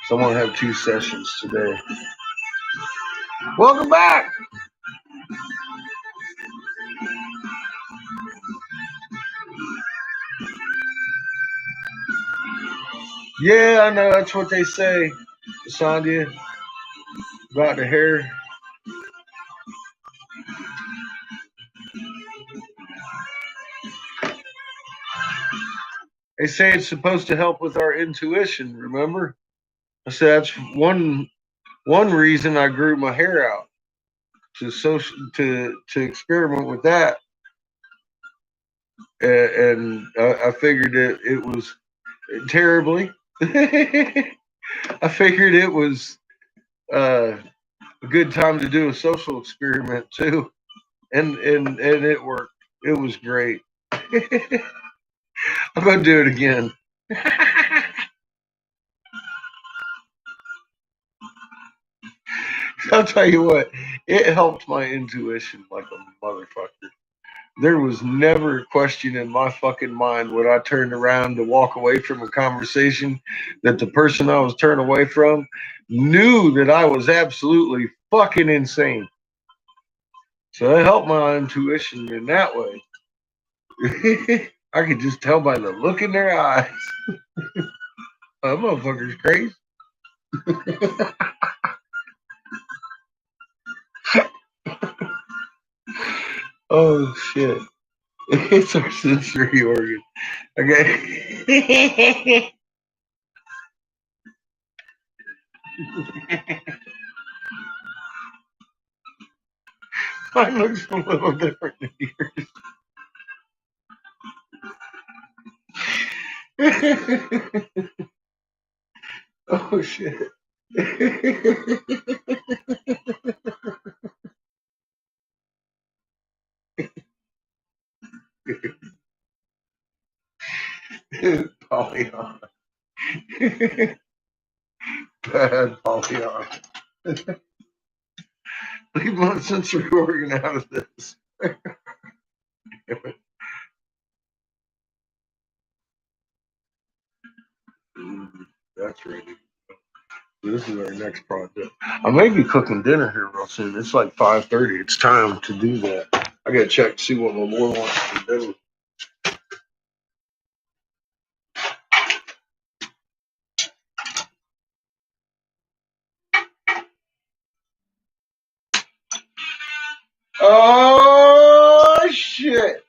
[SPEAKER 3] So I'm gonna have 2 sessions today. Welcome back. Yeah, I know that's what they say, Sandhya, about the hair. They say it's supposed to help with our intuition. Remember? I said that's one reason I grew my hair out to experiment with that, and I figured it was terribly. I figured it was a good time to do a social experiment too, and it worked. It was great. I'm gonna do it again. I'll tell you what, it helped my intuition like a motherfucker. There was never a question in my fucking mind when I turned around to walk away from a conversation that the person I was turning away from knew that I was absolutely fucking insane. So it helped my intuition in that way. I could just tell by the look in their eyes. That motherfucker's crazy. Oh shit. It's our sensory organ. Okay. Mine looks a little different than yours. Oh shit. Polyon. Bad polyon. Leave my sensory organ out of this. That's ready. This is our next project. I may be cooking dinner here real soon. It's like 5:30. It's time to do that. I gotta check to see what my boy wants for dinner. Oh shit.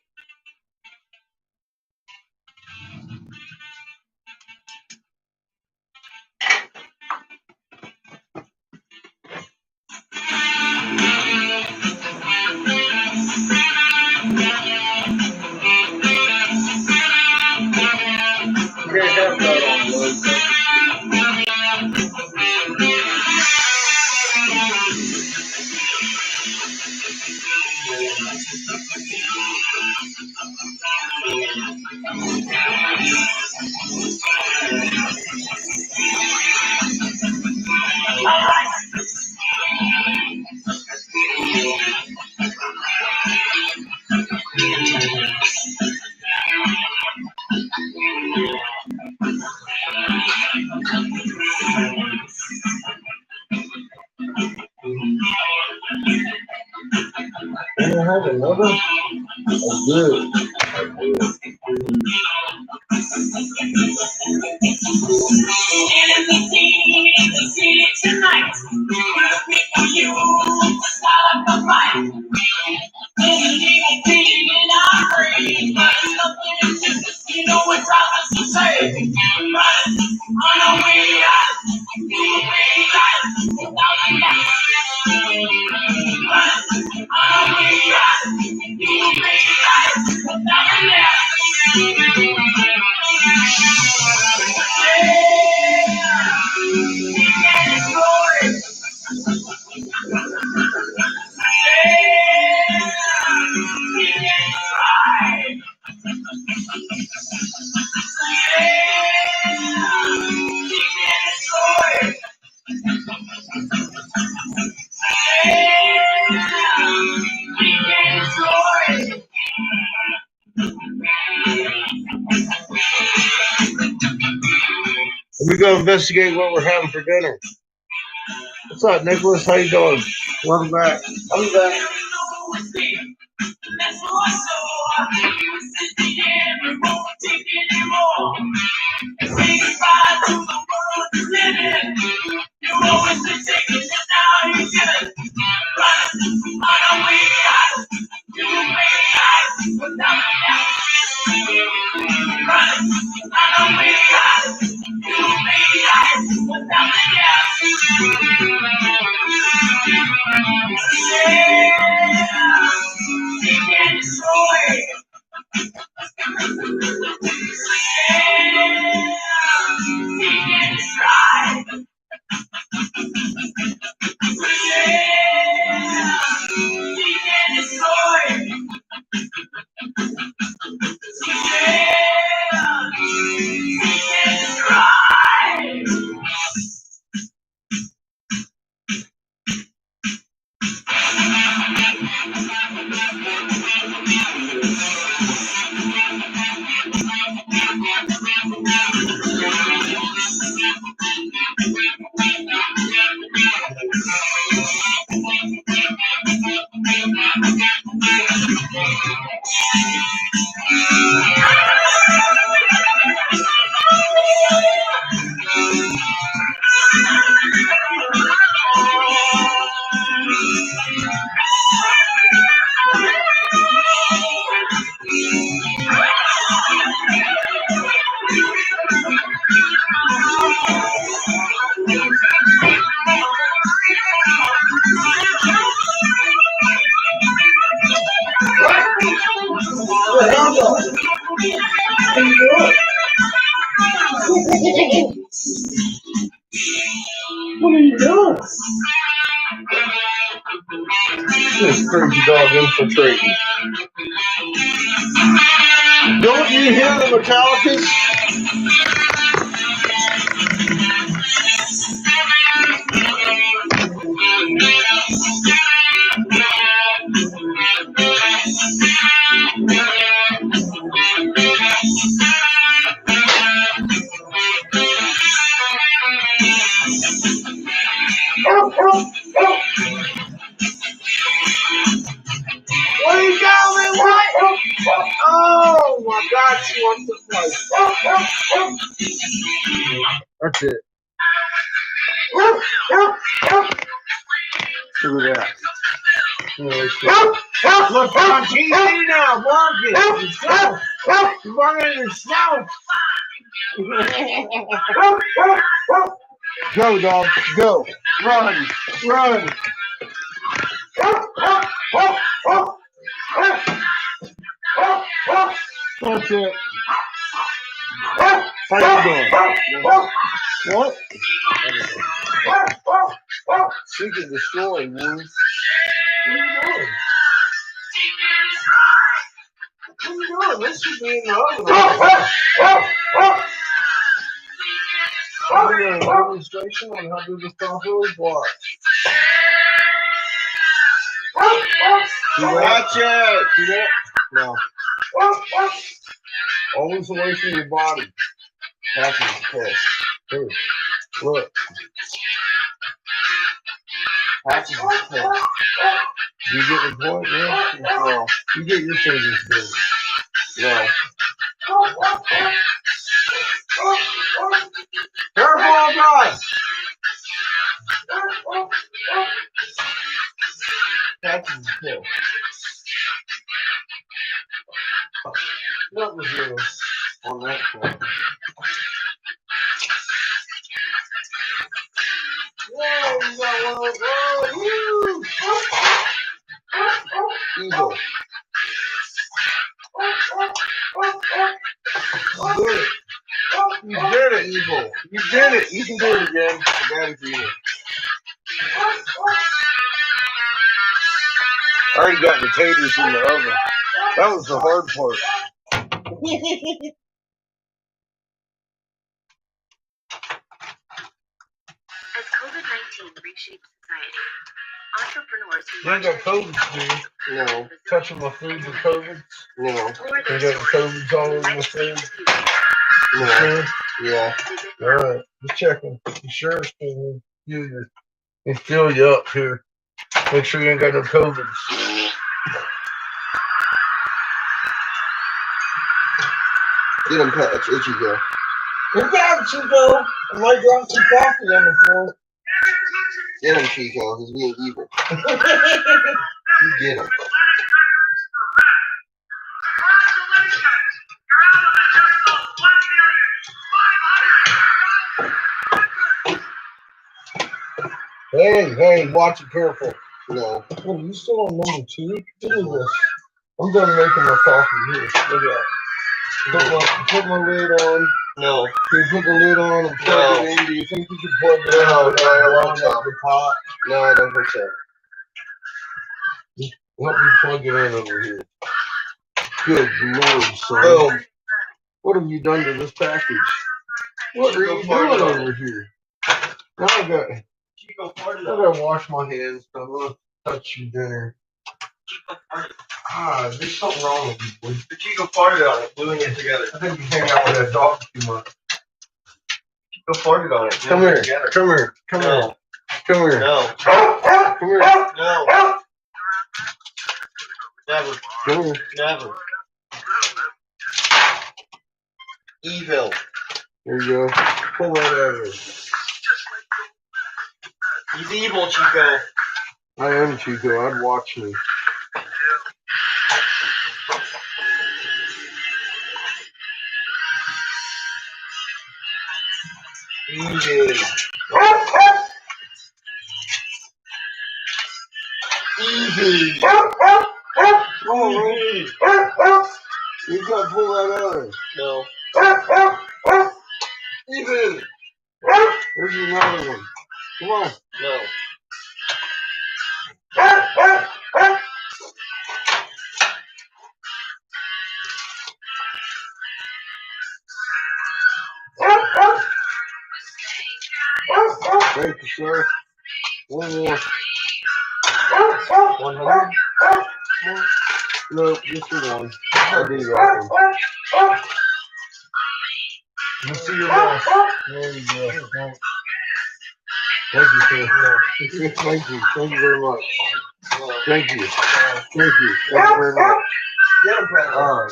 [SPEAKER 3] I have another? Oh, good.
[SPEAKER 7] Tonight, you start the fight. You know what time to say. Run away,
[SPEAKER 3] We go investigate what we're having for dinner. What's up, Nicholas? How you doing? Welcome back. I'll be back. What are you doing? This crazy dog infiltrating. Don't you hear the Metallicas? What are you doing? What? Oh my God, she wants to play. That's it. Look at that. Look on TV now, Marcus. Yourself. You're running yourself. Go, dog. Go. Run. Run. That's it. How you doing? What? Seek and destroy, Wolf. What are you doing? What are you doing? This should be in the other. I'm doing a demonstration on how to do this properly. What? Watch it! See that? No. Always away from your body. That's okay. Here. Look. That's okay. You get the point, man? No. You get your fingers big. No. Careful, guys! That's okay. Nothing here on that point. Evil. You did it. Evil. You did it. You can do it again. That is evil. I already got the taters in the oven. That was the hard part.
[SPEAKER 8] As COVID-19 reshapes society, entrepreneurs who
[SPEAKER 3] You ain't got COVID, dude. No. Touching my food with COVID? No. You got COVID all over my food? No. Sure? Yeah. Alright. Just checking. You sure? And fill you up here. Make sure you ain't got no COVID. Get him, Pat. It's itchy, go. Get down, Chico. I might drop some coffee on the floor. Get him, Chico. He's being evil. You get him. Hey, watch it careful. No. Oh, you still on number 2? Look at this. I'm done making my coffee here. Look at that. Put my lid on. No. Can you put the lid on and plug it in? Do you think you could plug it in? No, I don't think so. The pot? No, I don't think so. Let me plug it in over here. Good Lord, son. Oh. What have you done to this package? What are you doing over here? Now I gotta wash my hands. I'm gonna touch your dinner. There's something wrong with you, boy. The Chico farted on it, gluing it together. I think you hang out with that dog too much. Chico farted on it. Come here. Come here. Come here. Come here. No. Come here. No. Never. Come here. Never. Evil. There you go. Pull that over. He's evil, Chico. I am Chico. I'd watch me. Evil. Easy. Oh, you gotta pull that out. No. Even. There's another one. Come on. No. Thank you, sir. One more. 100? No, just for one. I do that one. You see your boss. There you go. Thank you, sir. Thank you. Thank you very much. Thank you. Thank you. Thank you very much. Get him, Brad. All right.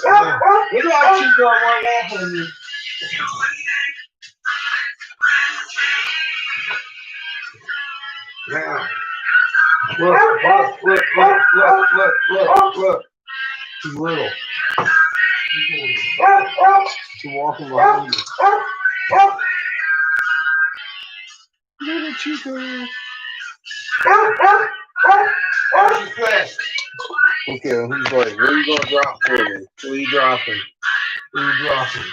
[SPEAKER 3] Look at how Chico won't laugh on you. Now. Look. She's little. She's walking behind you. Little Chico. She's fast. Okay, he's like, where are you going to drop for me? Where are you dropping? Where are you dropping?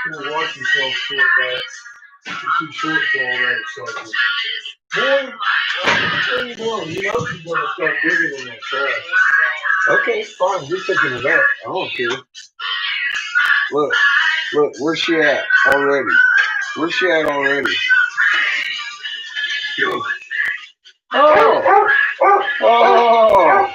[SPEAKER 3] You're going to watch yourself, short guy. You're too short for all that excitement. Boy, what are you doing? You know she's going to start digging in that trash. Okay, fine. You're picking it up. I don't care. Look, where's she at already? Where's she at already? Oh! Oh!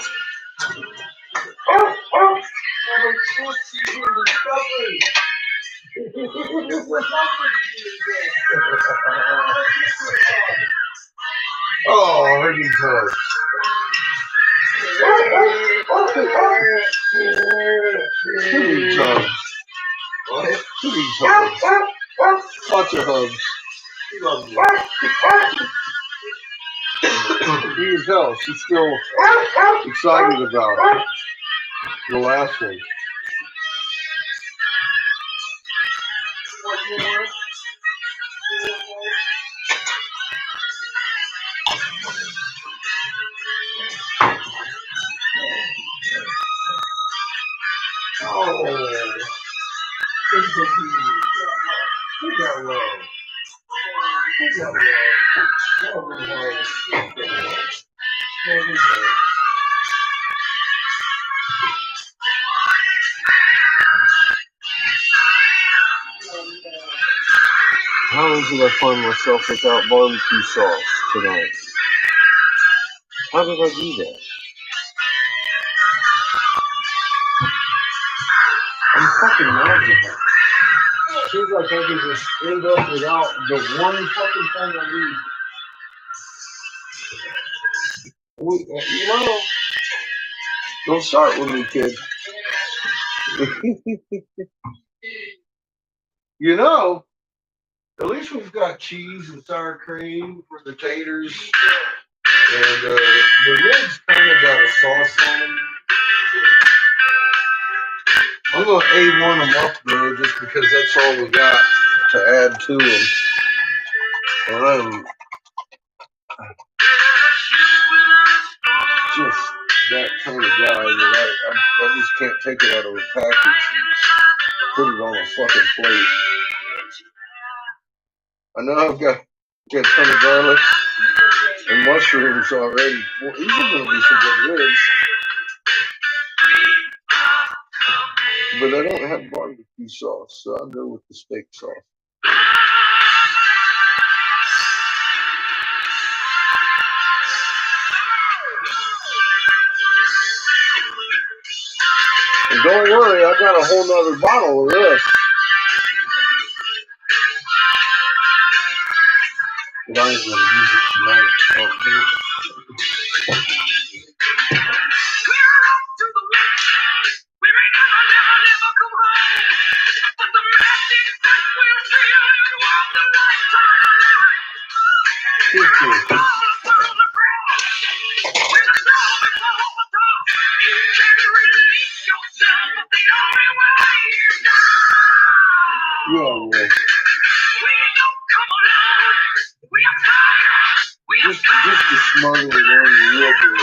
[SPEAKER 3] Oh, her knees hurt. Who needs hugs? What? Who needs hugs? Lots of hugs. She loves you. You can tell she's still excited about it. The last one. How did I find myself without barbecue sauce tonight? How did I do that? I'm fucking magical. Seems like I could just end up without the one fucking thing I need. You know, don't start with me, kid. You know, at least we've got cheese and sour cream for the taters. And the ribs kind of got a sauce on them. I'm going to A1 them up, though, just because that's all we got to add to them. And I'm just that kind of guy that I just can't take it out of a package and put it on a fucking plate. I know I've got a ton of garlic and mushrooms already. Well, these are going to be some good ribs. But I don't have barbecue sauce, so I'll go with the steak sauce. And don't worry, I got a whole nother bottle of this. But I ain't going to use it tonight. Just to smother it in real good.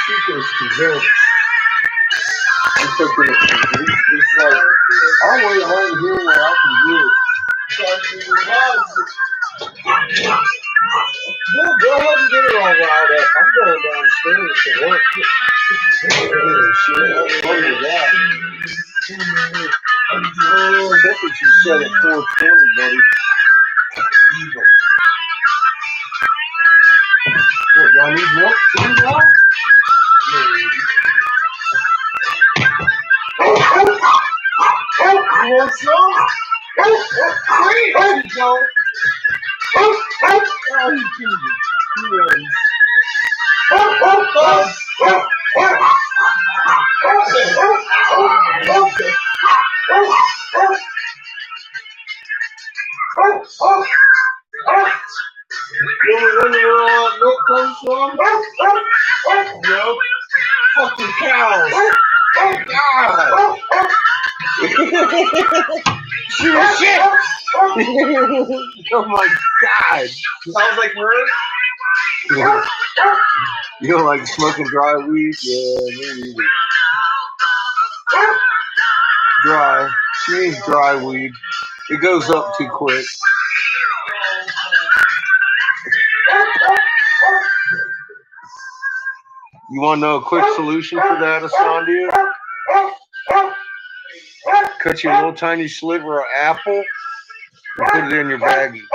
[SPEAKER 3] Chico's convinced. I'm cooking it. It's like, I'll wait right here where I can do it. Well, go ahead and get it all riled up. I'm going downstairs to work. Shit, I'm fun with that. Oh, that's what you said at 420, buddy. Evil. What, do I need milk too now? You want some? Please, Chico. Oh, you teasing. You wonder where all that milk comes from? No. Fucking cows. God. Shit. Oh my God. Sounds like her. You don't like smoking dry weed? Yeah, me either. Dry. She means dry weed. It goes up too quick. You want to know a quick solution for that, Asandia? Cut you a little tiny sliver of apple and put it in your baggie.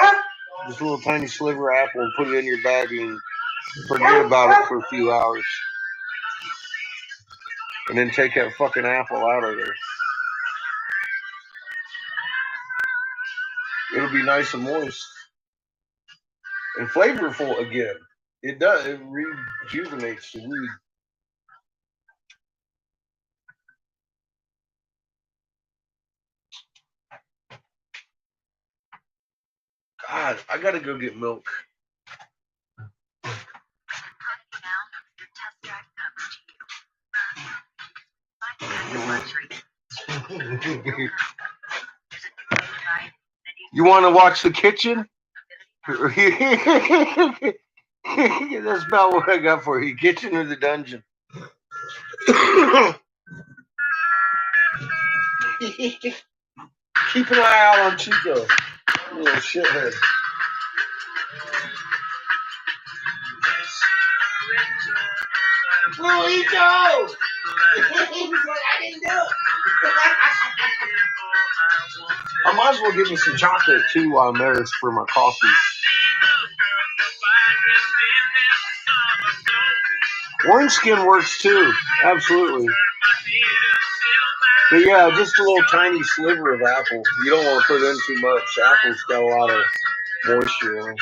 [SPEAKER 3] Just a little tiny sliver of apple and put it in your baggie and forget about it for a few hours. And then take that fucking apple out of there. It'll be nice and moist. And flavorful again. It does. It rejuvenates the weed. God, I gotta go get milk. You want to watch The Kitchen? That's about what I got for you. Kitchen or the dungeon? Keep an eye out on Chico. You little shithead. Lolito! He's like, I didn't do it. I might as well get me some chocolate too while I'm there for my coffee. Orange skin works too, absolutely. But yeah, just a little tiny sliver of apple. You don't want to put in too much. Apple's got a lot of moisture in it.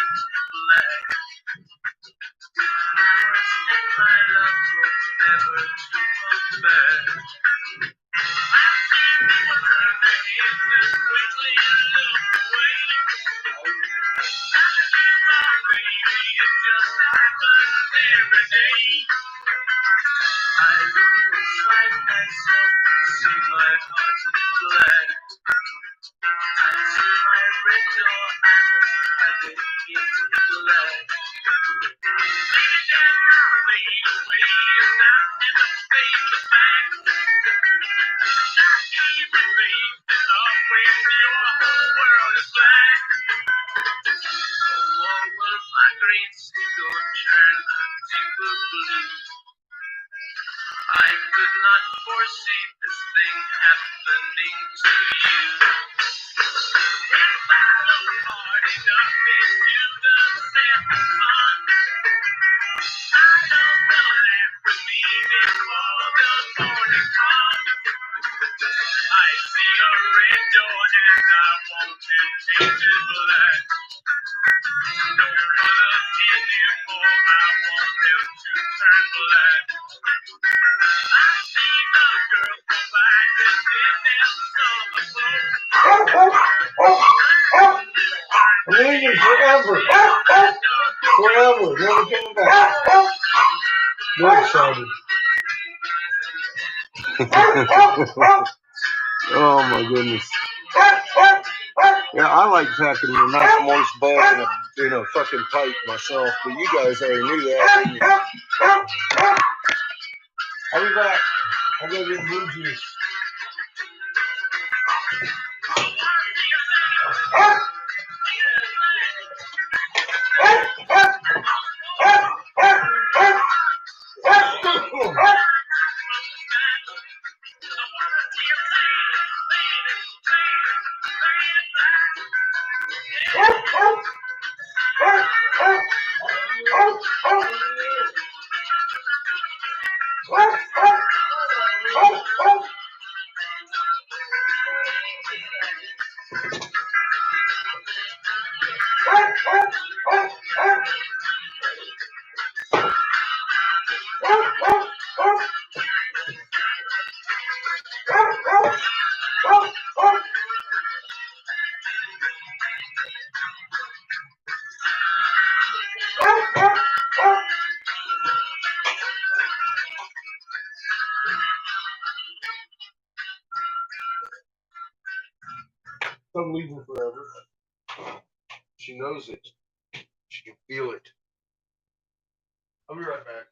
[SPEAKER 3] I'm leaving forever. Forever. Never coming back. Very excited. Oh my goodness. Yeah, I like packing a nice moist bug in a fucking pipe myself, but you guys already knew that, didn't you? I'll be back. I'll go get blue juice. I'm leaving forever. She knows it. She can feel it. I'll be right back.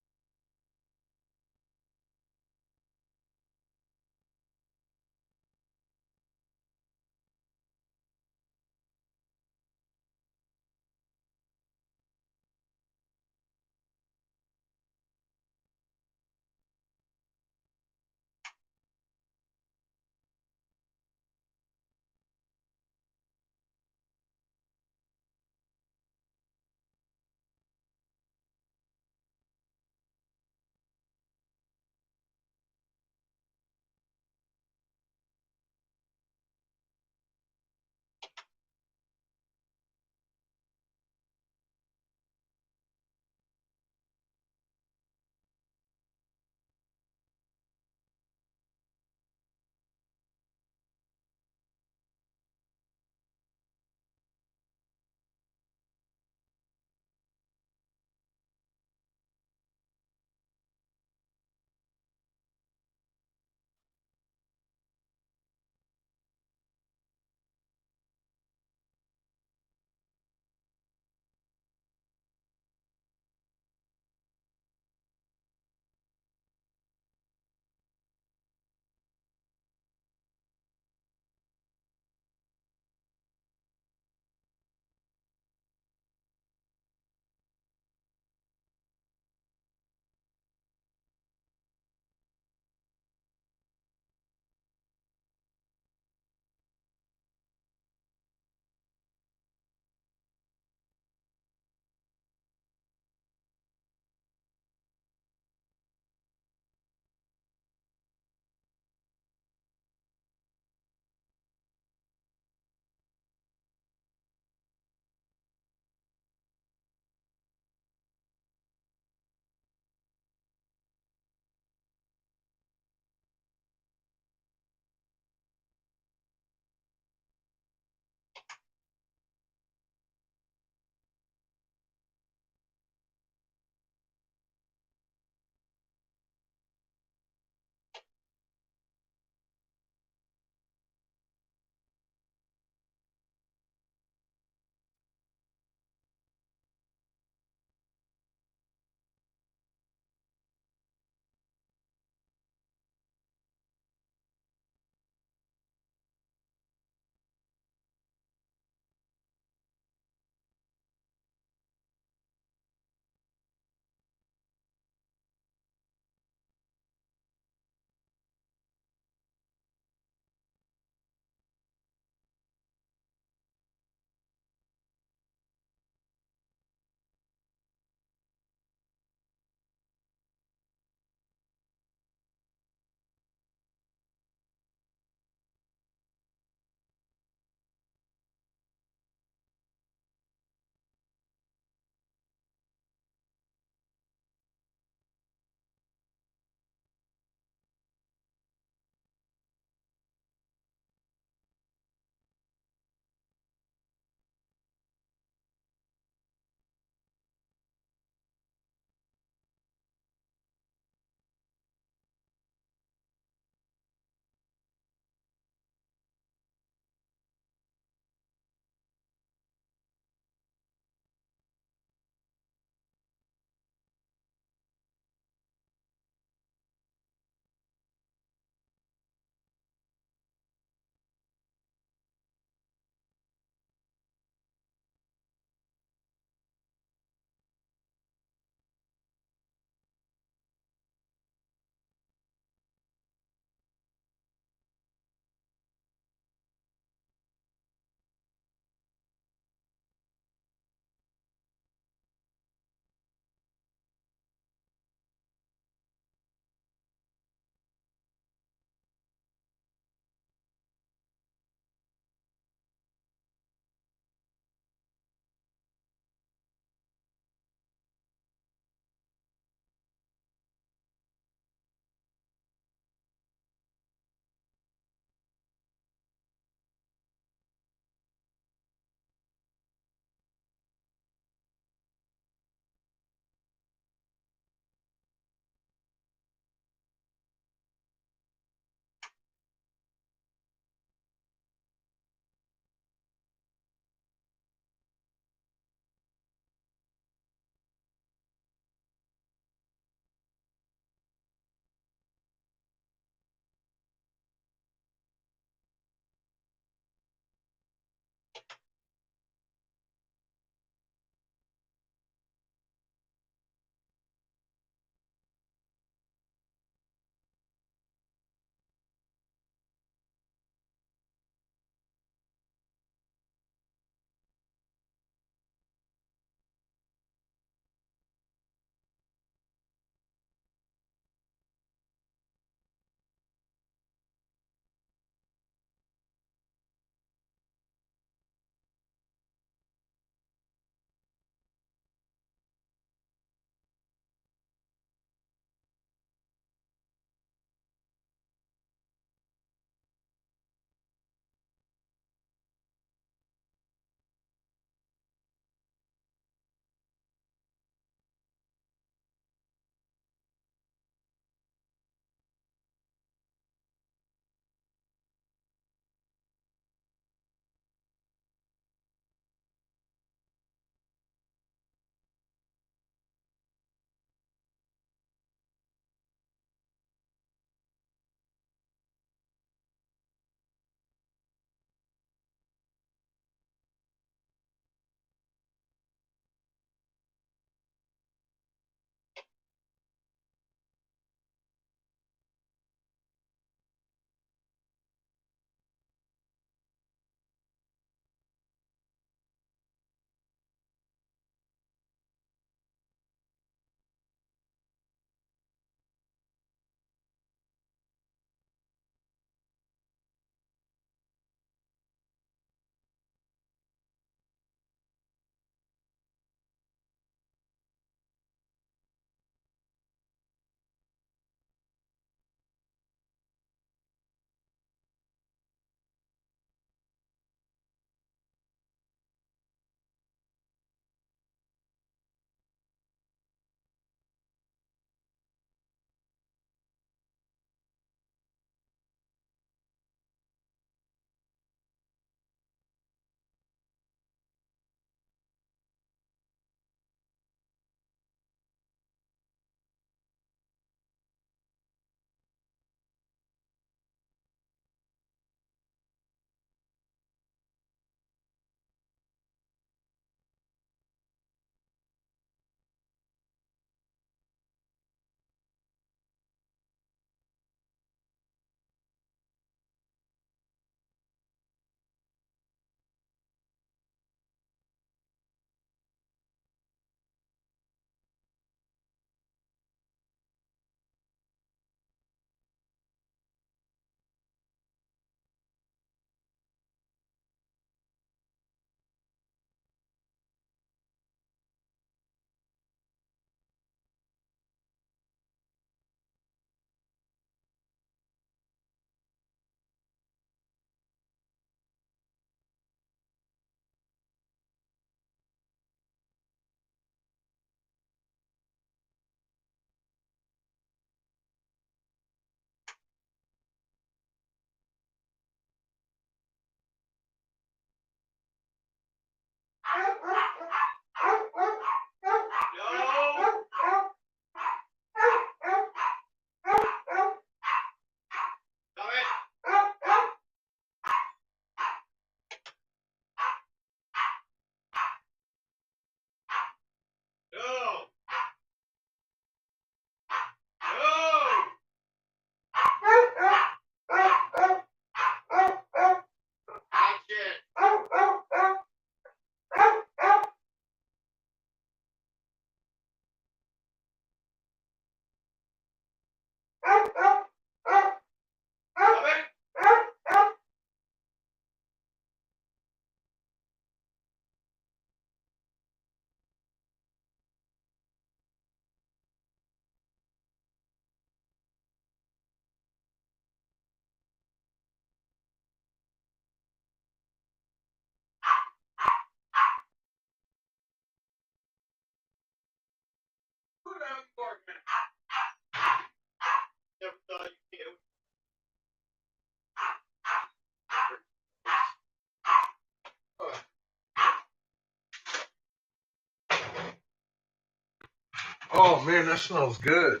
[SPEAKER 3] Oh man, that smells good.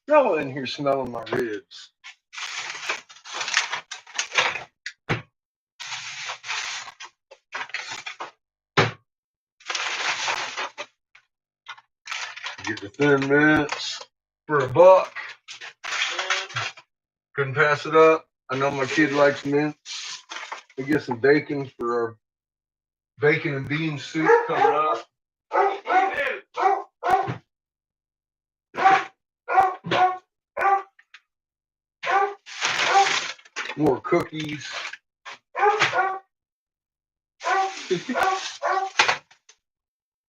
[SPEAKER 3] Y'all in here smelling my ribs. Get the Thin Mints for $1. Couldn't pass it up. I know my kid likes mints. We get some bacon for our bacon and bean soup coming up. More cookies.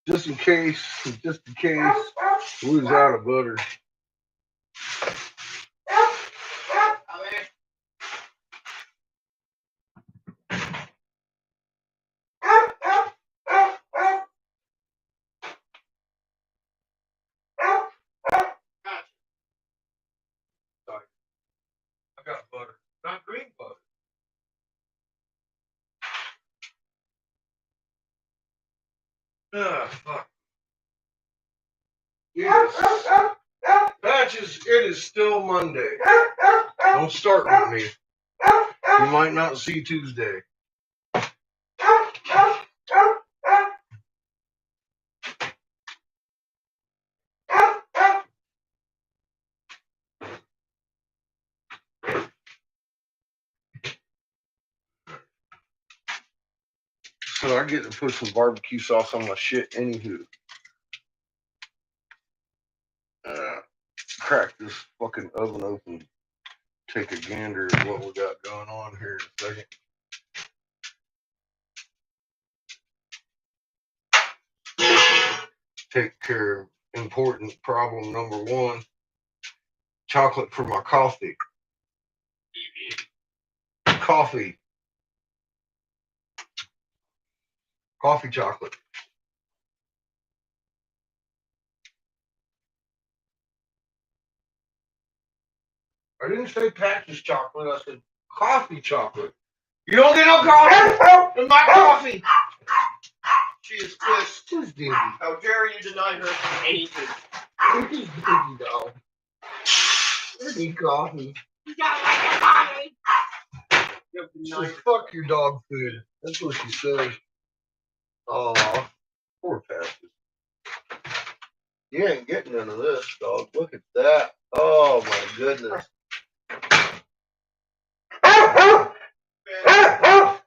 [SPEAKER 3] Just in case we was out of butter. I got butter, not green butter. Ah, fuck. Yes. Patches, it is still Monday. Don't start with me. You might not see Tuesday. So I get to put some barbecue sauce on my shit anywho. Crack this fucking oven open. Take a gander at what we got going on here in a second. Take care of important problem number one. Chocolate for my coffee. Coffee chocolate. I didn't say Patches chocolate, I said coffee chocolate. You don't get no coffee in my coffee. She is pissed. Who's Dingy? How dare you deny her anything? Who's Dingy, dog? Where's the coffee?
[SPEAKER 7] You don't like your coffee.
[SPEAKER 3] She says, fuck your dog food. That's what she says. Aw, poor Patches. You ain't getting none of this, dog. Look at that. Oh my goodness.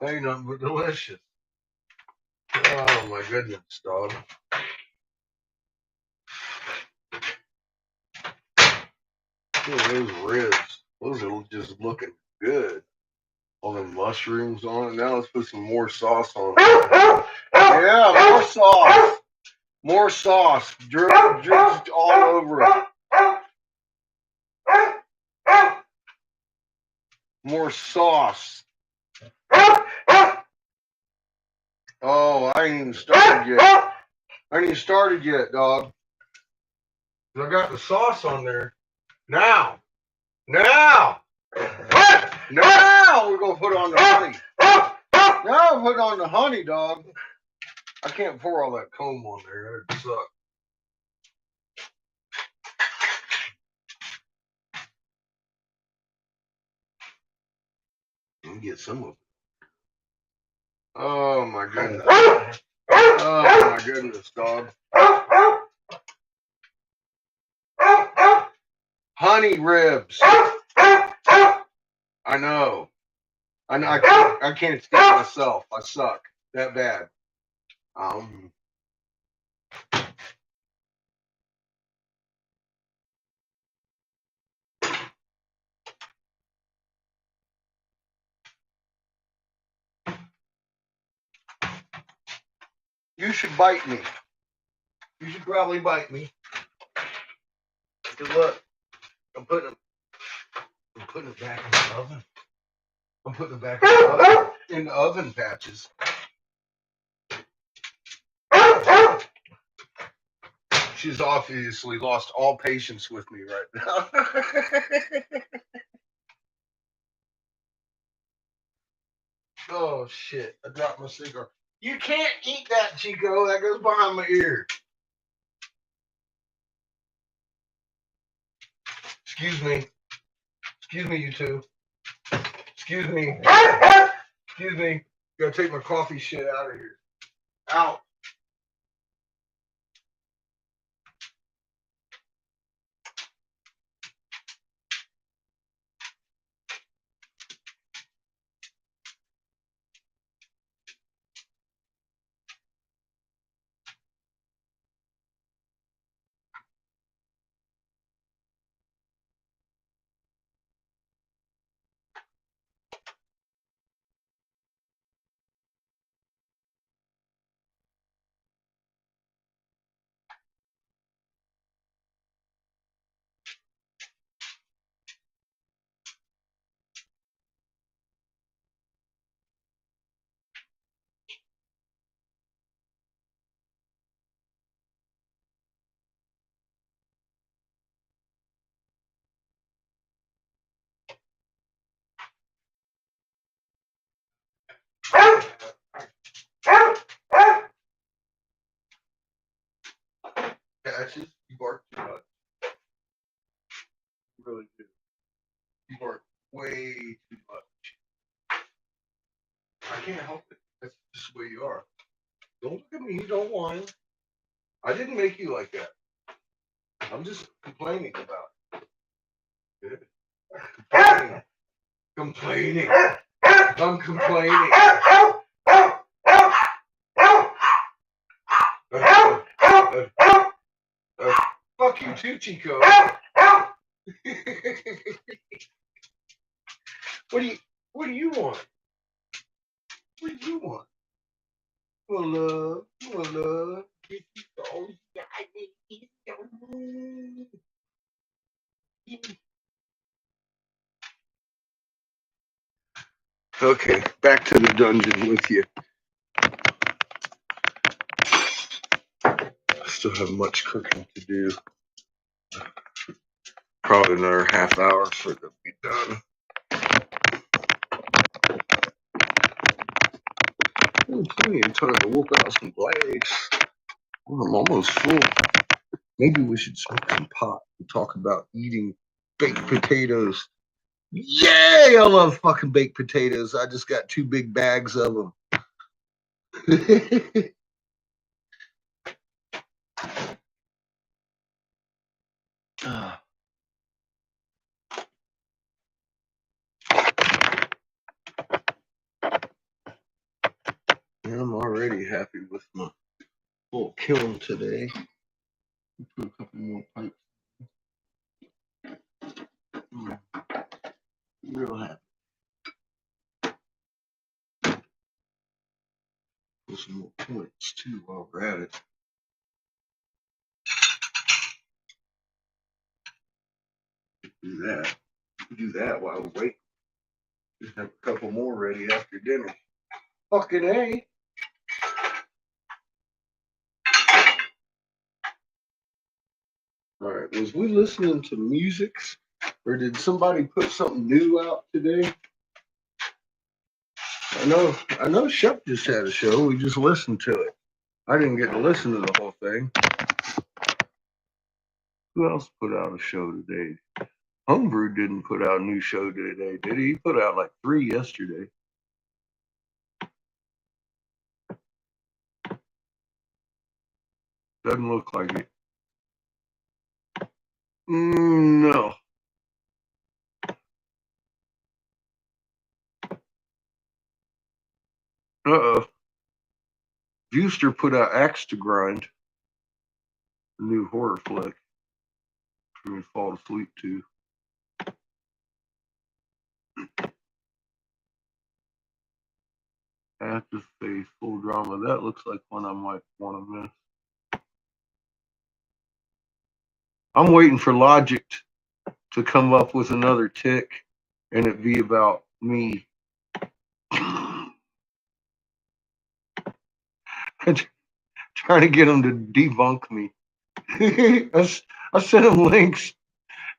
[SPEAKER 3] Ain't nothing but delicious. Oh my goodness, dog. Look at those ribs. Those are just looking good. All the mushrooms on it. Now let's put some more sauce on it. Yeah, more sauce. More sauce. Drip all over it. More sauce. Oh, I ain't even started yet. I ain't even started yet, dog. I got the sauce on there. Now we're gonna put on the honey. Now put on the honey, dog. I can't pour all that comb on there. That'd suck. Let me get some of it. Oh my goodness. Oh my goodness, dog. Honey ribs. I know. I can't speak myself. I suck that bad. You should bite me. You should probably bite me. Good luck. I'm putting it back in the oven. I'm putting it back in the oven, Patches. She's obviously lost all patience with me right now. Oh shit! I dropped my cigar. You can't eat that, Chico. That goes behind my ear. Excuse me. Excuse me, you two. Excuse me. Excuse me. Gotta take my coffee shit out of here. Out. Patches, you bark too much. You really do. You bark way too much. I can't help it. That's just the way you are. Don't look at me. Don't whine. I didn't make you like that. I'm just complaining about it. Complaining. I'm complaining. Fuck you too, Chico. What do you want? What do you want? You want love. Get you all Okay, back to the dungeon with you. I still have much cooking to do. Probably another half hour for it to be done. Plenty of time to whoop out some blades. Well, I'm almost full. Maybe we should smoke some pot and talk about eating baked potatoes. Yay! I love fucking baked potatoes. I just got 2 big bags of them. I'm already happy with my full kiln today. Put a couple more pipes. Real happy. Put some more points too while we're at it. Do that while we wait. Just have a couple more ready after dinner. Fucking A. All right, was we listening to music, or did somebody put something new out today? I know Shep just had a show. We just listened to it. I didn't get to listen to the whole thing. Who else put out a show today? Homebrew didn't put out a new show today, did he? He put out like 3 yesterday. Doesn't look like it. No. Uh-oh. Vuster put out Axe to Grind, a new horror flick for me to fall asleep to. After Faith, full drama. That looks like one I might want to miss. I'm waiting for Logic to come up with another tick and it be about me. Trying to get him to debunk me. I sent him links,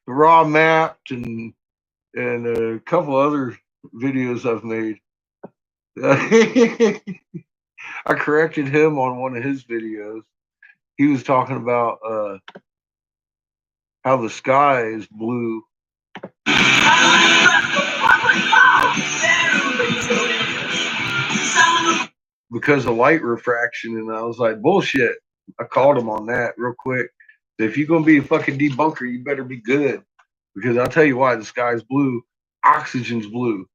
[SPEAKER 3] the raw mapped and a couple other videos I've made. I corrected him on one of his videos. He was talking about how the sky is blue Because of light refraction, and I was like, bullshit. I called him on that real quick. If you're gonna be a fucking debunker, you better be good. Because I'll tell you why, the sky's blue, oxygen's blue.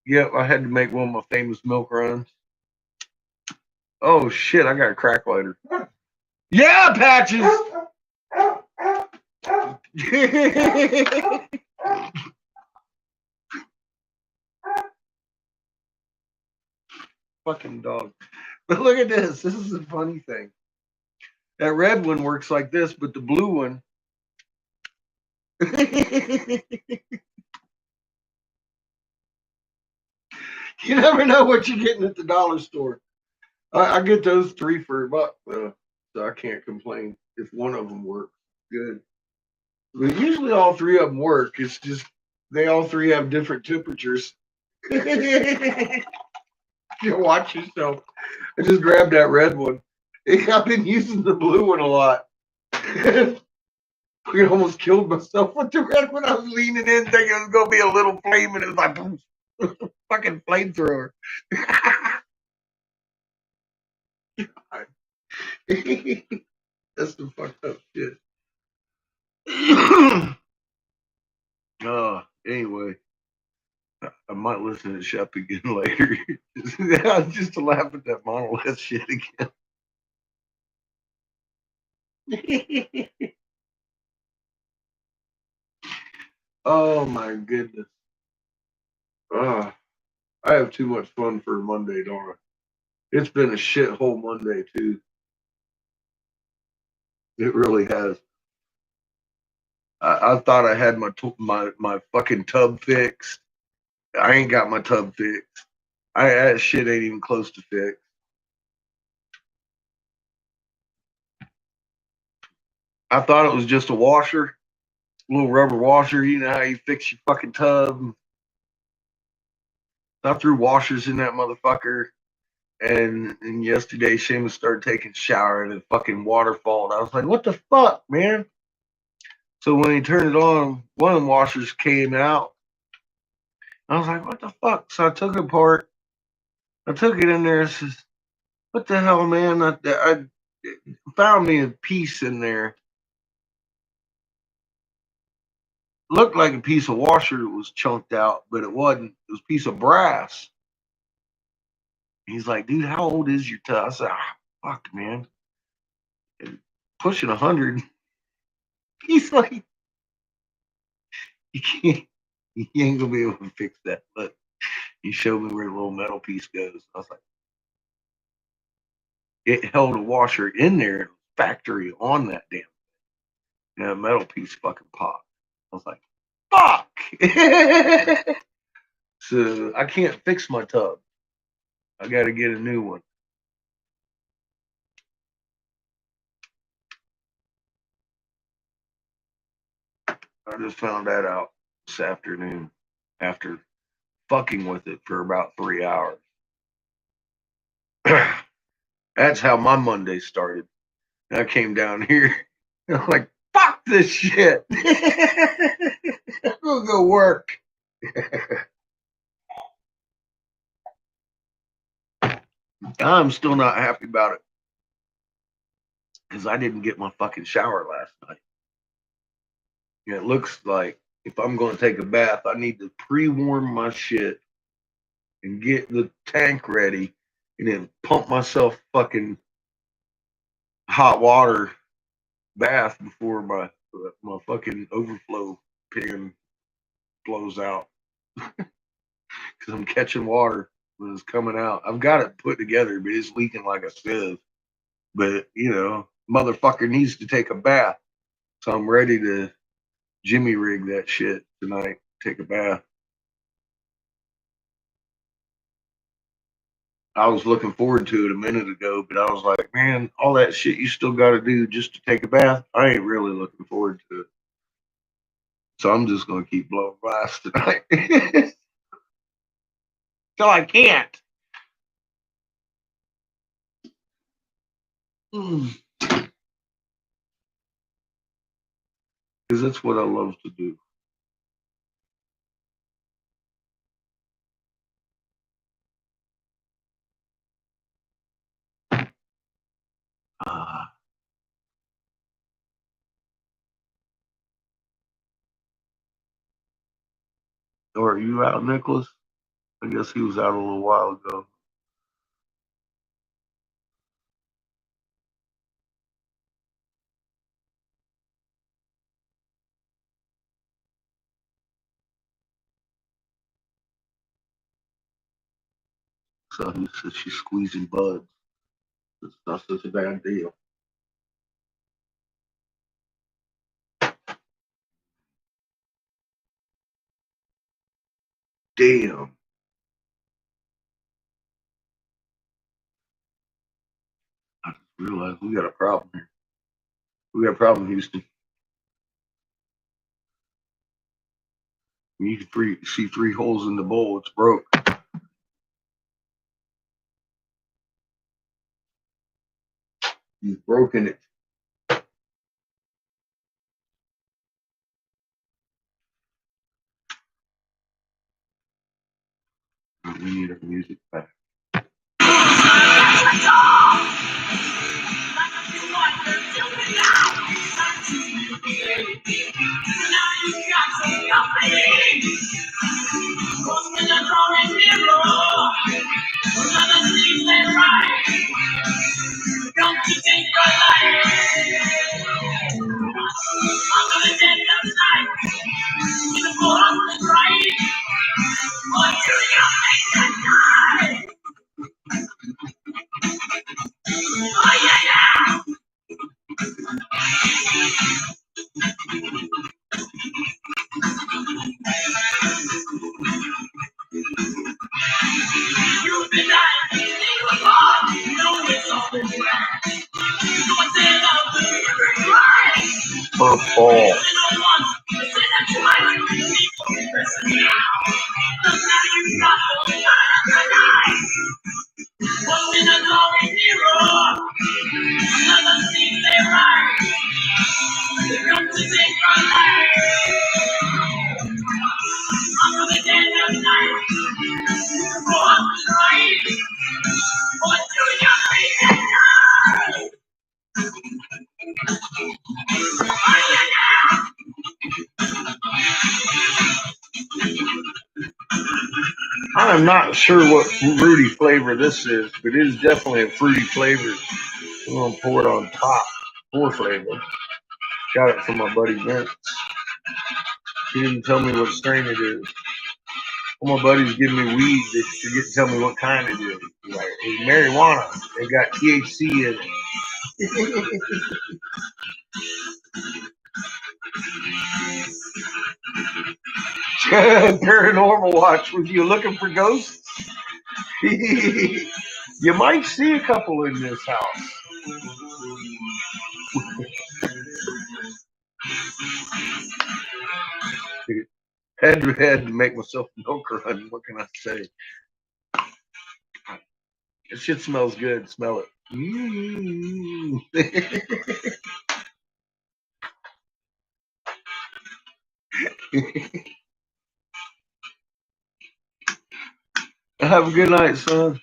[SPEAKER 3] Yep, I had to make one of my famous milk runs. Oh shit, I got a crack lighter. Yeah, Patches! Fucking dog. But look at this. This is the funny thing. That red one works like this, but the blue one. You never know what you're getting at the dollar store. I get those 3 for $1, so I can't complain if one of them works good. But usually all 3 of them work. It's just they all 3 have different temperatures. You watch yourself. I just grabbed that red one. I've been using the blue one a lot. I almost killed myself with the red one. I was leaning in thinking it was going to be a little flame, and it was like boom, fucking flamethrower. That's the fucked up shit. Anyway, I might listen to Shep again later. Just to laugh at that monolith shit again. Oh my goodness. I have too much fun for a Monday, don't I? It's been a shithole Monday too. It really has. I thought I had my fucking tub fixed. I ain't got my tub fixed. That shit ain't even close to fixed. I thought it was just a washer, a little rubber washer. You know how you fix your fucking tub. I threw washers in that motherfucker. And yesterday, Seamus started taking a shower and the fucking waterfall. And I was like, what the fuck, man? So when he turned it on, one of the washers came out. I was like, what the fuck? So I took it apart. I took it in there and says, what the hell, man? I found me a piece in there. Looked like a piece of washer that was chunked out, but it wasn't. It was a piece of brass. He's like, dude, how old is your tub? I said, fuck, man. Pushing 100. He's like, you ain't gonna be able to fix that. But he showed me where the little metal piece goes. I was like, it held a washer in there, factory on that damn thing. And that metal piece fucking popped. I was like, fuck. So I can't fix my tub. I got to get a new one. I just found that out this afternoon after fucking with it for about 3 hours. That's how my Monday started. I came down here. I'm like, fuck this shit. I'm gonna go work. I'm still not happy about it because I didn't get my fucking shower last night. And it looks like if I'm going to take a bath, I need to pre-warm my shit and get the tank ready and then pump myself fucking hot water bath before my fucking overflow pan blows out. Because I'm catching water when it's coming out. I've got it put together, but it's leaking like a sieve. But, you know, motherfucker needs to take a bath. So I'm ready to Jimmy rig that shit tonight, take a bath. I was looking forward to it a minute ago, but I was like, man, all that shit you still got to do just to take a bath, I ain't really looking forward to it. So I'm just going to keep blowing glass tonight. Till I can't. because that's what I love to do. Or are you out, Nicholas? I guess he was out a little while ago. So he said she's squeezing buds. That's not such a bad deal. Damn. I just realized we got a problem here. We got a problem, Houston. You see three holes in the bowl. It's broke. You've broken it. We need our music back.
[SPEAKER 7] Don't you think I like I'm gonna get outside. You go on the right. Or do you make that die? Oh yeah, yeah. You've been lying, you were wrong. You know it's all been wrong. You were saying I'll do every right.
[SPEAKER 3] Purple.
[SPEAKER 7] You know once, you said that twice. People listen now. But now you got the light. What's in the glory mirror? Another thing they right. You come to take my life. I'm gonna get that night. Go up the right. What do you make that night?
[SPEAKER 3] I'm not sure what fruity flavor this is, but it is definitely a fruity flavor. I'm gonna pour it on top. Pour flavor. Got it from my buddy Vince. He didn't tell me what strain it is. All my buddies give me weed. They forget to tell me what kind it is. Like, it's marijuana. They got THC in it. Paranormal watch. Was you looking for ghosts? You might see a couple in this house. Had to make myself milk run. What can I say? This shit smells good. Smell it. Have a good night, son.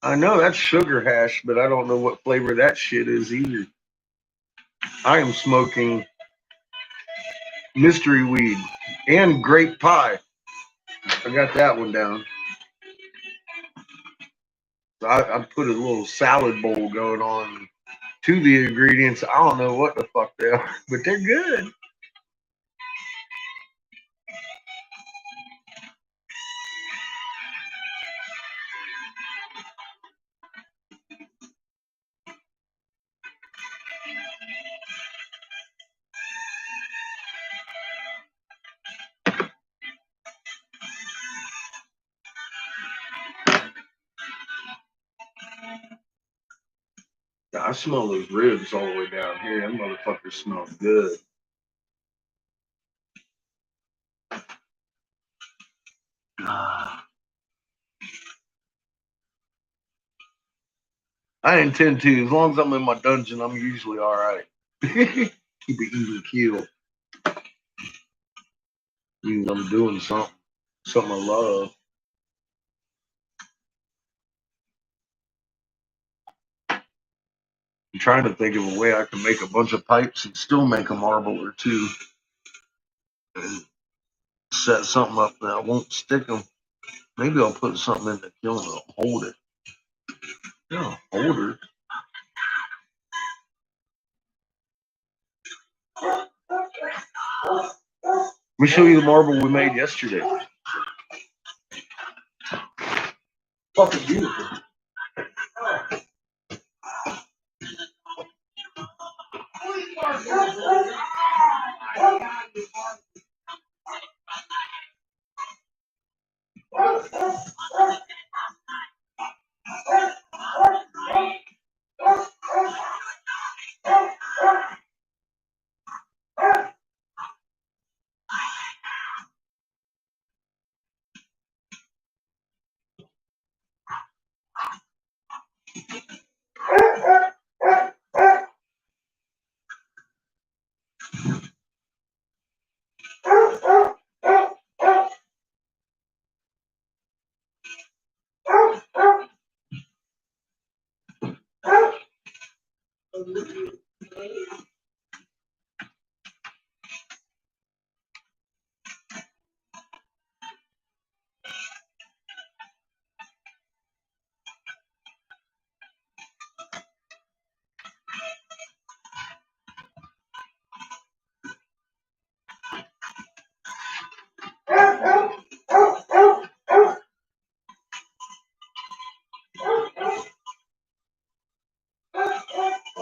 [SPEAKER 3] I know that's sugar hash, but I don't know what flavor that shit is either. I am smoking mystery weed and grape pie. I got that one down. So I put a little salad bowl going on to the ingredients. I don't know what the fuck they are, but they're good. I smell those ribs all the way down here. Them motherfuckers smell good. I intend to. As long as I'm in my dungeon, I'm usually all right. Keep it even keel. Means I'm doing something I love. I'm trying to think of a way I can make a bunch of pipes and still make a marble or two. And set something up that I won't stick them. Maybe I'll put something in the kiln that'll hold it. Yeah, hold it. Let me show you the marble we made yesterday. Fucking beautiful.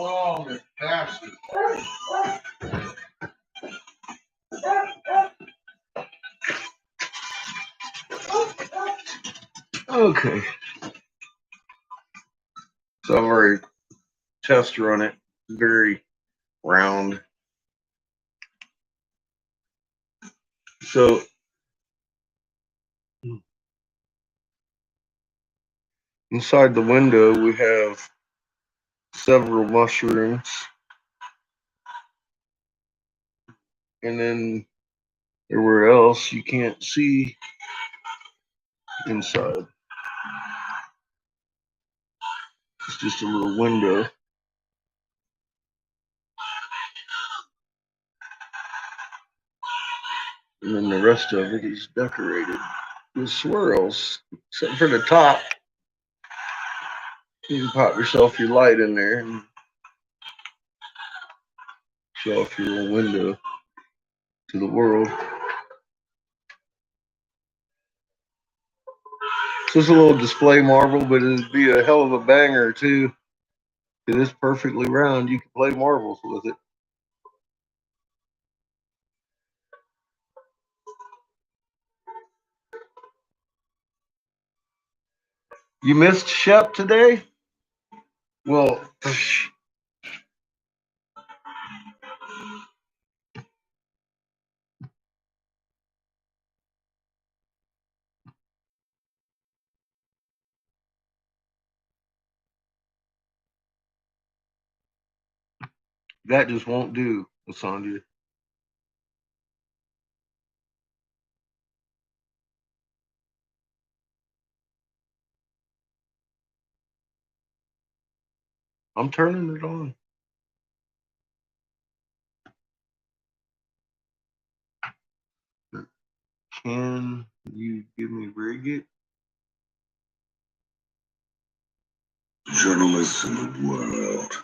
[SPEAKER 3] Oh, this bastard. Okay. So I've already test run it. Very round. So inside the window we have several mushrooms. And then everywhere else you can't see inside. It's just a little window. And then the rest of it is decorated with swirls, except for the top. You can pop yourself your light in there and show off your little window to the world. It's just a little display marble, but it'd be a hell of a banger too. It is perfectly round. You can play marbles with it. You missed Shep today? Well, that just won't do, Lasandra. I'm turning it on. Can you give me Brigitte?
[SPEAKER 9] Journalists in the world.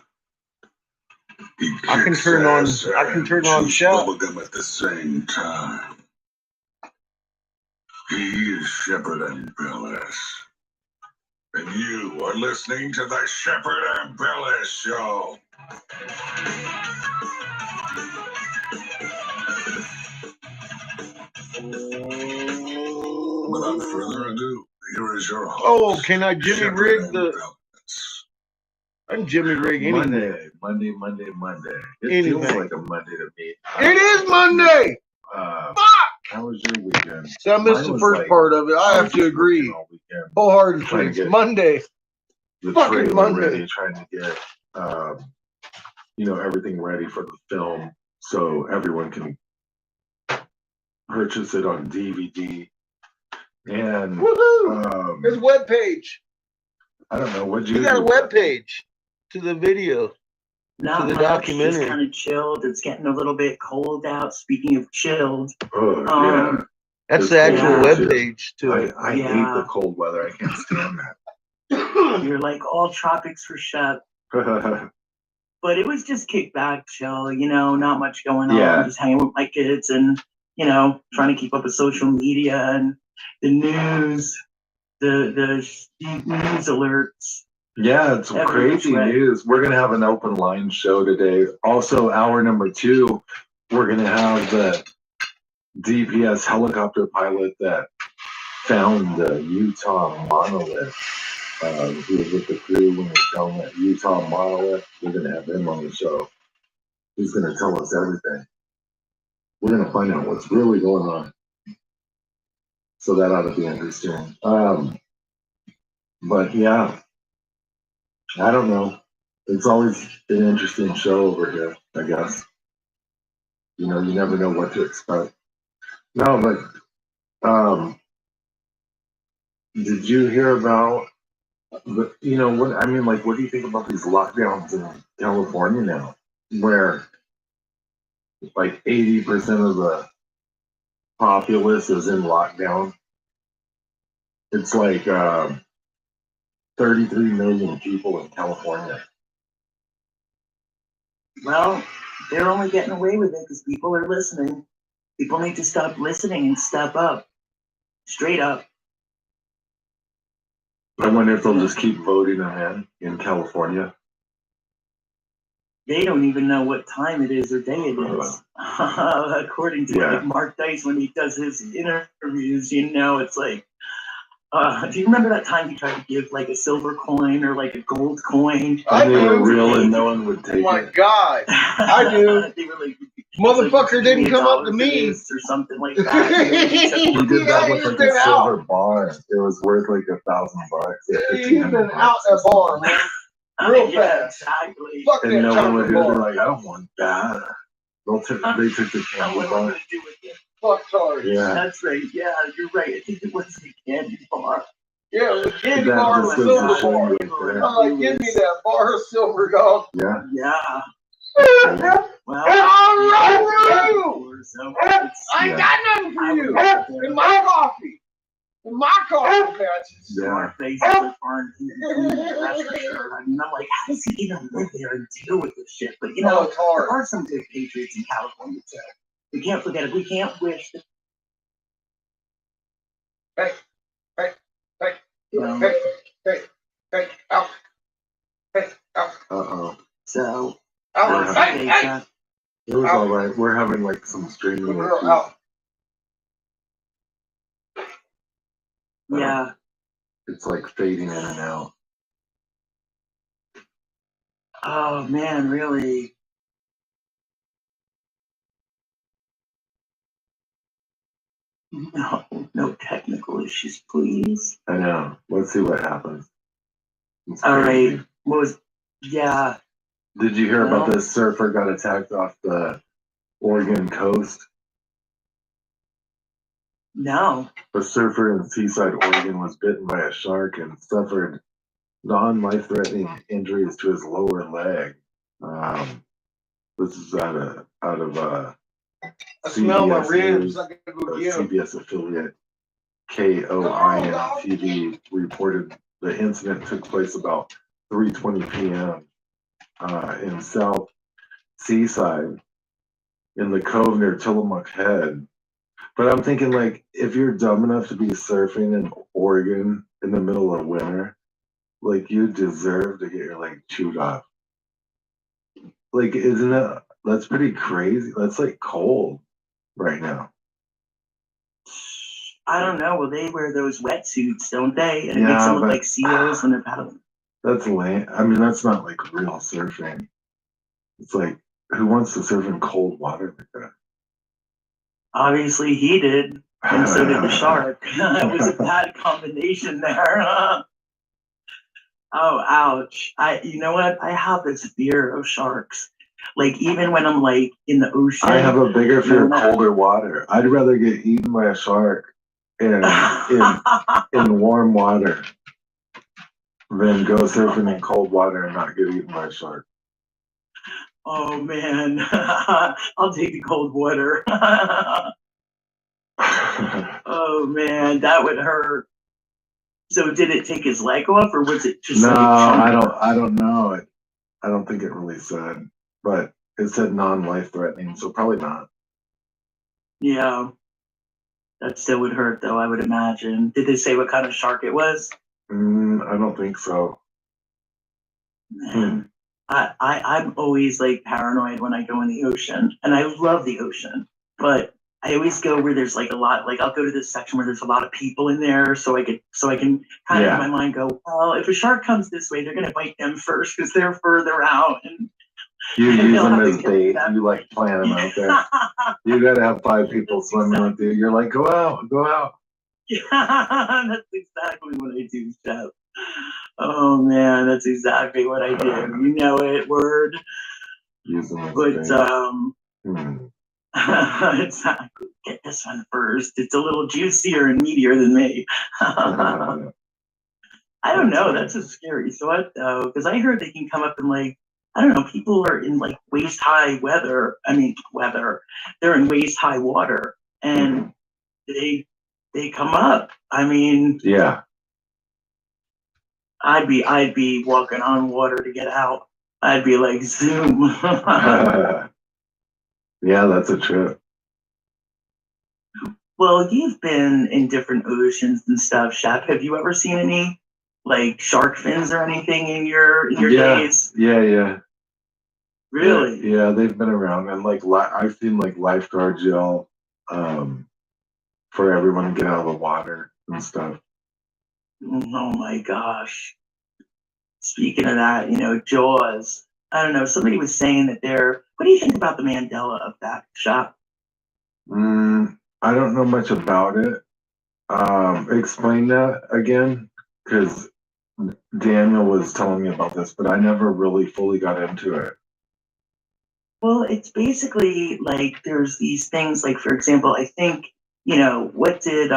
[SPEAKER 3] I can turn on Shep.
[SPEAKER 9] Bubblegum at the same time. He is Shepard Ambellis. And you are listening to the Shepard Ambellis Show. Without further ado, here is your host.
[SPEAKER 3] Oh, can I Jimmy rig the? I can Jimmy rig anything.
[SPEAKER 11] Monday. It feels
[SPEAKER 3] Anything.
[SPEAKER 11] like a Monday to me.
[SPEAKER 3] It is Monday.
[SPEAKER 11] Fuck! How was your weekend?
[SPEAKER 3] So I missed
[SPEAKER 11] Mine
[SPEAKER 3] the
[SPEAKER 11] was
[SPEAKER 3] first
[SPEAKER 11] like-
[SPEAKER 3] part of it. I have
[SPEAKER 11] was
[SPEAKER 3] to
[SPEAKER 11] just
[SPEAKER 3] agree.
[SPEAKER 11] working all weekend,
[SPEAKER 3] Wholeheartedly.
[SPEAKER 11] trying to
[SPEAKER 3] It's
[SPEAKER 11] get
[SPEAKER 3] Monday.
[SPEAKER 11] the
[SPEAKER 3] Fucking
[SPEAKER 11] trailer
[SPEAKER 3] Monday.
[SPEAKER 11] ready, trying to get everything ready for the film so everyone can purchase it on DVD. And
[SPEAKER 3] Woohoo! There's a webpage.
[SPEAKER 11] I don't know what
[SPEAKER 3] You got a webpage to the video.
[SPEAKER 13] Not
[SPEAKER 3] to the
[SPEAKER 13] much,
[SPEAKER 3] documentary.
[SPEAKER 13] just kind of chilled. It's getting a little bit cold out. Speaking of chilled,
[SPEAKER 11] Oh yeah,
[SPEAKER 3] That's
[SPEAKER 11] It's
[SPEAKER 3] the actual
[SPEAKER 11] cold
[SPEAKER 3] web
[SPEAKER 11] too.
[SPEAKER 3] page to it.
[SPEAKER 11] I hate the cold weather. I can't stand
[SPEAKER 13] You're like all tropics for shut.
[SPEAKER 11] that.
[SPEAKER 13] But it was just kick back, chill, not much going
[SPEAKER 11] Yeah.
[SPEAKER 13] on, just hanging with my kids and, trying to keep up with social media and the news, the news alerts.
[SPEAKER 11] Yeah, it's
[SPEAKER 13] Every
[SPEAKER 11] crazy
[SPEAKER 13] which way.
[SPEAKER 11] news. We're gonna have an open line show today. Also, hour number 2, we're gonna have the DPS helicopter pilot that found the Utah monolith. He was with the crew when they found that Utah monolith. We're gonna have him on the show. He's gonna tell us everything. We're gonna find out what's really going on. So that ought to be interesting. But yeah, I don't know. It's always an interesting show over here, I guess. You never know what to expect. No, but did you hear about what what do you think about these lockdowns in California now? Where like 80% of the populace is in lockdown. It's like 33 million people in California.
[SPEAKER 13] Well, they're only getting away with it because people are listening. People need to stop listening and step up. Straight up.
[SPEAKER 11] I wonder if they'll just keep voting them in California.
[SPEAKER 13] They don't even know what time it is or day it is. According to like Mark Dice when he does his interviews, it's like, do you remember that time he tried to give like a silver coin or like a gold coin?
[SPEAKER 11] And they were real and no one would take
[SPEAKER 3] Oh my
[SPEAKER 11] it.
[SPEAKER 3] God. I do.
[SPEAKER 13] They were like,
[SPEAKER 3] Motherfucker didn't come up to me.
[SPEAKER 13] or something like that.
[SPEAKER 11] He did that with like a silver bar. It was worth like $1,000.
[SPEAKER 3] He's been out that bar, man. Real fast.
[SPEAKER 13] Exactly.
[SPEAKER 3] Fuck
[SPEAKER 11] And
[SPEAKER 3] that
[SPEAKER 11] no one would
[SPEAKER 3] chocolate
[SPEAKER 11] do it. They're
[SPEAKER 3] bar.
[SPEAKER 11] like, I don't want that. They took the candy bar.
[SPEAKER 3] Fuck sorry.
[SPEAKER 11] Yeah.
[SPEAKER 13] That's right. Yeah, you're right. I think it was the candy bar.
[SPEAKER 3] Yeah, the candy
[SPEAKER 11] That
[SPEAKER 3] bar and
[SPEAKER 11] just
[SPEAKER 3] the
[SPEAKER 11] goes to
[SPEAKER 3] silver
[SPEAKER 11] show
[SPEAKER 3] bar.
[SPEAKER 11] you right there.
[SPEAKER 3] I'm like, give me that bar of silver, dog.
[SPEAKER 11] Yeah.
[SPEAKER 13] Yeah. Well,
[SPEAKER 3] I ain't got nothing for you. In my coffee. In my coffee patches.
[SPEAKER 11] Yeah.
[SPEAKER 13] Faces are foreign. That's for sure. I mean, I'm like, how does he even live there and deal with this shit? But
[SPEAKER 3] it's hard.
[SPEAKER 13] there are some good patriots in California too. We can't forget it. We can't wish.
[SPEAKER 3] Hey, out. Hey, out.
[SPEAKER 11] Uh-oh.
[SPEAKER 13] So,
[SPEAKER 3] Out. Hey.
[SPEAKER 11] It was all right. We're having like some streaming
[SPEAKER 3] Girl,
[SPEAKER 11] issues.
[SPEAKER 3] out.
[SPEAKER 13] yeah.
[SPEAKER 11] It's like fading in and out.
[SPEAKER 13] Oh man, really? No technical issues, please.
[SPEAKER 11] I know. Let's see what happens. It's
[SPEAKER 13] All
[SPEAKER 11] crazy.
[SPEAKER 13] right. Yeah.
[SPEAKER 11] Did you hear about
[SPEAKER 13] Well-
[SPEAKER 11] this surfer got attacked off the Oregon coast?
[SPEAKER 13] No.
[SPEAKER 11] A surfer in Seaside, Oregon was bitten by a shark and suffered non-life-threatening injuries to his lower leg. This is out of
[SPEAKER 3] I smell my
[SPEAKER 11] CBS
[SPEAKER 3] ribs.
[SPEAKER 11] News,
[SPEAKER 3] I gotta go get 'em.
[SPEAKER 11] CBS affiliate KOIN TV reported the incident took place about 3:20 p.m. In South Seaside in the cove near Tillamook Head. But I'm thinking, like, if you're dumb enough to be surfing in Oregon in the middle of winter, like, you deserve to get your leg chewed off. Like, isn't that, that's pretty crazy. That's like cold right now.
[SPEAKER 13] I don't know. Well, they wear those wetsuits, don't they? And it
[SPEAKER 11] Yeah,
[SPEAKER 13] makes them look
[SPEAKER 11] but-
[SPEAKER 13] like seals when they're paddling.
[SPEAKER 11] That's lame. I mean, that's not like real surfing. It's like, who wants to surf in cold water like that?
[SPEAKER 13] Obviously, he did, and so did the shark. It was a bad combination there. Oh, ouch! You know what? I have this fear of sharks. Like even when I'm like in the ocean,
[SPEAKER 11] I have a bigger fear of
[SPEAKER 13] No.
[SPEAKER 11] colder water. I'd rather get eaten by a shark in warm water than go surfing in cold water and not get eaten by a shark.
[SPEAKER 13] Oh man, I'll take the cold water. Oh man, that would hurt. So did it take his leg off, or was it just
[SPEAKER 11] No,
[SPEAKER 13] like?
[SPEAKER 11] I don't know. I don't think it really said, but it said non-life threatening, so probably not.
[SPEAKER 13] Yeah, that still would hurt, though. I would imagine. Did they say what kind of shark it was?
[SPEAKER 11] I don't think so.
[SPEAKER 13] Man, I'm always like paranoid when I go in the ocean, and I love the ocean, but I always go where there's like a lot. Like I'll go to this section where there's a lot of people in there, so I can kind of in my mind go, well, if a shark comes this way, they're gonna bite them first because they're further out, and
[SPEAKER 11] You
[SPEAKER 13] and
[SPEAKER 11] use
[SPEAKER 13] they'll
[SPEAKER 11] them
[SPEAKER 13] have
[SPEAKER 11] as
[SPEAKER 13] to kill
[SPEAKER 11] bait.
[SPEAKER 13] them.
[SPEAKER 11] You like plan them out there. You gotta have 5 people swimming with you. You're like, go out, go out.
[SPEAKER 13] Yeah, that's exactly what I do, Chef. Oh man, that's exactly what I do. You know it, word.
[SPEAKER 11] Use them as
[SPEAKER 13] But
[SPEAKER 11] bait.
[SPEAKER 13] exactly. Get this one first. It's a little juicier and meatier than me. I don't know. That's a scary thought though, because I heard they can come up in like, I don't know, people are in like waist high weather. I mean weather. They're in waist high water and they come up. I mean,
[SPEAKER 11] Yeah.
[SPEAKER 13] I'd be walking on water to get out. I'd be like zoom.
[SPEAKER 11] Yeah, that's a trip.
[SPEAKER 13] Well, you've been in different oceans and stuff, Shep. Have you ever seen any like shark fins or anything in your days?
[SPEAKER 11] Yeah.
[SPEAKER 13] Really?
[SPEAKER 11] Yeah, they've been around, and like I've seen like lifeguards yell for everyone to get out of the water and stuff.
[SPEAKER 13] Oh my gosh. Speaking of that, Jaws. I don't know. Somebody was saying that what do you think about the Mandela effect, Shep?
[SPEAKER 11] I don't know much about it. Explain that again, because Daniel was telling me about this, but I never really fully got into it.
[SPEAKER 13] Well, it's basically like there's these things, like for example, I think, what did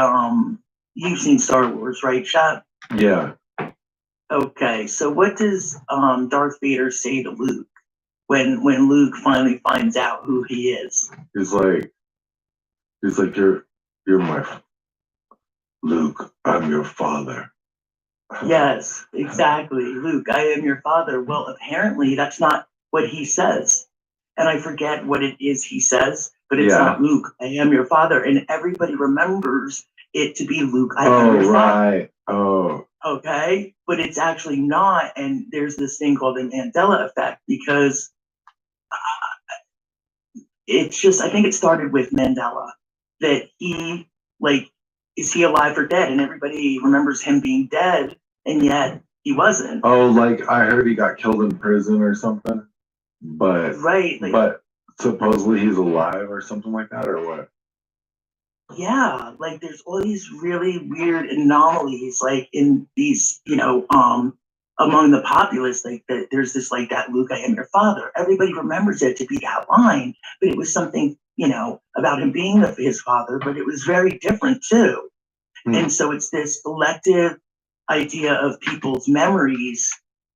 [SPEAKER 13] you've seen Star Wars, right, Shep?
[SPEAKER 11] Yeah.
[SPEAKER 13] Okay, so what does Darth Vader say to Luke when Luke finally finds out who he is?
[SPEAKER 11] He's like, you're my Luke. I'm your father.
[SPEAKER 13] Yes, exactly. Luke, I am your father. Well, apparently that's not what he says. And I forget what it is he says, but it's not Luke, I am your father. And everybody remembers it to be Luke, I am your father.
[SPEAKER 11] Right. Oh.
[SPEAKER 13] Okay, but it's actually not. And there's this thing called the Mandela effect because it's just, I think it started with Mandela that he, like, is he alive or dead? And everybody remembers him being dead, and yet he wasn't.
[SPEAKER 11] Oh, like I heard he got killed in prison or something, but but supposedly he's alive or something like that, or what?
[SPEAKER 13] Yeah, like there's all these really weird anomalies, like in these, among the populace, like that. There's this like that Luke, I am your father. Everybody remembers it to be that line, but it was something, about him being his father, but it was very different too. And so it's this collective idea of people's memories,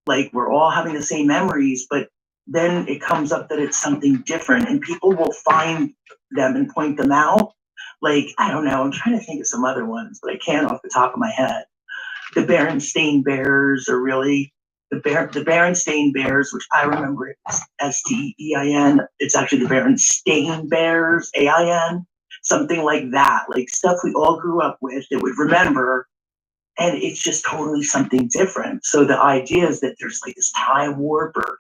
[SPEAKER 13] like we're all having the same memories, but then it comes up that it's something different, and people will find them and point them out. Like, I don't know, I'm trying to think of some other ones, but I can't off the top of my head. The Berenstain Bears are really, the Berenstain Bears, which I remember it as S-T-E-I-N. It's actually the Berenstain Bears, A-I-N, something like that. Like stuff we all grew up with that we remember, and it's just totally something different. So the idea is that there's like this time warp or,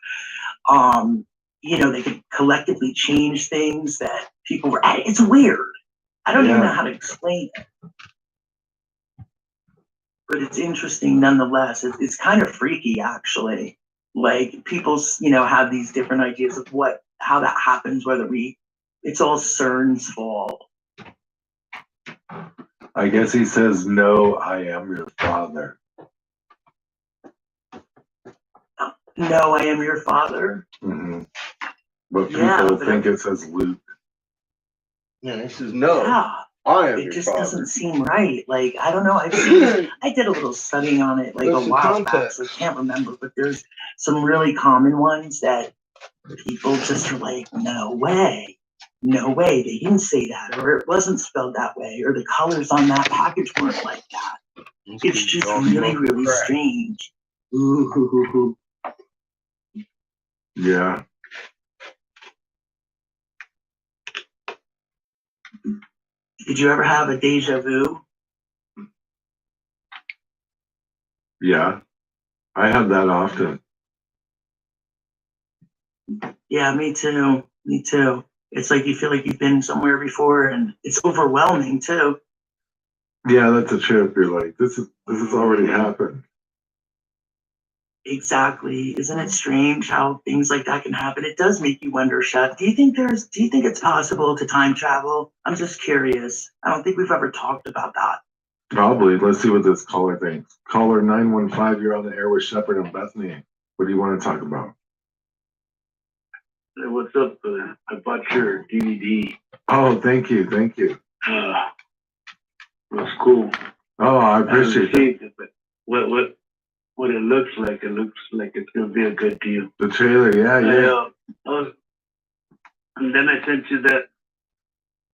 [SPEAKER 13] they can collectively change things that people were, it's weird. I don't even know how to explain it. but it's interesting nonetheless. It's kind of freaky, actually. Like people, have these different ideas of how that happens, it's all CERN's fault.
[SPEAKER 11] I guess he says, "No, I am your father."
[SPEAKER 13] No, I am your father.
[SPEAKER 11] Mm-hmm. But people
[SPEAKER 13] Yeah, but
[SPEAKER 11] think it says Luke.
[SPEAKER 3] Yeah, he says, "No,
[SPEAKER 13] Yeah,
[SPEAKER 3] I am
[SPEAKER 13] it
[SPEAKER 3] your
[SPEAKER 13] just
[SPEAKER 3] father."
[SPEAKER 13] doesn't seem right. Like, I don't know. I did a little studying on it like
[SPEAKER 3] What's
[SPEAKER 13] a
[SPEAKER 3] the
[SPEAKER 13] while back,
[SPEAKER 3] context?
[SPEAKER 13] so I can't remember. But there's some really common ones that people just are like, no way, they didn't say that, or it wasn't spelled that way, or the colors on that package weren't like that. It's just really, really strange. Ooh.
[SPEAKER 11] Yeah.
[SPEAKER 13] Did you ever have a deja vu?
[SPEAKER 11] Yeah. I have that often.
[SPEAKER 13] Yeah, me too. Me too. It's like you feel like you've been somewhere before, and it's overwhelming too.
[SPEAKER 11] Yeah, that's a trip. You're like, this has already happened.
[SPEAKER 13] Exactly. Isn't it strange how things like that can happen? It does make you wonder, Chef. Do you think it's possible to time travel? I'm just curious. I don't think we've ever talked about that.
[SPEAKER 11] Probably. Let's see what this caller thinks. Caller 915, you're on the air with Shepard and Bethany. What do you want to talk about?
[SPEAKER 21] Hey, what's up? I bought your DVD.
[SPEAKER 11] Oh, thank you. Thank you.
[SPEAKER 21] It was cool.
[SPEAKER 11] Oh, I appreciate
[SPEAKER 21] it. But what it looks like it's gonna be a good deal.
[SPEAKER 11] The trailer, yeah.
[SPEAKER 21] And then I sent you that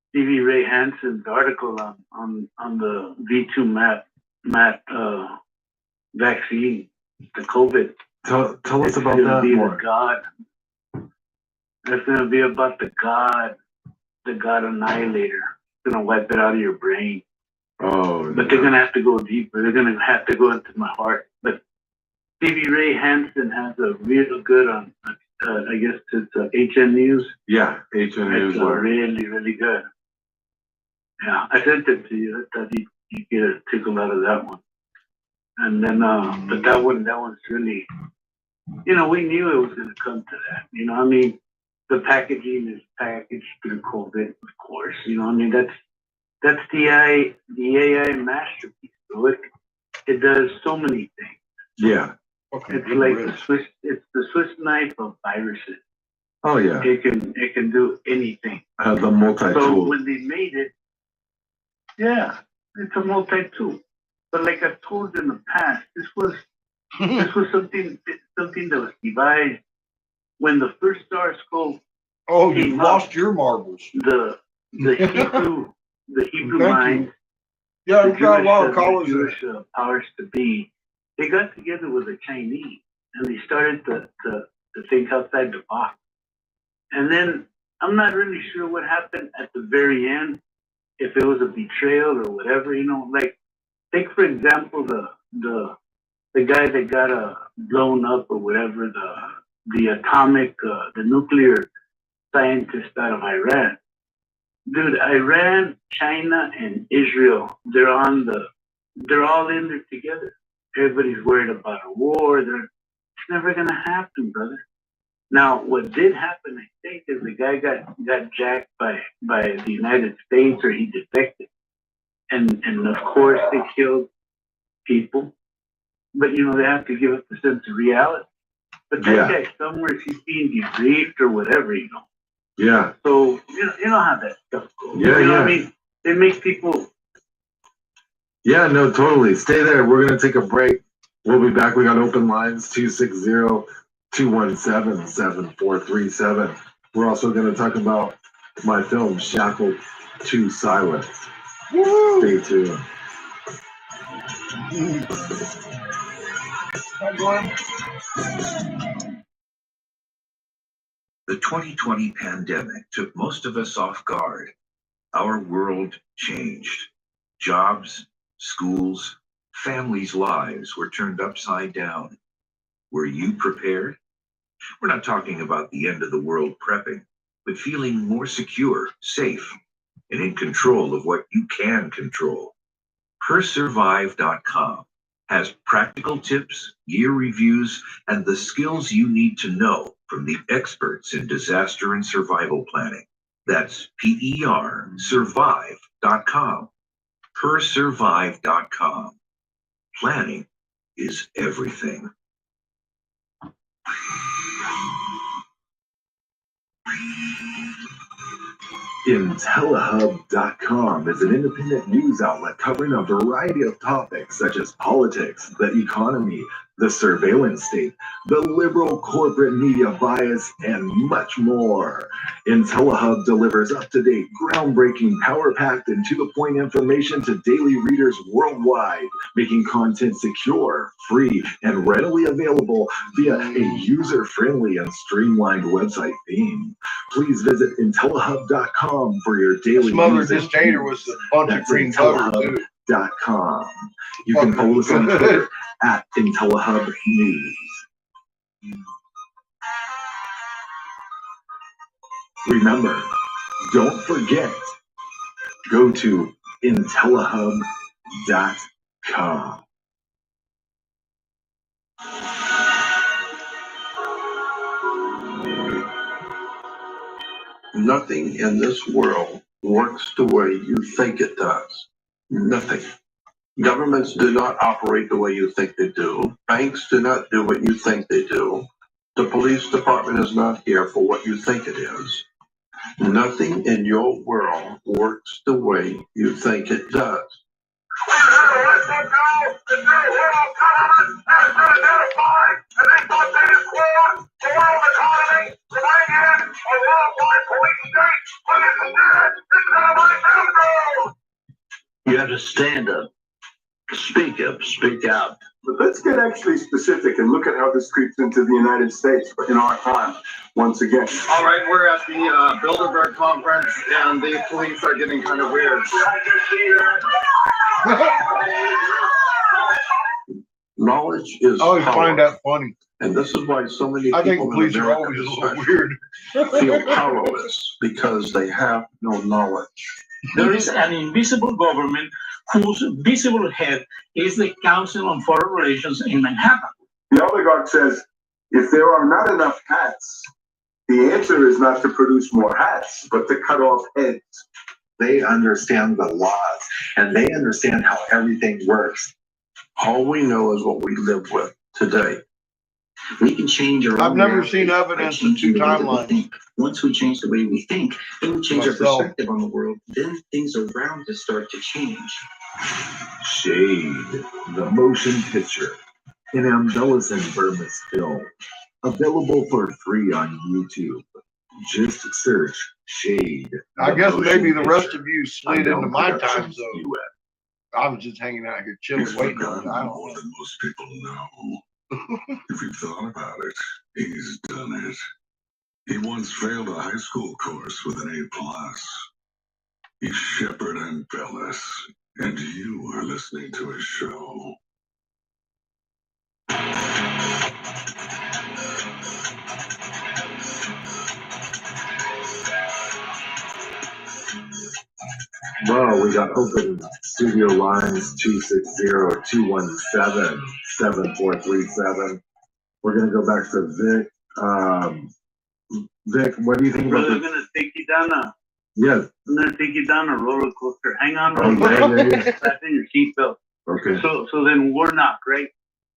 [SPEAKER 21] Stevie Ray Hansen's article on the V2 MAT vaccine, the COVID.
[SPEAKER 11] Tell us about that more.
[SPEAKER 21] It's gonna be about the God annihilator. It's gonna wipe it out of your brain.
[SPEAKER 11] Oh,
[SPEAKER 21] but they're gonna have to go deeper. They're gonna have to go into my heart. But Stevie Ray Hansen has a real good on. I guess it's HN News.
[SPEAKER 11] Yeah, HN News.
[SPEAKER 21] It's really, really good. Yeah, I sent it to you. I thought you get a tickle out of that one. And then, but that one's really, we knew it was gonna come to that. I mean, the packaging is packaged through COVID, of course. That's the AI masterpiece. So it does so many things.
[SPEAKER 11] Yeah.
[SPEAKER 21] It's like the Swiss knife of viruses.
[SPEAKER 11] Oh yeah.
[SPEAKER 21] It can do anything.
[SPEAKER 11] The multi-tool.
[SPEAKER 21] So when they made it, yeah, it's a multi-tool. But like I've told you in the past, this was something that was devised when the first SARS-CoV.
[SPEAKER 3] Oh, you lost your marbles.
[SPEAKER 21] The Hebrew mind.
[SPEAKER 3] Yeah, we've got a lot of callers.
[SPEAKER 21] Jewish powers to be. They got together with the Chinese and they started to think outside the box. And then I'm not really sure what happened at the very end, if it was a betrayal or whatever. Like take for example the guy that got blown up or whatever, the atomic the nuclear scientist out of Iran. Dude, Iran, China, and Israel, they're all in there together. Everybody's worried about a war. It's never gonna happen, brother. Now, what did happen, I think, is the guy got jacked by the United States, or he defected, and of course they killed people. But they have to give us a sense of reality. But that guy somewhere, he's being debriefed or whatever,
[SPEAKER 11] Yeah.
[SPEAKER 21] So you know how that stuff goes.
[SPEAKER 11] Yeah,
[SPEAKER 21] what I mean? They make people.
[SPEAKER 11] Yeah, no, totally. Stay there. We're gonna take a break. We'll be back. We got open lines 260-217-7437. We're also gonna talk about my film Shackled to Silence. Woo! Stay tuned.
[SPEAKER 15] The 2020 pandemic took most of us off guard. Our world changed. Jobs, schools, families' lives were turned upside down. Were you prepared? We're not talking about the end of the world prepping, but feeling more secure, safe, and in control of what you can control. Persurvive.com has practical tips, gear reviews, and the skills you need to know from the experts in disaster and survival planning. That's PERsurvive.com. PERsurvive.com. Planning is everything.
[SPEAKER 9] IntelliHub.com is an independent news outlet covering a variety of topics such as politics, the economy, the surveillance state, the liberal corporate media bias, and much more. IntelliHub delivers up-to-date, groundbreaking, power-packed, and to-the-point information to daily readers worldwide, making content secure, free, and readily available via a user-friendly and streamlined website theme. Please visit IntelliHub.com for your daily
[SPEAKER 3] Smothered
[SPEAKER 9] news
[SPEAKER 3] this tater with a bunch of green butter, too.
[SPEAKER 9] IntelliHub.com. You can follow us on Twitter at IntelliHub News. Remember, don't forget, go to IntelliHub.com.
[SPEAKER 17] Nothing in this world works the way you think it does. Nothing. Governments do not operate the way you think they do. Banks do not do what you think they do. The police department is not here for what you think it is. Nothing in your world works the way you think it does.
[SPEAKER 5] You have to stand up, speak out.
[SPEAKER 4] But let's get actually specific and look at how this creeps into the United States in our time, once again.
[SPEAKER 22] All right, we're at the Bilderberg conference, and the police are getting kind of weird.
[SPEAKER 17] Knowledge is
[SPEAKER 3] I always
[SPEAKER 17] power.
[SPEAKER 3] find that funny.
[SPEAKER 17] And this is why so many
[SPEAKER 3] I think
[SPEAKER 17] people
[SPEAKER 3] police
[SPEAKER 17] in
[SPEAKER 3] are
[SPEAKER 17] America
[SPEAKER 3] always a little
[SPEAKER 17] especially
[SPEAKER 3] weird.
[SPEAKER 17] feel powerless because they have no knowledge.
[SPEAKER 18] There is an invisible government whose visible head is the Council on Foreign Relations in Manhattan.
[SPEAKER 4] The oligarch says, if there are not enough hats, the answer is not to produce more hats, but to cut off heads.
[SPEAKER 9] They understand the laws and they understand how everything works.
[SPEAKER 17] All we know is what we live with today.
[SPEAKER 10] We can change our
[SPEAKER 3] I've
[SPEAKER 10] own
[SPEAKER 3] never
[SPEAKER 10] reality
[SPEAKER 3] seen
[SPEAKER 10] by
[SPEAKER 3] evidence of
[SPEAKER 10] changing
[SPEAKER 3] two
[SPEAKER 10] the way that we
[SPEAKER 3] timelines.
[SPEAKER 10] think. Once we change the way we think, then we change our
[SPEAKER 3] Myself.
[SPEAKER 10] perspective on the world. Then things around us start to change.
[SPEAKER 9] Shade, the motion picture, an embellishing Burmese film, available for free on YouTube. Just search Shade.
[SPEAKER 3] I guess maybe the rest
[SPEAKER 9] picture.
[SPEAKER 3] of you slid into
[SPEAKER 9] Unknown
[SPEAKER 3] my time
[SPEAKER 9] Productions,
[SPEAKER 3] zone.
[SPEAKER 9] US.
[SPEAKER 3] I was just hanging out here chilling,
[SPEAKER 23] He's
[SPEAKER 3] waiting on
[SPEAKER 23] forgotten
[SPEAKER 3] it. I don't
[SPEAKER 23] more
[SPEAKER 3] know.
[SPEAKER 23] than most people know. If you've thought about it, he's done it. He once failed a high school course with an A+. He's Shepard Embellis, and you are listening to his show.
[SPEAKER 9] Well, we got open studio lines 260-217-7437. We're gonna go back to Vic. Vic, what do you think about
[SPEAKER 21] We're
[SPEAKER 9] the?
[SPEAKER 21] gonna take you down a.
[SPEAKER 9] Yes.
[SPEAKER 21] I'm gonna take you down a roller coaster. Hang on,
[SPEAKER 9] Oh, yeah.
[SPEAKER 21] fasten your seatbelt.
[SPEAKER 9] Okay.
[SPEAKER 21] So then Warnock, right?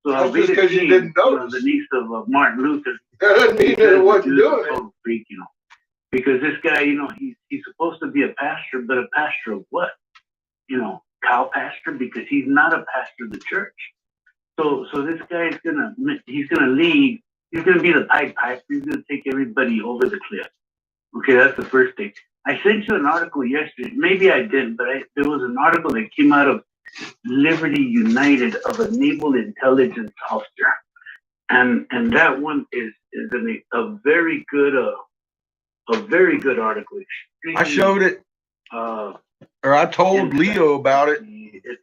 [SPEAKER 21] So
[SPEAKER 3] That's
[SPEAKER 21] Rita
[SPEAKER 3] just 'cause you
[SPEAKER 21] King,
[SPEAKER 3] didn't
[SPEAKER 21] know,
[SPEAKER 3] notice.
[SPEAKER 21] the niece of Martin Luther.
[SPEAKER 3] That doesn't mean that it wasn't
[SPEAKER 21] He
[SPEAKER 3] doing
[SPEAKER 21] was a
[SPEAKER 3] it.
[SPEAKER 21] total freak, because this guy, he's supposed to be a pastor, but a pastor of what? Cow pastor, because he's not a pastor of the church. So this guy is gonna lead. He's gonna be the Pied Piper. He's gonna take everybody over the cliff. Okay, that's the first thing. I sent you an article yesterday. Maybe I didn't, but there was an article that came out of Liberty United of a naval intelligence officer, and that one is a very good article.
[SPEAKER 3] I showed it, or I told Leo about it
[SPEAKER 21] It's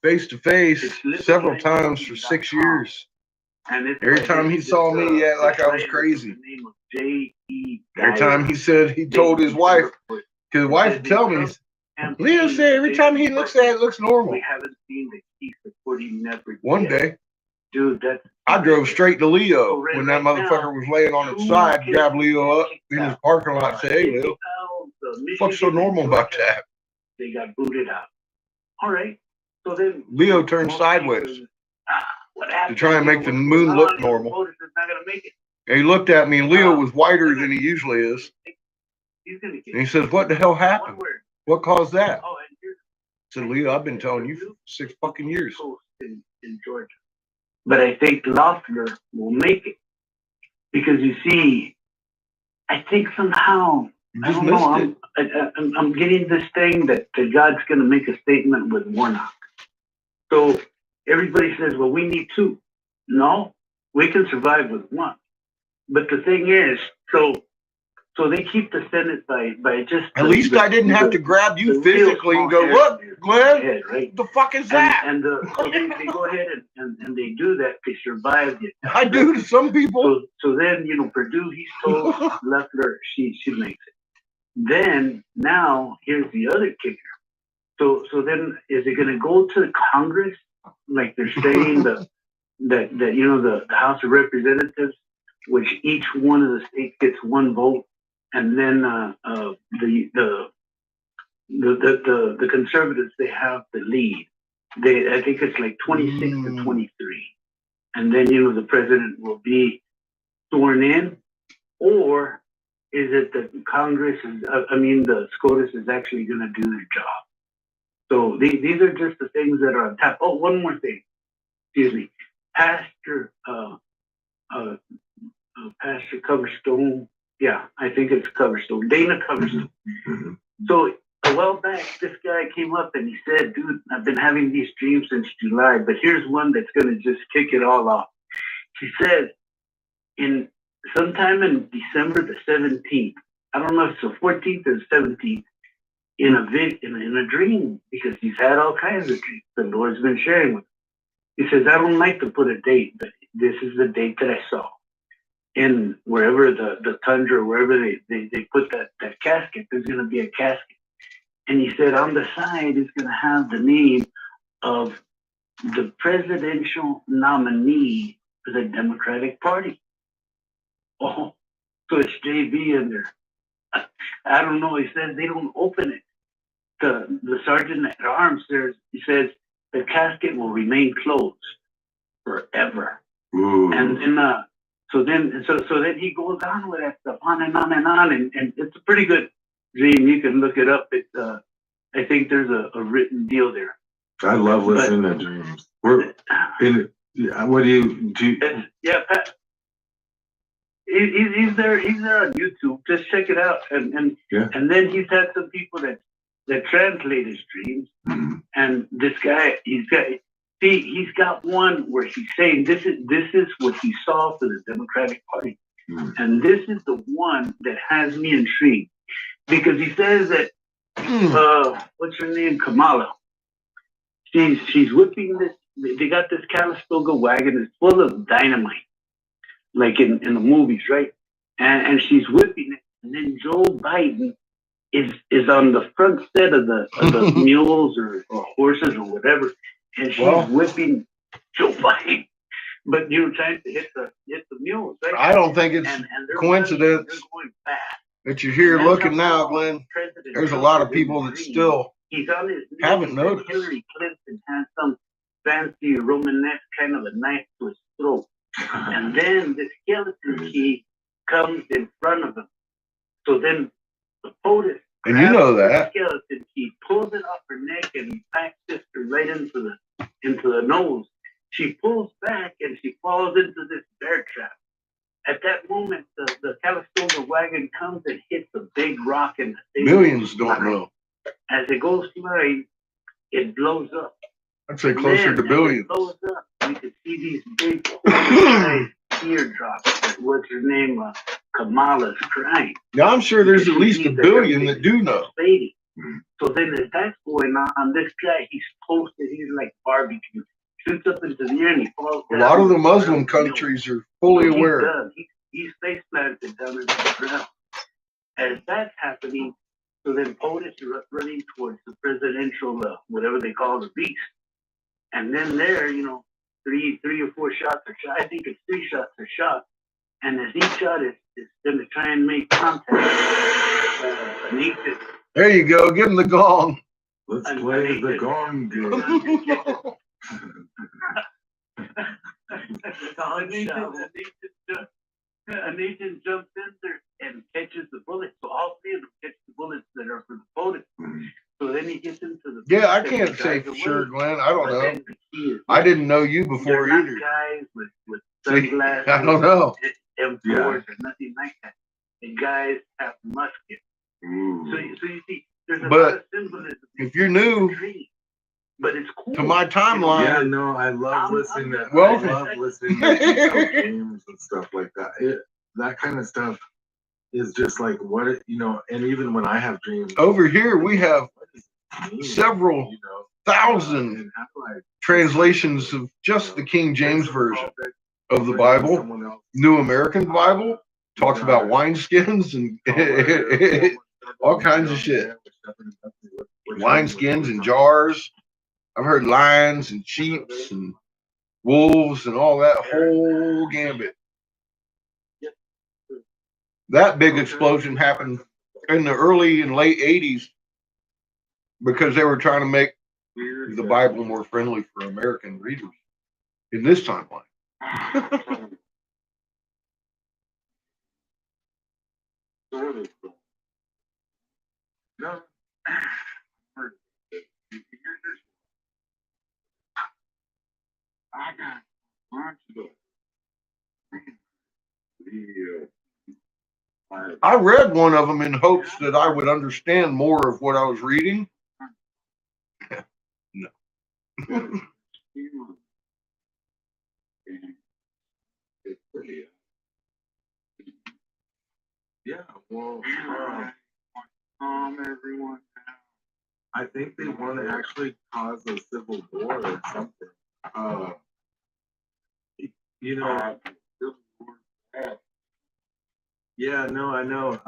[SPEAKER 3] face to face several times for 6 years.
[SPEAKER 21] and it's
[SPEAKER 3] Every time he saw me, he acted like I was crazy. Every time he said he told his wife, because his wife would tell me, Leo said every time he looks at it, it looks normal.
[SPEAKER 21] We haven't seen the key support him never.
[SPEAKER 3] One
[SPEAKER 21] did.
[SPEAKER 3] day,
[SPEAKER 21] Dude, that's
[SPEAKER 3] I drove straight to Leo
[SPEAKER 21] Oh, right-
[SPEAKER 3] when that
[SPEAKER 21] right
[SPEAKER 3] motherfucker
[SPEAKER 21] now,
[SPEAKER 3] was laying on its
[SPEAKER 21] 2
[SPEAKER 3] side,
[SPEAKER 21] kids
[SPEAKER 3] grabbed Leo up
[SPEAKER 21] kicked
[SPEAKER 3] in his
[SPEAKER 21] out.
[SPEAKER 3] parking lot and said, "Hey, Leo, what's so normal about that?"
[SPEAKER 21] They got booted out. All right. So then
[SPEAKER 3] Leo turned
[SPEAKER 21] most
[SPEAKER 3] sideways
[SPEAKER 21] people, what
[SPEAKER 3] to
[SPEAKER 21] happened?
[SPEAKER 3] try and make the
[SPEAKER 21] What's
[SPEAKER 3] moon
[SPEAKER 21] going
[SPEAKER 3] look
[SPEAKER 21] on?
[SPEAKER 3] normal.
[SPEAKER 21] Otis is not gonna make it.
[SPEAKER 3] And he looked at me, and Leo was whiter than he usually is.
[SPEAKER 21] He's gonna get
[SPEAKER 3] And he says, "What the hell
[SPEAKER 21] one
[SPEAKER 3] happened?
[SPEAKER 21] word.
[SPEAKER 3] What caused that?"
[SPEAKER 21] Oh, and here's
[SPEAKER 3] I said, "Leo, I've been telling you for 6 fucking years."
[SPEAKER 21] coast in Georgia. But I think Loeffler will make it because you see, I think somehow
[SPEAKER 3] You
[SPEAKER 21] I
[SPEAKER 3] just
[SPEAKER 21] don't know.
[SPEAKER 3] missed
[SPEAKER 21] I'm getting this thing that God's going to make a statement with Warnock. So everybody says, "Well, we need 2." No, we can survive with 1. But the thing is, so they keep the Senate by just.
[SPEAKER 3] At least I didn't have to grab you physically and go, "Look, Glenn,
[SPEAKER 21] head, right?
[SPEAKER 3] the fuck is that?"
[SPEAKER 21] And so they go ahead and they do that. They survive it.
[SPEAKER 3] I do to some people.
[SPEAKER 21] So then, Purdue, he's told Loeffler, she makes it. Then now here's the other kicker. So then is it going to go to Congress like they're saying that the House of Representatives, which each one of the states gets 1 vote, and then the conservatives, they have the lead. I think it's like 26 to 23, and then the president will be sworn in, or is it that Congress is? The SCOTUS is actually going to do their job. So these are just the things that are on top. Oh, one more thing. Excuse me, Pastor Coverstone. Yeah, I think it's Coverstone. Dana Coverstone. So a while back, this guy came up and he said, "Dude, I've been having these dreams since July, but here's one that's going to just kick it all off." He said, sometime in December the 17th, I don't know if it's the 14th or the 17th, in a dream, because he's had all kinds of dreams the Lord's been sharing with him. He says, "I don't like to put a date, but this is the date that I saw. In wherever the tundra, wherever they put that casket, there's going to be a casket." And he said, on the side is going to have the name of the presidential nominee for the Democratic Party. Oh, so it's JB in there. I don't know. He says they don't open it. The sergeant at arms there, he says the casket will remain closed forever.
[SPEAKER 11] Ooh.
[SPEAKER 21] And then so then he goes on with that stuff, on and on and on, and it's a pretty good dream. You can look it up. It's I think there's a written deal there.
[SPEAKER 11] I love listening to dreams. What do you?
[SPEAKER 21] Yeah, Pat. He's there. He's there on YouTube. Just check it out. And then he's had some people that translate his dreams. And this guy, he's got one where he's saying this is what he saw for the Democratic Party, and this is the one that has me intrigued, because he says that what's her name, Kamala. She's whipping this. They got this Calistoga wagon. It's full of dynamite, like in the movies, right? And she's whipping it, and then Joe Biden is on the front set of the mules or horses or whatever, and she's whipping Joe Biden. But trying to hit the mules, right?
[SPEAKER 3] I don't think it's coincidence that you're here looking now, Glenn. There's a lot of people that still haven't noticed.
[SPEAKER 21] Hillary Clinton has some fancy Romanesque kind of a knife to his throat. And then the skeleton key comes in front of him. So then the POTUS
[SPEAKER 3] And you know
[SPEAKER 21] grabs
[SPEAKER 3] that.
[SPEAKER 21] the skeleton key, pulls it off her neck, and he packs her right into the nose. She pulls back and she falls into this bear trap. At that moment, the Calistoga wagon comes and hits a big rock in the stadium.
[SPEAKER 3] Millions don't know.
[SPEAKER 21] As it goes flying, it blows up.
[SPEAKER 3] I'd say closer to billions.
[SPEAKER 21] It blows up. You can see these big teardrops. What's her name? Kamala's crying.
[SPEAKER 3] Now I'm sure there's at least a billion that do know.
[SPEAKER 21] Lady. So then as that's going on, this guy, he's posted, he's like barbecue. Shoots up into the air and he falls
[SPEAKER 3] A
[SPEAKER 21] down.
[SPEAKER 3] lot of the Muslim countries are fully aware.
[SPEAKER 21] He's done. He's face planted down into the ground. As that's happening, so then POTUS are running towards the presidential, whatever they call the beast. And then there, you know, three or four shots are shot. I think it's 3 shots are shot. And as each shot is going to try and make contact, an agent.
[SPEAKER 3] There you go. Give him the gong.
[SPEAKER 11] Let's play the gong game.
[SPEAKER 21] An agent jumps in there and catches the bullets. So all 3 of them catch the bullets that are for the photo. So then he gets into the.
[SPEAKER 3] Yeah, I can't say for sure, Glenn. I don't know. I didn't know you before
[SPEAKER 21] They're
[SPEAKER 3] either.
[SPEAKER 21] not guys with
[SPEAKER 3] See,
[SPEAKER 21] sunglasses.
[SPEAKER 3] I don't know.
[SPEAKER 21] M4s
[SPEAKER 3] Yeah.
[SPEAKER 21] or nothing like that. The guys have muskets. So you see, there's a lot of
[SPEAKER 3] But
[SPEAKER 21] symbolism.
[SPEAKER 3] if you're new
[SPEAKER 21] But it's cool.
[SPEAKER 3] to my timeline,
[SPEAKER 11] Yeah, no, I love listening to.
[SPEAKER 3] Well-
[SPEAKER 11] I love listening to detailed games and stuff like that. That kind of stuff is just like what it, you know. And even when I have dreams,
[SPEAKER 3] over here we have several thousand translations of just the King James version of the Bible. New American Bible talks about wineskins and all kinds of shit. Wineskins and jars. I've heard lions and sheep and wolves and all that whole gambit. That big explosion happened in the early and late 80s because they were trying to make the Bible more friendly for American readers in this timeline.
[SPEAKER 11] No.
[SPEAKER 17] I got a bunch of
[SPEAKER 3] I read one of them in hopes that I would understand more of what I was reading. No.
[SPEAKER 11] Yeah, well,
[SPEAKER 17] everyone.
[SPEAKER 11] I think they want to actually cause a civil war or something. You know. Yeah, no, I know.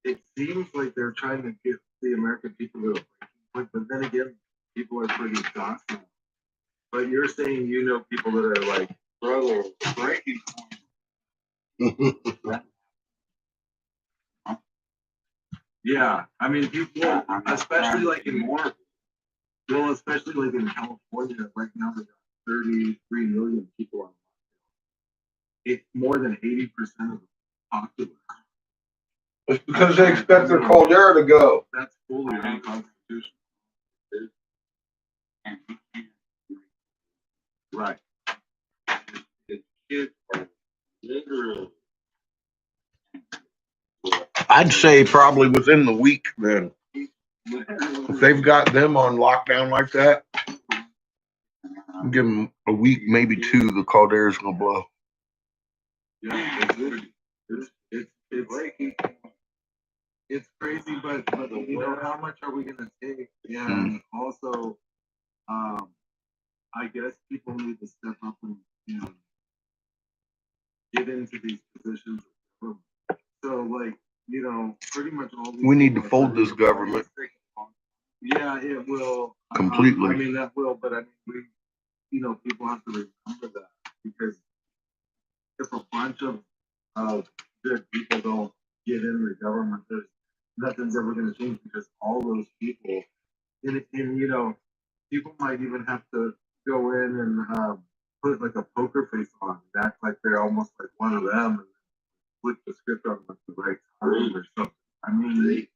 [SPEAKER 11] It seems like they're trying to get the American people to a breaking point, but then again, people are pretty docile. But you're saying you know people that are like, brother, breaking point. Yeah, I mean, people, especially like in especially like in California right now, they got 33 million people on. It's more than 80% of the population.
[SPEAKER 3] It's because they expect their Caldera to go.
[SPEAKER 11] That's fully unconstitutional. Right.
[SPEAKER 17] Kids are literally.
[SPEAKER 3] I'd say probably within the week then. If they've got them on lockdown like that, give them a week, maybe 2, the Caldera's gonna blow.
[SPEAKER 11] Yeah, it's crazy, but you know, how much are we gonna take? Yeah, and also, I guess people need to step up and get into these positions. So, like, you know, pretty much all.
[SPEAKER 3] We need to fold this government.
[SPEAKER 11] Yeah, it will
[SPEAKER 3] Completely.
[SPEAKER 11] I mean, that will, but I mean, people have to remember that because if a bunch of good people don't get in the government, nothing's ever going to change because all those people, and people might even have to go in and put like a poker face on and act like they're almost like one of them and flip the script on like the right time or something. I mean,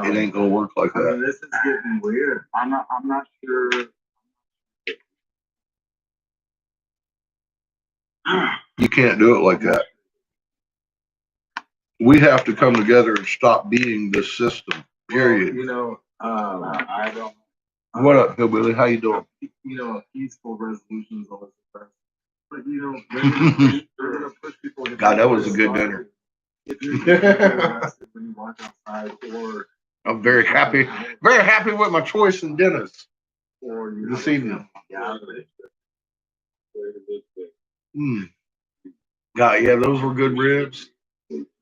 [SPEAKER 3] It ain't gonna work like
[SPEAKER 11] I mean,
[SPEAKER 3] that.
[SPEAKER 11] this is getting weird. I'm not sure.
[SPEAKER 3] You can't do it like that. We have to come together and stop beating this system. Period.
[SPEAKER 11] I don't.
[SPEAKER 3] What up, Hillbilly? How you doing?
[SPEAKER 11] Peaceful resolutions always the best. But they're gonna push people.
[SPEAKER 3] God, that was a good dinner.
[SPEAKER 11] If you get arrested when you walk outside, or
[SPEAKER 3] I'm very happy with my choice in dinners
[SPEAKER 11] or you
[SPEAKER 3] this evening. God, yeah, those were good ribs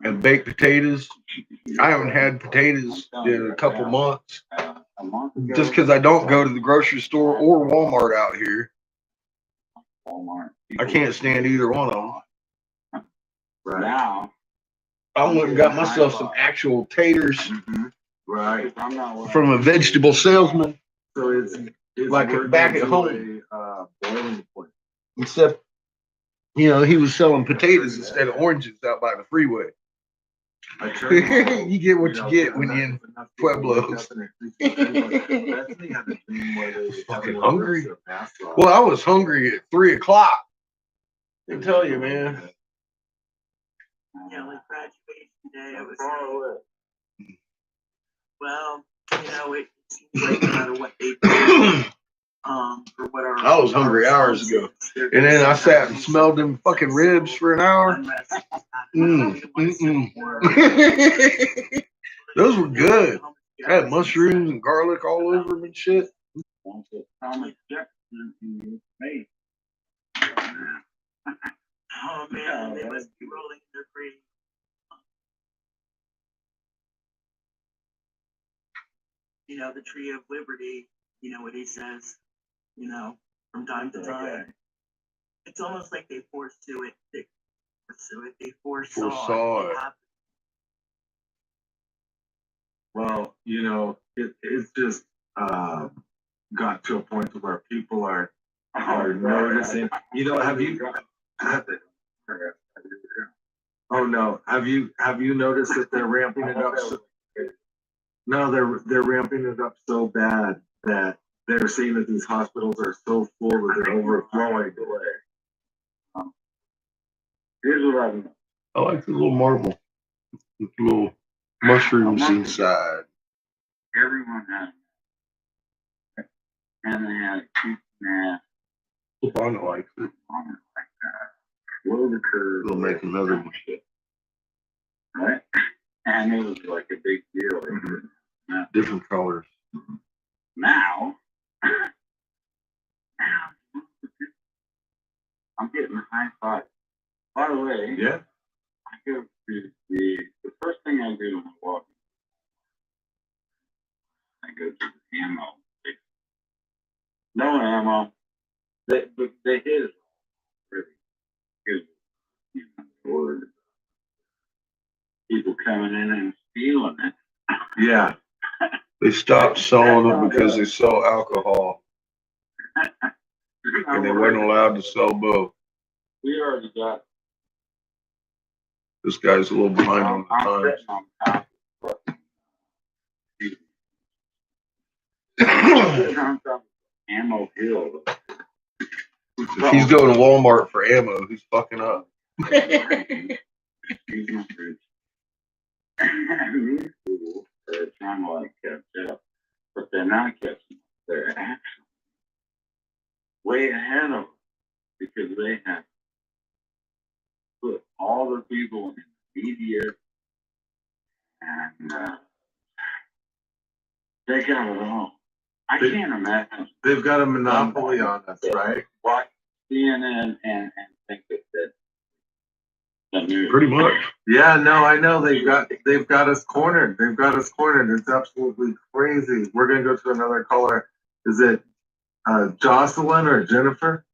[SPEAKER 3] and baked potatoes. I haven't had potatoes in a couple months.
[SPEAKER 6] a month ago.
[SPEAKER 3] Just because I don't go to the grocery store or Walmart out here.
[SPEAKER 6] Walmart.
[SPEAKER 3] I can't stand either one of them.
[SPEAKER 6] Right. Now,
[SPEAKER 3] I went and got myself some actual taters
[SPEAKER 11] Right.
[SPEAKER 6] I'm not
[SPEAKER 3] from a vegetable salesman.
[SPEAKER 11] So it's
[SPEAKER 3] like
[SPEAKER 11] working
[SPEAKER 3] back at
[SPEAKER 11] to
[SPEAKER 3] home.
[SPEAKER 11] a, boiling point.
[SPEAKER 3] Except, you know, he was selling potatoes instead of oranges out by the freeway.
[SPEAKER 11] I turned them all,
[SPEAKER 3] You get what
[SPEAKER 11] know,
[SPEAKER 3] you get when
[SPEAKER 11] enough-
[SPEAKER 3] you're in
[SPEAKER 11] enough people wake
[SPEAKER 3] Pueblos.
[SPEAKER 11] up and they're thinking, like, Bethany had a dream where they
[SPEAKER 3] Fucking
[SPEAKER 11] everyone
[SPEAKER 3] hungry.
[SPEAKER 11] rips their mask off.
[SPEAKER 3] Well, I was hungry at 3 o'clock. I can tell you, man.
[SPEAKER 13] Yeah, like graduation day, I was like, well, you know, it seems like no matter what they do, or what our
[SPEAKER 3] I was hungry hours ago. And then I sat and smelled them fucking ribs for an hour. Those were good. I had mushrooms and garlic all over them and shit.
[SPEAKER 6] Thomas Jefferson in space.
[SPEAKER 13] Oh man, they must be rolling their grave. You know, the tree of liberty, you know what he says, you know, from time to time. It's almost like they foresaw it. They foresaw it.
[SPEAKER 11] Well, you know, it's just got to a point where people are noticing. You know, have you? Oh no, have you noticed that they're ramping it up? No, they're ramping it up so bad that they're saying that these hospitals are so full that they're overflowing.
[SPEAKER 6] Here's what I know.
[SPEAKER 3] I like the little marble with little mushrooms inside.
[SPEAKER 6] Everyone has, and they had cheap mask
[SPEAKER 3] Lupana likes it.
[SPEAKER 6] on it like that. Blow the curve.
[SPEAKER 3] We'll make another one.
[SPEAKER 6] Right? And it was like a big deal.
[SPEAKER 3] Different colors.
[SPEAKER 6] Now, I'm getting a high five. By the way,
[SPEAKER 11] yeah,
[SPEAKER 6] I go to the first thing I do when I walk in, I go to the ammo. No ammo. They hit it really good. You know, or people coming in and stealing it.
[SPEAKER 11] Yeah.
[SPEAKER 3] They stopped selling it because they sell alcohol. And they weren't allowed to sell both.
[SPEAKER 6] We already got.
[SPEAKER 3] This guy's a little behind on the times.
[SPEAKER 6] Ammo Hill.
[SPEAKER 3] If he's going to Walmart for ammo, he's fucking up.
[SPEAKER 6] These people are trying to like catch up, but they're not catching up. They're actually way ahead of them because they have put all the people in the media and they got it all. I can't imagine.
[SPEAKER 11] They've got a monopoly on us, right?
[SPEAKER 6] Watch CNN and think that the news.
[SPEAKER 3] Pretty much.
[SPEAKER 11] Yeah, no, I know they've got us cornered. They've got us cornered. It's absolutely crazy. We're gonna go to another caller. Is it Jocelyn or Jennifer?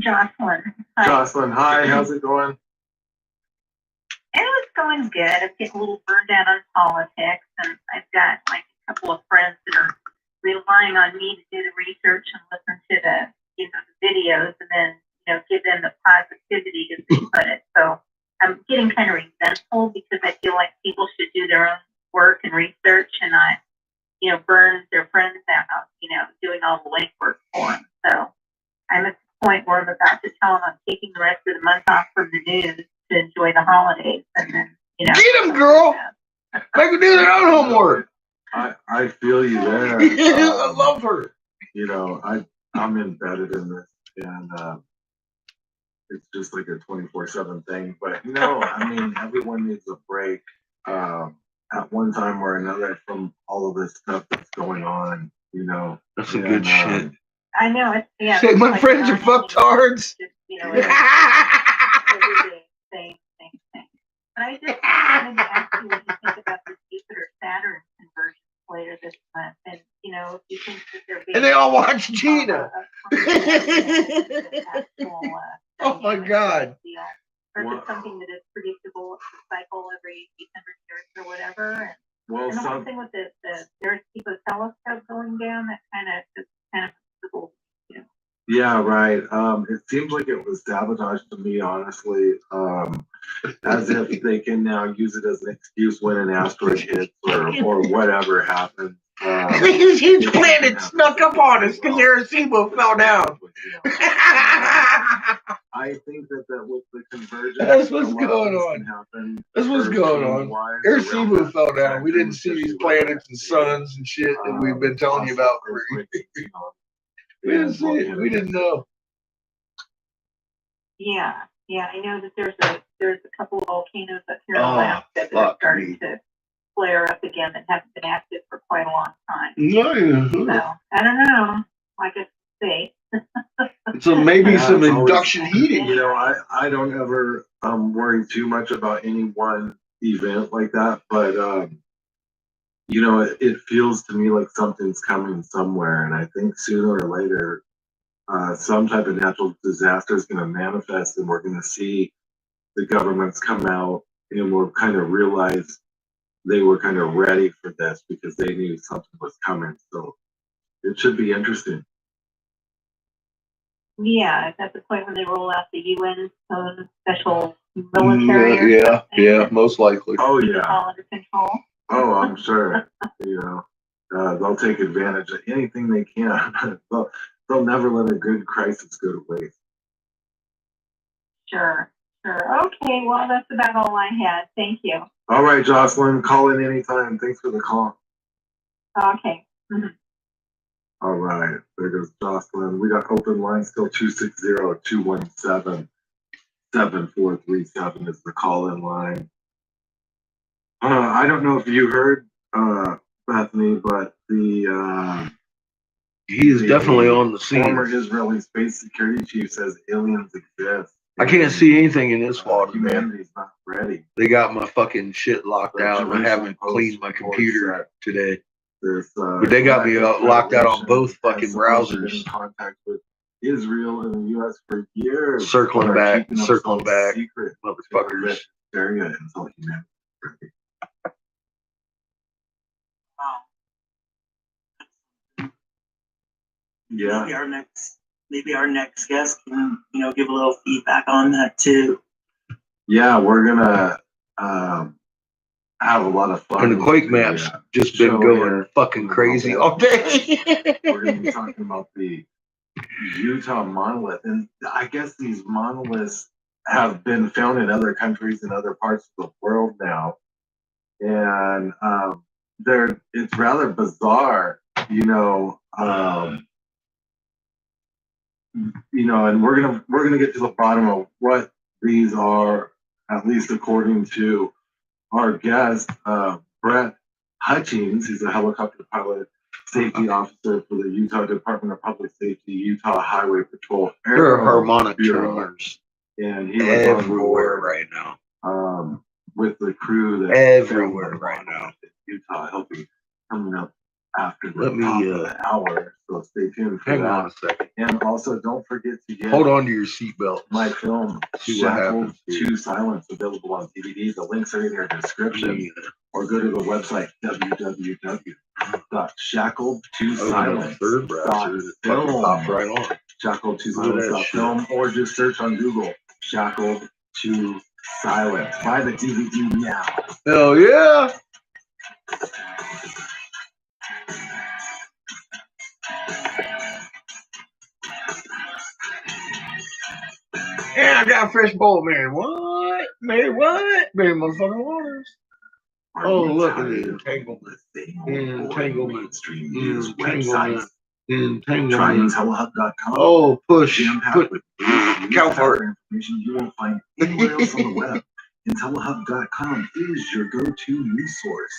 [SPEAKER 14] Jocelyn. Hi.
[SPEAKER 11] Jocelyn, hi. How's it going?
[SPEAKER 14] It was going good. I'm getting a little burned out on politics, and I've got like a couple of friends that are relying on me to do the research and listen to the the videos, and then give them the positivity to input it. So I'm getting kind of resentful because I feel like people should do their own work and research and not, burn their friends out, doing all the legwork for them. So I'm at the point where I'm about to tell them I'm taking the rest of the month off from the news to enjoy the holidays, and then
[SPEAKER 3] get them, girl. Make them do their own homework.
[SPEAKER 11] I feel you there.
[SPEAKER 3] I love her.
[SPEAKER 11] I'm embedded in this, and it's just like a 24/7 thing. But I mean, everyone needs a break at one time or another from all of this stuff that's going on.
[SPEAKER 3] That's some good shit.
[SPEAKER 14] I know it's
[SPEAKER 3] Say my friends are fucktards.
[SPEAKER 14] Everyday thing. But I just wanted to ask you what you think about the Jupiter Saturn conversion later government, and if you think that they're being
[SPEAKER 3] And they all watch Gina. Oh my God.
[SPEAKER 14] Or just something that is predictable, it's a cycle every 800 years or whatever.
[SPEAKER 11] Well,
[SPEAKER 14] And the whole thing with the Arecibo telescope going down, that kind of
[SPEAKER 11] yeah, right. It seems like it was sabotaged to me, honestly. As if they can now use it as an excuse when an asteroid hits or whatever happens.
[SPEAKER 3] This huge planet snuck up on us because Arecibo fell down.
[SPEAKER 11] I think that with the convergence,
[SPEAKER 3] That's what's going on. That's what's going on. Arecibo fell down. We didn't see these planets and suns and shit that we've been telling you about. We didn't see it. We didn't know.
[SPEAKER 14] Yeah, I know that there's a couple of volcanoes up here in Alaska that are starting to flare up again that haven't been active for quite a long time.
[SPEAKER 3] Yeah.
[SPEAKER 14] So I don't know. Like I say.
[SPEAKER 3] So maybe some induction heating.
[SPEAKER 11] I don't ever worry too much about any one event like that, but it feels to me like something's coming somewhere, and I think sooner or later some type of natural disaster is going to manifest, and we're going to see the governments come out and we'll kind of realize they were kind of ready for this because they knew something was coming. So it should be interesting.
[SPEAKER 14] Yeah, it's at the point when they roll out the UN special military.
[SPEAKER 3] Yeah, most likely.
[SPEAKER 11] Oh yeah.
[SPEAKER 14] All under control.
[SPEAKER 11] Oh, I'm sure. They'll take advantage of anything they can. They'll never let a good crisis go to waste.
[SPEAKER 14] Sure. Okay, well, that's about all I had. Thank you.
[SPEAKER 11] All right, Jocelyn, call in anytime. Thanks for the call.
[SPEAKER 14] Okay.
[SPEAKER 11] All right, there goes Jocelyn. We got open lines still 260-217-7437 is the call-in line. I don't know if you heard, Bethany, but he
[SPEAKER 3] is definitely on the scene.
[SPEAKER 11] Former Israeli space security chief says aliens exist.
[SPEAKER 3] I can't see anything in this water, man.
[SPEAKER 11] Humanity's not ready.
[SPEAKER 3] They got my fucking shit locked out, and I haven't cleaned my computer today. But they got me locked out on both fucking browsers.
[SPEAKER 11] In contact with Israel and the U.S. for years.
[SPEAKER 3] Circling back,
[SPEAKER 11] secret
[SPEAKER 3] motherfuckers.
[SPEAKER 11] Area until humanity. Yeah.
[SPEAKER 13] Maybe our next guest can, give a little feedback on that too.
[SPEAKER 11] Yeah, we're gonna have a lot of fun.
[SPEAKER 3] And the Quake map's just been going fucking crazy all day.
[SPEAKER 11] We're gonna be talking about the Utah monolith, and I guess these monoliths have been found in other countries and other parts of the world now, and it's rather bizarre, and we're gonna get to the bottom of what these are, at least according to our guest, Brett Hutchings. He's a helicopter pilot, safety officer for the Utah Department of Public Safety, Utah Highway Patrol.
[SPEAKER 3] There are harmonic tremors,
[SPEAKER 11] and he was
[SPEAKER 3] everywhere right now.
[SPEAKER 11] With the crew that
[SPEAKER 3] everywhere right now.
[SPEAKER 11] Utah, he'll be coming up after the
[SPEAKER 3] top of
[SPEAKER 11] the hour, so stay tuned for
[SPEAKER 3] hang
[SPEAKER 11] that.
[SPEAKER 3] on a second.
[SPEAKER 11] And also, don't forget to get
[SPEAKER 3] hold on to your seatbelt.
[SPEAKER 11] My film,
[SPEAKER 3] See what happens.
[SPEAKER 11] to Silence, available on DVD. The links are in your description, or go to the website www.shackled2silence.film.
[SPEAKER 3] Right on.
[SPEAKER 11] Shackled2silence.film, or just search on Google Shackled to Silence. Buy the DVD now.
[SPEAKER 3] Hell yeah! And I got a fresh bowl, man. What? Man, what? Man, motherfucking waters. Oh, look at the entanglement. Entanglement.
[SPEAKER 4] Try IntelliHub.com.
[SPEAKER 3] Oh, push. Put cow fart.
[SPEAKER 4] Information you won't find anywhere else on the web. IntelliHub.com is your go-to resource.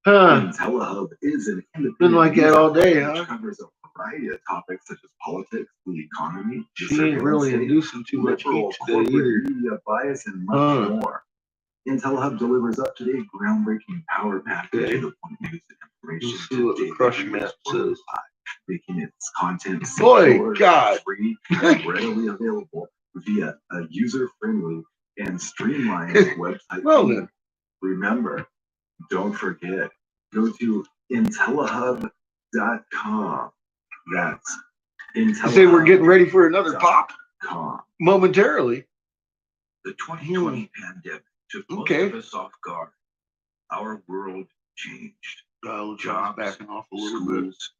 [SPEAKER 4] IntelliHub is an independent
[SPEAKER 3] been like that all day,
[SPEAKER 4] which covers a variety of topics such as politics, the economy,
[SPEAKER 3] she ain't really inducing too much heat today either.
[SPEAKER 4] Media bias, and much more. IntelliHub delivers up-to-date, groundbreaking power package to the point news and information
[SPEAKER 3] Let's see what the crush map says.
[SPEAKER 4] making its content
[SPEAKER 3] Boy,
[SPEAKER 4] secure,
[SPEAKER 3] God.
[SPEAKER 4] free, and readily available via a user-friendly and streamlined website.
[SPEAKER 3] Well then.
[SPEAKER 4] Remember, don't forget, go to IntelliHub.com. That's
[SPEAKER 3] You say we're getting ready for another pop
[SPEAKER 4] IntelliHub.com.
[SPEAKER 3] momentarily.
[SPEAKER 15] The 2020 pandemic took most
[SPEAKER 3] Okay.
[SPEAKER 15] of us off guard. Our world changed.
[SPEAKER 3] John's
[SPEAKER 15] Jobs,
[SPEAKER 3] backing off a little bit.
[SPEAKER 15] schools,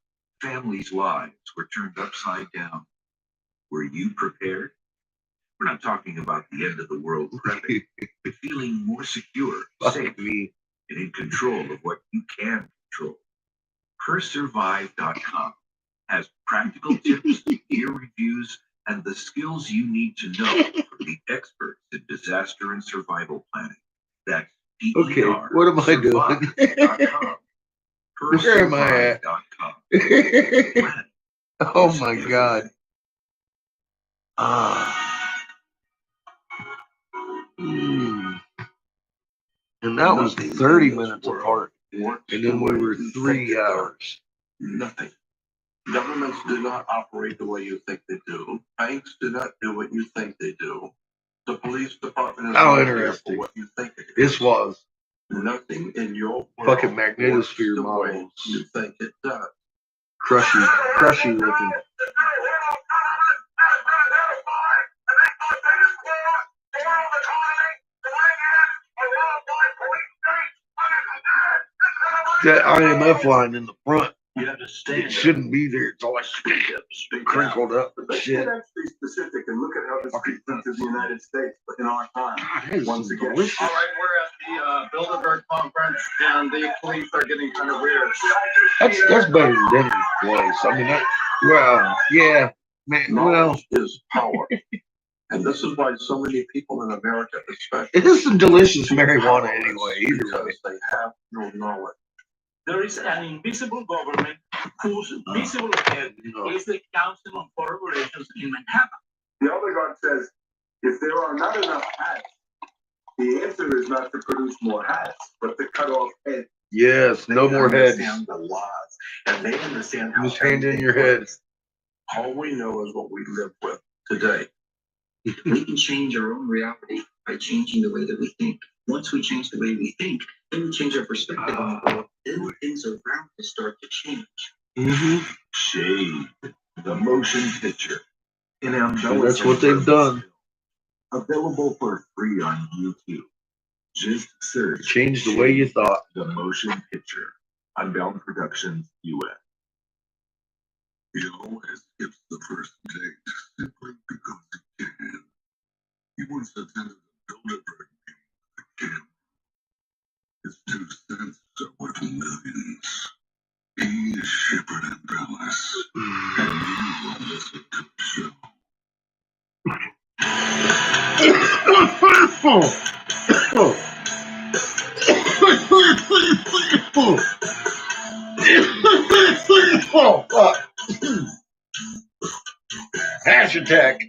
[SPEAKER 15] families' lives were turned upside down. Were you prepared? We're not talking about the end of the world prepping, but feeling more secure, safe, and in control of what you can control. PerSurvive.com has practical tips, gear reviews, and the skills you need to know from the experts in disaster and survival planning. That's
[SPEAKER 3] Okay, what am I doing? Where am I at? Oh my God. And that was 30 minutes apart. And then we were 3 hours.
[SPEAKER 17] Nothing. Governments do not operate the way you think they do. Banks do not do what you think they do. The police department is
[SPEAKER 3] How
[SPEAKER 17] not here
[SPEAKER 3] interesting.
[SPEAKER 17] for what you think it is.
[SPEAKER 3] This was
[SPEAKER 17] Nothing in your world
[SPEAKER 3] fucking magnetosphere
[SPEAKER 17] works the way
[SPEAKER 3] models.
[SPEAKER 17] you think it does.
[SPEAKER 3] Crushy looking. That IMF line in the front,
[SPEAKER 17] You have to stand
[SPEAKER 3] it shouldn't be there. It's all crinkled up and
[SPEAKER 4] Let's
[SPEAKER 3] shit.
[SPEAKER 4] get actually specific and look at how this fits into the United States in our time.
[SPEAKER 3] God, that is
[SPEAKER 4] Once again.
[SPEAKER 3] delicious.
[SPEAKER 22] All right, we're at the Bilderberg conference, and the police are getting kind of weird.
[SPEAKER 3] That's better than Denny's place. I mean, well, yeah, man. Well,
[SPEAKER 17] Knowledge is power. And this is why so many people in America, especially,
[SPEAKER 3] it is some delicious marijuana anyway. Either way.
[SPEAKER 17] because they have no knowledge.
[SPEAKER 18] There is an invisible government whose visible head is the Council on Foreign Relations in Manhattan.
[SPEAKER 4] The other God says, if there are not enough hats, the answer is not to produce more hats, but to cut off heads.
[SPEAKER 3] Yes, no more heads.
[SPEAKER 17] They understand the laws, and they understand how
[SPEAKER 3] Just hand in
[SPEAKER 17] everything
[SPEAKER 3] your head.
[SPEAKER 17] works. All we know is what we live with today.
[SPEAKER 10] We can change our own reality by changing the way that we think. Once we change the way we think, then we change our perspective on the world. Then things around us start to change.
[SPEAKER 9] Shade, the motion picture. In
[SPEAKER 3] And that's what they've done.
[SPEAKER 9] Available for free on YouTube. Just search.
[SPEAKER 3] Change the way you thought.
[SPEAKER 9] The motion picture. Unbound Productions US.
[SPEAKER 23] He always skips the first date simply because he can. He once attended a Bilderberg meeting with a camera. His 2 cents are worth millions. He is Shepard and Dallas, and you will listen to the show.
[SPEAKER 3] Oh, fuck. Hash attack.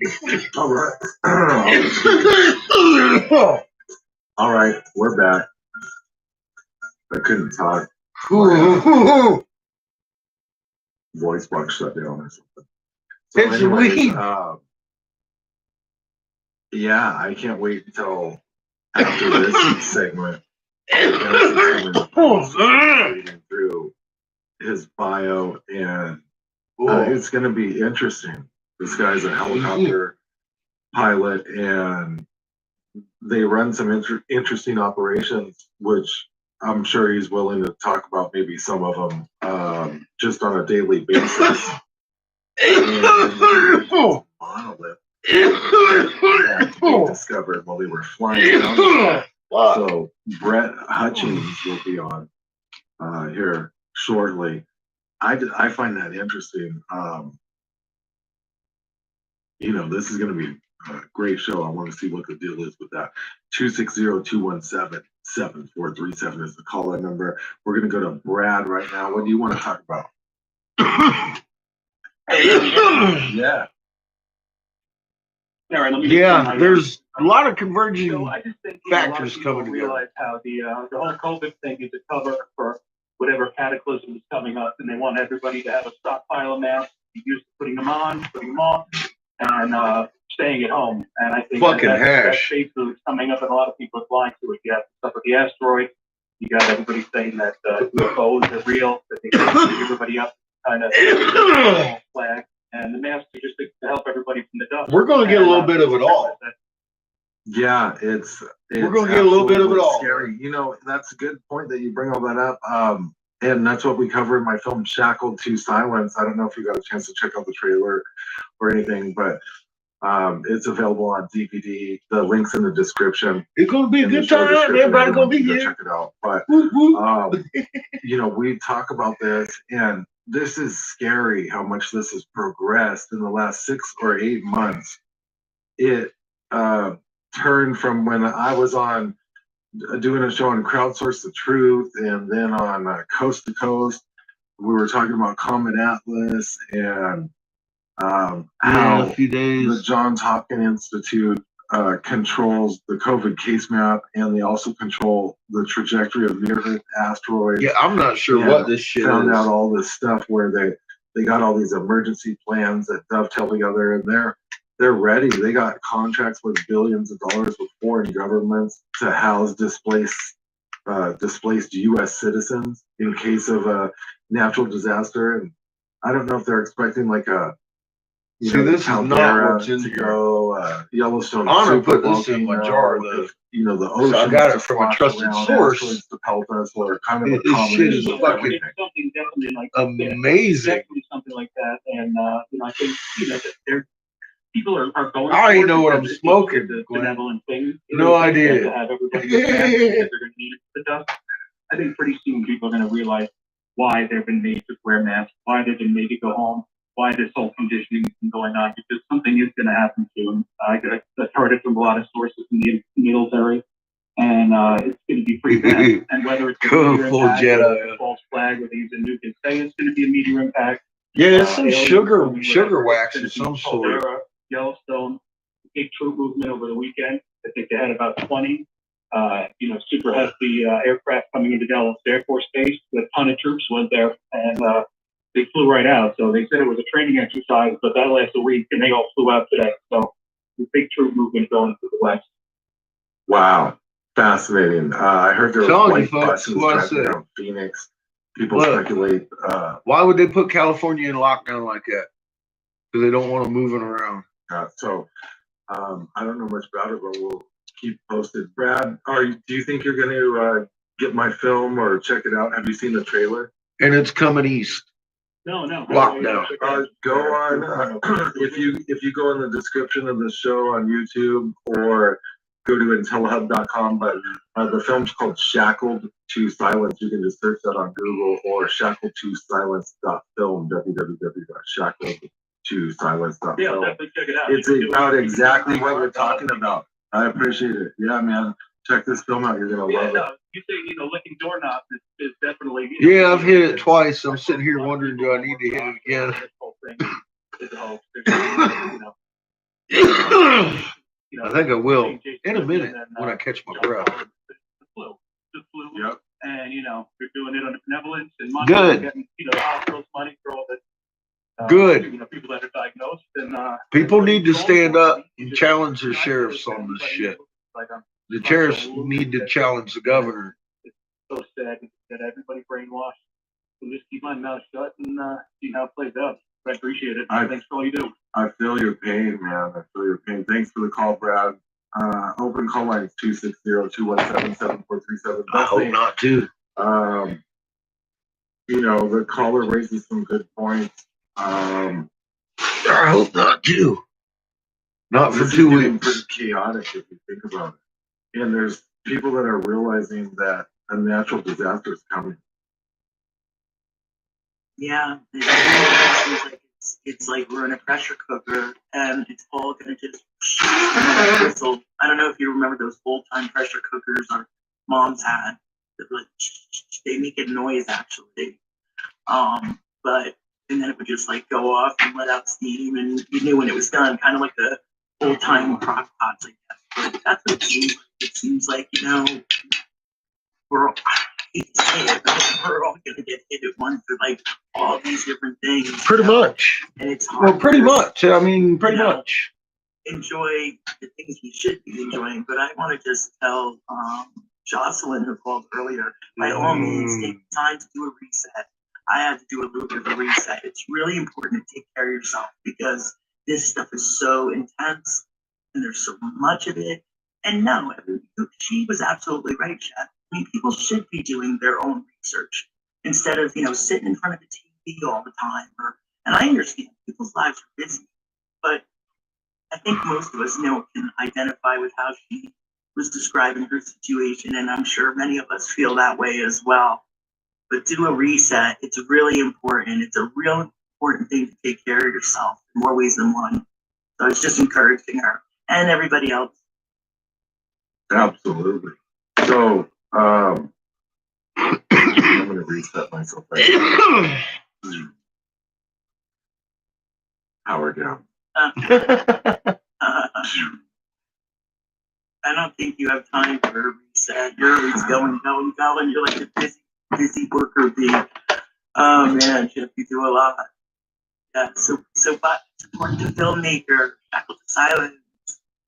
[SPEAKER 9] All right. All right, we're back. I couldn't talk. Voice box shut down or something. So
[SPEAKER 3] It's weed.
[SPEAKER 9] Yeah, I can't wait until after this segment. Reading through his bio, and it's going to be interesting. This guy's a helicopter pilot, and they run some interesting operations, which I'm sure he's willing to talk about maybe some of them just on a daily basis. Monolith that he discovered while they were flying around. So Brett Hutchings will be on here shortly. I find that interesting. This is going to be a great show. I want to see what the deal is with that. 260-217-7437 is the caller number. We're going to go to Brad right now. What do you want to talk about? Yeah.
[SPEAKER 3] Yeah, there's a lot of converging
[SPEAKER 18] I just think
[SPEAKER 3] factors
[SPEAKER 18] a lot of people
[SPEAKER 3] coming together.
[SPEAKER 18] realize how the whole COVID thing is a cover for
[SPEAKER 16] whatever cataclysm is coming up, and they want everybody to have a stockpile of masks, be used to putting them on, putting them off, and staying at home. And I think
[SPEAKER 3] Fucking
[SPEAKER 16] that's
[SPEAKER 3] hash.
[SPEAKER 16] basically what's coming up, and a lot of people are blind to it. You have stuff with the asteroid. You got everybody saying that UFOs are real, that they can bring everybody up, kind of flag. And the masks are just to help everybody from the dust.
[SPEAKER 3] We're going to get a little bit of it all.
[SPEAKER 11] Yeah, it's
[SPEAKER 3] We're gonna get a little bit of it
[SPEAKER 11] absolutely
[SPEAKER 3] all.
[SPEAKER 11] scary. You know, that's a good point that you bring all that up. And that's what we cover in my film Shackled to Silence. I don't know if you got a chance to check out the trailer or anything, but it's available on DVD. The link's in the description.
[SPEAKER 3] It's gonna be a
[SPEAKER 11] In the
[SPEAKER 3] good
[SPEAKER 11] show
[SPEAKER 3] time.
[SPEAKER 11] description,
[SPEAKER 3] Everybody gonna
[SPEAKER 11] everyone
[SPEAKER 3] be
[SPEAKER 11] can go
[SPEAKER 3] here.
[SPEAKER 11] check it out. But
[SPEAKER 3] Woo, woo.
[SPEAKER 11] you know, we talk about this, and this is scary how much this has progressed in the last 6 or 8 months. It turned from when I was on doing a show on Crowdsource the Truth, and then on Coast to Coast, we were talking about Comet Atlas and how
[SPEAKER 3] a few days.
[SPEAKER 11] the Johns Hopkins Institute controls the COVID case map, and they also control the trajectory of near-Earth asteroids.
[SPEAKER 3] Yeah, I'm not sure
[SPEAKER 11] And
[SPEAKER 3] what this shit
[SPEAKER 11] found
[SPEAKER 3] is.
[SPEAKER 11] out all this stuff where they got all these emergency plans that dovetail together, and they're ready. They got contracts worth billions of dollars with foreign governments to house displaced U.S. citizens in case of a natural disaster. And I don't know if they're expecting like a
[SPEAKER 3] See, this is not
[SPEAKER 11] caldera
[SPEAKER 3] what's in
[SPEAKER 11] to
[SPEAKER 3] here.
[SPEAKER 11] go, Yellowstone
[SPEAKER 3] Honor
[SPEAKER 11] super
[SPEAKER 3] put this in my jar, though.
[SPEAKER 11] if, you know, the
[SPEAKER 3] So
[SPEAKER 11] oceans
[SPEAKER 3] I got it
[SPEAKER 11] to
[SPEAKER 3] from a
[SPEAKER 11] slosh
[SPEAKER 3] trusted
[SPEAKER 11] around,
[SPEAKER 3] source.
[SPEAKER 11] asteroids to pelt us, or kind of a
[SPEAKER 3] This shit is
[SPEAKER 11] combination of
[SPEAKER 3] fucking
[SPEAKER 11] everything.
[SPEAKER 16] Something definitely like
[SPEAKER 3] amazing.
[SPEAKER 16] definitely something like that. And you know, I think that people are going.
[SPEAKER 3] I already
[SPEAKER 16] for it
[SPEAKER 3] know what I'm
[SPEAKER 16] because it's
[SPEAKER 3] smoking,
[SPEAKER 16] The
[SPEAKER 3] Glenn.
[SPEAKER 16] benevolent thing.
[SPEAKER 3] No
[SPEAKER 16] They
[SPEAKER 3] idea.
[SPEAKER 16] To have everybody get masks because they're going to need it for the dust. I think pretty soon people are going to realize why they've been made to wear masks, why they've been made to go home, why this whole conditioning has been going on, because something is going to happen soon. I've heard it from a lot of sources in the military, and it's going to be pretty bad. And whether it's a meteor
[SPEAKER 3] Full
[SPEAKER 16] impact
[SPEAKER 3] Jedi.
[SPEAKER 16] or a false flag, or they use a nuke and say it's going to be a meteor impact.
[SPEAKER 3] Yeah, it's some
[SPEAKER 16] aliens,
[SPEAKER 3] sugar
[SPEAKER 16] whatever,
[SPEAKER 3] wax
[SPEAKER 16] it's
[SPEAKER 3] of
[SPEAKER 16] gonna be
[SPEAKER 3] some sort.
[SPEAKER 16] Caldera, Yellowstone, big troop movement over the weekend. I think they had about 20, super hefty aircraft coming into Dallas Air Force Base. A ton of troops went there, and they flew right out. So they said it was a training exercise, but that lasted a week, and they all flew out today. So the big troop movement going to the west.
[SPEAKER 11] Wow, fascinating. I heard there
[SPEAKER 3] Telling
[SPEAKER 11] were
[SPEAKER 3] you,
[SPEAKER 11] white
[SPEAKER 3] folks,
[SPEAKER 11] buses
[SPEAKER 3] what I
[SPEAKER 11] driving
[SPEAKER 3] said.
[SPEAKER 11] around Phoenix. People
[SPEAKER 3] Look.
[SPEAKER 11] speculate.
[SPEAKER 3] Why would they put California in lockdown like that? Because they don't want them moving around.
[SPEAKER 11] So I don't know much about it, but we'll keep posted. Brad, do you think you're going to get my film or check it out? Have you seen the trailer?
[SPEAKER 3] And it's coming east.
[SPEAKER 16] No.
[SPEAKER 3] Lockdown.
[SPEAKER 11] Go on. If you go in the description of the show on YouTube or go to intellihub.com, but the film's called Shackled to Silence. You can just search that on Google, or shackled2silence.film, www.shackled2silence.film.
[SPEAKER 16] Yeah, I'll definitely check it out.
[SPEAKER 11] It's about exactly what we're talking about. I appreciate it. Yeah, man. Check this film out. You're going to love it.
[SPEAKER 16] You say, licking doorknobs is definitely.
[SPEAKER 3] Yeah, I've hit it twice. I'm sitting here wondering, do I need to hit it again? I think I will in a minute when I catch my breath.
[SPEAKER 16] The flu. Yep. And they're doing it under benevolence and money.
[SPEAKER 3] Good.
[SPEAKER 16] Getting, hospitals money for all the
[SPEAKER 3] Good.
[SPEAKER 16] People that are diagnosed, and
[SPEAKER 3] People need to stand up and challenge their sheriffs on this shit. The sheriffs need to challenge the governor.
[SPEAKER 16] It's so sad that everybody brainwashed. So just keep my mouth shut and see how it plays out. I appreciate it. Thanks for all you do.
[SPEAKER 11] I feel your pain, man. I feel your pain. Thanks for the call, Brad. Open call line is 260-217-7437.
[SPEAKER 3] I hope not too.
[SPEAKER 11] The caller raises some good points.
[SPEAKER 3] I hope not too. Not for
[SPEAKER 11] This
[SPEAKER 3] 2
[SPEAKER 11] is getting
[SPEAKER 3] weeks.
[SPEAKER 11] pretty chaotic if you think about it. And there's people that are realizing that a natural disaster is coming.
[SPEAKER 13] Yeah, it's like we're in a pressure cooker, and it's all gonna just whistle. I don't know if you remember those old-time pressure cookers our moms had. They make a noise actually, but and then it would just like go off and let out steam, and you knew when it was done, kind of like the old-time crock pots, I guess. But that's what it seems like. It seems like we're. hate to say it, but we're all gonna get hit at once with like all these different things.
[SPEAKER 3] Pretty much.
[SPEAKER 13] And it's hard.
[SPEAKER 3] Well, pretty
[SPEAKER 13] to just,
[SPEAKER 3] much. I mean, pretty
[SPEAKER 13] you know,
[SPEAKER 3] much.
[SPEAKER 13] enjoy the things we should be enjoying. But I want to just tell Jocelyn, who called earlier, by all means, take the time to do a reset. I had to do a little bit of a reset. It's really important to take care of yourself because this stuff is so intense and there's so much of it. And no, she was absolutely right, Chef. I mean, people should be doing their own research instead of, sitting in front of the TV all the time. And I understand people's lives are busy, but I think most of us, can identify with how she was describing her situation, and I'm sure many of us feel that way as well. But do a reset. It's really important. It's a real important thing to take care of yourself in more ways than one. So it's just encouraging her and everybody else.
[SPEAKER 11] Absolutely. So, I'm going to reset myself right now. Power down.
[SPEAKER 13] I don't think you have time for a reset. You're always going. You're like a busy worker bee. Oh man, Jeff, you do a lot. Yeah, so but support the filmmaker, Shackles of Silence.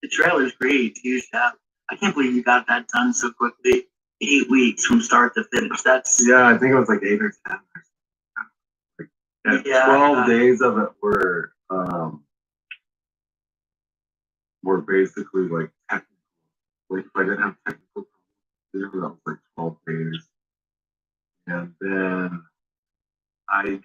[SPEAKER 13] The trailer's great too, Chef. I can't believe you got that done so quickly. 8 weeks from start to finish. That's
[SPEAKER 11] I think it was like 8 or 10. 12 days of it were basically like technical. Like if I didn't have technical, that was like 12 days. And then I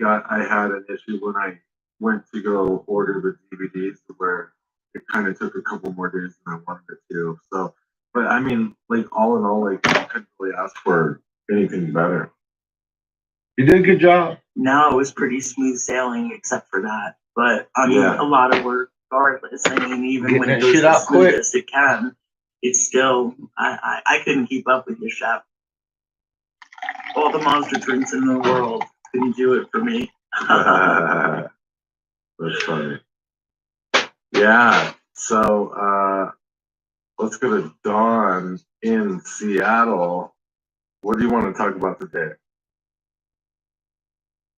[SPEAKER 11] had an issue when I went to go order the DVDs where it kind of took a couple more days than I wanted it to. So, but I mean, like all in all, like I couldn't really ask for anything better.
[SPEAKER 3] You did a good job.
[SPEAKER 13] No, it was pretty smooth sailing except for that. But I mean, a lot of work regardless. I mean, even
[SPEAKER 3] Getting
[SPEAKER 13] when it
[SPEAKER 3] that
[SPEAKER 13] goes
[SPEAKER 3] shit
[SPEAKER 13] as
[SPEAKER 3] out
[SPEAKER 13] smooth
[SPEAKER 3] quick.
[SPEAKER 13] as it can, it's still, I couldn't keep up with you, Chef. All the monster drinks in the world couldn't do it for me.
[SPEAKER 11] That's funny. Yeah. So let's go to Dawn in Seattle. What do you want to talk about today?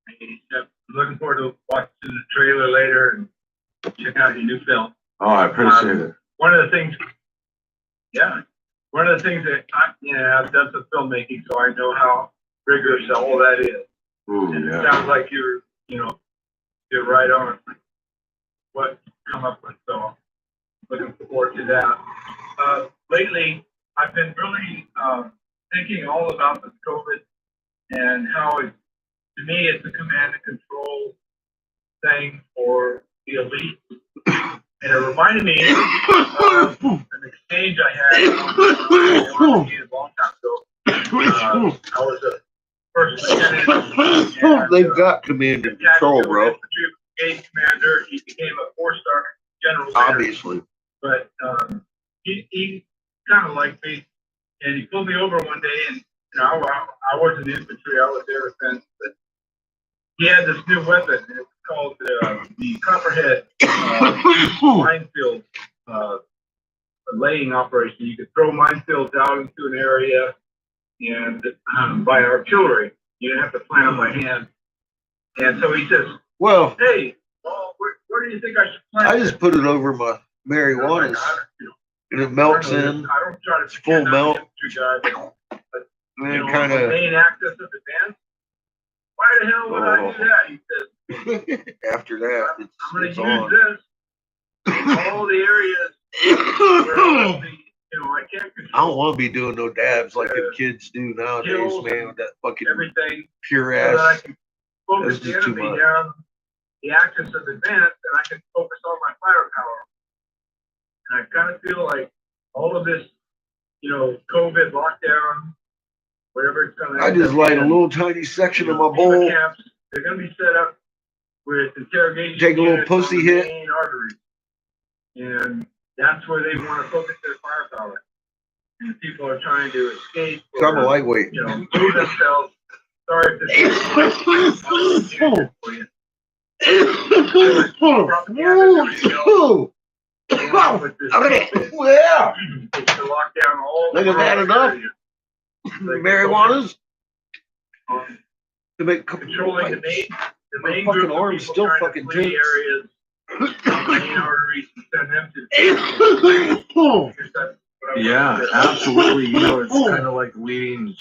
[SPEAKER 1] Hey, Jeff, I'm looking forward to watching the trailer later and checking out your new film.
[SPEAKER 11] Oh, I appreciate it.
[SPEAKER 1] One of the things that I've done some filmmaking, so I know how rigorous all that is.
[SPEAKER 11] Ooh,
[SPEAKER 1] and
[SPEAKER 11] yeah.
[SPEAKER 1] it sounds like you're right on what you come up with. So looking forward to that. Lately, I've been really thinking all about the COVID and how to me, it's a command and control thing for the elite. And it reminded me of an exchange I had a long time ago. I was a first lieutenant. And,
[SPEAKER 3] They've got command and control, bro.
[SPEAKER 1] Infantry brigade commander. He became a 4-star general there.
[SPEAKER 3] Obviously.
[SPEAKER 1] But he kind of liked me, and he pulled me over one day, and I wasn't infantry. I was air defense, but he had this new weapon. And it was called the Copperhead minefield laying operation. You could throw minefields out into an area, and by artillery, you didn't have to plant them by hand. And so he says,
[SPEAKER 3] "Well,
[SPEAKER 1] hey, where do you think I should plant?"
[SPEAKER 3] I just put it over my marijuana, and it melts in.
[SPEAKER 1] I don't try to
[SPEAKER 3] It's full melt.
[SPEAKER 1] But
[SPEAKER 3] And then kind
[SPEAKER 1] the
[SPEAKER 3] of.
[SPEAKER 1] main axis of the dance. Why the hell would I do that? He says.
[SPEAKER 3] After that,
[SPEAKER 1] I'm going to
[SPEAKER 3] it's
[SPEAKER 1] use
[SPEAKER 3] on.
[SPEAKER 1] this in all the areas where all the, I can't control
[SPEAKER 3] I don't want to be doing no dabs like the kids do nowadays,
[SPEAKER 1] kills
[SPEAKER 3] man, with that fucking
[SPEAKER 1] everything
[SPEAKER 3] pure
[SPEAKER 1] so that I
[SPEAKER 3] ass.
[SPEAKER 1] can focus
[SPEAKER 3] That's
[SPEAKER 1] the
[SPEAKER 3] just too
[SPEAKER 1] enemy
[SPEAKER 3] much.
[SPEAKER 1] down the axis of advance, and I can focus all my firepower. And I kind of feel like all of this, COVID lockdown, whatever it's going to
[SPEAKER 3] I just light a little tiny section of my bowl,
[SPEAKER 1] camps, they're going to be set up with interrogation
[SPEAKER 3] take a little
[SPEAKER 1] units
[SPEAKER 3] pussy
[SPEAKER 1] on the
[SPEAKER 3] hit.
[SPEAKER 1] main arteries. And that's where they want to focus their firepower. And people are trying to escape.
[SPEAKER 3] So I'm a lightweight.
[SPEAKER 1] Move themselves. Sorry if this is for you.
[SPEAKER 3] Yeah.
[SPEAKER 1] To lock down all
[SPEAKER 3] Think I've had enough marijuanas.
[SPEAKER 1] on
[SPEAKER 3] To make a couple
[SPEAKER 1] controlling the
[SPEAKER 3] pipes.
[SPEAKER 1] main
[SPEAKER 3] My
[SPEAKER 1] group
[SPEAKER 3] fucking
[SPEAKER 1] of
[SPEAKER 3] arm's
[SPEAKER 1] people
[SPEAKER 3] still
[SPEAKER 1] trying
[SPEAKER 3] fucking
[SPEAKER 1] to flee
[SPEAKER 3] tense.
[SPEAKER 1] areas, main arteries, and send them to.
[SPEAKER 11] Yeah, absolutely. You know, it's kind of like leading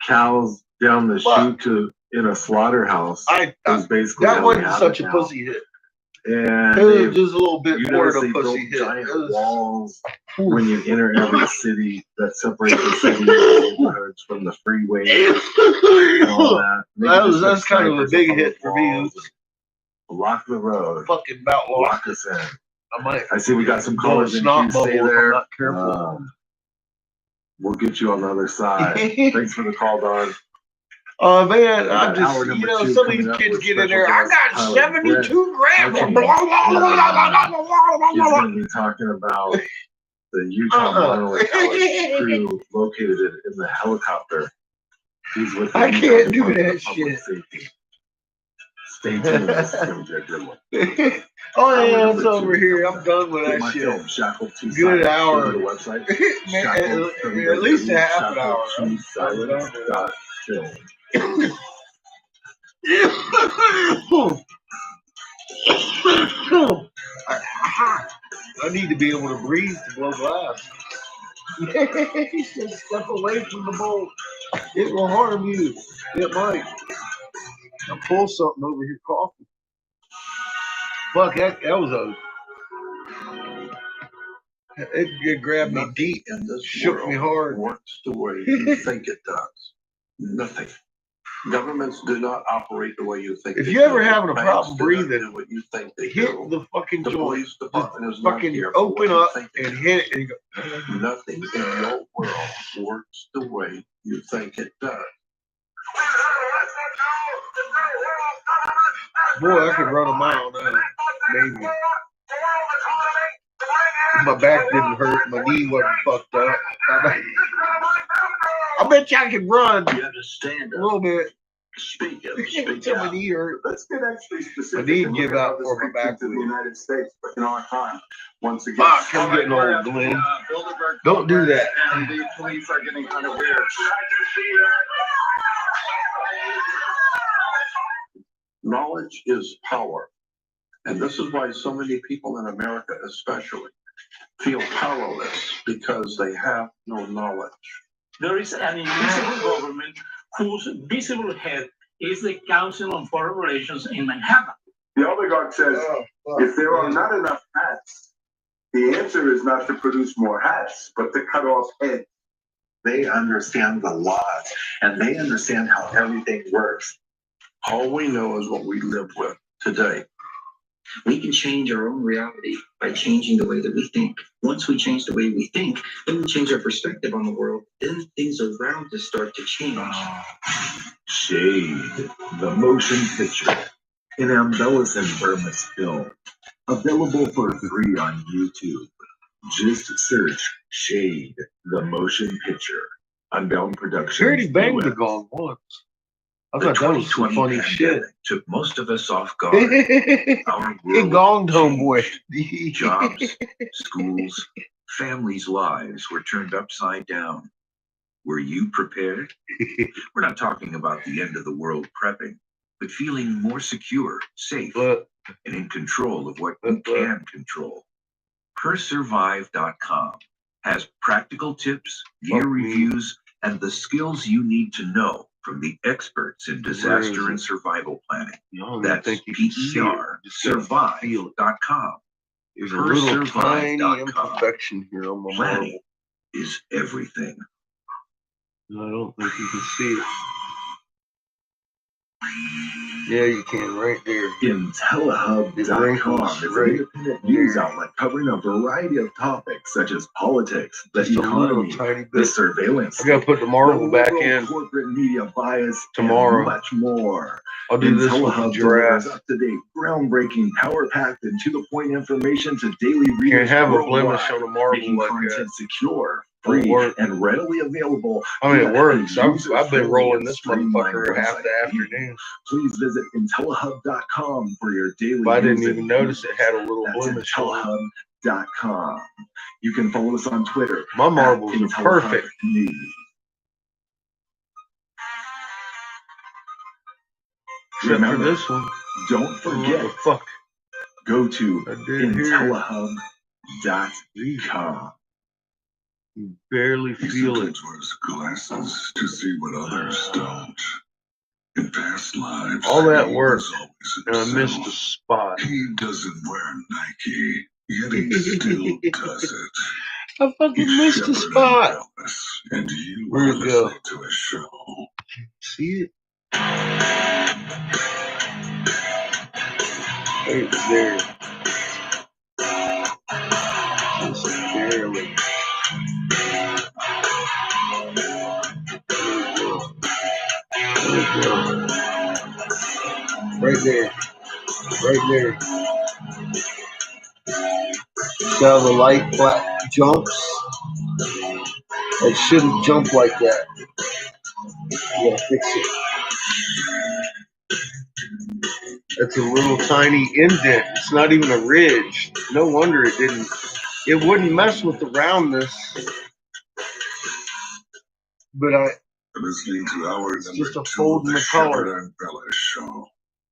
[SPEAKER 11] cows down the chute in a slaughterhouse. Is basically
[SPEAKER 3] That
[SPEAKER 11] how we
[SPEAKER 3] wasn't
[SPEAKER 11] have
[SPEAKER 3] such
[SPEAKER 11] it
[SPEAKER 3] a
[SPEAKER 11] now.
[SPEAKER 3] pussy hit.
[SPEAKER 11] And
[SPEAKER 3] It was
[SPEAKER 11] they've-
[SPEAKER 3] just a little bit
[SPEAKER 11] you
[SPEAKER 3] more
[SPEAKER 11] notice
[SPEAKER 3] than a
[SPEAKER 11] they built
[SPEAKER 3] pussy hit.
[SPEAKER 11] giant
[SPEAKER 3] It was-
[SPEAKER 11] walls when you enter every city that separate the city neighborhoods from the freeway and all that. Maybe just put
[SPEAKER 3] That's kind of a
[SPEAKER 11] snipers
[SPEAKER 3] big
[SPEAKER 11] up on
[SPEAKER 3] hit
[SPEAKER 11] those
[SPEAKER 3] for me.
[SPEAKER 11] walls and block the road.
[SPEAKER 3] Fucking about
[SPEAKER 11] Lock us in.
[SPEAKER 3] might.
[SPEAKER 11] I see we got some
[SPEAKER 3] blow a
[SPEAKER 11] callers in
[SPEAKER 3] snot
[SPEAKER 11] queue. Stay
[SPEAKER 3] bubble if I'm
[SPEAKER 11] there.
[SPEAKER 3] not careful.
[SPEAKER 11] We'll get you on the other side. Thanks for the call, Don.
[SPEAKER 3] Oh man,
[SPEAKER 11] We
[SPEAKER 3] I'm
[SPEAKER 11] got
[SPEAKER 3] just,
[SPEAKER 11] hour
[SPEAKER 3] you
[SPEAKER 11] number
[SPEAKER 3] know,
[SPEAKER 11] 2
[SPEAKER 3] some of these
[SPEAKER 11] coming up
[SPEAKER 3] kids
[SPEAKER 11] with
[SPEAKER 3] get in
[SPEAKER 11] special
[SPEAKER 3] there. I
[SPEAKER 11] guest
[SPEAKER 3] got
[SPEAKER 11] Tyler
[SPEAKER 3] 72 grams.
[SPEAKER 11] Brett. He's going to be talking about the Utah Monolith, how his crew located it in the helicopter. He's with the
[SPEAKER 3] I
[SPEAKER 11] Utah
[SPEAKER 3] can't do
[SPEAKER 11] Department
[SPEAKER 3] that
[SPEAKER 11] of Public
[SPEAKER 3] shit.
[SPEAKER 11] Safety. Stay tuned. This is going to be a good one.
[SPEAKER 3] Oh yeah,
[SPEAKER 11] Hour
[SPEAKER 3] it's
[SPEAKER 11] number
[SPEAKER 3] over
[SPEAKER 11] 2
[SPEAKER 3] here.
[SPEAKER 11] coming
[SPEAKER 3] I'm done with
[SPEAKER 11] Get
[SPEAKER 3] that
[SPEAKER 11] my
[SPEAKER 3] shit.
[SPEAKER 11] film, Shackled to
[SPEAKER 3] Good
[SPEAKER 11] Silence.
[SPEAKER 3] hour.
[SPEAKER 11] Go to the website.
[SPEAKER 3] Man,
[SPEAKER 11] Shackled,
[SPEAKER 3] at least a half an hour.
[SPEAKER 11] Shackled2silence.film.
[SPEAKER 3] I need to be able to breathe to blow glass. Just step away from the bowl. It will harm you. It might. I'll pull something over here, coffee. Fuck, that was a. It grabbed me deep
[SPEAKER 17] in this
[SPEAKER 3] shook me
[SPEAKER 17] world
[SPEAKER 3] hard.
[SPEAKER 17] works the way you think it does. Nothing. Governments do not operate the way you think.
[SPEAKER 3] If
[SPEAKER 17] they
[SPEAKER 3] you ever
[SPEAKER 17] do.
[SPEAKER 3] having a
[SPEAKER 17] Banks
[SPEAKER 3] problem
[SPEAKER 17] do not
[SPEAKER 3] breathing,
[SPEAKER 17] do what you think they
[SPEAKER 3] hit
[SPEAKER 17] do.
[SPEAKER 3] the fucking
[SPEAKER 17] The
[SPEAKER 3] joint.
[SPEAKER 17] police department
[SPEAKER 3] Just
[SPEAKER 17] is not
[SPEAKER 3] fucking
[SPEAKER 17] here for
[SPEAKER 3] open
[SPEAKER 17] what you
[SPEAKER 3] up
[SPEAKER 17] think they
[SPEAKER 3] and
[SPEAKER 17] do.
[SPEAKER 3] hit it and go.
[SPEAKER 17] Nothing in your world works the way you think it does.
[SPEAKER 3] Boy, I could run a mile now. Maybe. My back didn't hurt. My knee wasn't fucked up. I bet you I could run
[SPEAKER 5] You have to stand
[SPEAKER 3] a
[SPEAKER 5] up,
[SPEAKER 3] little bit
[SPEAKER 5] speak up, speak
[SPEAKER 3] until my
[SPEAKER 5] out.
[SPEAKER 3] knee hurt.
[SPEAKER 4] Let's get actually specific.
[SPEAKER 3] My knee
[SPEAKER 4] and
[SPEAKER 3] give
[SPEAKER 4] look at
[SPEAKER 3] out
[SPEAKER 4] how this
[SPEAKER 3] for my
[SPEAKER 4] fits
[SPEAKER 3] back
[SPEAKER 4] into the
[SPEAKER 3] week.
[SPEAKER 4] United States, but in our time, once again.
[SPEAKER 3] Fuck, I'm getting old, Glenn. Don't do that.
[SPEAKER 4] And the police are getting kind of weird.
[SPEAKER 17] Knowledge is power. And this is why so many people in America especially feel powerless, because they have no knowledge.
[SPEAKER 18] There is an invisible government whose visible head is the Council on Foreign Relations in Manhattan.
[SPEAKER 9] The oligarch says, if there are not enough hats, the answer is not to produce more hats, but to cut off heads.
[SPEAKER 4] They understand the laws and they understand how everything works.
[SPEAKER 17] All we know is what we live with today.
[SPEAKER 10] We can change our own reality by changing the way that we think. Once we change the way we think, then we change our perspective on the world, then things around us start to change.
[SPEAKER 9] Shade, the motion picture, an embellished Burmese film, available for free on YouTube. Just search Shade, the motion picture. Unbound Productions.
[SPEAKER 3] She already banged the
[SPEAKER 9] US.
[SPEAKER 3] gong once. I
[SPEAKER 15] The
[SPEAKER 3] thought that was some
[SPEAKER 15] 2020
[SPEAKER 3] funny shit.
[SPEAKER 15] pandemic took most of us off guard. Our
[SPEAKER 3] He
[SPEAKER 15] world
[SPEAKER 3] gonged homeboy.
[SPEAKER 15] jobs, schools, families' lives were turned upside down. Were you prepared? We're not talking about the end of the world prepping, but feeling more secure, safe, and in control of what you can control. Persurvive.com has practical tips, gear reviews, and the skills you need to know from the experts in disaster and survival planning. That's PER survive.com.
[SPEAKER 3] There's a little tiny
[SPEAKER 15] Persurvive.com.
[SPEAKER 3] imperfection here on my
[SPEAKER 15] Planning
[SPEAKER 3] marble.
[SPEAKER 15] is everything.
[SPEAKER 3] I don't think you can see it. Yeah, you can right there.
[SPEAKER 9] IntelliHub.com is an independent news outlet covering a variety of topics such as politics, the
[SPEAKER 3] Just a little
[SPEAKER 9] economy,
[SPEAKER 3] tiny
[SPEAKER 9] the
[SPEAKER 3] bit.
[SPEAKER 9] surveillance,
[SPEAKER 3] I gotta put the marble back
[SPEAKER 9] liberal
[SPEAKER 3] in
[SPEAKER 9] corporate media bias,
[SPEAKER 3] tomorrow.
[SPEAKER 9] and much more.
[SPEAKER 3] I'll do this with the
[SPEAKER 9] IntelliHub
[SPEAKER 3] giraffe.
[SPEAKER 9] delivers up-to-date, groundbreaking, power-packed, and to-the-point information to daily
[SPEAKER 3] Can't
[SPEAKER 9] readers
[SPEAKER 3] have a
[SPEAKER 9] worldwide,
[SPEAKER 3] blemish on a marble
[SPEAKER 9] making
[SPEAKER 3] like
[SPEAKER 9] content
[SPEAKER 3] that.
[SPEAKER 9] secure,
[SPEAKER 3] Won't
[SPEAKER 9] free,
[SPEAKER 3] work.
[SPEAKER 9] and readily available.
[SPEAKER 3] I mean, it
[SPEAKER 9] via
[SPEAKER 3] works.
[SPEAKER 9] a
[SPEAKER 3] I've been
[SPEAKER 9] user-friendly
[SPEAKER 3] rolling
[SPEAKER 9] and
[SPEAKER 3] this
[SPEAKER 9] streamlined
[SPEAKER 3] motherfucker half
[SPEAKER 9] website.
[SPEAKER 3] the afternoon.
[SPEAKER 9] Please visit IntelliHub.com for your daily
[SPEAKER 3] But I didn't
[SPEAKER 9] news
[SPEAKER 3] even
[SPEAKER 9] and
[SPEAKER 3] notice
[SPEAKER 9] views.
[SPEAKER 3] it had a little
[SPEAKER 9] That's
[SPEAKER 3] blemish on it.
[SPEAKER 9] IntelliHub.com. You can follow us on Twitter.
[SPEAKER 3] My marbles are
[SPEAKER 9] @IntelliHub
[SPEAKER 3] perfect.
[SPEAKER 9] News.
[SPEAKER 3] Except
[SPEAKER 4] Remember,
[SPEAKER 3] for this one.
[SPEAKER 4] don't forget,
[SPEAKER 3] Fuck.
[SPEAKER 4] go to
[SPEAKER 3] I did hear it.
[SPEAKER 4] Intellihub.com.
[SPEAKER 3] You barely
[SPEAKER 23] He
[SPEAKER 3] feel it.
[SPEAKER 23] sometimes wears glasses to see what others don't. In past lives,
[SPEAKER 3] All that
[SPEAKER 23] he
[SPEAKER 3] work,
[SPEAKER 23] was always
[SPEAKER 3] and I missed a
[SPEAKER 23] himself.
[SPEAKER 3] spot.
[SPEAKER 23] He doesn't wear Nike, yet he still does it.
[SPEAKER 3] I fucking
[SPEAKER 23] He's
[SPEAKER 3] missed a
[SPEAKER 23] Shepherd
[SPEAKER 3] spot.
[SPEAKER 23] and Elvis, and you
[SPEAKER 3] Where'd
[SPEAKER 23] are
[SPEAKER 3] it go?
[SPEAKER 23] listening to his show.
[SPEAKER 3] See it? Right there. Just barely. There we go. Right there. Right there. See how the light black jumps? It shouldn't jump like that. You gotta fix it. That's a little tiny indent. It's not even a ridge. No wonder it didn't. It wouldn't mess with the roundness. But
[SPEAKER 23] Listening to our
[SPEAKER 3] it's
[SPEAKER 23] number
[SPEAKER 3] just a
[SPEAKER 23] 2
[SPEAKER 3] fold
[SPEAKER 23] of
[SPEAKER 3] in
[SPEAKER 23] the
[SPEAKER 3] the color.
[SPEAKER 23] Shepherd and Elvis show.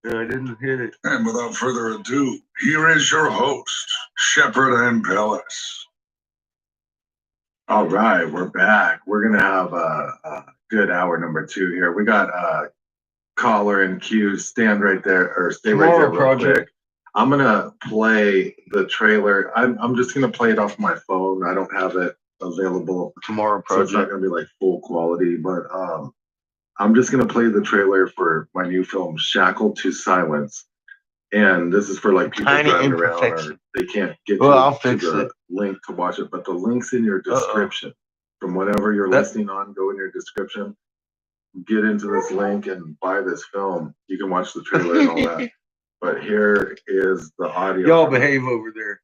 [SPEAKER 3] Yeah, I didn't hit it.
[SPEAKER 23] And without further ado, here is your host, Shepherd and Pellis.
[SPEAKER 4] All right, we're back. We're gonna have a good hour number 2 here. We got caller and queue. Stand right there, or stay right there real quick. I'm gonna play the trailer. I'm just gonna play it off my phone. I don't have it available.
[SPEAKER 3] Tomorrow
[SPEAKER 4] So it's not
[SPEAKER 3] Project.
[SPEAKER 4] gonna be like full quality, but I'm just gonna play the trailer for my new film, Shackled to Silence. And this is for like people
[SPEAKER 3] Tiny
[SPEAKER 4] driving around or
[SPEAKER 3] imperfection.
[SPEAKER 4] they can't get
[SPEAKER 3] Well,
[SPEAKER 4] to,
[SPEAKER 3] I'll
[SPEAKER 4] to
[SPEAKER 3] fix
[SPEAKER 4] the
[SPEAKER 3] it.
[SPEAKER 4] link to watch it, but the link's in your description. From whatever you're listening on, go in your description, get into this link and buy this film. You can watch the trailer and all that. But here is the audio.
[SPEAKER 3] Y'all behave over there.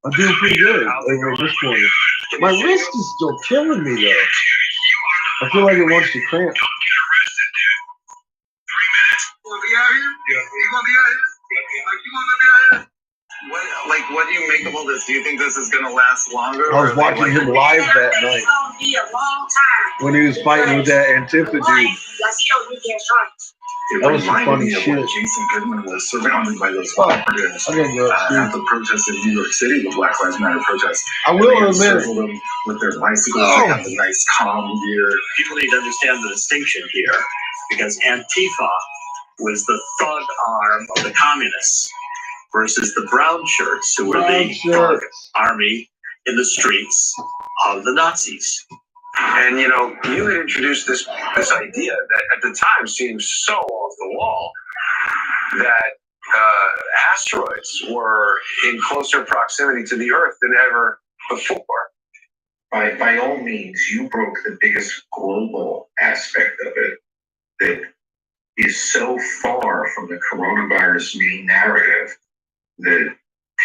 [SPEAKER 3] I'm doing pretty good over at this corner. My wrist is still killing me though. I feel like it wants to cramp.
[SPEAKER 4] What do you make of all this? Do you think this is gonna last longer?
[SPEAKER 3] I was watching him live that night when he was fighting with that Antifa dude. That was some funny shit.
[SPEAKER 4] Jason Goodman was surrounded by those operatives
[SPEAKER 3] I gotta go
[SPEAKER 4] at the protest in New York City, the Black Lives Matter protest.
[SPEAKER 3] I will
[SPEAKER 4] And they
[SPEAKER 3] admit.
[SPEAKER 4] encircled them with their bicycles. They have the nice calm gear.
[SPEAKER 2] People need to understand the distinction here, because Antifa was the thug arm of the communists versus the brown shirts, who were the thug army in the streets of the Nazis.
[SPEAKER 12] And you know, you had introduced this idea that at the time seemed so off the wall that asteroids were in closer proximity to the Earth than ever before.
[SPEAKER 19] By all means, you broke the biggest global aspect of it that is so far from the coronavirus main narrative that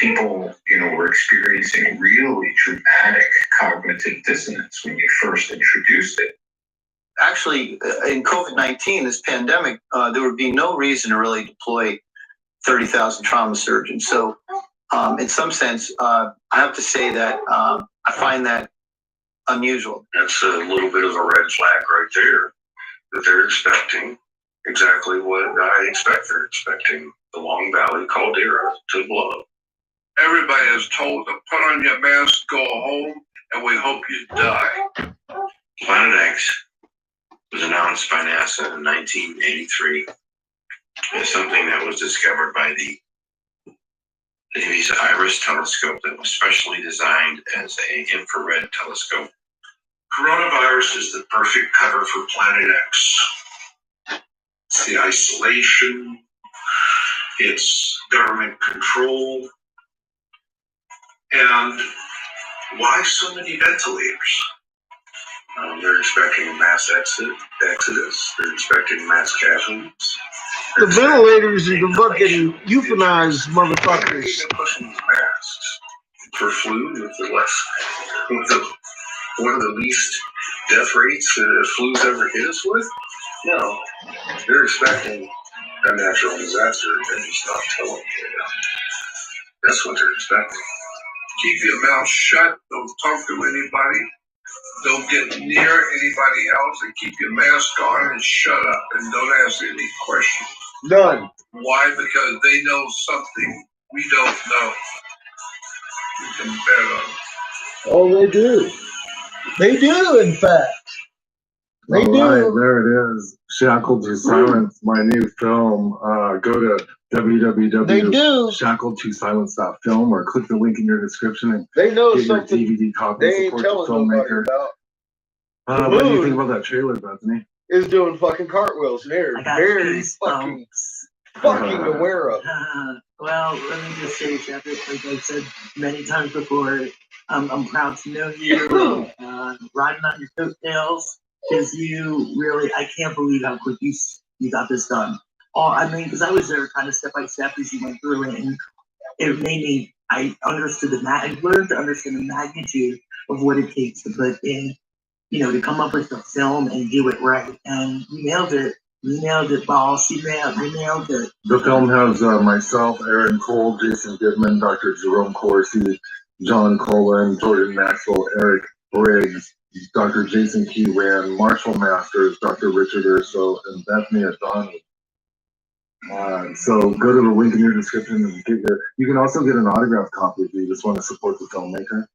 [SPEAKER 19] people, were experiencing really dramatic cognitive dissonance when you first introduced it.
[SPEAKER 10] Actually, in COVID-19, this pandemic, there would be no reason to really deploy 30,000 trauma surgeons. So, in some sense, I have to say that I find that unusual.
[SPEAKER 15] That's a little bit of a red flag right there, that they're expecting exactly what I expect. They're expecting the Long Valley caldera to blow.
[SPEAKER 23] Everybody is told to put on your mask, go home, and we hope you die.
[SPEAKER 15] Planet X was announced by NASA in 1983 as something that was discovered by the Navy's IRIS telescope that was specially designed as an infrared telescope. Coronavirus is the perfect cover for Planet X. It's the isolation, it's government control, and why so many ventilators? They're expecting mass exodus. They're expecting mass casualties.
[SPEAKER 3] The ventilators are the fucking euthanized motherfuckers.
[SPEAKER 15] They're pushing these masks for flu with one of the least death rates that flu's ever hit us with. No, they're expecting a natural disaster and he's not telling you. That's what they're expecting.
[SPEAKER 23] Keep your mouth shut. Don't talk to anybody. Don't get near anybody else, and keep your mask on and shut up and don't ask any questions.
[SPEAKER 3] None.
[SPEAKER 23] Why? Because they know something we don't know. We can bet on it.
[SPEAKER 3] Oh, they do. They do, in fact. They
[SPEAKER 11] All
[SPEAKER 3] do.
[SPEAKER 11] right, there it is. Shackled to Silence, my new film. Go to www.shackledtosilence.film or click the link in your description and
[SPEAKER 3] They know
[SPEAKER 11] get your
[SPEAKER 3] something
[SPEAKER 11] DVD copy
[SPEAKER 3] they
[SPEAKER 11] and
[SPEAKER 3] ain't
[SPEAKER 11] support the
[SPEAKER 3] telling nobody
[SPEAKER 11] filmmaker.
[SPEAKER 3] about.
[SPEAKER 11] What do you think about that trailer, Bethany?
[SPEAKER 3] Is doing fucking cartwheels. They're
[SPEAKER 13] I got
[SPEAKER 3] very
[SPEAKER 13] goosebumps.
[SPEAKER 3] fucking aware of.
[SPEAKER 13] Well, let me just say, Jeff, like I said many times before, I'm proud to know you, riding on your coattails, because you really, I can't believe how quick you got this done. I mean, because I was there kind of step by step as you went through it, and it made me, I understood I learned to understand the magnitude of what it takes to put in, to come up with the film and do it right. And you nailed it. You nailed it, boss. You nailed it.
[SPEAKER 11] The film has myself, Aaron Cole, Jason Goodman, Dr. Jerome Corsi, John Colin, Jordan Maxwell, Eric Briggs, Dr. Jason Keyran, Marshall Masters, Dr. Richard Urso, and Bethany Adani. So go to the link in your description and you can also get an autographed copy if you just want to support the filmmaker.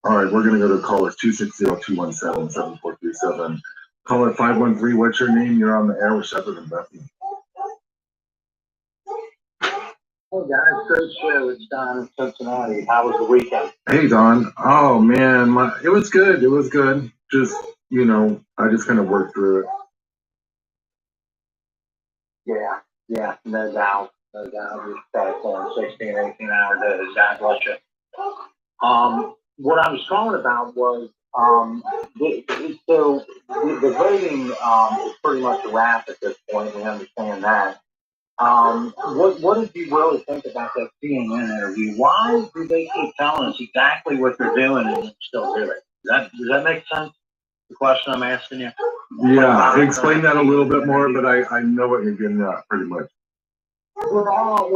[SPEAKER 11] All right, we're going to go to callers 260-217-7437. Caller 513, what's your name? You're on the air with Shepard and Bethany.
[SPEAKER 21] Hey guys, great show. It's Don in Cincinnati. How was the weekend?
[SPEAKER 11] Hey, Don. Oh, man, it was good. It was good. Just, I just kind of worked through it.
[SPEAKER 21] Yeah, no doubt. No doubt. We started pulling 16, 18-hour days. God bless you. What I was calling about was, the voting is pretty much a wrap at this point. We understand that. What did you really think about that CNN interview? Why do they keep telling us exactly what they're doing and still do it? Does that make sense? The question I'm asking you.
[SPEAKER 11] Yeah, explain that a little bit more, but I know what you're getting at pretty much.
[SPEAKER 21] We're all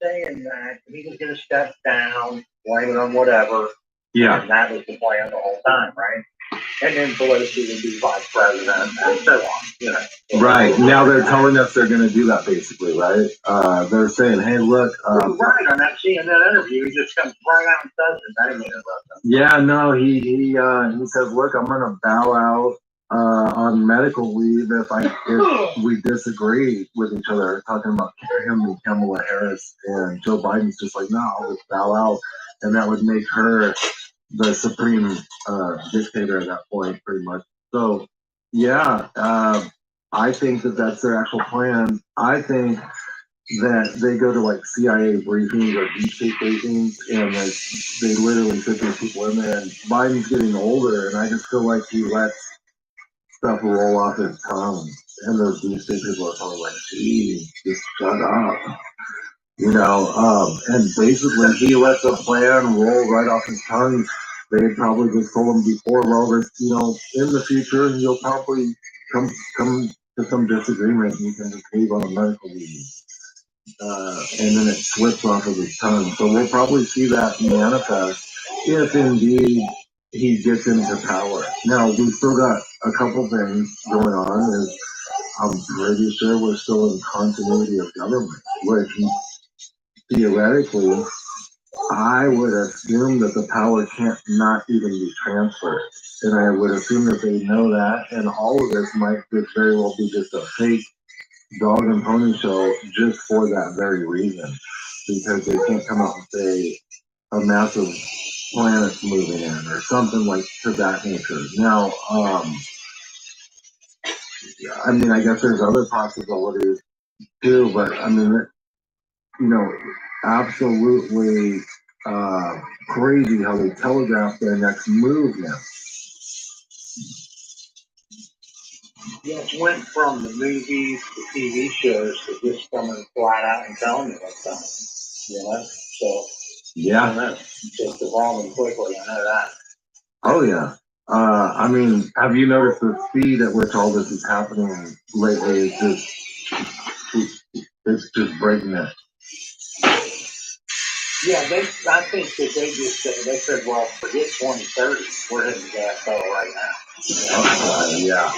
[SPEAKER 21] saying that he was going to step down, blame it on whatever.
[SPEAKER 11] Yeah.
[SPEAKER 21] And that was the plan the whole time, right? And then Pelosi would be vice president and so on,
[SPEAKER 11] Right. Now they're telling us they're going to do that basically, right? They're saying, hey, look.
[SPEAKER 21] Right, on that CNN interview, he just comes right out and says it. I didn't mean to interrupt him.
[SPEAKER 11] Yeah, no, he says, look, I'm going to bow out on medical leave if we disagree with each other, talking about him and Kamala Harris, and Joe Biden's just like, no, I'll just bow out, and that would make her the supreme dictator at that point, pretty much. So, yeah, I think that that's their actual plan. I think that they go to like CIA briefings or deep state briefings, and they literally sit these people in there. And Biden's getting older, and I just feel like he lets stuff roll off his tongue, and those deep state people are probably like, "Geez, just shut up." And basically he lets a plan roll right off his tongue. They probably just told him before, well, this, in the future, you'll probably come to some disagreement, and you can just leave on a medical leave. And then it slips off of his tongue. So we'll probably see that manifest if indeed he gets into power. Now, we've still got a couple things going on. I'm pretty sure we're still in continuity of government, which theoretically, I would assume that the power can't not even be transferred. And I would assume that they know that, and all of this might just very well be just a fake dog and pony show just for that very reason, because they can't come out and say a massive planet's moving in or something like to that nature. Now, I guess there's other possibilities too, but absolutely crazy how they telegraph their next move now.
[SPEAKER 21] Yeah, it went from the movies to TV shows to just coming flat out and telling you what's coming. So
[SPEAKER 11] yeah,
[SPEAKER 21] I don't know. Just evolving quickly. I know that.
[SPEAKER 11] Oh yeah. Have you noticed the speed at which all this is happening lately? It's just breakneck.
[SPEAKER 21] Yeah, I think that they just said, they said, well, forget 2030, we're hitting the gas pedal right now.
[SPEAKER 11] Yeah.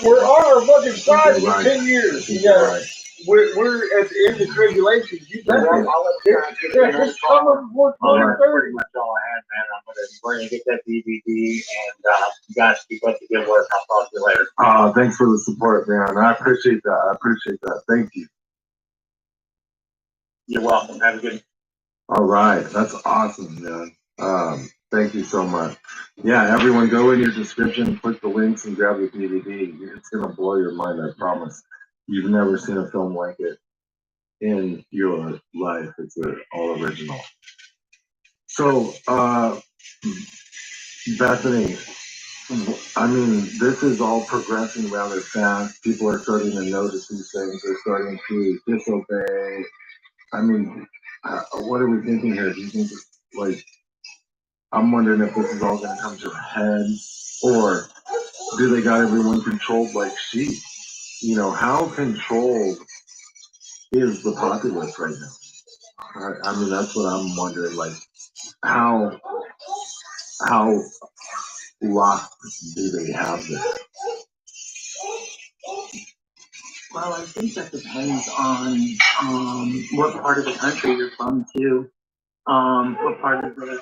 [SPEAKER 3] We're on our fucking side for
[SPEAKER 11] Right.
[SPEAKER 3] 10 years.
[SPEAKER 11] You're right.
[SPEAKER 3] We're at the end of tribulation. You bet.
[SPEAKER 21] Well, I'll let you guys get another
[SPEAKER 3] It's coming before
[SPEAKER 21] All right.
[SPEAKER 3] 2030.
[SPEAKER 21] Pretty much all I had, man. We're gonna get that DVD, and you guys keep up the good work. I'll talk to you later.
[SPEAKER 11] Thanks for the support, man. I appreciate that. Thank you.
[SPEAKER 21] You're welcome. Have a good.
[SPEAKER 11] All right. That's awesome, man. Thank you so much. Yeah, everyone go in your description, click the links and grab the DVD. It's gonna blow your mind, I promise. You've never seen a film like it in your life. It's all original. So, Bethany, I mean, this is all progressing rather fast. People are starting to notice these things. They're starting to disobey. I mean, what are we thinking here? Do you think, like, I'm wondering if this is all going to come to a head, or do they got everyone controlled like sheep? You know, how controlled is the populace right now? I mean, that's what I'm wondering. Like, how locked do they have this?
[SPEAKER 13] Well, I think that depends on what part of the country you're from too, what part of the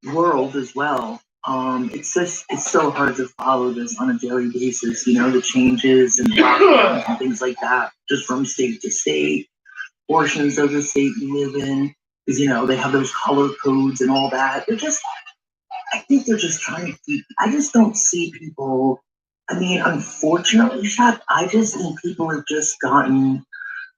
[SPEAKER 13] world as well. It's so hard to follow this on a daily basis. The changes and lockdowns and things like that, just from state to state, portions of the state you live in, because they have those color codes and all that. I think they're just trying to keep. I just don't see people. I mean, unfortunately, Shep, I just think people have just gotten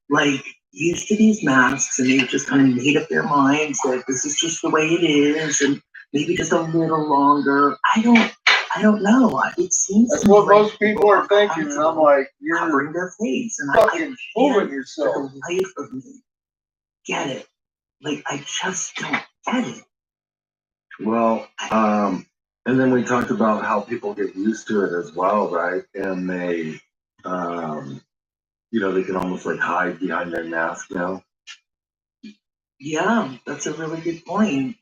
[SPEAKER 13] like used to these masks, and they've just kind of made up their minds that this is just the way it is, and maybe just a little longer. I don't know. It seems
[SPEAKER 3] That's
[SPEAKER 13] to me
[SPEAKER 3] what
[SPEAKER 13] like
[SPEAKER 3] most people are thinking, and I'm like, you're
[SPEAKER 13] covering their face, and
[SPEAKER 3] fucking fooling
[SPEAKER 13] can't
[SPEAKER 3] yourself.
[SPEAKER 13] for the life of me get it. Like, I just don't get it.
[SPEAKER 11] Well, and then we talked about how people get used to it as well, right? And they, they can almost like hide behind their mask now.
[SPEAKER 13] Yeah, that's a really good point.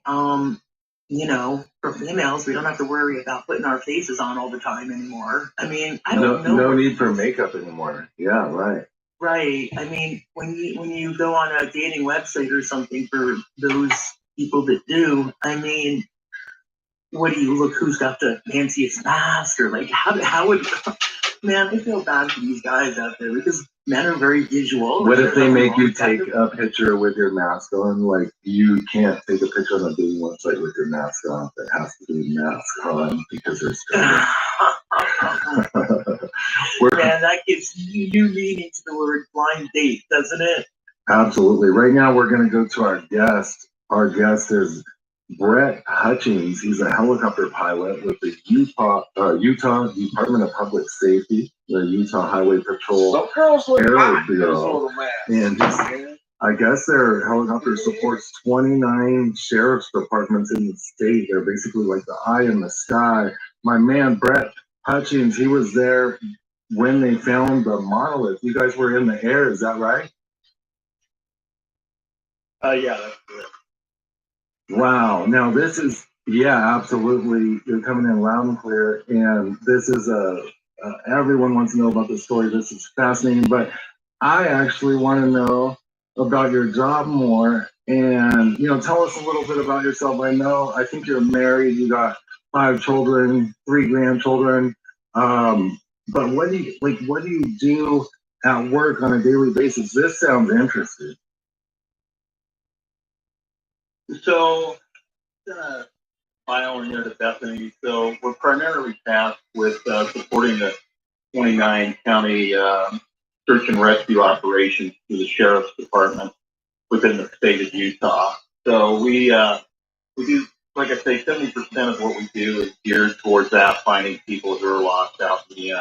[SPEAKER 13] For females, we don't have to worry about putting our faces on all the time anymore. I mean, I don't know.
[SPEAKER 11] No need for makeup anymore. Yeah, right.
[SPEAKER 13] Right. I mean, when you go on a dating website or something, for those people that do, I mean, what do you look? Who's got the fanciest mask, or like how would? Man, I feel bad for these guys out there because men are very visual.
[SPEAKER 11] What if they make you take a picture with your mask on? Like, you can't take a picture on a dating website with your mask on. It has to be mask on because there's.
[SPEAKER 13] Man, that gives new meaning to the word blind date, doesn't it?
[SPEAKER 11] Absolutely. Right now, we're going to go to our guest. Our guest is Brett Hutchings. He's a helicopter pilot with the Utah Department of Public Safety, the Utah Highway Patrol Aero Bureau. And I guess their helicopter supports 29 sheriff's departments in the state. They're basically like the eye in the sky. My man, Brett Hutchings, he was there when they found the monolith. You guys were in the air, is that right?
[SPEAKER 21] Yeah, that's correct.
[SPEAKER 11] Wow. Now this is, yeah, absolutely. You're coming in loud and clear. And this is everyone wants to know about this story. This is fascinating, but I actually want to know about your job more. And, tell us a little bit about yourself. I think you're married. You got 5 children, 3 grandchildren. But what do you do at work on a daily basis? This sounds interesting.
[SPEAKER 16] So, Bio here to Bethany. So we're primarily tasked with supporting the 29 county search and rescue operations through the sheriff's department within the state of Utah. So we do, like I say, 70% of what we do is geared towards that, finding people who are lost out in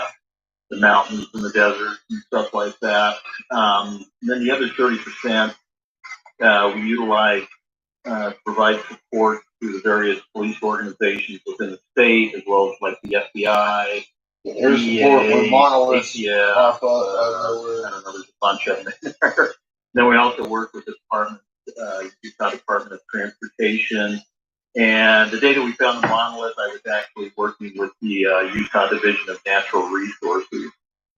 [SPEAKER 16] the mountains and the desert and stuff like that. And then the other 30% we utilize provide support through the various police organizations within the state, as well as like the FBI, the DEA, ATF, I don't know, there's a bunch of them in there. Then we also work with the Department of Utah Department of Transportation. And the day that we found the monolith, I was actually working with the Utah Division of Natural Resources,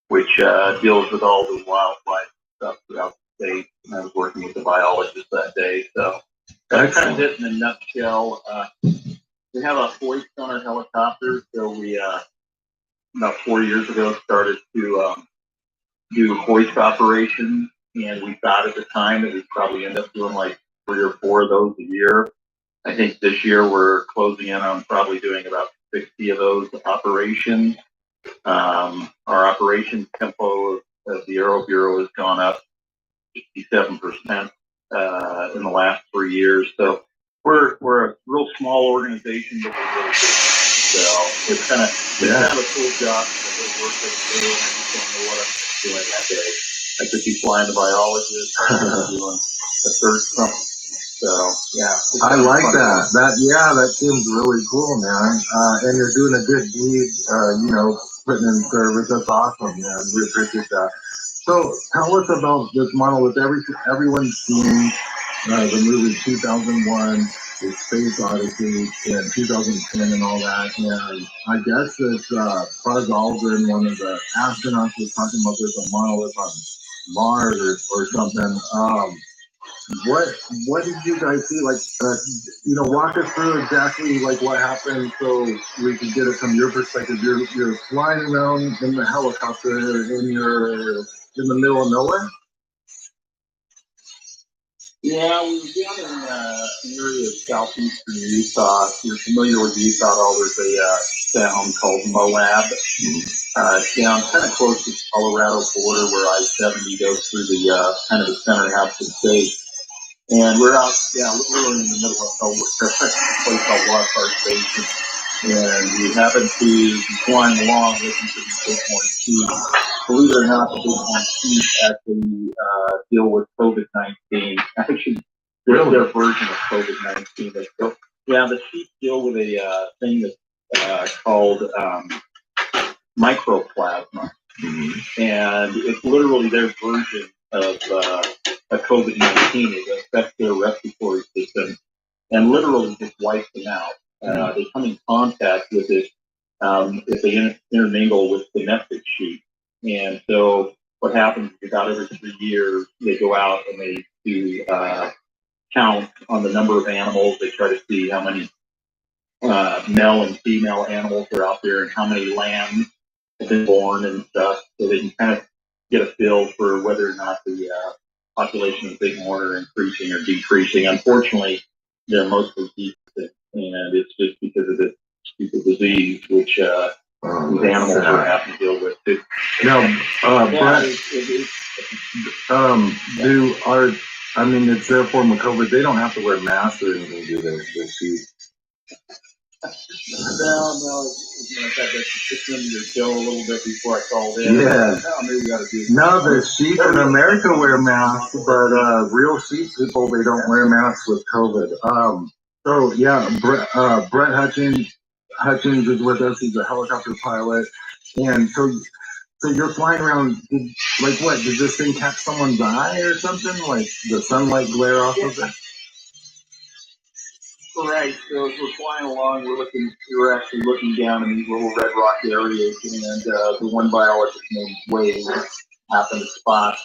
[SPEAKER 16] which deals with all the wildlife stuff throughout the state. And I was working with the biologist that day. So that's kind of it in a nutshell. We have a hoist on our helicopter, so we about 4 years ago started to do hoist operations, and we thought at the time that we'd probably end up doing like 3 or 4 of those a year. I think this year we're closing in on probably doing about 60 of those operations. Our operations tempo of the Aero Bureau has gone up 67% in the last 3 years. So we're a real small organization, but we're really good. So it's kind of a cool job. The work that we do, and I just don't know what I'm doing that day. I could be flying the biologist, I could be doing a search something. So yeah,
[SPEAKER 11] I like that. That seems really cool, man. And you're doing a good deed. Putting in service. That's awesome, man. We appreciate that. So tell us about this monolith. Everyone's seen the movie 2001, the Space Odyssey, and 2010 and all that. And I guess that Buzz Aldrin, one of the astronauts, was talking about there's a monolith on Mars or something. What did you guys see? Like, walk us through exactly like what happened so we can get it from your perspective. You're flying around in the helicopter and you're in the middle of nowhere?
[SPEAKER 16] Yeah, we were down in an area of southeastern Utah. If you're familiar with Utah at all, there's a town called Moab. It's down kind of close to the Colorado border where I-70 goes through the kind of the center half of the state. And we're out, literally in the middle of nowhere, a place called Wildfire Station. And we happen to be flying along looking for the Bighorn Sheep. Believe it or not, the Bighorn Sheep actually deal with COVID-19. Actually, they're their version of COVID-19. The sheep deal with a thing that's called mycoplasma. And it's literally their version of a COVID-19. It affects their respiratory system and literally just wipes them out. They come in contact with it if they intermingle with domestic sheep. And so what happens is about every 3 years, they go out and they do count on the number of animals. They try to see how many male and female animals are out there and how many lambs have been born and stuff, so they can kind of get a feel for whether or not the population of bighorn are increasing or decreasing. Unfortunately, they're mostly decreasing, and it's just because of this stupid disease, which these animals are having to deal with too.
[SPEAKER 11] Brett, it's their form of COVID. They don't have to wear masks or anything, do they? The sheep.
[SPEAKER 16] No. In fact, I took into your show a little bit before I called in.
[SPEAKER 11] Yeah.
[SPEAKER 16] Maybe we got to do
[SPEAKER 11] No, the sheep in America wear masks, but real sheep people, they don't wear masks with COVID. Brett Hutchins is with us. He's a helicopter pilot, and so you're flying around. Did this thing catch someone's eye or something? Like the sunlight glare off of it?
[SPEAKER 16] Right. So as we're flying along, we're actually looking down in these little red rock areas, and the one biologist named Wade happened to spot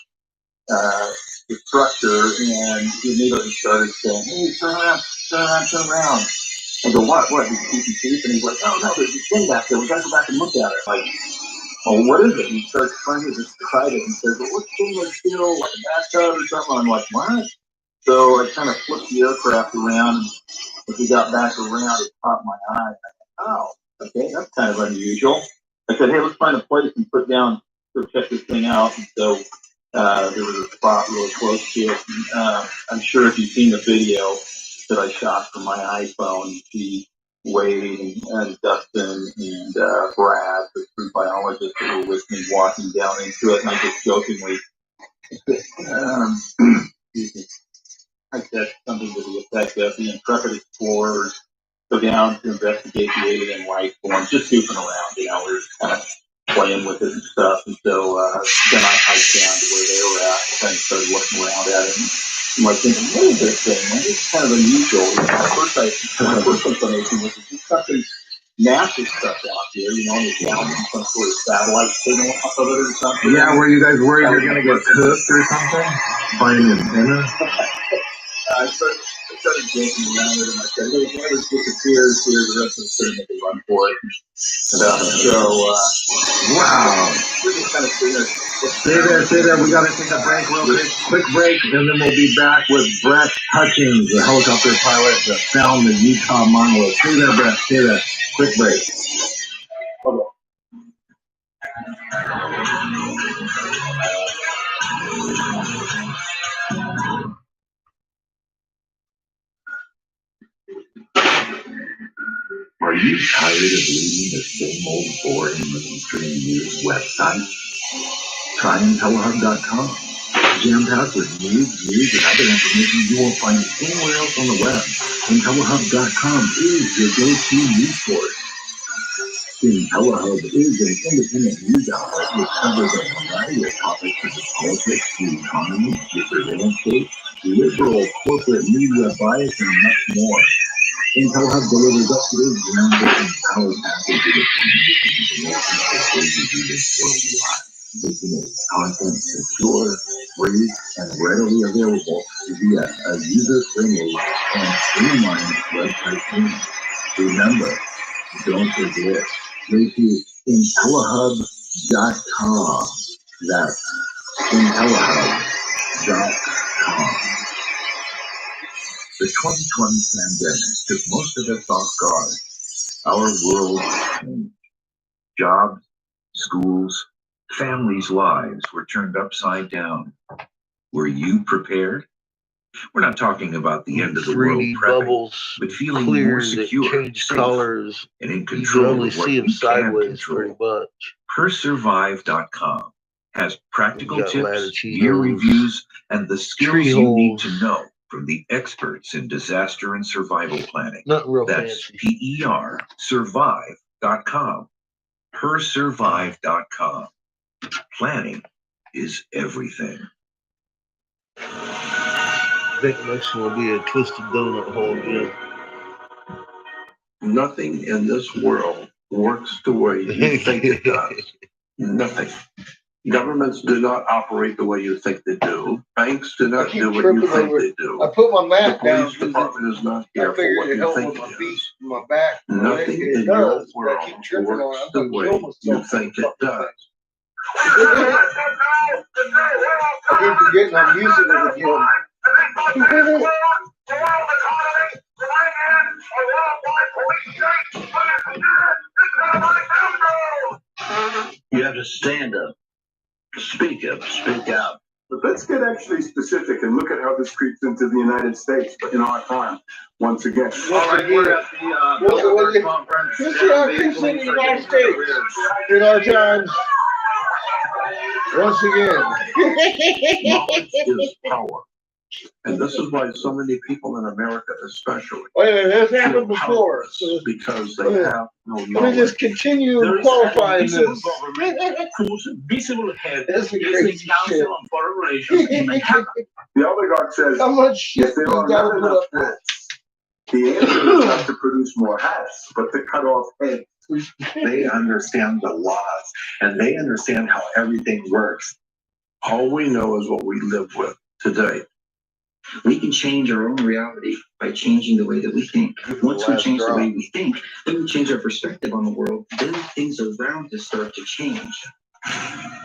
[SPEAKER 16] the structure, and he immediately started saying, "Hey, turn around." I go, "What? He's keeping sheep?" And he's like, "No, there's this thing back there. We got to go back and look at it." Like, "Oh, what is it?" And he starts trying to describe it and says, "Well, what's thing that's still like a bathtub or something?" I'm like, "What?" So I kind of flipped the aircraft around, and as we got back around, it caught my eye. I thought, "Oh, okay, that's kind of unusual." I said, "Hey, let's find a place and put down, go check this thing out." And so there was a spot really close to it. And, I'm sure if you've seen the video that I shot from my iPhone, you see Wade and Dustin and Brad, the three biologists that were with me, walking down into it. And I just jokingly, I said something to the effect of the intrepid explorers go down to investigate the alien life form, just goofing around, we were kind of playing with it and stuff. And so then I hiked down to where they were at and started looking around at it.
[SPEAKER 6] I'm like thinking, what is this thing? And it's kind of unusual. My first inclination was it's just something NASA stuff out here, and it's down some sort of satellite signal off of it or something.
[SPEAKER 11] Yeah, were you guys worried you're gonna get cooked or something? By an antenna?
[SPEAKER 6] I started joking around with him. I said, hey, if one of us disappears here, the rest of us are going to run for it.
[SPEAKER 11] Wow.
[SPEAKER 6] We're just kind of sitting there.
[SPEAKER 11] Stay there. We gotta take a break real quick break, and then we'll be back with Brett Hutchins, the helicopter pilot that found the Utah monolith. Stay there, Brett. Stay there. Quick break.
[SPEAKER 9] Are you tired of reading the same old boring mainstream news website? Try IntelliHub.com. Jam-packed with news, and other information you won't find anywhere else on the web. IntelliHub.com is your go-to news source. IntelliHub is an independent news outlet which covers a variety of topics such as politics, the economy, the surveillance state, liberal corporate media bias, and much more. IntelliHub delivers up-to-date groundbreaking power package of information for busy readers worldwide. Making its content secure, free, and readily available via a user-friendly and streamlined website team. Remember, don't forget, go to IntelliHub.com. That's IntelliHub.com. The 2020 pandemic took most of us off guard. Our world changed. Jobs, schools, families' lives were turned upside down. Were you prepared? We're not talking about the end of the world prepping, but feeling more secure, safe,
[SPEAKER 3] colors,
[SPEAKER 11] and in control
[SPEAKER 3] only
[SPEAKER 11] of what
[SPEAKER 3] see them
[SPEAKER 11] you
[SPEAKER 3] sideways
[SPEAKER 11] can
[SPEAKER 3] pretty
[SPEAKER 11] control.
[SPEAKER 3] much.
[SPEAKER 11] Persurvive.com has practical
[SPEAKER 3] Got
[SPEAKER 11] tips,
[SPEAKER 3] latitude
[SPEAKER 11] year
[SPEAKER 3] holes,
[SPEAKER 11] reviews, and the skills
[SPEAKER 3] tree
[SPEAKER 11] you need
[SPEAKER 3] holes.
[SPEAKER 11] to know from the experts in disaster and survival planning.
[SPEAKER 3] Nothing real
[SPEAKER 11] That's
[SPEAKER 3] fancy.
[SPEAKER 11] PER survive.com. Persurvive.com. Planning is everything.
[SPEAKER 3] I think next one will be a twisted donut hole again.
[SPEAKER 17] Nothing in this world works the way you think it does. Nothing. Governments do not operate the way you think they do. Banks do not do what you think they do.
[SPEAKER 3] I put my mat
[SPEAKER 17] The
[SPEAKER 3] down.
[SPEAKER 17] police department is not here for
[SPEAKER 3] figured
[SPEAKER 17] what
[SPEAKER 3] it
[SPEAKER 17] you
[SPEAKER 3] helped
[SPEAKER 17] think
[SPEAKER 3] with my
[SPEAKER 17] it
[SPEAKER 3] feet
[SPEAKER 17] is.
[SPEAKER 3] and my back.
[SPEAKER 17] Nothing
[SPEAKER 3] It
[SPEAKER 17] in
[SPEAKER 3] does,
[SPEAKER 17] your
[SPEAKER 3] but I
[SPEAKER 17] world
[SPEAKER 3] keep tripping on it.
[SPEAKER 17] works
[SPEAKER 3] I'm
[SPEAKER 17] the
[SPEAKER 3] gonna
[SPEAKER 17] way
[SPEAKER 3] kill myself
[SPEAKER 17] you
[SPEAKER 3] for
[SPEAKER 17] think it
[SPEAKER 3] fucking
[SPEAKER 17] does.
[SPEAKER 3] I keep forgetting I'm using it again.
[SPEAKER 5] You have to stand up, speak out.
[SPEAKER 6] But let's get actually specific and look at how this creeps into the United States, but in our time, once again.
[SPEAKER 22] All right, we're at the Bilderberg conference.
[SPEAKER 3] This is how it creeps into the United States in our times. Once again.
[SPEAKER 17] Knowledge is power. And this is why so many people in America especially
[SPEAKER 3] Wait a minute, this happened
[SPEAKER 17] feel
[SPEAKER 3] before.
[SPEAKER 17] powerless
[SPEAKER 3] So
[SPEAKER 17] because they have no
[SPEAKER 3] let me
[SPEAKER 17] knowledge.
[SPEAKER 3] just continue
[SPEAKER 18] There is
[SPEAKER 3] qualifying
[SPEAKER 18] a visible
[SPEAKER 3] this.
[SPEAKER 18] government whose visible head
[SPEAKER 3] That's
[SPEAKER 18] is
[SPEAKER 3] the
[SPEAKER 18] the
[SPEAKER 3] crazy
[SPEAKER 18] Council
[SPEAKER 3] shit.
[SPEAKER 18] on Foreign Relations in Manhattan.
[SPEAKER 6] The oligarch says,
[SPEAKER 3] How much shit
[SPEAKER 6] if there
[SPEAKER 3] do you
[SPEAKER 6] are
[SPEAKER 3] gotta
[SPEAKER 6] not
[SPEAKER 3] put
[SPEAKER 6] enough
[SPEAKER 3] up with?
[SPEAKER 6] hats, the answer is not to produce more hats, but to cut off heads.
[SPEAKER 4] They understand the laws and they understand how everything works.
[SPEAKER 17] All we know is what we live with today.
[SPEAKER 7] We can change our own reality by changing the way that we think. Once we change the way we think, then we change our perspective on the world. Then things around us start to change.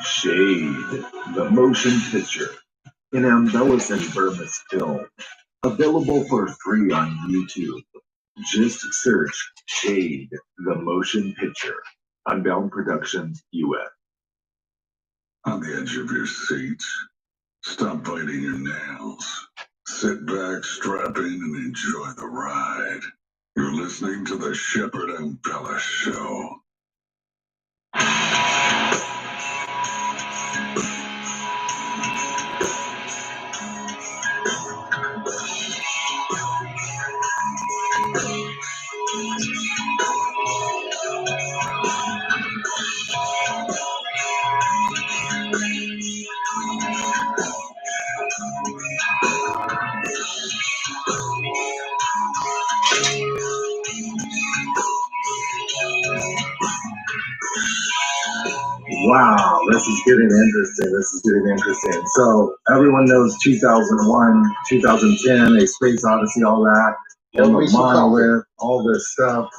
[SPEAKER 9] Shade, the motion picture, an Ambellis and Burmis film, available for free on YouTube. Just search Shade, the motion picture. Unbound Productions, US.
[SPEAKER 23] On the edge of your seat, stop biting your nails. Sit back, strap in, and enjoy the ride. You're listening to the Shepherd and Bella Show.
[SPEAKER 11] Wow, this is getting interesting. So everyone knows 2001, 2010, A Space Odyssey, all that, and the monolith, all this stuff,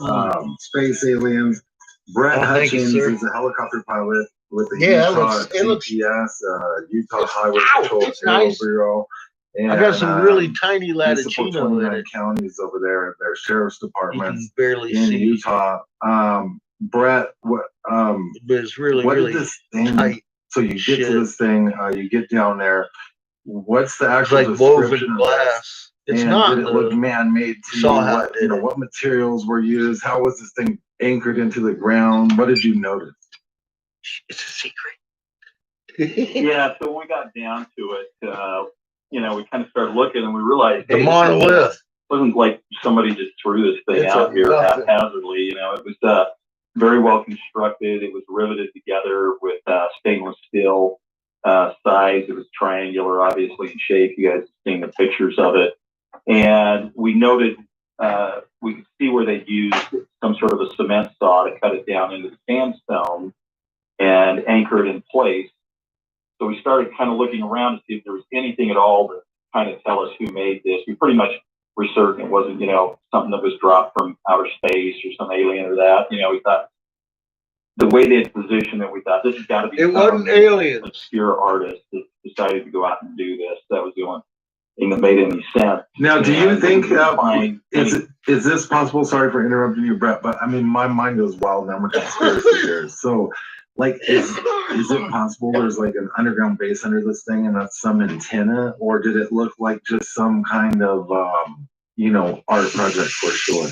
[SPEAKER 11] space aliens. Brett Hutchins is a helicopter pilot with the Utah GPS, Utah Highway Patrol Payroll Bureau. And,
[SPEAKER 3] I got some really tiny
[SPEAKER 11] they support
[SPEAKER 3] Latino in
[SPEAKER 11] 29
[SPEAKER 3] it.
[SPEAKER 11] counties over there, their sheriff's departments
[SPEAKER 3] barely
[SPEAKER 11] in
[SPEAKER 3] see.
[SPEAKER 11] Utah. Brett, what
[SPEAKER 3] But it's really,
[SPEAKER 11] what
[SPEAKER 3] really
[SPEAKER 11] did this thing?
[SPEAKER 3] tight.
[SPEAKER 11] So you get to this thing, you get down there. What's the
[SPEAKER 3] It's
[SPEAKER 11] actual
[SPEAKER 3] like woven
[SPEAKER 11] description of this?
[SPEAKER 3] glass. It's
[SPEAKER 11] And
[SPEAKER 3] not.
[SPEAKER 11] did it look man-made to you?
[SPEAKER 3] Saw how
[SPEAKER 11] What,
[SPEAKER 3] it did
[SPEAKER 11] what materials were used? How was this thing anchored into the ground? What did you notice?
[SPEAKER 3] It's a secret.
[SPEAKER 16] Yeah, so when we got down to it, we kind of started looking and we realized
[SPEAKER 3] The
[SPEAKER 16] hey,
[SPEAKER 3] monolith.
[SPEAKER 16] It wasn't like somebody just threw this thing
[SPEAKER 3] It's
[SPEAKER 16] out
[SPEAKER 3] a
[SPEAKER 16] here
[SPEAKER 3] nothing.
[SPEAKER 16] haphazardly. It was very well constructed. It was riveted together with stainless steel sides. It was triangular, obviously, in shape. You guys have seen the pictures of it. And we noted, we could see where they used some sort of a cement saw to cut it down into the sandstone and anchor it in place. So we started kind of looking around to see if there was anything at all to kind of tell us who made this. We pretty much were certain it wasn't, something that was dropped from outer space or some alien or that. We thought the way they had positioned it, we thought this has got to be
[SPEAKER 3] It wasn't aliens.
[SPEAKER 16] obscure artist that decided to go out and do this. That was the only thing that made any sense.
[SPEAKER 11] Now, do you think
[SPEAKER 16] is
[SPEAKER 11] is this possible? Sorry for interrupting you, Brett, but I mean, my mind goes wild now with conspiracy theories. So, like, is it possible there's like an underground base under this thing and that's some antenna, or did it look like just some kind of art project for sure?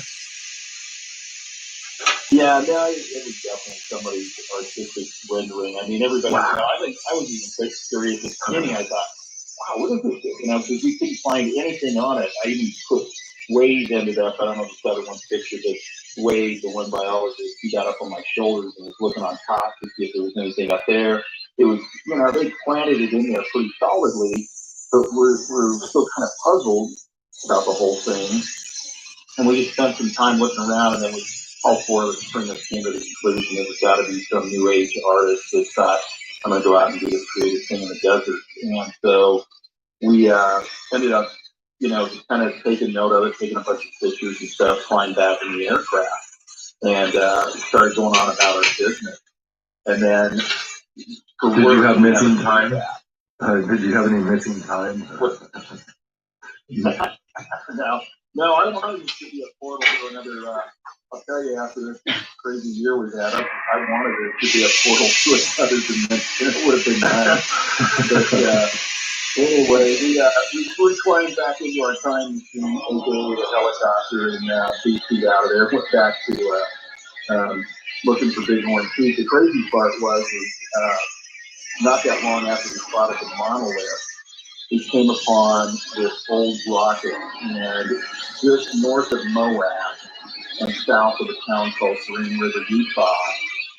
[SPEAKER 16] Yeah, no, it was definitely somebody's artistic rendering. I mean, everybody, I was even curious at the beginning. I thought, wow, what is this? Because we couldn't find anything on it. I even put Wade ended up, I don't know if you saw the one picture, but Wade, the one biologist, he got up on my shoulders and was looking on top to see if there was anything up there. It was, they planted it in there pretty solidly, but we're still kind of puzzled about the whole thing. And we just spent some time looking around, and then all four of us pretty much came to the conclusion that it's got to be some new age artist that thought, I'm going to go out and do this creative thing in the desert. And so we ended up, just kind of taking note of it, taking a bunch of pictures and stuff, flying back in the aircraft, and started going on about our business. And then,
[SPEAKER 11] did you have missing time? Did you have any missing time?
[SPEAKER 16] No, I don't want it to be a portal to another. I'll tell you, after this crazy year we had, I wanted it to be a portal to another dimension. It would have been nice. But anyway, we're flying back into our time machine, aka the helicopter, and beat out of there. Went back to looking for Bighorn Peak. The crazy part was not that long after we spotted the monolith, we came upon this old rocket, and just north of Moab and south of a town called Green River, Utah,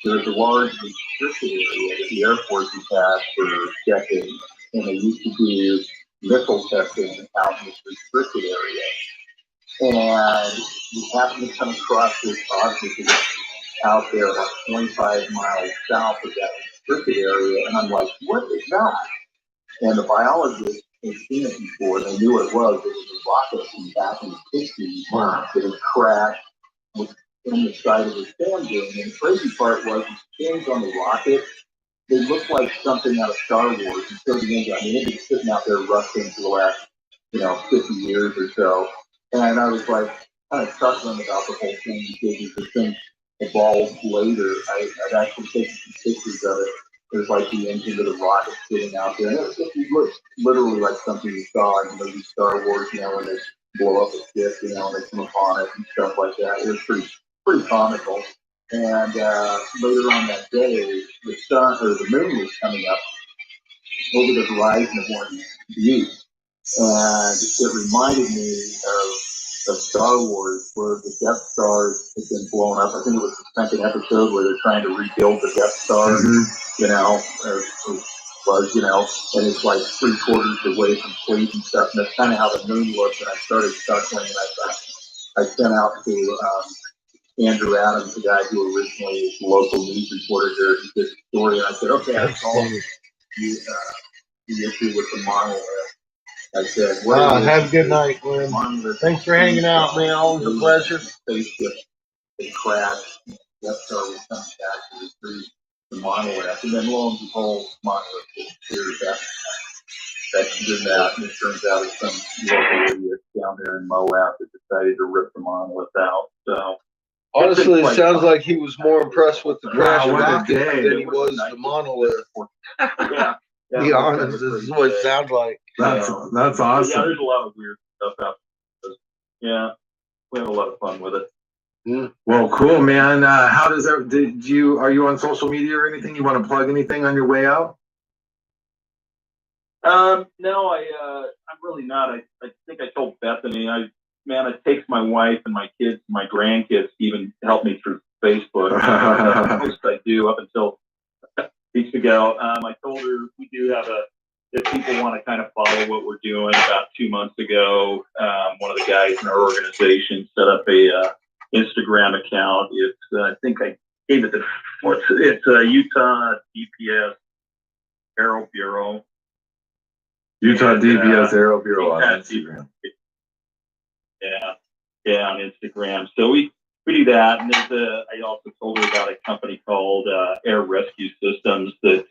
[SPEAKER 16] there's a large restricted area that the Air Force has had for decades, and they used to do missile testing out in this restricted area. And we happened to come across this object that was out there about 25 miles south of that restricted area, and I'm like, what is that? And the biologists had seen it before. They knew what it was. It was a rocket from back in the 60s that had crashed in the side of the sand dune. And the crazy part was the skins on the rocket, they looked like something out of Star Wars. Until the end, I mean, they've been sitting out there rusting for the last, 50 years or so. And I was like, kind of chuckling about the whole thing because the thing evolved later. I'd actually taken some pictures of it. There's like the engine of the rocket sitting out there. And it looked literally like something you saw in the movie Star Wars, when they blow up a ship, and they come upon it and stuff like that. It was pretty comical. And later on that day, the sun or the moon was coming up over the horizon of one of these views. And it reminded me of Star Wars, where the Death Stars had been blown up. I think it was the second episode where they're trying to rebuild the Death Star, and it's like 3/4 the way complete and stuff. And that's kind of how the moon looks. And I started chuckling, and I sent out to Andrew Adams, the guy who originally was the local news reporter here, he did the story, and I said, okay, I call you the issue with the monolith. I said,
[SPEAKER 11] have a good night, Glenn. Thanks for hanging out, man. Always a pleasure.
[SPEAKER 16] Spaceship, they crashed, Death Star was coming back to retrieve the monolith, and then lo and behold, monolith disappeared. That's did that, and it turns out it's some local idiot down there in Moab that decided to rip the monolith out. So
[SPEAKER 3] honestly, it sounds like he was more impressed with the crash of rocket than he was the monolith.
[SPEAKER 16] Yeah.
[SPEAKER 3] Be honest, this is what it sounds like.
[SPEAKER 11] That's
[SPEAKER 16] Yeah,
[SPEAKER 11] awesome.
[SPEAKER 16] there's a lot of weird stuff out there. Yeah, we have a lot of fun with it.
[SPEAKER 11] Well, cool, man. How does that? Are you on social media or anything? You want to plug anything on your way out?
[SPEAKER 16] No, I'm really not. I think I told Bethany, it takes my wife and my kids, and my grandkids to even help me through Facebook. That's the most I do up until weeks ago. I told her we do have if people want to kind of follow what we're doing, about 2 months ago, one of the guys in our organization set up a Instagram account. It's, I think I gave it it's Utah DPS Aero Bureau.
[SPEAKER 11] Utah DPS Aero Bureau on Instagram.
[SPEAKER 16] Yeah, on Instagram. So we do that, and I also told her about a company called Air Rescue Systems that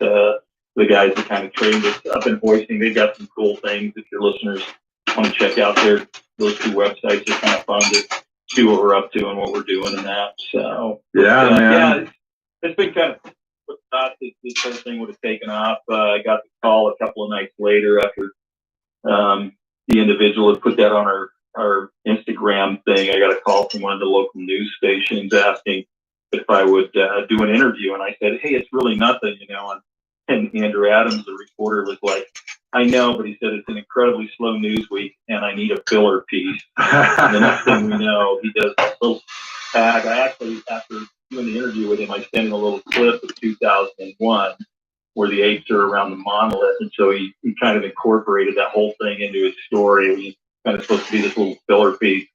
[SPEAKER 16] the guys that kind of trained us up in hoisting. They've got some cool things. If your listeners want to check out those two websites, are kind of fun to see what we're up to and what we're doing and that. So
[SPEAKER 11] man.
[SPEAKER 16] It's been kind of thought that this whole thing would have taken off. I got the call a couple of nights later after the individual had put that on our Instagram thing. I got a call from one of the local news stations asking if I would do an interview, and I said, hey, it's really nothing, and Andrew Adams, the reporter, was like, I know, but he said it's an incredibly slow news week and I need a filler piece. And the next thing we know, he does a little tag. I actually, after doing the interview with him, I sent him a little clip of 2001 where the apes are around the monolith. And so he kind of incorporated that whole thing into his story. It was kind of supposed to be this little filler piece.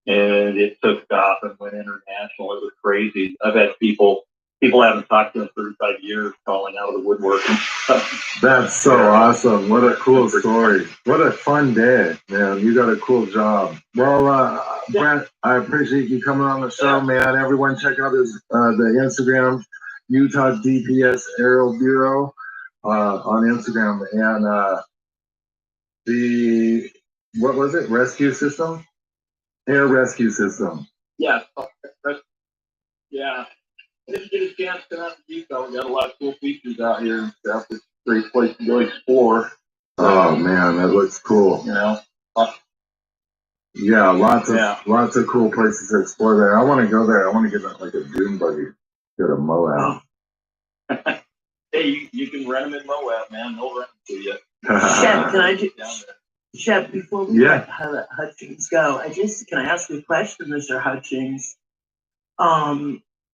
[SPEAKER 16] And it took off and went international. It was crazy. I've had people I haven't talked to in 35 years calling out of the woodwork and stuff.
[SPEAKER 11] That's so awesome. What a cool story. What a fun day, man. You got a cool job. Well, Brent, I appreciate you coming on the show, man. Everyone check out the Instagram, Utah DPS Aero Bureau on Instagram. And what was it? Rescue System? Air Rescue System.
[SPEAKER 16] Yeah. Yeah. If you get a chance to come out to Utah, we got a lot of cool features out here and stuff. It's a great place to go explore.
[SPEAKER 11] Oh man, that looks cool. Yeah, lots of cool places to explore there. I want to go there. I want to get like a dune buggy, go to Moab.
[SPEAKER 16] Hey, you can rent them in Moab, man. They'll rent them to you.
[SPEAKER 13] Shep, can I just, Shep, before we let Hutchings go, can I ask you a question, Mr. Hutchings?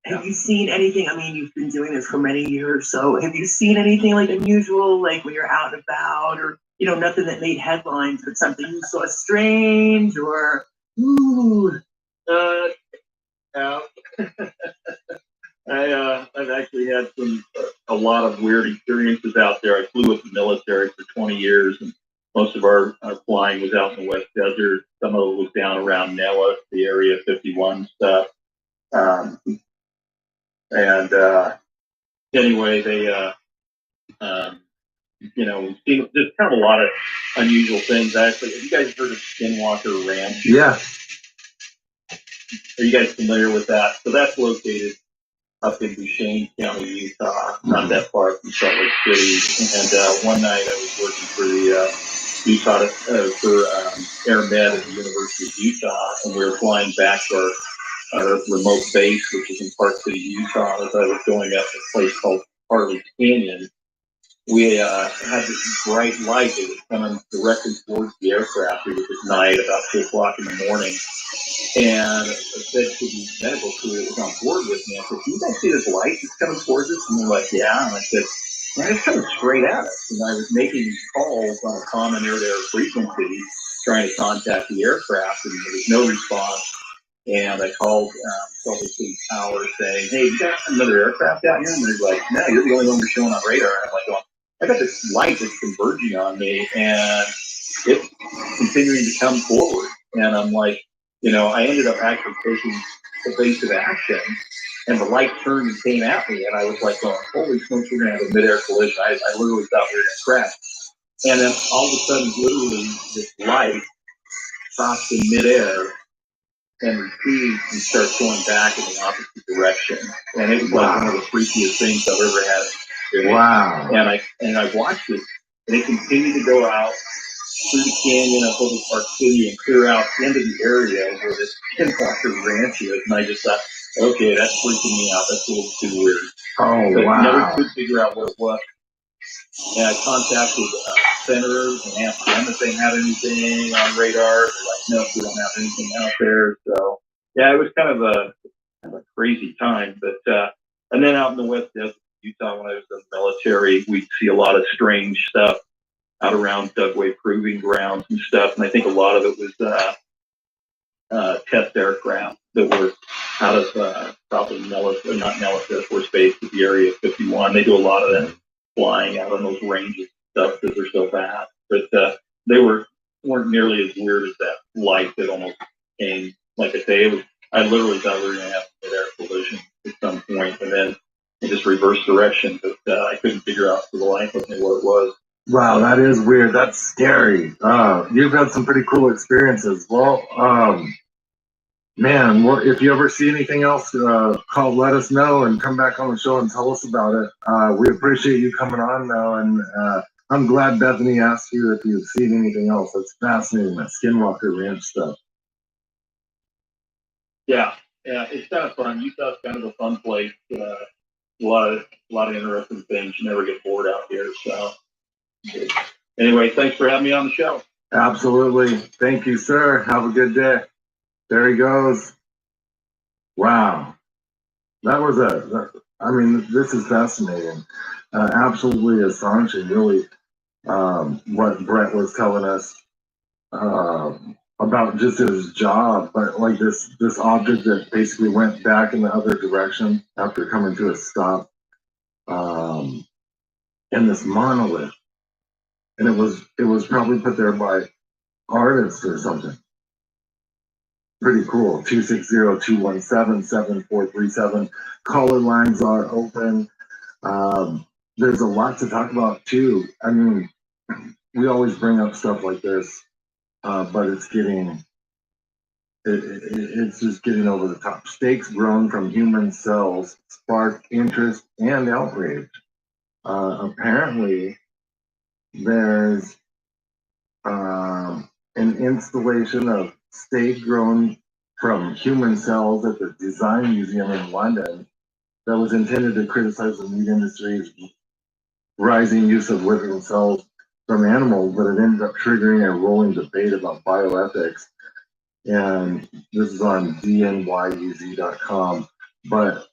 [SPEAKER 13] Have you seen anything? I mean, you've been doing this for many years, so have you seen anything like unusual, like when you're out and about, or nothing that made headlines, but something you saw strange, or ooh?
[SPEAKER 16] Yeah. I've actually had a lot of weird experiences out there. I flew with the military for 20 years, and most of our flying was out in the West Desert. Some of it was down around Nellis, the Area 51 stuff. Anyway, they, we've seen there's kind of a lot of unusual things. Actually, have you guys heard of Skinwalker Ranch?
[SPEAKER 11] Yeah.
[SPEAKER 16] Are you guys familiar with that? So that's located up in Duchesne County, Utah, not that far from Salt Lake City. And one night I was working for the Utah for Air Med at the University of Utah, and we were flying back to our remote base, which is in Park City, Utah. As I was going up a place called Hartley Canyon, we had this bright light that was coming directly towards the aircraft. It was at night, about 2 o'clock in the morning. And I said to the medical crew that was on board with me, I said, "Do you guys see this light that's coming towards us?" And they're like, "Yeah." And I said, "Man, it's coming straight at us." And I was making these calls on a common air-to-air frequency, trying to contact the aircraft, and there was no response. And I called Salt Lake City Power saying, "Hey, you got another aircraft out here?" And they're like, "No, you're the only one we're showing on radar." And I'm like, "Well, I got this light that's converging on me, and it's continuing to come forward." And I'm like, I ended up actually taking evasive action, and the light turned and came at me, and I was like, "Oh, holy smokes, we're gonna have a mid-air collision." I literally thought we were gonna crash. And then all of a sudden, literally, this light stops in midair and repeats and starts going back in the opposite direction. And it was like one of the freakiest things I've ever had.
[SPEAKER 11] Wow.
[SPEAKER 16] And I watched it, and it continued to go out through the canyon up over Park City and clear out into the area where this Skinwalker Ranch is. And I just thought, okay, that's freaking me out. That's a little too weird.
[SPEAKER 11] Oh,
[SPEAKER 16] but
[SPEAKER 11] wow.
[SPEAKER 16] Never could figure out what it was. And I contacted senators and asked them if they had anything on radar. They're like, "No, we don't have anything out there." So, yeah, it was kind of a crazy time. But and then out in the West Desert, Utah, when I was in the military, we'd see a lot of strange stuff out around Dugway Proving Grounds and stuff. And I think a lot of it was test aircraft that were out of probably not Nellis Air Force Base, but the Area 51. They do a lot of them flying out on those ranges and stuff because they're so vast. But they weren't nearly as weird as that light that almost came. Like I say, I literally thought we were going to have a mid-air collision at some point, and then it just reversed direction. But I couldn't figure out for the life of me what it was.
[SPEAKER 11] Wow, that is weird. That's scary. You've had some pretty cool experiences. Well, man, if you ever see anything else, let us know and come back on the show and tell us about it. We appreciate you coming on now, and I'm glad Bethany asked you if you've seen anything else. That's fascinating, that Skinwalker Ranch stuff.
[SPEAKER 16] Yeah, it's kind of fun. Utah's kind of a fun place. A lot of interesting things. You never get bored out here. So, anyway, thanks for having me on the show.
[SPEAKER 11] Absolutely. Thank you, sir. Have a good day. There he goes. Wow. That was this is fascinating. Absolutely astonishing, really, what Brett was telling us about just his job, but like this object that basically went back in the other direction after coming to a stop, and this monolith. And it was probably put there by artists or something. Pretty cool. 260-217-7437. Caller lines are open. There's a lot to talk about too. I mean, we always bring up stuff like this, but it's just getting over the top. Stakes grown from human cells spark interest and outrage. Apparently, there's an installation of steak grown from human cells at the Design Museum in London that was intended to criticize the meat industry's rising use of living cells from animals, but it ended up triggering a rolling debate about bioethics. And this is on dnyuz.com. But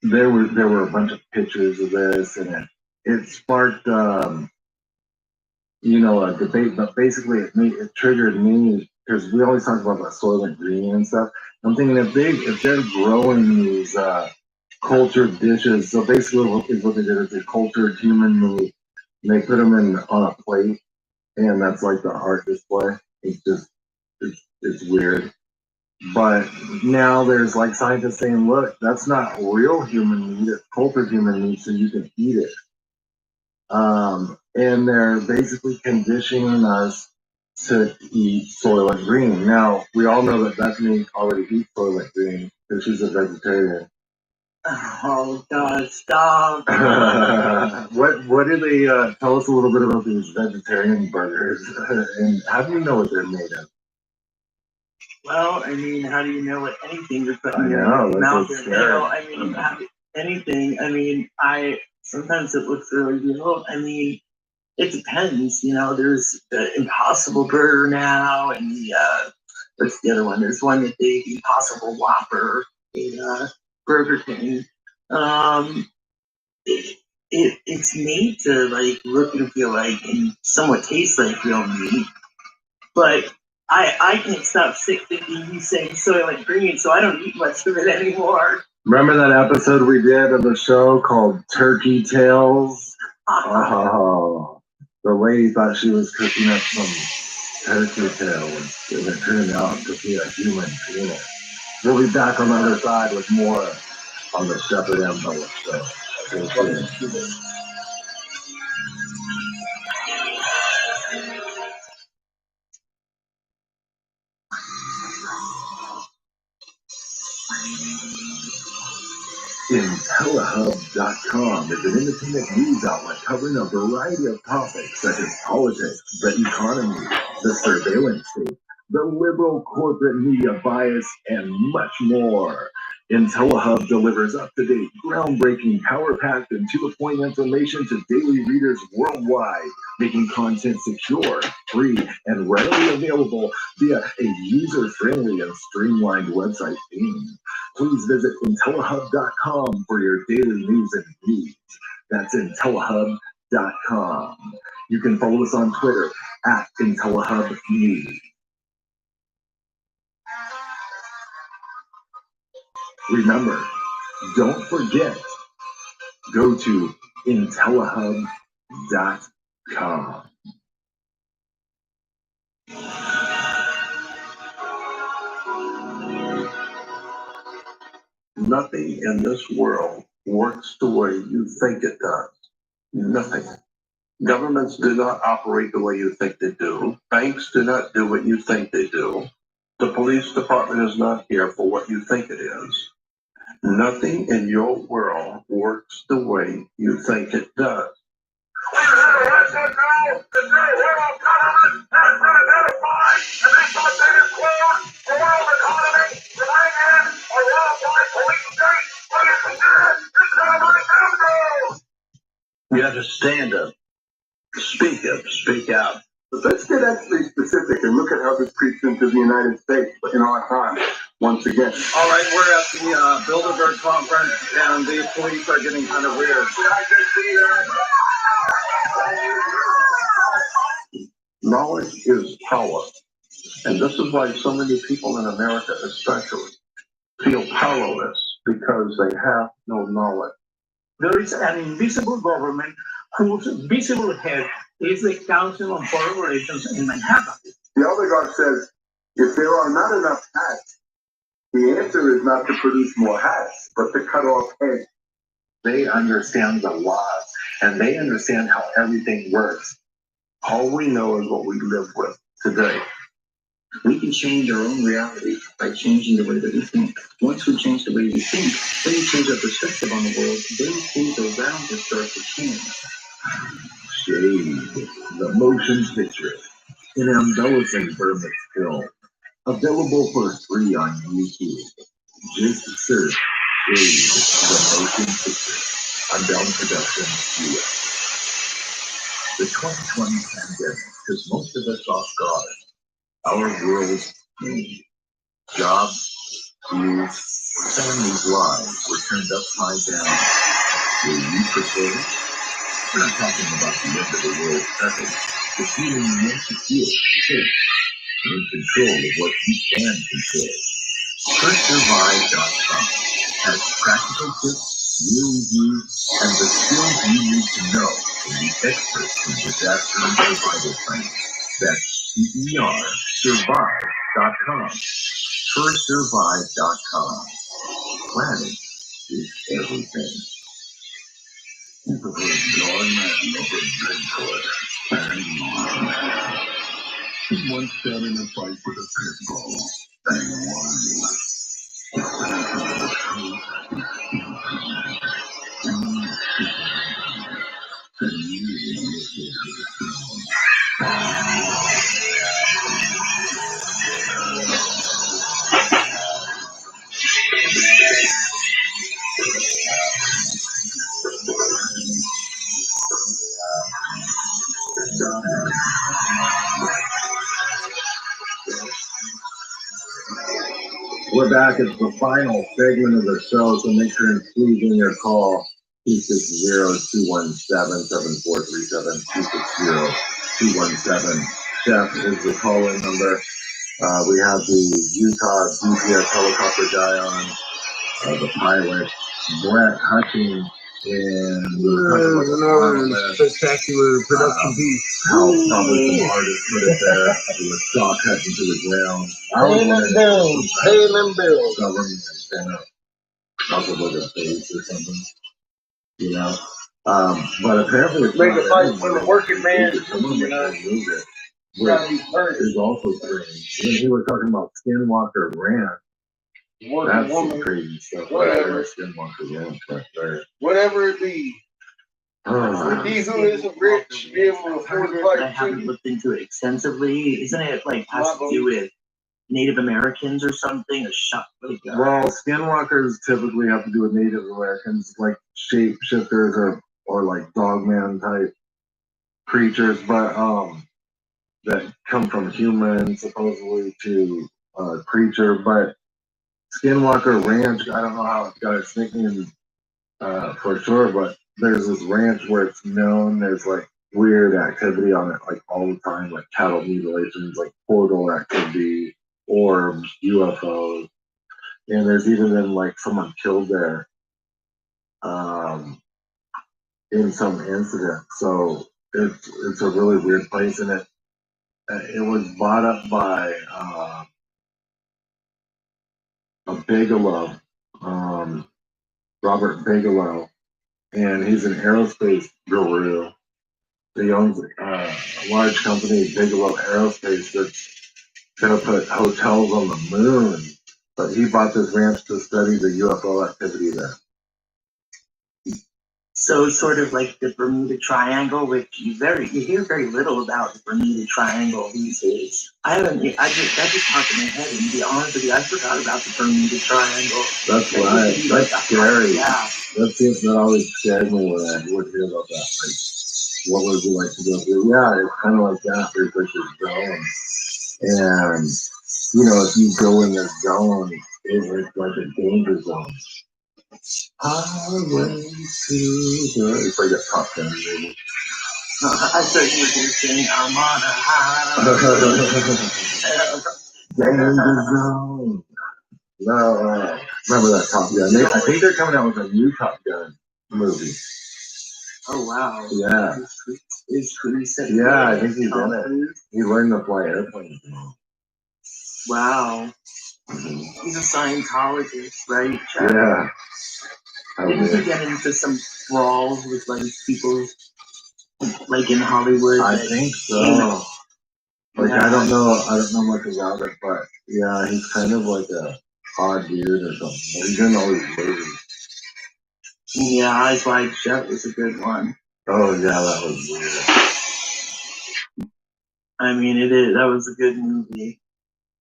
[SPEAKER 11] there were a bunch of pictures of this, and it sparked a debate, but basically it triggered me because we always talk about Soylent Green and stuff. I'm thinking if they're growing these cultured dishes, so basically what they did is they cultured human meat and they put them on a plate, and that's like the art display. It's weird. But now there's like scientists saying, look, that's not real human meat, it's cultured human meat, so you can eat it. And they're basically conditioning us to eat Soylent Green. Now, we all know that Bethany already eats Soylent Green because she's a vegetarian.
[SPEAKER 13] Oh, God, stop.
[SPEAKER 11] What do they tell us a little bit about these vegetarian burgers? And how do you know what they're made of?
[SPEAKER 13] Well, I mean, how do you know what anything you're putting
[SPEAKER 11] I
[SPEAKER 13] in
[SPEAKER 11] know,
[SPEAKER 13] your
[SPEAKER 11] that's
[SPEAKER 13] mouth?
[SPEAKER 11] what's
[SPEAKER 13] I mean, anything. I mean, sometimes it looks really real. I mean, it depends. There's the Impossible Burger now, and what's the other one? There's one that the Impossible Whopper in Burger King. It's made to like look and feel like and somewhat taste like real meat, but I can't stop thinking you saying Soylent Green, so I don't eat much of it anymore.
[SPEAKER 11] Remember that episode we did of the show called Turkey Tales? Oh, the lady thought she was cooking up some turkey tails, and it turned out to be a human penis. We'll be back on the other side with more on the Shepherd and Bella show. Stay tuned.
[SPEAKER 9] IntelliHub.com is an independent news outlet covering a variety of topics such as politics, the economy, the surveillance state, the liberal corporate media bias, and much more. IntelliHub delivers up-to-date, groundbreaking, power-packed, and to-the-point information to daily readers worldwide, making content secure, free, and readily available via a user-friendly and streamlined website theme. Please visit IntelliHub.com for your daily news and views. That's IntelliHub.com. You can follow us on Twitter at IntelliHubNews. Remember, don't forget, go to IntelliHub.com.
[SPEAKER 17] Nothing in this world works the way you think it does. Nothing. Governments do not operate the way you think they do. Banks do not do what you think they do. The police department is not here for what you think it is. Nothing in your world works the way you think it does.
[SPEAKER 5] You have to stand up, speak out.
[SPEAKER 22] But let's get actually specific and look at how this creeps into the United States in our time, once again. All right, we're at the Bilderberg conference, and the police are getting kind of weird.
[SPEAKER 17] Knowledge is power. And this is why so many people in America especially feel powerless, because they have no knowledge.
[SPEAKER 18] There is an invisible government whose visible head is the Council on Foreign Relations in Manhattan.
[SPEAKER 22] The oligarch says, if there are not enough hats, the answer is not to produce more hats, but to cut off heads.
[SPEAKER 4] They understand the laws, and they understand how everything works.
[SPEAKER 17] All we know is what we live with today.
[SPEAKER 7] We can change our own reality by changing the way that we think. Once we change the way we think, then we change our perspective on the world, then things around us start to change.
[SPEAKER 9] Shade, the motion picture, an embellishing Burmese film, available for free on YouTube. Just search Shade, the motion picture, Undone Productions US. The 2020 pandemic took most of us off guard. Our world changed. Jobs, schools, families' lives were turned upside down. Were you prepared? We're not talking about the end of the world ever. The feeling you want to feel safe and in control of what you can control. FirstSurvive.com has practical tips, real reviews, and the skills you need to know from the experts in disaster and survival planning. That's Survive.com. FirstSurvive.com. Planning is everything. People who have gone mad over Bigfoot and once got in a fight with a pit bull and won. We're back. It's the final segment of the show, so make sure and please in your call 260-217-7437, 260-217. Chef is the call-in number.
[SPEAKER 11] We have the Utah GPS helicopter guy on, the pilot, Brett Hutchings, and
[SPEAKER 3] another spectacular production piece.
[SPEAKER 11] how probably some artists put it there. It was shock cutting to the ground.
[SPEAKER 3] Payment bills, payment bills.
[SPEAKER 11] Government and probably with a face or something, you know. But apparently it's
[SPEAKER 3] Make
[SPEAKER 11] not
[SPEAKER 3] a fight
[SPEAKER 11] everyone.
[SPEAKER 3] for the working man.
[SPEAKER 11] Someone
[SPEAKER 3] You know,
[SPEAKER 11] moved it, which is also strange. When he was talking about Skinwalker Ranch, that's some crazy stuff.
[SPEAKER 3] Whatever.
[SPEAKER 11] Skinwalker Ranch right there.
[SPEAKER 3] whatever it be.
[SPEAKER 11] Ah.
[SPEAKER 3] He who isn't rich be able to afford to
[SPEAKER 13] I
[SPEAKER 3] fight
[SPEAKER 13] haven't
[SPEAKER 3] too.
[SPEAKER 13] looked into it extensively. Isn't it like has to do with Native Americans or something? A shot like
[SPEAKER 11] Well, skinwalkers typically have to do with Native Americans, like shapeshifters or like dogman type creatures, but that come from humans supposedly to creature. But Skinwalker Ranch, I don't know how it got its nickname for sure, but there's this ranch where it's known there's like weird activity on it like all the time, like cattle mutilations, like portal activity, orbs, UFOs. And there's even been like someone killed there in some incident. So it's a really weird place, and it was bought up by a Bigelow, Robert Bigelow, and he's an aerospace guru. He owns a large company, Bigelow Aerospace, that's gonna put hotels on the moon. But he bought this ranch to study the UFO activity there.
[SPEAKER 13] So sort of like the Bermuda Triangle, which you hear very little about the Bermuda Triangle these days. I just popped in my head, and to be honest with you, I forgot about the Bermuda Triangle.
[SPEAKER 11] That's
[SPEAKER 13] That
[SPEAKER 11] right.
[SPEAKER 13] used to be like
[SPEAKER 11] That's
[SPEAKER 13] a-
[SPEAKER 11] scary.
[SPEAKER 13] Yeah.
[SPEAKER 11] That always scared me when I would hear about that. Like, what would it be like to go through? Yeah, it's kind of like that. There's like this zone, and if you go in this zone, it's like a danger zone. Highway to the. It's like a Top Gun movie.
[SPEAKER 13] I thought you were going to sing I'm on a highway.
[SPEAKER 11] Danger zone. No, remember that Top Gun? I think they're coming out with a new Top Gun movie.
[SPEAKER 13] Oh wow.
[SPEAKER 11] Yeah.
[SPEAKER 13] Is Cruise set?
[SPEAKER 11] Yeah, I think he's in it. He learned to fly airplanes.
[SPEAKER 13] Wow. He's a Scientologist, right? Chad?
[SPEAKER 11] Yeah.
[SPEAKER 13] Didn't he get into some brawls with like people like in Hollywood?
[SPEAKER 11] I think so. Like I don't know much about it, but yeah, he's kind of like a odd dude or something. He's in all these movies.
[SPEAKER 13] Yeah, Eyes Wide Shut was a good one.
[SPEAKER 11] Oh yeah, that was weird.
[SPEAKER 13] I mean, it is. That was a good movie,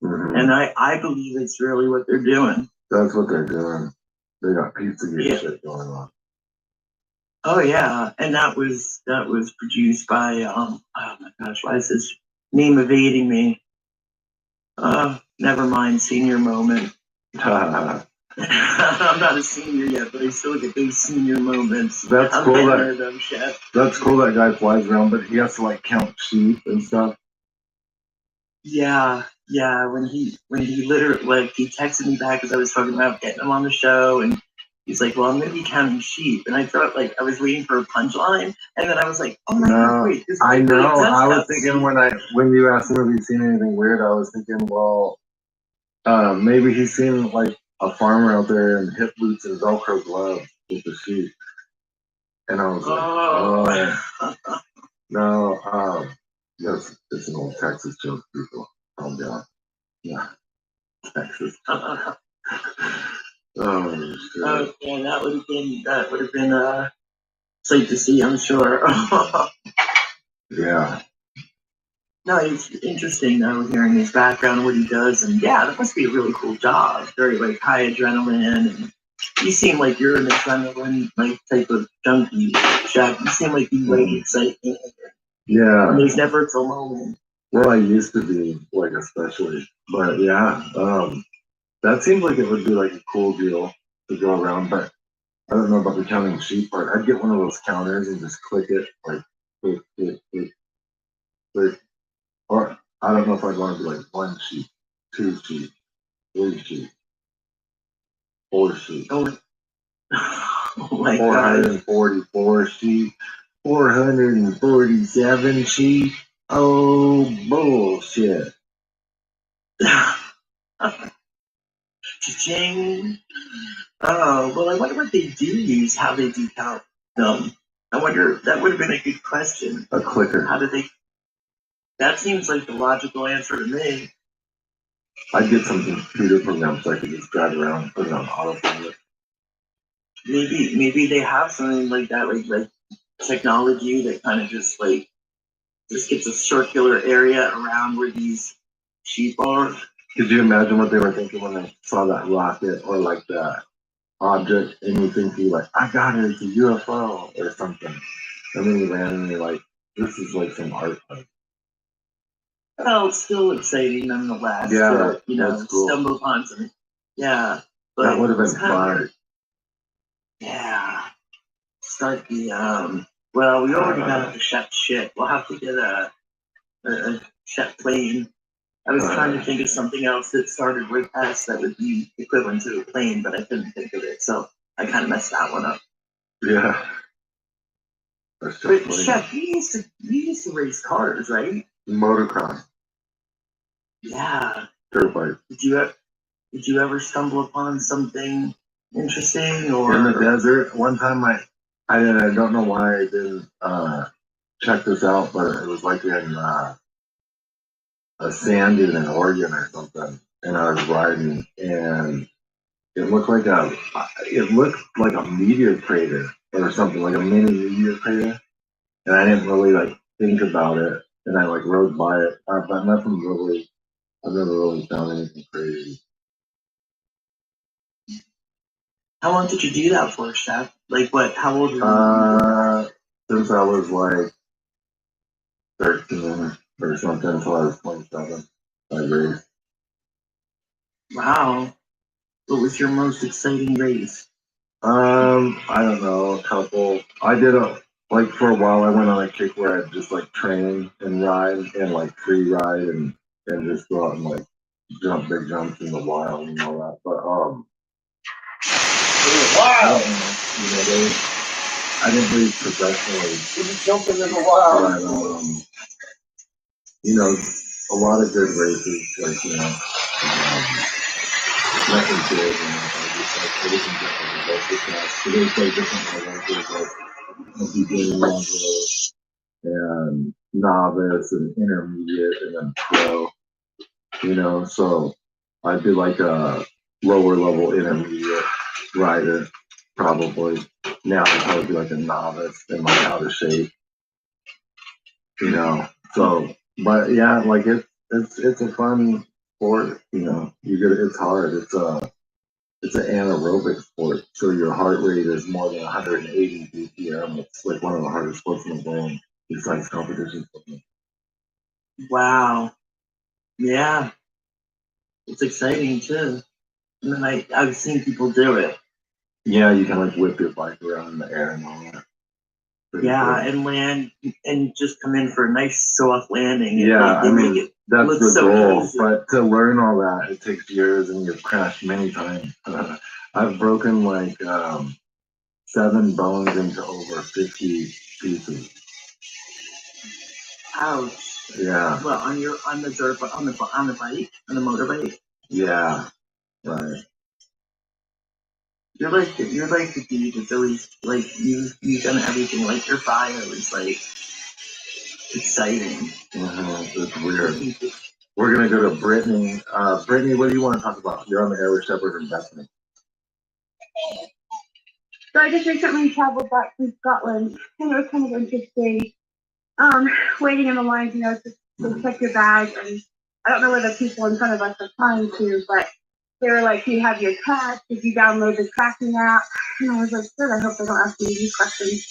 [SPEAKER 13] and I believe it's really what they're doing.
[SPEAKER 11] That's what they're doing. They got Pizzagate shit going on.
[SPEAKER 13] Oh yeah, and that was produced by oh my gosh, why is his name evading me? Never mind. Senior moment. I'm not a senior yet, but I still get those senior moments.
[SPEAKER 11] That's
[SPEAKER 13] I'm
[SPEAKER 11] cool. That's cool. That guy flies around, but he has to like count sheep and stuff.
[SPEAKER 13] Yeah. When he literally he texted me back as I was talking about getting him on the show, and he's like, "Well, I'm going to be counting sheep," and I thought I was waiting for a punchline, and then I was like, "Oh my god, wait!"
[SPEAKER 11] I know. I was thinking when you asked him if he's seen anything weird, I was thinking, well, maybe he's seen like a farmer out there in hip boots and Velcro gloves with the sheep, and I was like, oh. No, yes, it's an old Texas joke, people. Calm down. Yeah, Texas. Oh shit.
[SPEAKER 13] Okay, that would have been sight to see, I'm sure.
[SPEAKER 11] Yeah.
[SPEAKER 13] No, it's interesting though, hearing his background, what he does, and yeah, that must be a really cool job. Very like high adrenaline, and you seem like you're an adrenaline like type of junkie, Shaq. You seem like you like excitement.
[SPEAKER 11] Yeah.
[SPEAKER 13] And there's never a dull moment.
[SPEAKER 11] Well, I used to be like especially, but yeah, that seems like it would be like a cool deal to go around, but I don't know about the counting sheep part. I'd get one of those counters and just click it, like click. Or I don't know if I'd want to do like one sheep. 2 sheets, 3 sheets, 4 sheets.
[SPEAKER 13] Oh my God.
[SPEAKER 11] 444 sheets, 447 sheets. Oh, bullshit.
[SPEAKER 13] Cha-ching. Oh, well, I wonder what they do use, how they do count them. I wonder, that would have been a good question.
[SPEAKER 11] A clicker.
[SPEAKER 13] How do they? That seems like the logical answer to me.
[SPEAKER 11] I'd get some computer program so I could just drive around and put it on autopilot.
[SPEAKER 13] Maybe they have something like that, like technology that kind of just gets a circular area around where these sheep are.
[SPEAKER 11] Could you imagine what they were thinking when they saw that rocket or like that object, and you think I got it, it's a UFO or something, and then you land and you're like, this is like some art.
[SPEAKER 13] Well, it's still exciting nonetheless.
[SPEAKER 11] Yeah,
[SPEAKER 13] to,
[SPEAKER 11] cool.
[SPEAKER 13] stumble upon something. Yeah,
[SPEAKER 11] that would have been
[SPEAKER 13] fun. Yeah. Start the Well, we already got the chef shit. We'll have to get a chef plane. I was trying to think of something else that started with S that would be equivalent to a plane, but I couldn't think of it, so I kind of messed that one up.
[SPEAKER 11] Yeah.
[SPEAKER 13] But Chef, you used to race cars, right?
[SPEAKER 11] Motocross.
[SPEAKER 13] Yeah.
[SPEAKER 11] Dirt bike.
[SPEAKER 13] Did you ever stumble upon something interesting or
[SPEAKER 11] in the desert? One time I don't know why I didn't check this out, but it was like in a sand dune in Oregon or something, and I was riding, and it looked like a meteor crater or something, like a mini meteor crater, and I didn't really think about it, and I rode by it, but nothing really. I've never really found anything crazy.
[SPEAKER 13] How long did you do that for, Chef? How old were you?
[SPEAKER 11] Since I was 13 or something until I was 27. I raced.
[SPEAKER 13] Wow. What was your most exciting race?
[SPEAKER 11] I don't know, a couple. I did for a while I went on a kick where I'd just train and ride and free ride and just go out and jump big jumps in the wild and all that. But wow. I didn't race professionally.
[SPEAKER 18] Jumping in the wild.
[SPEAKER 11] But a lot of good races, nothing big, and everything different. A beginning level and novice and intermediate and then pro. So I'd be like a lower level intermediate rider probably. Now I'd probably be like a novice and out of shape. So but yeah, it's a fun sport, it's hard. It's an anaerobic sport, so your heart rate is more than 180 BPM. It's one of the hardest sports in the world besides competition.
[SPEAKER 13] Wow. Yeah. It's exciting too. And then I've seen people do it.
[SPEAKER 11] Yeah, you can whip your bike around in the air and all that.
[SPEAKER 13] Yeah, cool. And land and just come in for a nice soft landing.
[SPEAKER 11] Yeah, that's the goal.
[SPEAKER 13] Crazy.
[SPEAKER 11] But to learn all that, it takes years, and you've crashed many times. I've broken 7 bones into over 50 pieces.
[SPEAKER 13] Ouch.
[SPEAKER 11] Yeah.
[SPEAKER 13] Well, on the bike, on the motorbike.
[SPEAKER 11] Yeah. Right.
[SPEAKER 13] You're like the dude that's always you've done everything. Your bio is exciting.
[SPEAKER 11] It's weird. We're gonna go to Brittany. Brittany, what do you want to talk about? You're on the air with Shepherd Investment.
[SPEAKER 8] So I just recently traveled back from Scotland, and it was kind of interesting. Waiting in the lines, to check your bag, and I don't know where the people in front of us are trying to, but they were like, "Do you have your cash? Did you download the tracking app?" And I was like, "Good. I hope they don't ask me these questions.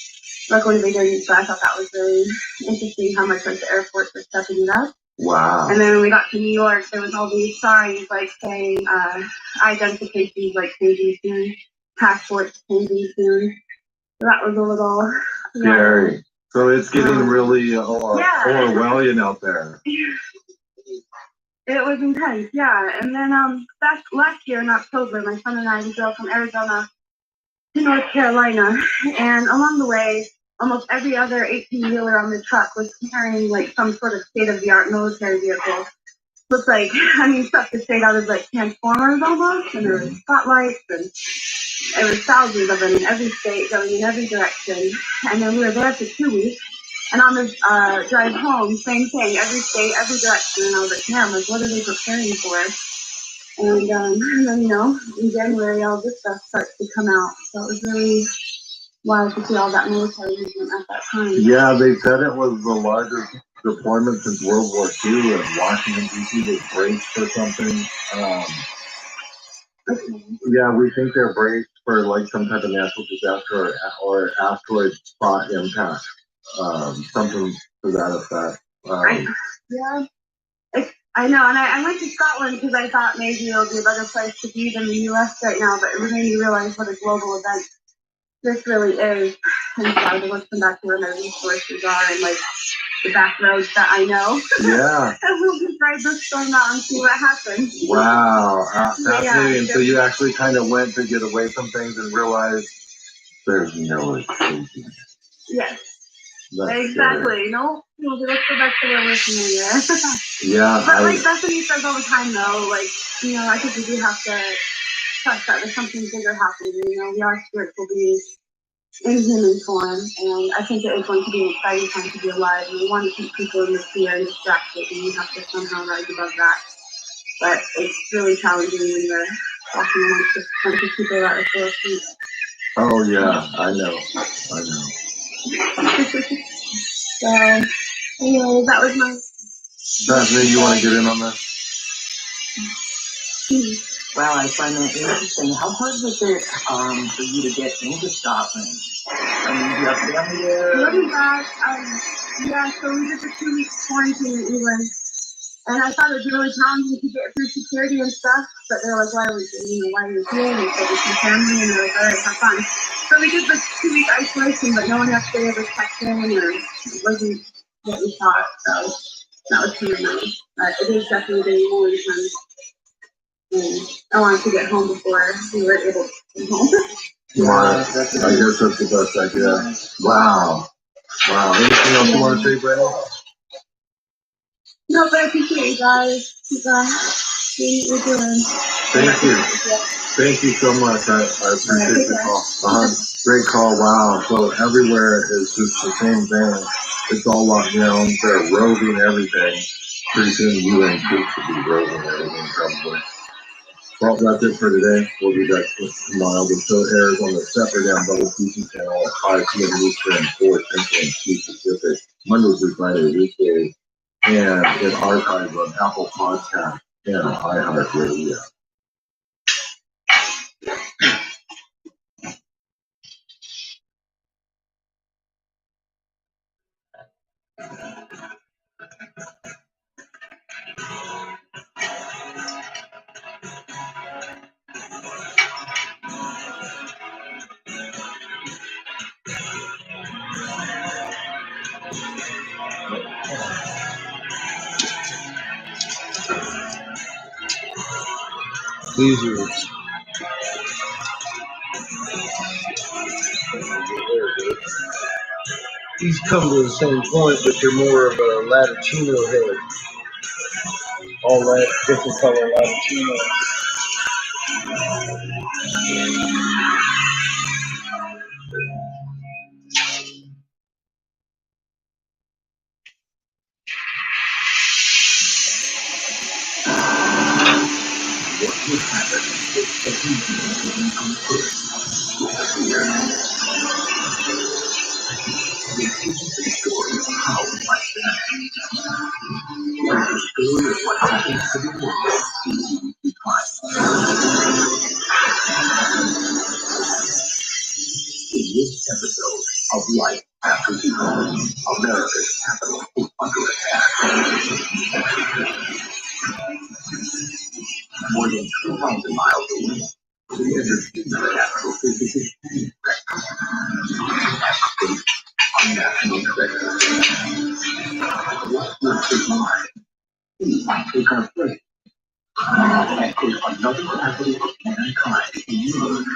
[SPEAKER 8] What are they doing?" So I thought that was really interesting how much the airports are stepping it up.
[SPEAKER 11] Wow.
[SPEAKER 8] And then when we got to New York, there was all these signs saying identifications changing soon, passports changing soon. So that was a little
[SPEAKER 11] scary. So it's getting really Orwellian out there.
[SPEAKER 8] It was intense, yeah. And then back last year in October, my son and I, we drove from Arizona to North Carolina, and along the way, almost every other 18-wheeler on the truck was carrying like some sort of state-of-the-art military vehicle. Looked like, I mean, stuff that's straight out of like Transformers almost, and there was spotlights, and there was thousands of them in every state, going in every direction. And then we were there for 2 weeks, and on the drive home, same thing, every state, every direction. And I was like, man, like, what are they preparing for? And then, you know, in January, all this stuff starts to come out. So it was really wild to see all that military movement at that time.
[SPEAKER 11] Yeah, they said it was the largest deployment since World War II, and Washington, D.C. was braced for something. Yeah, we think they're braced for like some type of natural disaster or asteroid spot impact, something to that effect.
[SPEAKER 8] Yeah, I know, and I went to Scotland because I thought maybe it'll be a better place to be than the U.S. right now, but it made me realize what a global event this really is. And so I was looking back to where my resources are and like the back roads that I know.
[SPEAKER 11] Yeah.
[SPEAKER 8] And we'll just ride this storm out and see what happens.
[SPEAKER 11] Wow, fascinating.
[SPEAKER 8] Yeah,
[SPEAKER 11] So you actually kind of went to get away from things and realized there's no escape.
[SPEAKER 8] Yes.
[SPEAKER 11] That's
[SPEAKER 8] Exactly. No, let's go back to where we're familiar.
[SPEAKER 11] Yeah.
[SPEAKER 8] But like Bethany says all the time, though, like, you know, I think we do have to trust that there's something bigger happening. You know, we are spiritual beings in human form, and I think it is going to be an exciting time to be alive. And we want to keep people in the fear and distracted, and we have to somehow rise above that. But it's really challenging when you're walking amongst a bunch of people that are full of feet.
[SPEAKER 11] Oh yeah, I know.
[SPEAKER 8] So, anyway, that was my.
[SPEAKER 11] Bethany, you want to get in on that?
[SPEAKER 13] Wow, I find that interesting. How hard was it for you to get into Scotland? I mean, do you have family there?
[SPEAKER 8] Really bad. Yeah, so we did the 2 weeks quarantine in England, and I thought it would be really challenging to get through security and stuff. But they're like, "Why are we doing? Why are you here?" And they said, "It's your family," and they're like, "All right, have fun." So we did the 2 week isolation, but no one actually ever checked in, or it wasn't what we thought. So that was kind of nice. But it is definitely been more intense. And I wanted to get home before we were able to come home.
[SPEAKER 11] Right. I guess that's the best idea. Wow. Anything else you want to say, Brandon?
[SPEAKER 8] No, but I appreciate you guys. Keep doing what you're doing.
[SPEAKER 11] Thank you so much. I appreciate the call. Great call. Wow. So everywhere is just the same thing. It's all locked down. They're roving everything. Pretty soon UN troops will be roving everything probably. Well, that's it for today. We'll be back tomorrow. The show airs on the separate and double PC channel at 5 p.m. Eastern, 4 Central, and 2 Pacific, Monday through Friday weekdays, and it archives on Apple Podcasts and iHeartRadio.
[SPEAKER 3] These are these come to the same point, but they're more of a Latino head. All right, different color Latino.
[SPEAKER 15] In this episode of Life After Tsunami, America's capital is under attack. More than 2,000 miles away, the entertainment capital is the state on national treasure. What will survive?
[SPEAKER 22] take our place. And could another capital of mankind emerge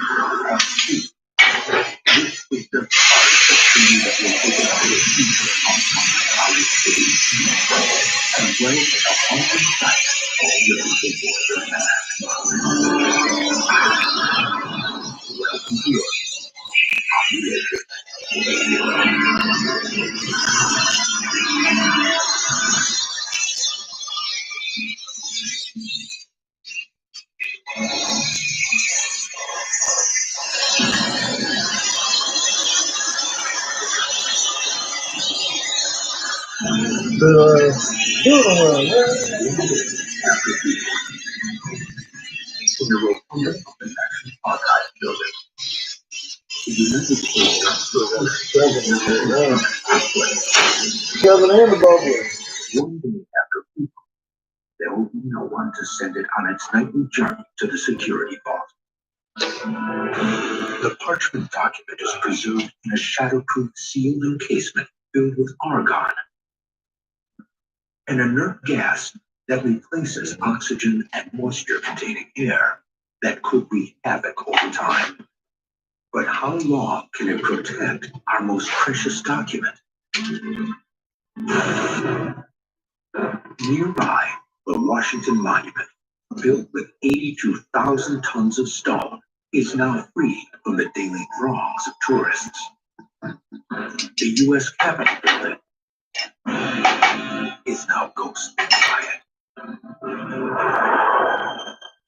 [SPEAKER 22] on sea? This is the hard destiny that will open up the future of our city. And when a hungry sight will be before the man. Welcome here. In the rotunda of the National Archives building, the United States
[SPEAKER 3] Kevin and the Bubbler.
[SPEAKER 22] One day after people, there will be no one to send it on its nightly journey to the security vault. The parchment document is preserved in a shadowproof sealed encasement filled with argon, an inert gas that replaces oxygen and moisture-containing air that could wreak havoc over time. But how long can it protect our most precious document? Nearby, the Washington Monument, built with 82,000 tons of stone, is now free from the daily throngs of tourists. The U.S. Capitol building is now ghostly quiet.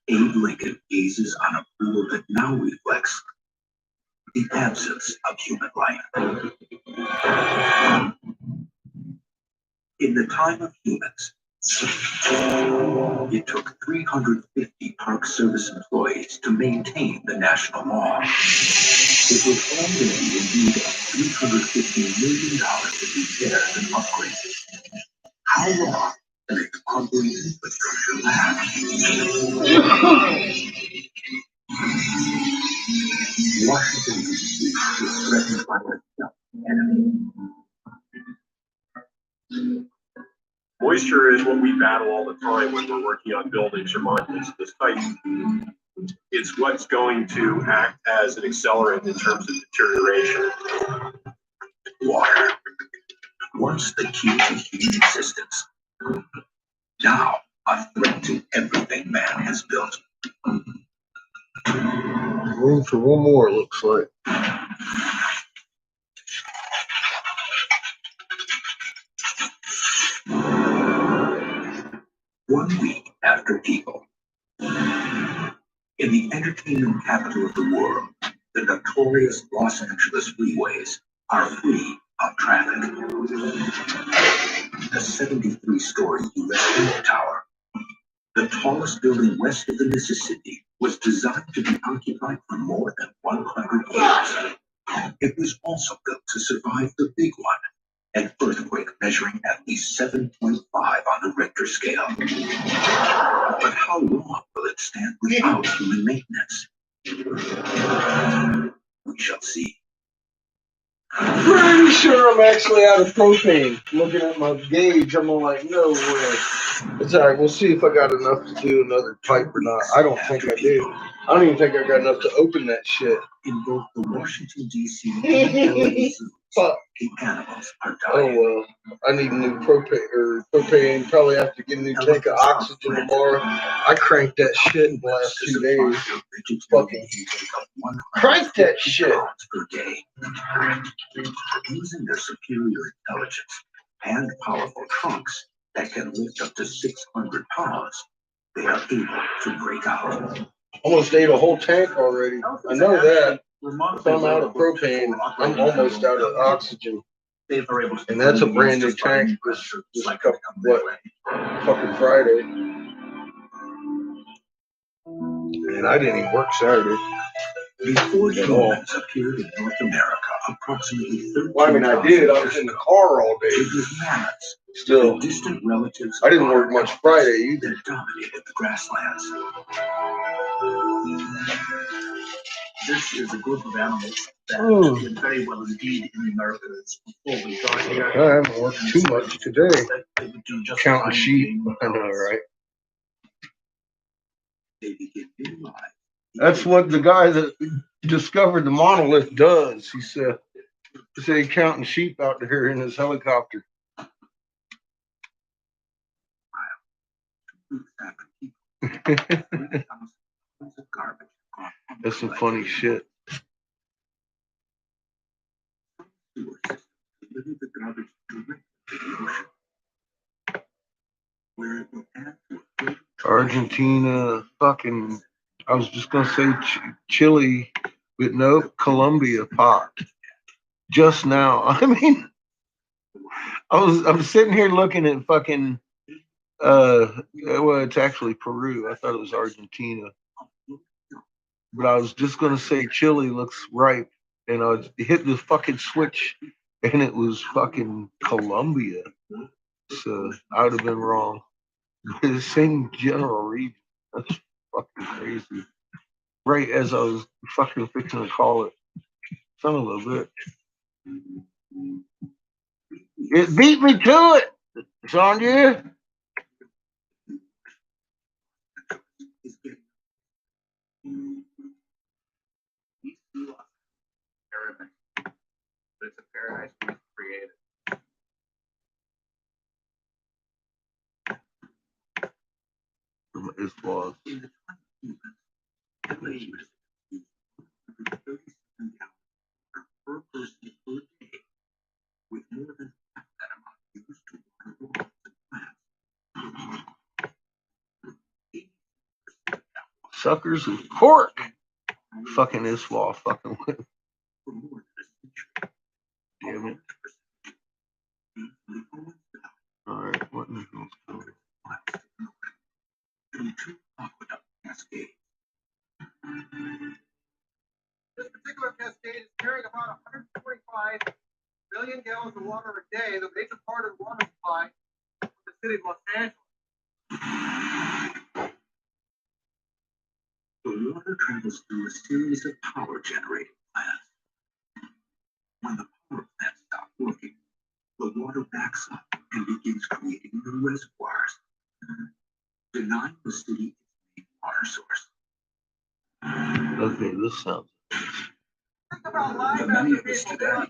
[SPEAKER 22] Abe Lincoln gazes on a pool that now reflects the absence of human life. In the time of humans, it took 350 Park Service employees to maintain the national mall. It would only be in need of $350 million to repair and upgrade. How long can its crumbling infrastructure last? Washington, D.C. is threatened by a enemy.
[SPEAKER 1] Moisture is what we battle all the time when we're working on buildings or monuments of this type. It's what's going to act as an accelerant in terms of deterioration.
[SPEAKER 22] Water, once the key to human existence, now a threat to everything man has built.
[SPEAKER 3] Room for one more, it looks like.
[SPEAKER 22] One week after People, in the entertainment capital of the world, the notorious Los Angeles freeways are free of traffic. The 73-story U.S. Trade Tower, the tallest building west of the Mississippi, was designed to be occupied for more than 100 years. It was also built to survive the big one, an earthquake measuring at least 7.5 on the Richter scale. But how long will it stand without human maintenance? We shall see.
[SPEAKER 3] Pretty sure I'm actually out of propane. Looking at my gauge, I'm like, no way. It's all right. We'll see if I got enough to do another pipe or not. I don't think I do. I don't even think I got enough to open that shit.
[SPEAKER 22] In both the Washington, D.C. and LA zoos,
[SPEAKER 3] Fuck.
[SPEAKER 22] the animals are
[SPEAKER 3] Oh
[SPEAKER 22] dying.
[SPEAKER 3] well. I need a new propane. Probably have to get a new tank of oxygen tomorrow. I cranked that shit in the last 2 days. Fucking crank that shit.
[SPEAKER 22] Per day. Using their superior intelligence and powerful trunks that can lift up to 600 pounds, they are able to break out.
[SPEAKER 3] Almost ate a whole tank already. I know that. If I'm out of propane, I'm almost out of oxygen. And that's a brand new tank. Just a couple, fucking Friday. And I didn't even work Saturday.
[SPEAKER 22] Before humans appeared in North America, approximately 13,000
[SPEAKER 3] Well, I mean, I did. I was in the car all day.
[SPEAKER 22] It was mammoths,
[SPEAKER 3] Still,
[SPEAKER 22] distant relatives.
[SPEAKER 3] I didn't work much Friday either.
[SPEAKER 22] That dominated the grasslands.
[SPEAKER 18] this is a group of animals that
[SPEAKER 3] Mm.
[SPEAKER 18] did very well indeed in the Americas before we got here.
[SPEAKER 3] I haven't worked too much today.
[SPEAKER 18] They would do just
[SPEAKER 3] Counting
[SPEAKER 18] fine
[SPEAKER 3] sheep.
[SPEAKER 18] being
[SPEAKER 3] I know, right?
[SPEAKER 18] They begin new life.
[SPEAKER 3] That's what the guy that discovered the monolith does. He said he's counting sheep out there in his helicopter. That's some funny shit. Argentina, fucking, I was just gonna say Chile, but no, Colombia popped just now. I mean, I'm sitting here looking at fucking, well, it's actually Peru. I thought it was Argentina, but I was just gonna say Chile looks ripe, and I hit the fucking switch, and it was fucking Colombia. So I would have been wrong. The same general region. That's fucking crazy. Right as I was fucking fixing to call it. Son of a bitch. It beat me to it, Sonya.
[SPEAKER 6] It's a paradise we've created.
[SPEAKER 3] It was. Suckers of pork. Fucking Iswall fucking with. Damn it. Alright, what in the hell's going
[SPEAKER 6] This particular cascade is carrying about 145 billion gallons of water a day, the major part of the water supply of the city of Los Angeles.
[SPEAKER 22] The water travels through a series of power generating plants. When the power plants stop working, the water backs up and begins creating new reservoirs, denying the city its main water source.
[SPEAKER 3] Okay, this sounds.
[SPEAKER 22] For many of us today,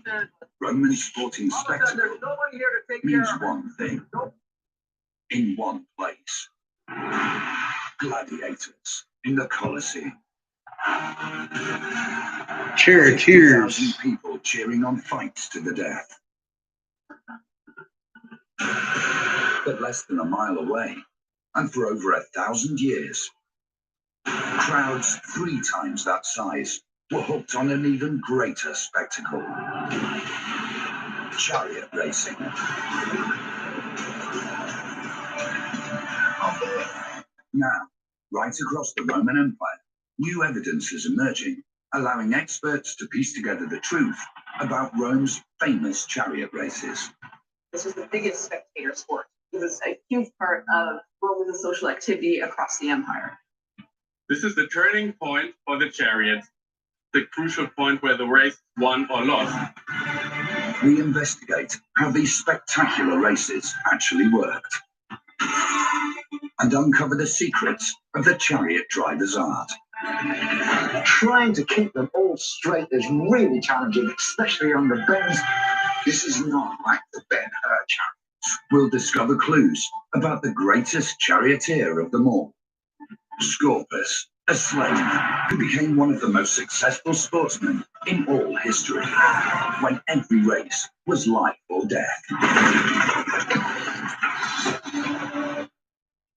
[SPEAKER 22] Roman sporting spectacle means one thing. In one place. Gladiators in the Colosseum.
[SPEAKER 3] Charioteers.
[SPEAKER 22] 50,000 people cheering on fights to the death. But less than a mile away, and for over 1,000 years, crowds 3 times that size were hooked on an even greater spectacle. Chariot racing. Now, right across the Roman Empire, new evidence is emerging, allowing experts to piece together the truth about Rome's famous chariot races.
[SPEAKER 2] This was the biggest spectator sport. It was a huge part of what was a social activity across the empire.
[SPEAKER 14] This is the turning point for the chariots, the crucial point where the race won or lost.
[SPEAKER 22] We investigate how these spectacular races actually worked and uncover the secrets of the chariot driver's art.
[SPEAKER 20] Trying to keep them all straight is really challenging, especially on the bends.
[SPEAKER 22] This is not like the Ben-Hur chariots. We'll discover clues about the greatest charioteer of them all, Scorpus, a slave who became one of the most successful sportsmen in all history, when every race was life or death.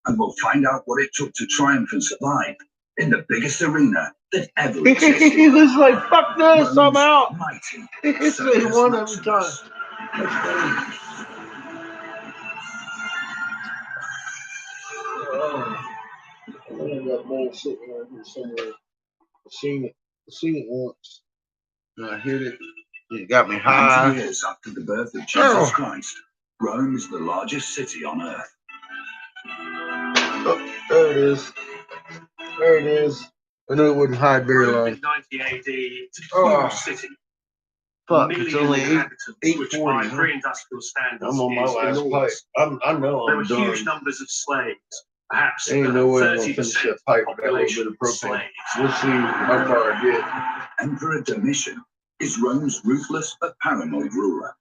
[SPEAKER 22] And we'll find out what it took to triumph and survive in the biggest arena that ever existed.
[SPEAKER 3] He was like, fuck this, I'm out.
[SPEAKER 22] Mighty.
[SPEAKER 3] It's like one every time. That's funny. I got bowl sitting around here somewhere. I've seen it once. And I hit it. It got me high.
[SPEAKER 22] 90 years after the birth of Jesus Christ, Rome is the largest city on earth.
[SPEAKER 3] Oh, there it is. There it is. I know it wouldn't hide very long.
[SPEAKER 1] In 90 AD, it's a huge
[SPEAKER 3] Oh.
[SPEAKER 1] city.
[SPEAKER 3] Fuck, it's
[SPEAKER 1] Million
[SPEAKER 3] only
[SPEAKER 1] inhabitants, which
[SPEAKER 3] 8:40,
[SPEAKER 1] by
[SPEAKER 3] huh?
[SPEAKER 1] pre-industrial standards
[SPEAKER 3] I'm on my
[SPEAKER 1] is
[SPEAKER 3] last pipe.
[SPEAKER 1] enormous.
[SPEAKER 3] I know
[SPEAKER 1] There
[SPEAKER 3] I'm
[SPEAKER 1] were
[SPEAKER 3] done.
[SPEAKER 1] huge numbers of slaves, perhaps
[SPEAKER 3] Ain't no way I'm gonna
[SPEAKER 1] 30%
[SPEAKER 3] finish that pipe with that little bit of propane. We'll see how far I get.
[SPEAKER 22] Emperor Domitian is Rome's ruthless but paranoid ruler.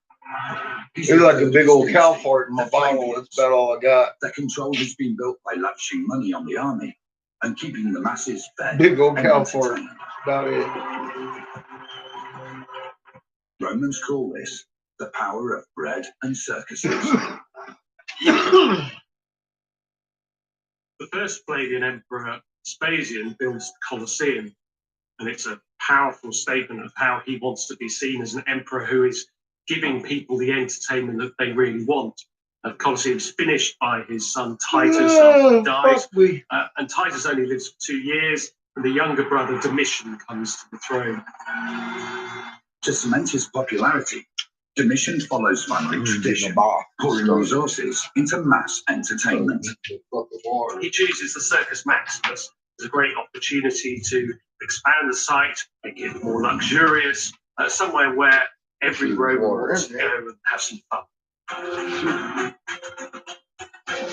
[SPEAKER 3] It's like a big old cow fart in my bottle. That's about all I got.
[SPEAKER 22] Their control has been built by lavishing money on the army and keeping the masses fed.
[SPEAKER 3] Big old
[SPEAKER 22] and
[SPEAKER 3] cow fart.
[SPEAKER 22] entertained.
[SPEAKER 3] About it.
[SPEAKER 22] Romans call this the power of bread and circuses.
[SPEAKER 1] The first Flavian emperor, Vespasian, builds the Colosseum, and it's a powerful statement of how he wants to be seen as an emperor who is giving people the entertainment that they really want. The Colosseum's finished by his son Titus after he dies, and Titus only lives for 2 years, and the younger brother Domitian comes to the throne.
[SPEAKER 22] To cement his popularity, Domitian follows family tradition, pouring resources into mass entertainment.
[SPEAKER 1] He chooses the Circus Maximus as a great opportunity to expand the site, make it more luxurious, somewhere where every Roman wants to go and have some fun.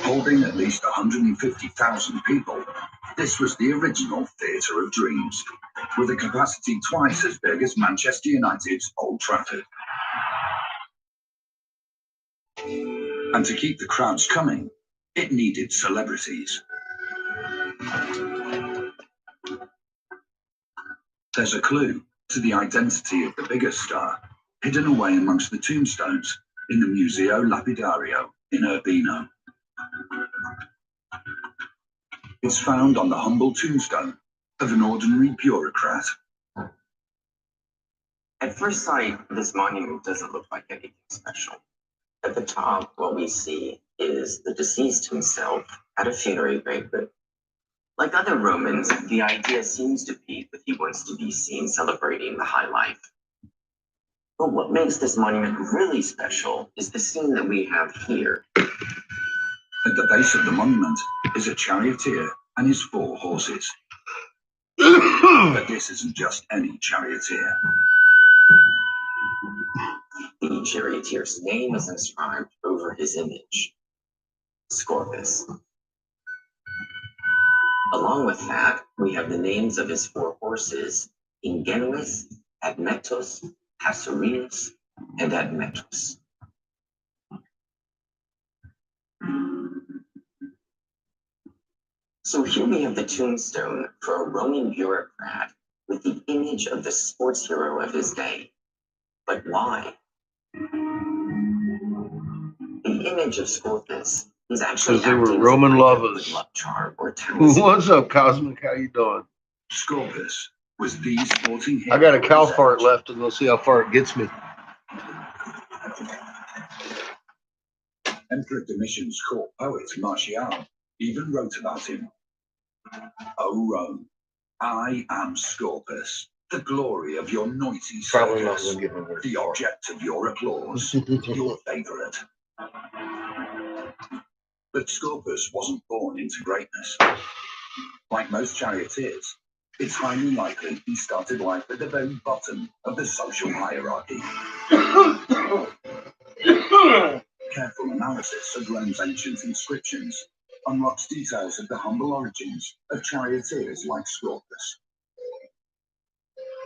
[SPEAKER 22] Holding at least 150,000 people, this was the original Theatre of Dreams, with a capacity twice as big as Manchester United's Old Trafford. And to keep the crowds coming, it needed celebrities. There's a clue to the identity of the biggest star, hidden away amongst the tombstones in the Museo Lapidario in Urbino. It's found on the humble tombstone of an ordinary bureaucrat.
[SPEAKER 10] At first sight, this monument doesn't look like anything special. At the top, what we see is the deceased himself at a funerary banquet. Like other Romans, the idea seems to be that he wants to be seen celebrating the high life. But what makes this monument really special is the scene that we have here.
[SPEAKER 22] At the base of the monument is a charioteer and his 4 horses. But this isn't just any charioteer.
[SPEAKER 10] The charioteer's name is inscribed over his image, Scorpus. Along with that, we have the names of his 4 horses, Ingenuus, Admetus, Passorinus, and Admetus. So here we have the tombstone for a Roman bureaucrat with the image of the sports hero of his day. But why? The image of Scorpus is actually
[SPEAKER 3] Because they were
[SPEAKER 10] acting
[SPEAKER 3] Roman
[SPEAKER 10] as a
[SPEAKER 3] lovers.
[SPEAKER 10] luck charm or talisman.
[SPEAKER 3] What's up, Cosmic? How you doing?
[SPEAKER 22] Scorpus was the sporting hero.
[SPEAKER 3] I got a cow fart left, and we'll see how far it gets me.
[SPEAKER 22] Emperor Domitian's court poet Martial even wrote about him. O Rome, I am Scorpus, the glory of your noisy
[SPEAKER 3] Probably not
[SPEAKER 22] circus,
[SPEAKER 3] gonna get me very
[SPEAKER 22] the
[SPEAKER 3] far.
[SPEAKER 22] object of your applause, your favorite. But Scorpus wasn't born into greatness. Like most charioteers, it's highly likely he started life at the very bottom of the social hierarchy. Careful analysis of Rome's ancient inscriptions unlocks details of the humble origins of charioteers like Scorpus.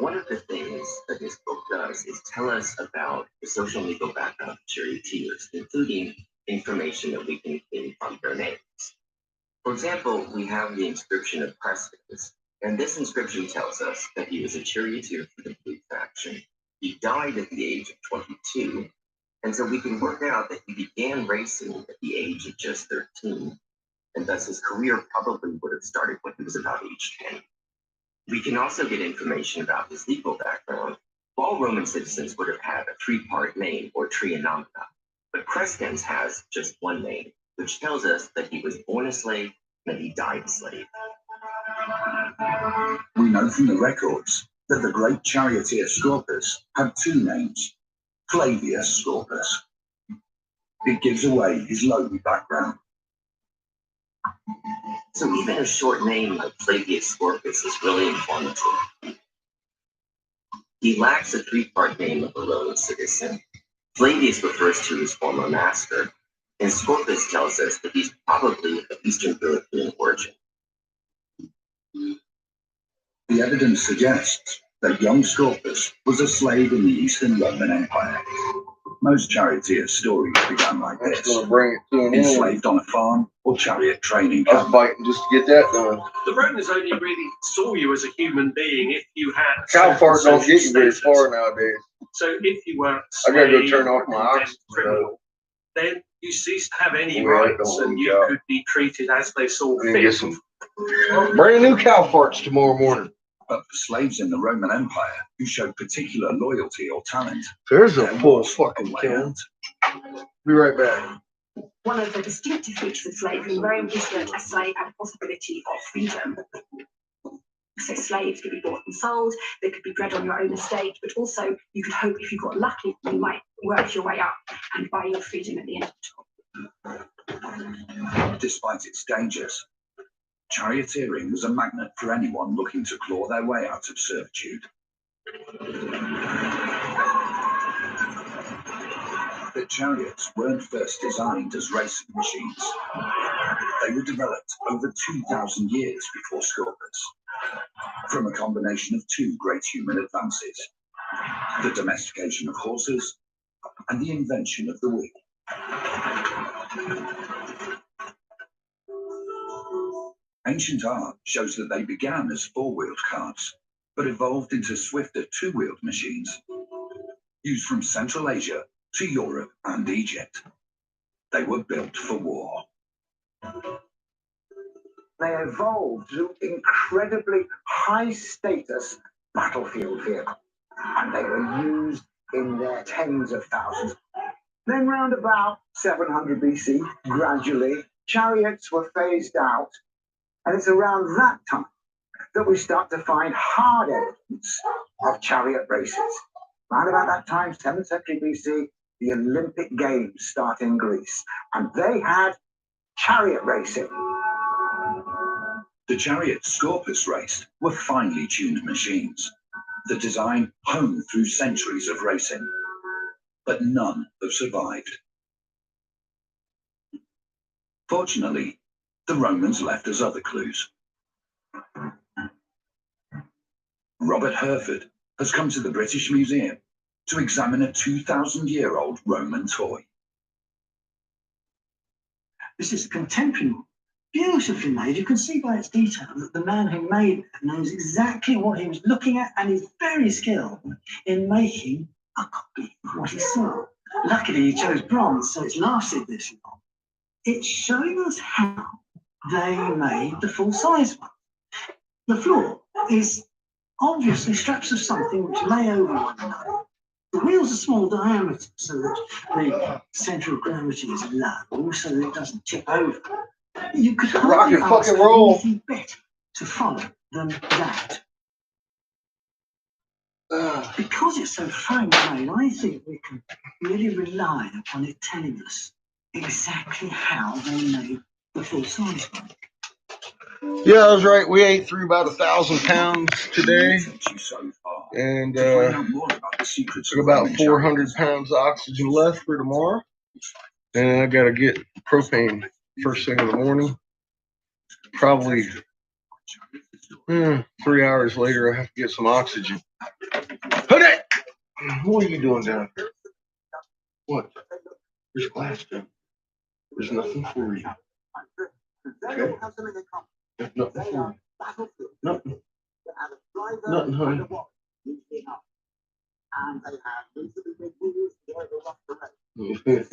[SPEAKER 10] One of the things that this book does is tell us about the social and legal background of charioteers, including information that we can glean from their names. For example, we have the inscription of Crescens, and this inscription tells us that he was a charioteer for the Blue faction. He died at the age of 22, and so we can work out that he began racing at the age of just 13, and thus his career probably would have started when he was about age 10. We can also get information about his legal background. All Roman citizens would have had a 3-part name or trianomina, but Crescens has just one name, which tells us that he was born a slave and that he died a slave.
[SPEAKER 22] We know from the records that the great charioteer Scorpus had 2 names, Flavius Scorpus. It gives away his lowly background.
[SPEAKER 10] So even a short name like Flavius Scorpus is really informative. He lacks a three-part name of a Roman citizen. Flavius refers to his former master, and Scorpus tells us that he's probably of Eastern European origin.
[SPEAKER 22] The evidence suggests that young Scorpus was a slave in the Eastern Roman Empire. Most charioteer stories began like this:
[SPEAKER 3] bring it to an
[SPEAKER 22] enslaved on a farm or chariot training
[SPEAKER 3] I was
[SPEAKER 22] camp.
[SPEAKER 3] biting just to get that done.
[SPEAKER 1] The Romans only really saw you as a human being if you had
[SPEAKER 3] Cow fart don't
[SPEAKER 1] social
[SPEAKER 3] get you very
[SPEAKER 1] status.
[SPEAKER 3] far nowadays.
[SPEAKER 1] So if you were a
[SPEAKER 3] I gotta go
[SPEAKER 1] slave
[SPEAKER 3] turn off
[SPEAKER 1] or
[SPEAKER 3] my
[SPEAKER 1] a condemned
[SPEAKER 3] oxygen.
[SPEAKER 1] criminal, then you ceased to have any
[SPEAKER 3] Right,
[SPEAKER 1] rights,
[SPEAKER 3] don't
[SPEAKER 1] and
[SPEAKER 3] leak
[SPEAKER 1] you
[SPEAKER 3] out.
[SPEAKER 1] could be treated as they saw
[SPEAKER 3] I need to get
[SPEAKER 1] fit.
[SPEAKER 3] some brand new cow farts tomorrow morning.
[SPEAKER 22] But for slaves in the Roman Empire who showed particular loyalty or talent,
[SPEAKER 3] There's a
[SPEAKER 22] there
[SPEAKER 3] full
[SPEAKER 22] was
[SPEAKER 3] fucking
[SPEAKER 22] a way
[SPEAKER 3] kill.
[SPEAKER 22] out.
[SPEAKER 3] Be right back.
[SPEAKER 12] One of the distinctive features of slavery in Rome is that a slave had a possibility of freedom. So slaves could be bought and sold, they could be bred on your own estate, but also you could hope if you got lucky, you might work your way up and buy your freedom at the end of the
[SPEAKER 22] Despite its dangers, charioteering was a magnet for anyone looking to claw their way out of servitude. But chariots weren't first designed as racing machines. They were developed over 2,000 years before Scorpus, from a combination of two great human advances: the domestication of horses and the invention of the wheel. Ancient art shows that they began as four-wheeled carts, but evolved into swifter two-wheeled machines, used from Central Asia to Europe and Egypt. They were built for war.
[SPEAKER 20] They evolved to incredibly high-status battlefield vehicles, and they were used in their tens of thousands. Then round about 700 BC, gradually, chariots were phased out, and it's around that time that we start to find hard evidence of chariot races. Around about that time, 7th century BC, the Olympic Games start in Greece, and they had chariot racing.
[SPEAKER 22] The chariots Scorpus raced were finely tuned machines, the design honed through centuries of racing, but none have survived. Fortunately, the Romans left us other clues. Robert Herford has come to the British Museum to examine a 2,000-year-old Roman toy.
[SPEAKER 18] This is a contemporary one, beautifully made. You can see by its detail that the man who made it knows exactly what he was looking at and is very skilled in making a copy of what he saw. Luckily, he chose bronze, so it's lasted this long. It's showing us how they made the full-size one. The floor is obviously straps of something which lay over one another. The wheels are small diameter so that the centre of gravity is low, so that it doesn't tip over. You could hardly ask for anything better to follow than that. Because it's so fine made, I think we can really rely upon it telling us exactly how they made the full-size one.
[SPEAKER 3] Yeah, I was right. We ate through about 1,000 pounds today, and took about 400 pounds of oxygen left for tomorrow. And I gotta get propane first thing in the morning. Probably 3 hours later, I have to get some oxygen. Hoodie! What are you doing down here? What? There's glass down. There's nothing for you. Okay? There's nothing for you. Nothing. Nothing, honey. Nothing. Look at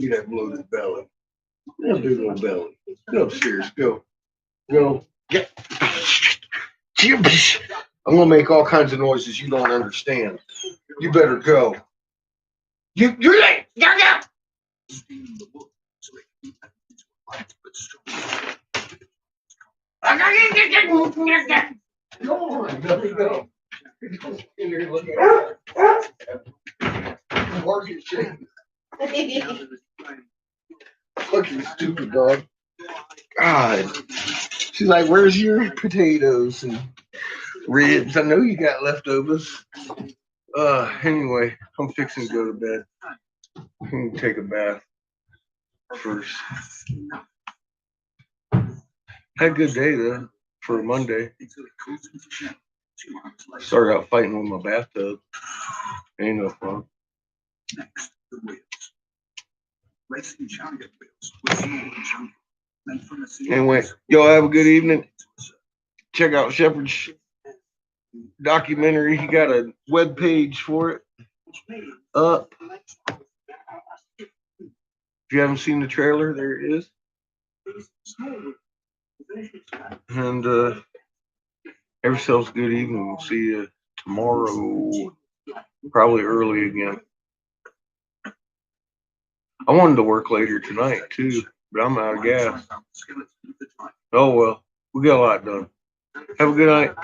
[SPEAKER 3] that bloated belly. That big old belly. Go upstairs. Go. Go. Get. I'm gonna make all kinds of noises you don't understand. You better go. You're late. Go. Go. Fucking stupid dog. God. She's like, where's your potatoes and ribs? I know you got leftovers. Anyway, I'm fixing to go to bed. I'm gonna take a bath first. Had a good day though for a Monday. Started out fighting with my bathtub. Ain't no fun.
[SPEAKER 22] Next, the wheels. Racing chariot wheels with small and chunky. Made from a
[SPEAKER 3] Anyway, y'all have a good evening. Check out Shepherd's documentary. He got a web page for it up. If you haven't seen the trailer, there it is. And have yourselves a good evening. We'll see you tomorrow, probably early again. I wanted to work later tonight too, but I'm out of gas. Oh well, we got a lot done. Have a good night.